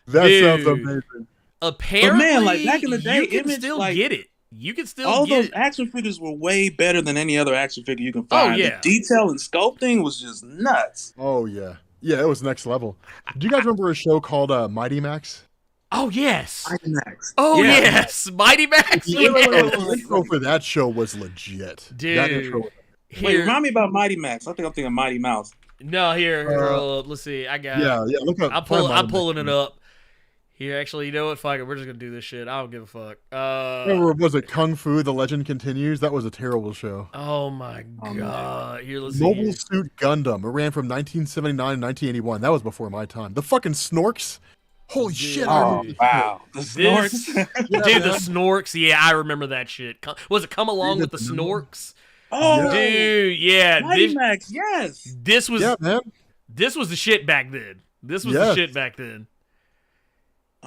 That Dude. sounds amazing. Apparently, But man, like back in the day, you can Image, still like, get it. You can still all get those it. action figures were way better than any other action figure you can find. Oh, yeah. The detail and sculpting was just nuts. Oh yeah. Yeah, it was next level. Do you guys remember a show called Mighty Max? Oh yes. Max. Oh Yeah. yes. Mighty Max. The intro for that show was legit. Dude. That intro was Wait, remind me about Mighty Max. I think I'm thinking Mighty Mouse. No, here, let's see. I got. yeah, look up. I'm pulling it up. Here, actually, you know what? Fuck it. We're just gonna do this shit. I don't give a fuck. Remember, was it Kung Fu: The Legend Continues? That was a terrible show. Oh my god. Here, let's see. Mobile Suit Gundam. It ran from 1979 to 1981. That was before my time. The fucking Snorks. Holy shit! Oh, wow. The Snorks. Dude, the Snorks. Yeah, I remember that shit. Was it Come Along with the Snorks? Oh, Dude, yeah. Mighty Max, yes. This was man. This was the shit back then. This was the shit back then.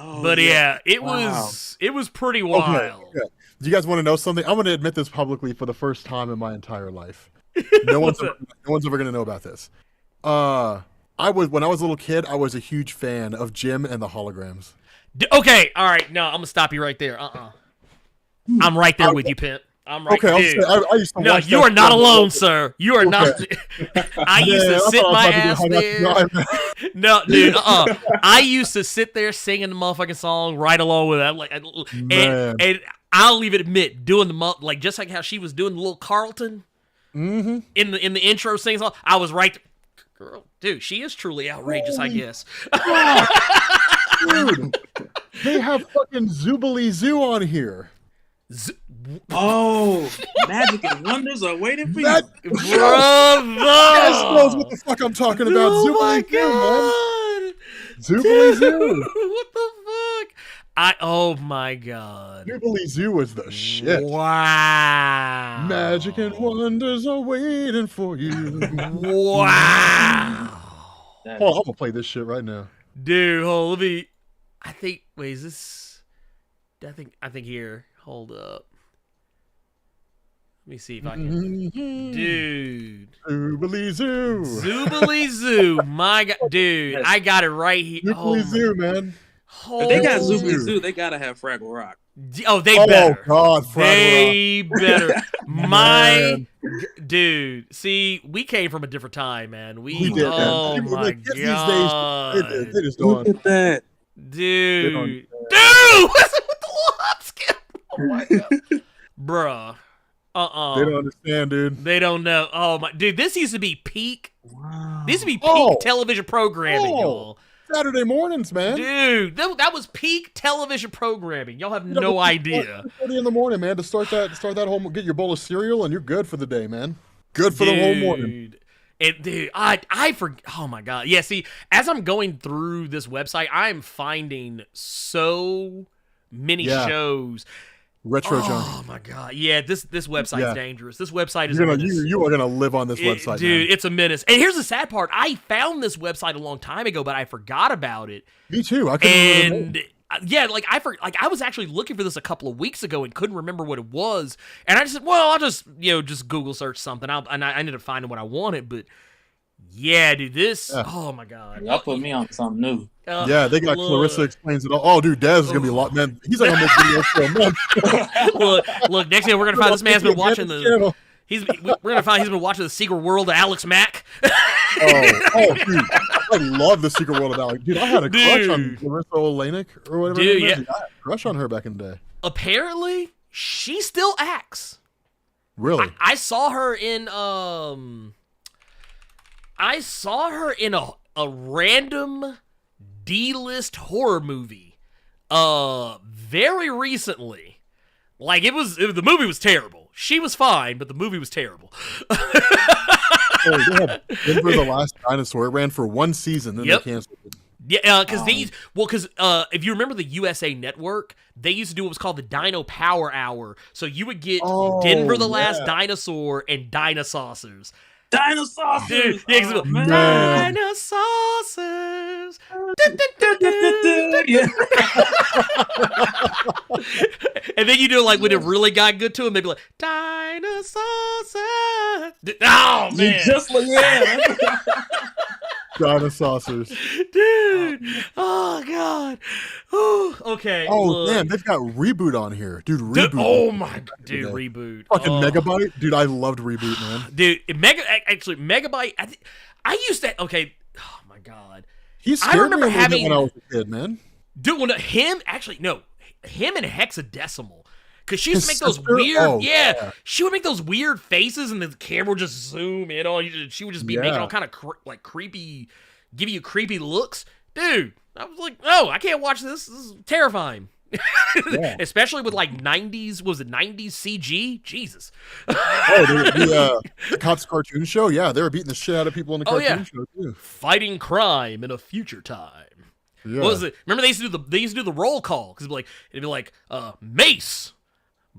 Oh, But yeah, it was pretty wild. Okay. Do you guys want to know something? I'm going to admit this publicly for the first time in my entire life. No one's ever going to know about this. When I was a little kid, I was a huge fan of Jim and the Holograms. Okay, all right. No, I'm gonna stop you right there. I'm right there with you, pimp. I'm right there. Okay, I used to No, watch you that are not show. alone, sir. You are not. I used to sit my ass there. No, dude. I used to sit there singing the motherfucking song right along with it. And I'll even admit, doing the just like how she was doing the little Carlton in the intro singing song. I was right there. Girl, dude, she is truly outrageous, I guess. Dude, they have fucking Zoobly Zoo on here. Oh, Magic and Wonders are waiting for That you. Brother! You guys knows what the fuck I'm talking about. Oh my Zoobly Zoo, man. Zoobly Zoo. What the fuck? Oh my god. Zoobly Zoo was the shit. Wow. Magic and wonders are waiting for you. Wow. Oh, I'm gonna play this shit right now. Dude, hold, let me. Wait, is this? I think here. Hold up. Let me see if I can. Dude. Zoobly Zoo. Zoobly Zoo. My god. Dude, I got it right here. Zoobly Zoo, man. If they got Zoobly Zoo, they gotta have Fraggle Rock. Oh, they better. Oh, God, They better. Man. Dude. See, we came from a different time, man. We did, oh man. my The kids these god. days, they just don't. Look at that. Dude. don't- Dude! What's with the little hop skip? Oh my god. Bruh. They don't understand, dude. They don't know. Oh my dude, this used to be peak. Wow. This used to be peak Oh. television programming, y'all. Saturday mornings, man. Dude, that was peak television programming. Y'all have no idea. 2:30 in the morning, man, to start that whole, get your bowl of cereal, and you're good for the day, man. Good for the whole morning. And dude, I forget. Oh my god. Yeah. See, as I'm going through this website, I'm finding so mini Yeah. shows. Retro Oh junk. my god, yeah, this website's dangerous. This website is You're a gonna, menace. you are gonna live on this website, dude. man. It's a menace. And here's the sad part: I found this website a long time ago, but I forgot about it. Me too. I couldn't remember. Yeah, I was actually looking for this a couple of weeks ago and couldn't remember what it was. And I just said, well, I'll just Google search something. And I ended up finding what I wanted. But yeah, dude, this. Yeah. Oh my god, y'all put me on something new. Yeah, they got Clarissa explains it all. Oh, dude, Dez is gonna be a lot, man. He's like on this video for a month. look, next thing we're gonna find this man's been watching the. We're gonna find he's been watching the Secret World of Alex Mack. oh, dude, I love the Secret World of Alex. Dude, I had a crush on Larissa Olenek or whatever. Dude, yeah. I had a crush on her back in the day. Apparently, she still acts. Really? I saw her in a random D-list horror movie very recently. Like the movie was terrible. She was fine, but the movie was terrible. Denver the Last Dinosaur. It ran for one season, then they canceled it. Yeah, because if you remember the USA Network, they used to do what was called the Dino Power Hour. So you would get Denver the Last Dinosaur and Dinosaurs. Dinosaurs! Dude, Oh, Dinosaurs! And then you do like when it really got good to him, they'd be like, Dinosaurs! Oh, man! Just like Dinosaurs. Dude! Oh, God! Ooh, okay. Oh, damn, they've got Reboot on here. Dude, Reboot. Oh, my God. Dude, Reboot. Fucking Megabyte? Dude, I loved Reboot, man. Dude, Megabyte, I used to, okay, oh, my God. He scared me having, when I was a kid, man. Dude, him and Hexadecimal. Because she used to make those weird, she would make those weird faces and the camera would just zoom in on you. She would just be making all kind of creepy, give you creepy looks. Dude, I was like, no, I can't watch this. This is terrifying. Especially with like 90s, was it 90s CG? Jesus. The Cops cartoon show? Yeah, they were beating the shit out of people in the cartoon show, too. Fighting crime in a future time. Yeah. What was it? Remember they used to do the roll call because it'd be like Mace,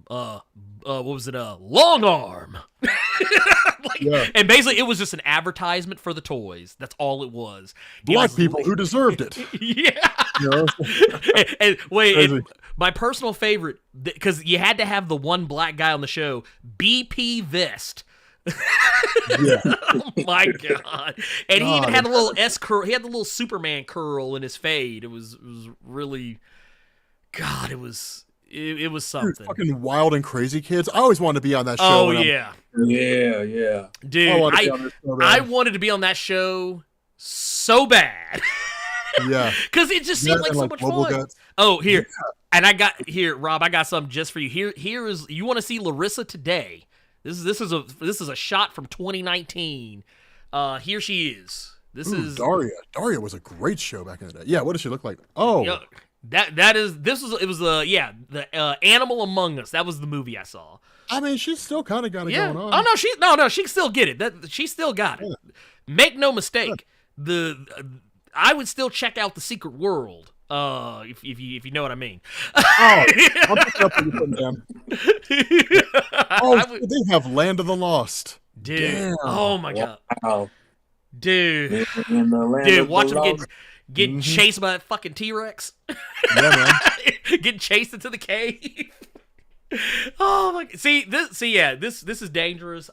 what was it? Long Arm. And basically it was just an advertisement for the toys. That's all it was. Black people who deserved it. Yeah. You know? and wait, my personal favorite, because you had to have the one black guy on the show, BP Vest. Oh my god! And he even had a little S curl. He had the little Superman curl in his fade. It was really, God. It was something. Dude, fucking Wild and Crazy Kids. I always wanted to be on that show. Oh yeah, dude. I wanted to be on that show so bad. Yeah, because it just seemed like so much fun. Guts. Oh, here, and I got here, Rob. I got something just for you. Here is, you want to see Larissa today? This is a shot from 2019. Here she is. This is Daria. Daria was a great show back in the day. Yeah, what does she look like? Oh, it was the Animal Among Us. That was the movie I saw. I mean, she's still kind of got it going on. Oh no, she can still get it. She still got it. Make no mistake. I would still check out the Secret World. If you know what I mean. I'll pick it up and put them down. They have Land of the Lost. Dude. Damn. Oh my god. Wow. Dude. Watch him getting chased by that fucking T-Rex. Yeah, man. Getting chased into the cave. Oh my! This is dangerous. This is a dangerous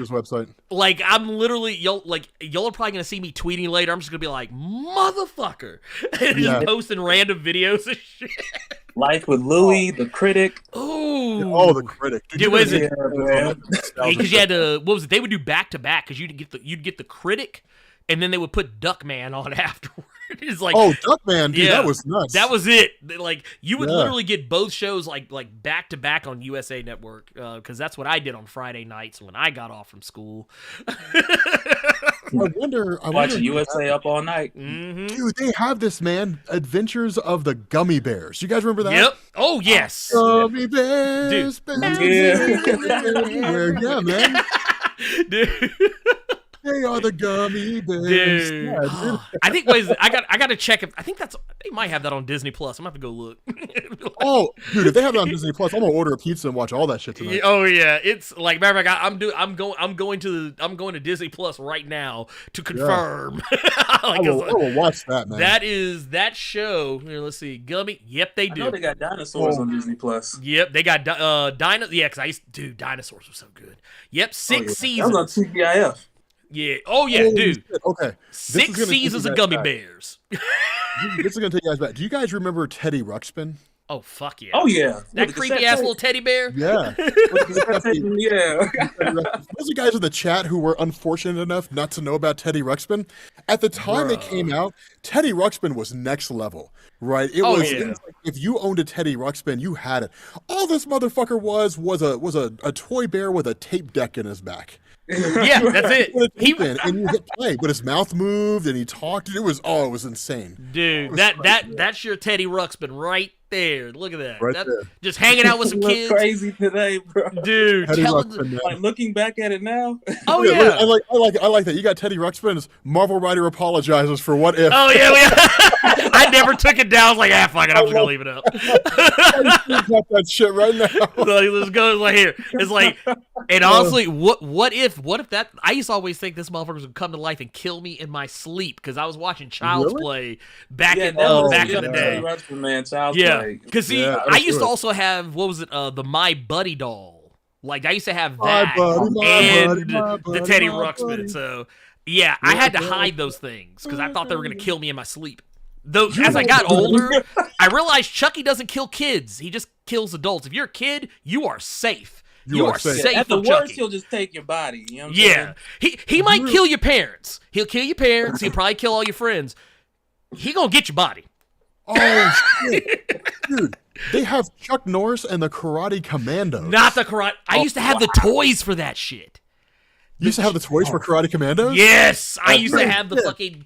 website. Like, I'm literally y'all are probably gonna see me tweeting later. I'm just gonna be like, motherfucker, and just posting random videos of shit. Life with Louie, the critic. Oh, the critic. Dude, what is it? Because you had to. What was it? They would do back to back because you'd get the critic, and then they would put Duckman on afterwards. It's like, Duckman, dude, that was nuts. That was it. Like, you would literally get both shows like back to back on USA Network, because that's what I did on Friday nights when I got off from school. I wonder. Watching USA Up All Night. Mm-hmm. Dude, they have this, man. Adventures of the Gummy Bears. You guys remember that? Yep. Oh yes. Gummy Bears. Dude. Yeah, man. Dude. They are the gummy bears. Dude, Yeah, dude. I think wait, I got to check if I think they might have that on Disney Plus. I'm gonna have to go look. Oh, dude, if they have it on Disney Plus, I'm gonna order a pizza and watch all that shit tonight. Oh yeah, it's like matter of fact, I'm going to Disney Plus right now to confirm. I will watch that, man. That show. Here, let's see, Gummy. Yep, they do. I know they got dinosaurs on Disney Plus. Yep, they got Yeah, because dinosaurs were so good. Yep, 6 seasons. That was on TGIF. Yeah. Oh yeah, dude. Shit. Okay. 6 seasons of Gummy Bears. This is gonna take you guys back. Do you guys remember Teddy Ruxpin? Oh fuck yeah. Oh yeah. That creepy ass little teddy bear. Yeah. Yeah. Those are guys in the chat who were unfortunate enough not to know about Teddy Ruxpin. At the time it came out, Teddy Ruxpin was next level, right? It was like if you owned a Teddy Ruxpin, you had it. All this motherfucker was a toy bear with a tape deck in his back. Yeah, that's it. And you hit play, but his mouth moved and he talked. It was insane. Dude, that's your Teddy Ruxpin right there. Look at that. Right there. Just hanging out with some kids. Crazy today, bro. Dude, Teddy Ruxpin, Like looking back at it now. Oh yeah. I like that. You got Teddy Ruxpin's Marvel writer apologizes for what if. Oh yeah. I never took it down. I was like, fuck it, I'm just gonna leave it up. Got that shit right now. So let's go right here. It's like, and honestly, what if that? I used to always think this motherfucker would come to life and kill me in my sleep because I was watching Child's Play back in the day. Man, Child's Play. Because see, I used to also have the My Buddy doll. Like I used to have that and the Teddy Ruxpin. So yeah, I had to hide those things because I thought they were gonna kill me in my sleep. Though as I got older, I realized Chucky doesn't kill kids; he just kills adults. If you're a kid, you are safe. You are safe. At the from worst, Chucky. he'll just take your body. You know what I'm saying? He might kill your parents. He'll kill your parents. He'll probably kill all your friends. He gonna get your body. Oh shit, dude! They have Chuck Norris and the Karate Commandos. Not the karate. I used to have the toys for that shit. You used to have the toys for Karate Commandos? Yes, I used to have the fucking.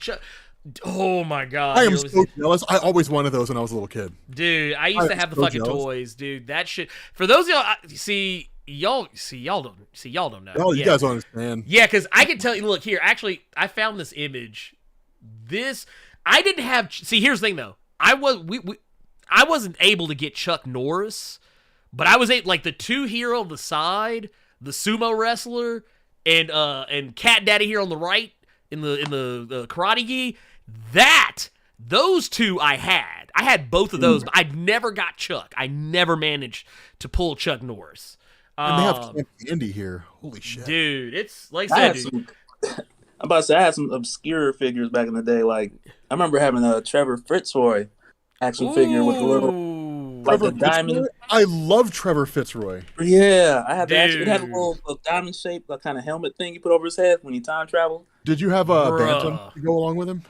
Oh my god! I am so jealous. I always wanted those when I was a little kid. Dude, I used to have the fucking toys, dude. That shit. For those of y'all, y'all don't know. Oh, you guys don't understand. Yeah, because I can tell you. Look here. Actually, I found this image. I didn't have. See, here's the thing though. I wasn't able to get Chuck Norris, but I was like the 2 hero on the side, the sumo wrestler, and Cat Daddy here on the right in the karate gi. Those 2 I had both of those, but I never got Chuck. I never managed to pull Chuck Norris. And they have Camp Andy here. Holy shit, dude! It's like I said, dude. I'm about to say I had some obscure figures back in the day. Like I remember having a Trevor Fitzroy action figure with the little the diamond. I love Trevor Fitzroy. Yeah, I had that. It had a little diamond shaped kind of helmet thing you put over his head when he time traveled. Did you have a Bantam to go along with him?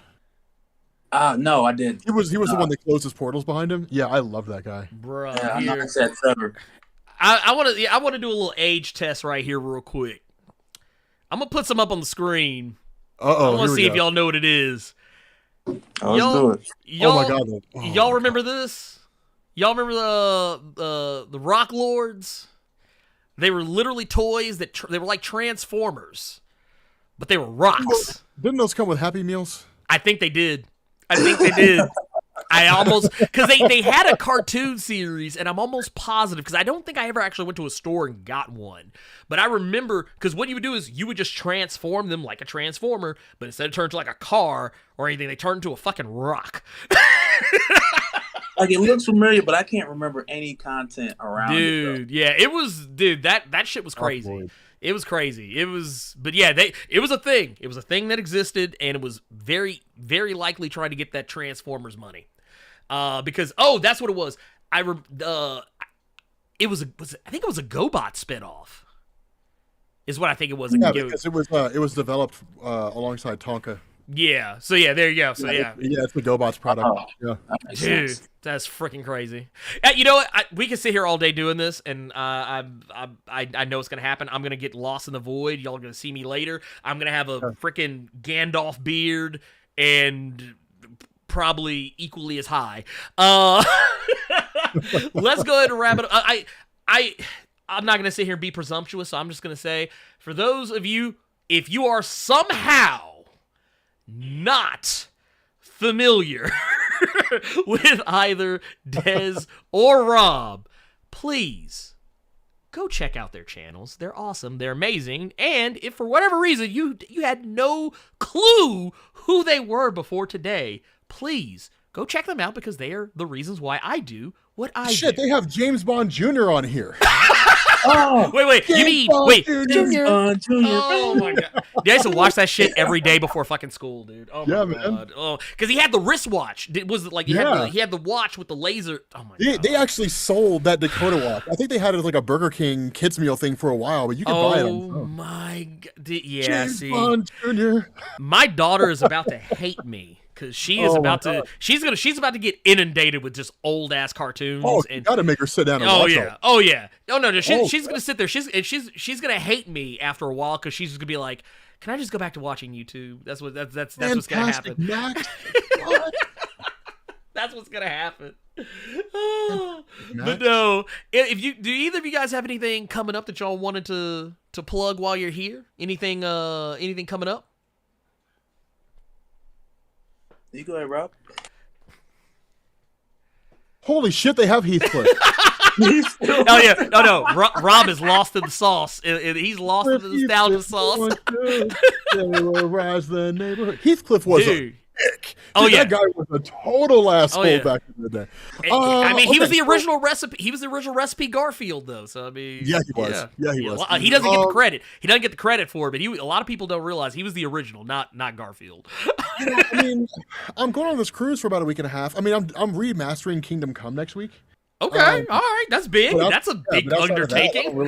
No, I didn't. He was the one that closed his portals behind him. Yeah, I love that guy. Bro, yeah, I'm not that Trevor. I want to do a little age test right here real quick. I'm gonna put some up on the screen. I want to see if y'all know what it is. Y'all, oh my god! Y'all remember this? Y'all remember the Rock Lords? They were literally toys that they were like Transformers, but they were rocks. Didn't those come with Happy Meals? I think they did. I almost, because they had a cartoon series, and I'm almost positive, because I don't think I ever actually went to a store and got one. But I remember, because what you would do is you would just transform them like a transformer, but instead of turning to like a car or anything, they turn into a fucking rock. Like it looks familiar, but I can't remember any content around it. Yeah, it was, that shit was crazy. It was crazy. But yeah, it was a thing. It was a thing that existed, and it was very, very likely trying to get that Transformers money. Because that's what it was. I think it was a GoBot spinoff. Is what I think it was. Yeah, because it was developed alongside Tonka. Yeah. So yeah, there you go. So yeah, it's the GoBot's product. Yeah, dude, that's freaking crazy. You know what? We can sit here all day doing this, and I know it's gonna happen. I'm gonna get lost in the void. Y'all are gonna see me later. I'm gonna have a freaking Gandalf beard and probably equally as high. Let's go ahead and wrap it up. I'm not gonna sit here and be presumptuous, so I'm just gonna say, for those of you if you are somehow not familiar with either Dez or Rob, please go check out their channels. They're awesome. They're amazing. And if for whatever reason you had no clue who they were before today, please go check them out because they are the reasons why I do what I do. Shit, they have James Bond Jr. on here. Oh, wait, you mean Junior. Oh my god! Yeah, I used to watch that shit every day before fucking school, dude. Oh my man. god! Oh, because he had the wristwatch. It was like he had the watch with the laser. Oh my god! They actually sold that Dakota watch. I think they had it as like a Burger King kids meal thing for a while, but you can buy it on Oh my god! Yeah, James see, Bond Jr. my daughter is about to hate me. Because she is about to, she's about to get inundated with just old ass cartoons. Oh, and you gotta make her sit down and watch it. Oh yeah. No. She's gonna sit there. She's gonna hate me after a while because she's just gonna be like, "Can I just go back to watching YouTube?" That's what's gonna happen. Max. What? That's what's gonna happen. But no, do either of you guys have anything coming up that y'all wanted to plug while you're here? Anything coming up? You go ahead, Rob. Holy shit, they have Heathcliff. Oh yeah, no. Rob is lost in the sauce. He's lost in the nostalgia sauce. The neighborhood. Heathcliff was Dude. dick. Oh yeah, that guy was a total asshole back in the day. I mean, he was the original recipe. He was the original recipe Garfield, though. So I mean, yeah, he was. Yeah, he was. He doesn't get the credit. He doesn't get the credit for it, but a lot of people don't realize he was the original, not Garfield. I mean, I'm going on this cruise for about a week and a half. I mean, I'm remastering Kingdom Come next week. Okay, all right, that's big. That's a big undertaking.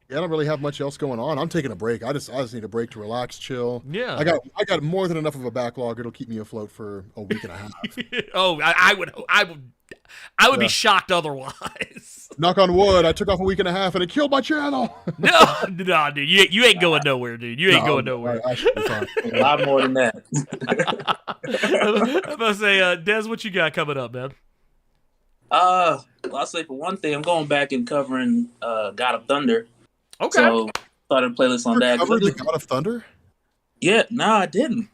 I don't really have much else going on. I'm taking a break. I just need a break to relax, chill. Yeah. I got more than enough of a backlog. It'll keep me afloat for a week and a half. Oh, I would be shocked otherwise. Knock on wood. I took off a week and a half and it killed my channel. No, dude. You ain't going nowhere, dude. You ain't going nowhere. I should be fine. A lot more than that. I'm about to say, Des, what you got coming up, man? Well, I'll say for one thing, I'm going back and covering God of Thunder. Okay. So started a playlist on that. Covered the God of Thunder? Yeah, no, I didn't.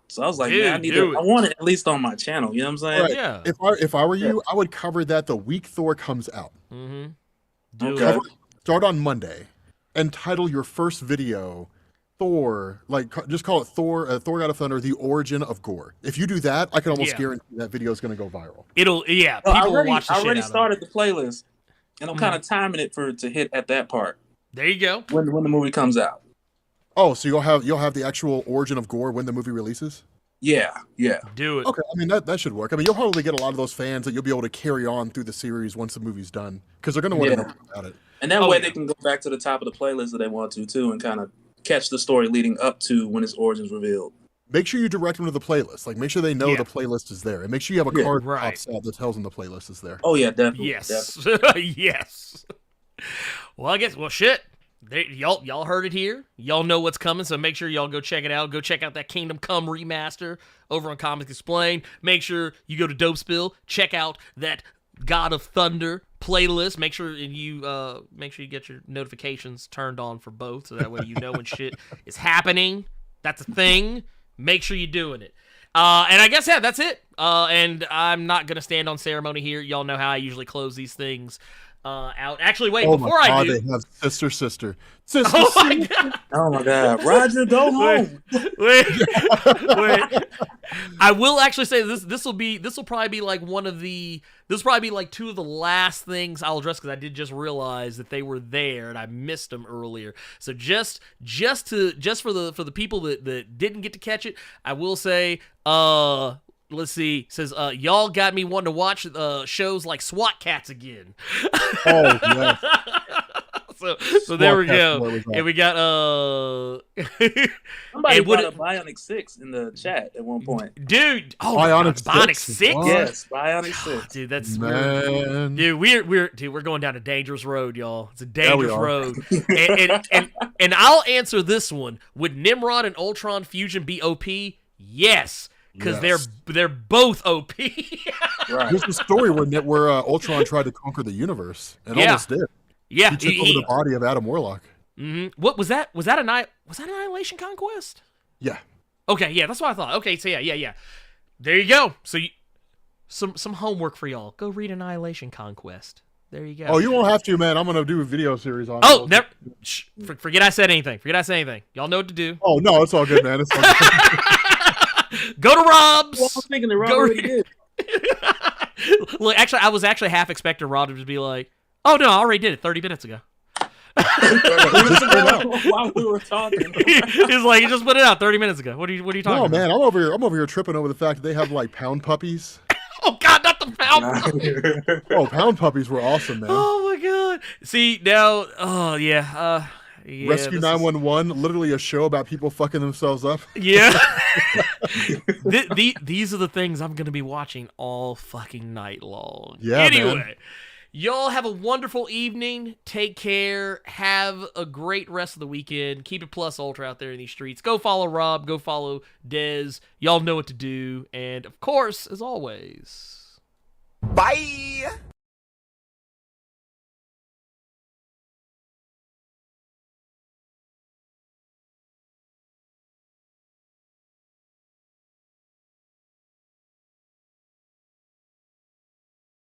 So I was like, man, I want it at least on my channel. You know what I'm saying? Right. Yeah. If I were you, I would cover that the week Thor comes out. Mm-hmm. Okay. Start on Monday and title your first video Thor, just call it Thor God of Thunder, the origin of gore. If you do that, I can almost guarantee that video is going to go viral. People will watch the shit out of it. I already started the playlist, and I'm kind of timing it to hit at that part. There you go. When the movie comes out. Oh, so you'll have the actual origin of gore when the movie releases? Yeah. Do it. Okay, I mean that should work. I mean, you'll probably get a lot of those fans that you'll be able to carry on through the series once the movie's done because they're going to want to know about it. And that way they can go back to the top of the playlist that they want to too, and kind of catch the story leading up to when its origins revealed. Make sure you direct them to the playlist. Make sure they know the playlist is there, and make sure you have a card that pops out that tells them the playlist is there. Oh yeah, definitely. Yes. Definitely. Yes. Well, I guess. Well, shit. Y'all heard it here. Y'all know what's coming, so make sure y'all go check it out. Go check out that Kingdom Come remaster over on Comics Explained. Make sure you go to Dope Spill. Check out that God of Thunder playlist. Make sure you get your notifications turned on for both, so that way you know when shit is happening. That's a thing. Make sure you're doing it. And I guess that's it. And I'm not gonna stand on ceremony here. Y'all know how I usually close these things out. Actually, wait, before I do, they have sister. Oh my god, Roger, go home. Wait. I will actually say this will probably be like two of the last things I'll address because I did just realize that they were there and I missed them earlier. So just for the people that didn't get to catch it, I will say let's see. It says, y'all got me wanting to watch shows like SWAT Cats again. Oh, yes. So there we go. And we got somebody brought up Bionic 6 in the chat at one point. Dude, Bionic 6? Yes, Bionic 6. Dude, that's man. Dude, we're going down a dangerous road, y'all. It's a dangerous road. and I'll answer this one. Would Nimrod and Ultron Fusion be OP? Yes. Because they're both OP. Right. Here's the story where Ultron tried to conquer the universe and almost did. Yeah, he took over the body of Adam Warlock. What was that? Was that Annihilation Conquest? Yeah. Okay, yeah, that's what I thought. Okay, so yeah. There you go. So some homework for y'all. Go read Annihilation Conquest. There you go. Oh, you won't have to, man. I'm gonna do a video series on. Oh, never. Forget I said anything. Y'all know what to do. Oh no, it's all good, man. It's all good. Go to Rob's. Well, I was thinking that Rob already did. Look, actually, I was actually half expecting Rob to just be like, "Oh no, I already did it 30 minutes ago." While we were talking, He's like, "You just put it out 30 minutes ago." What are you talking No, about? man, I'm over here tripping over the fact that they have like pound puppies. Oh God, not the pound. Oh, pound puppies were awesome, man. Oh my God. See now. Oh yeah. Rescue 911, literally a show about people fucking themselves up. Yeah. These are the things I'm gonna be watching all fucking night long. Yeah. Anyway. Man. Y'all have a wonderful evening. Take care. Have a great rest of the weekend. Keep it plus ultra out there in these streets. Go follow Rob. Go follow Dez. Y'all know what to do. And of course, as always, Bye.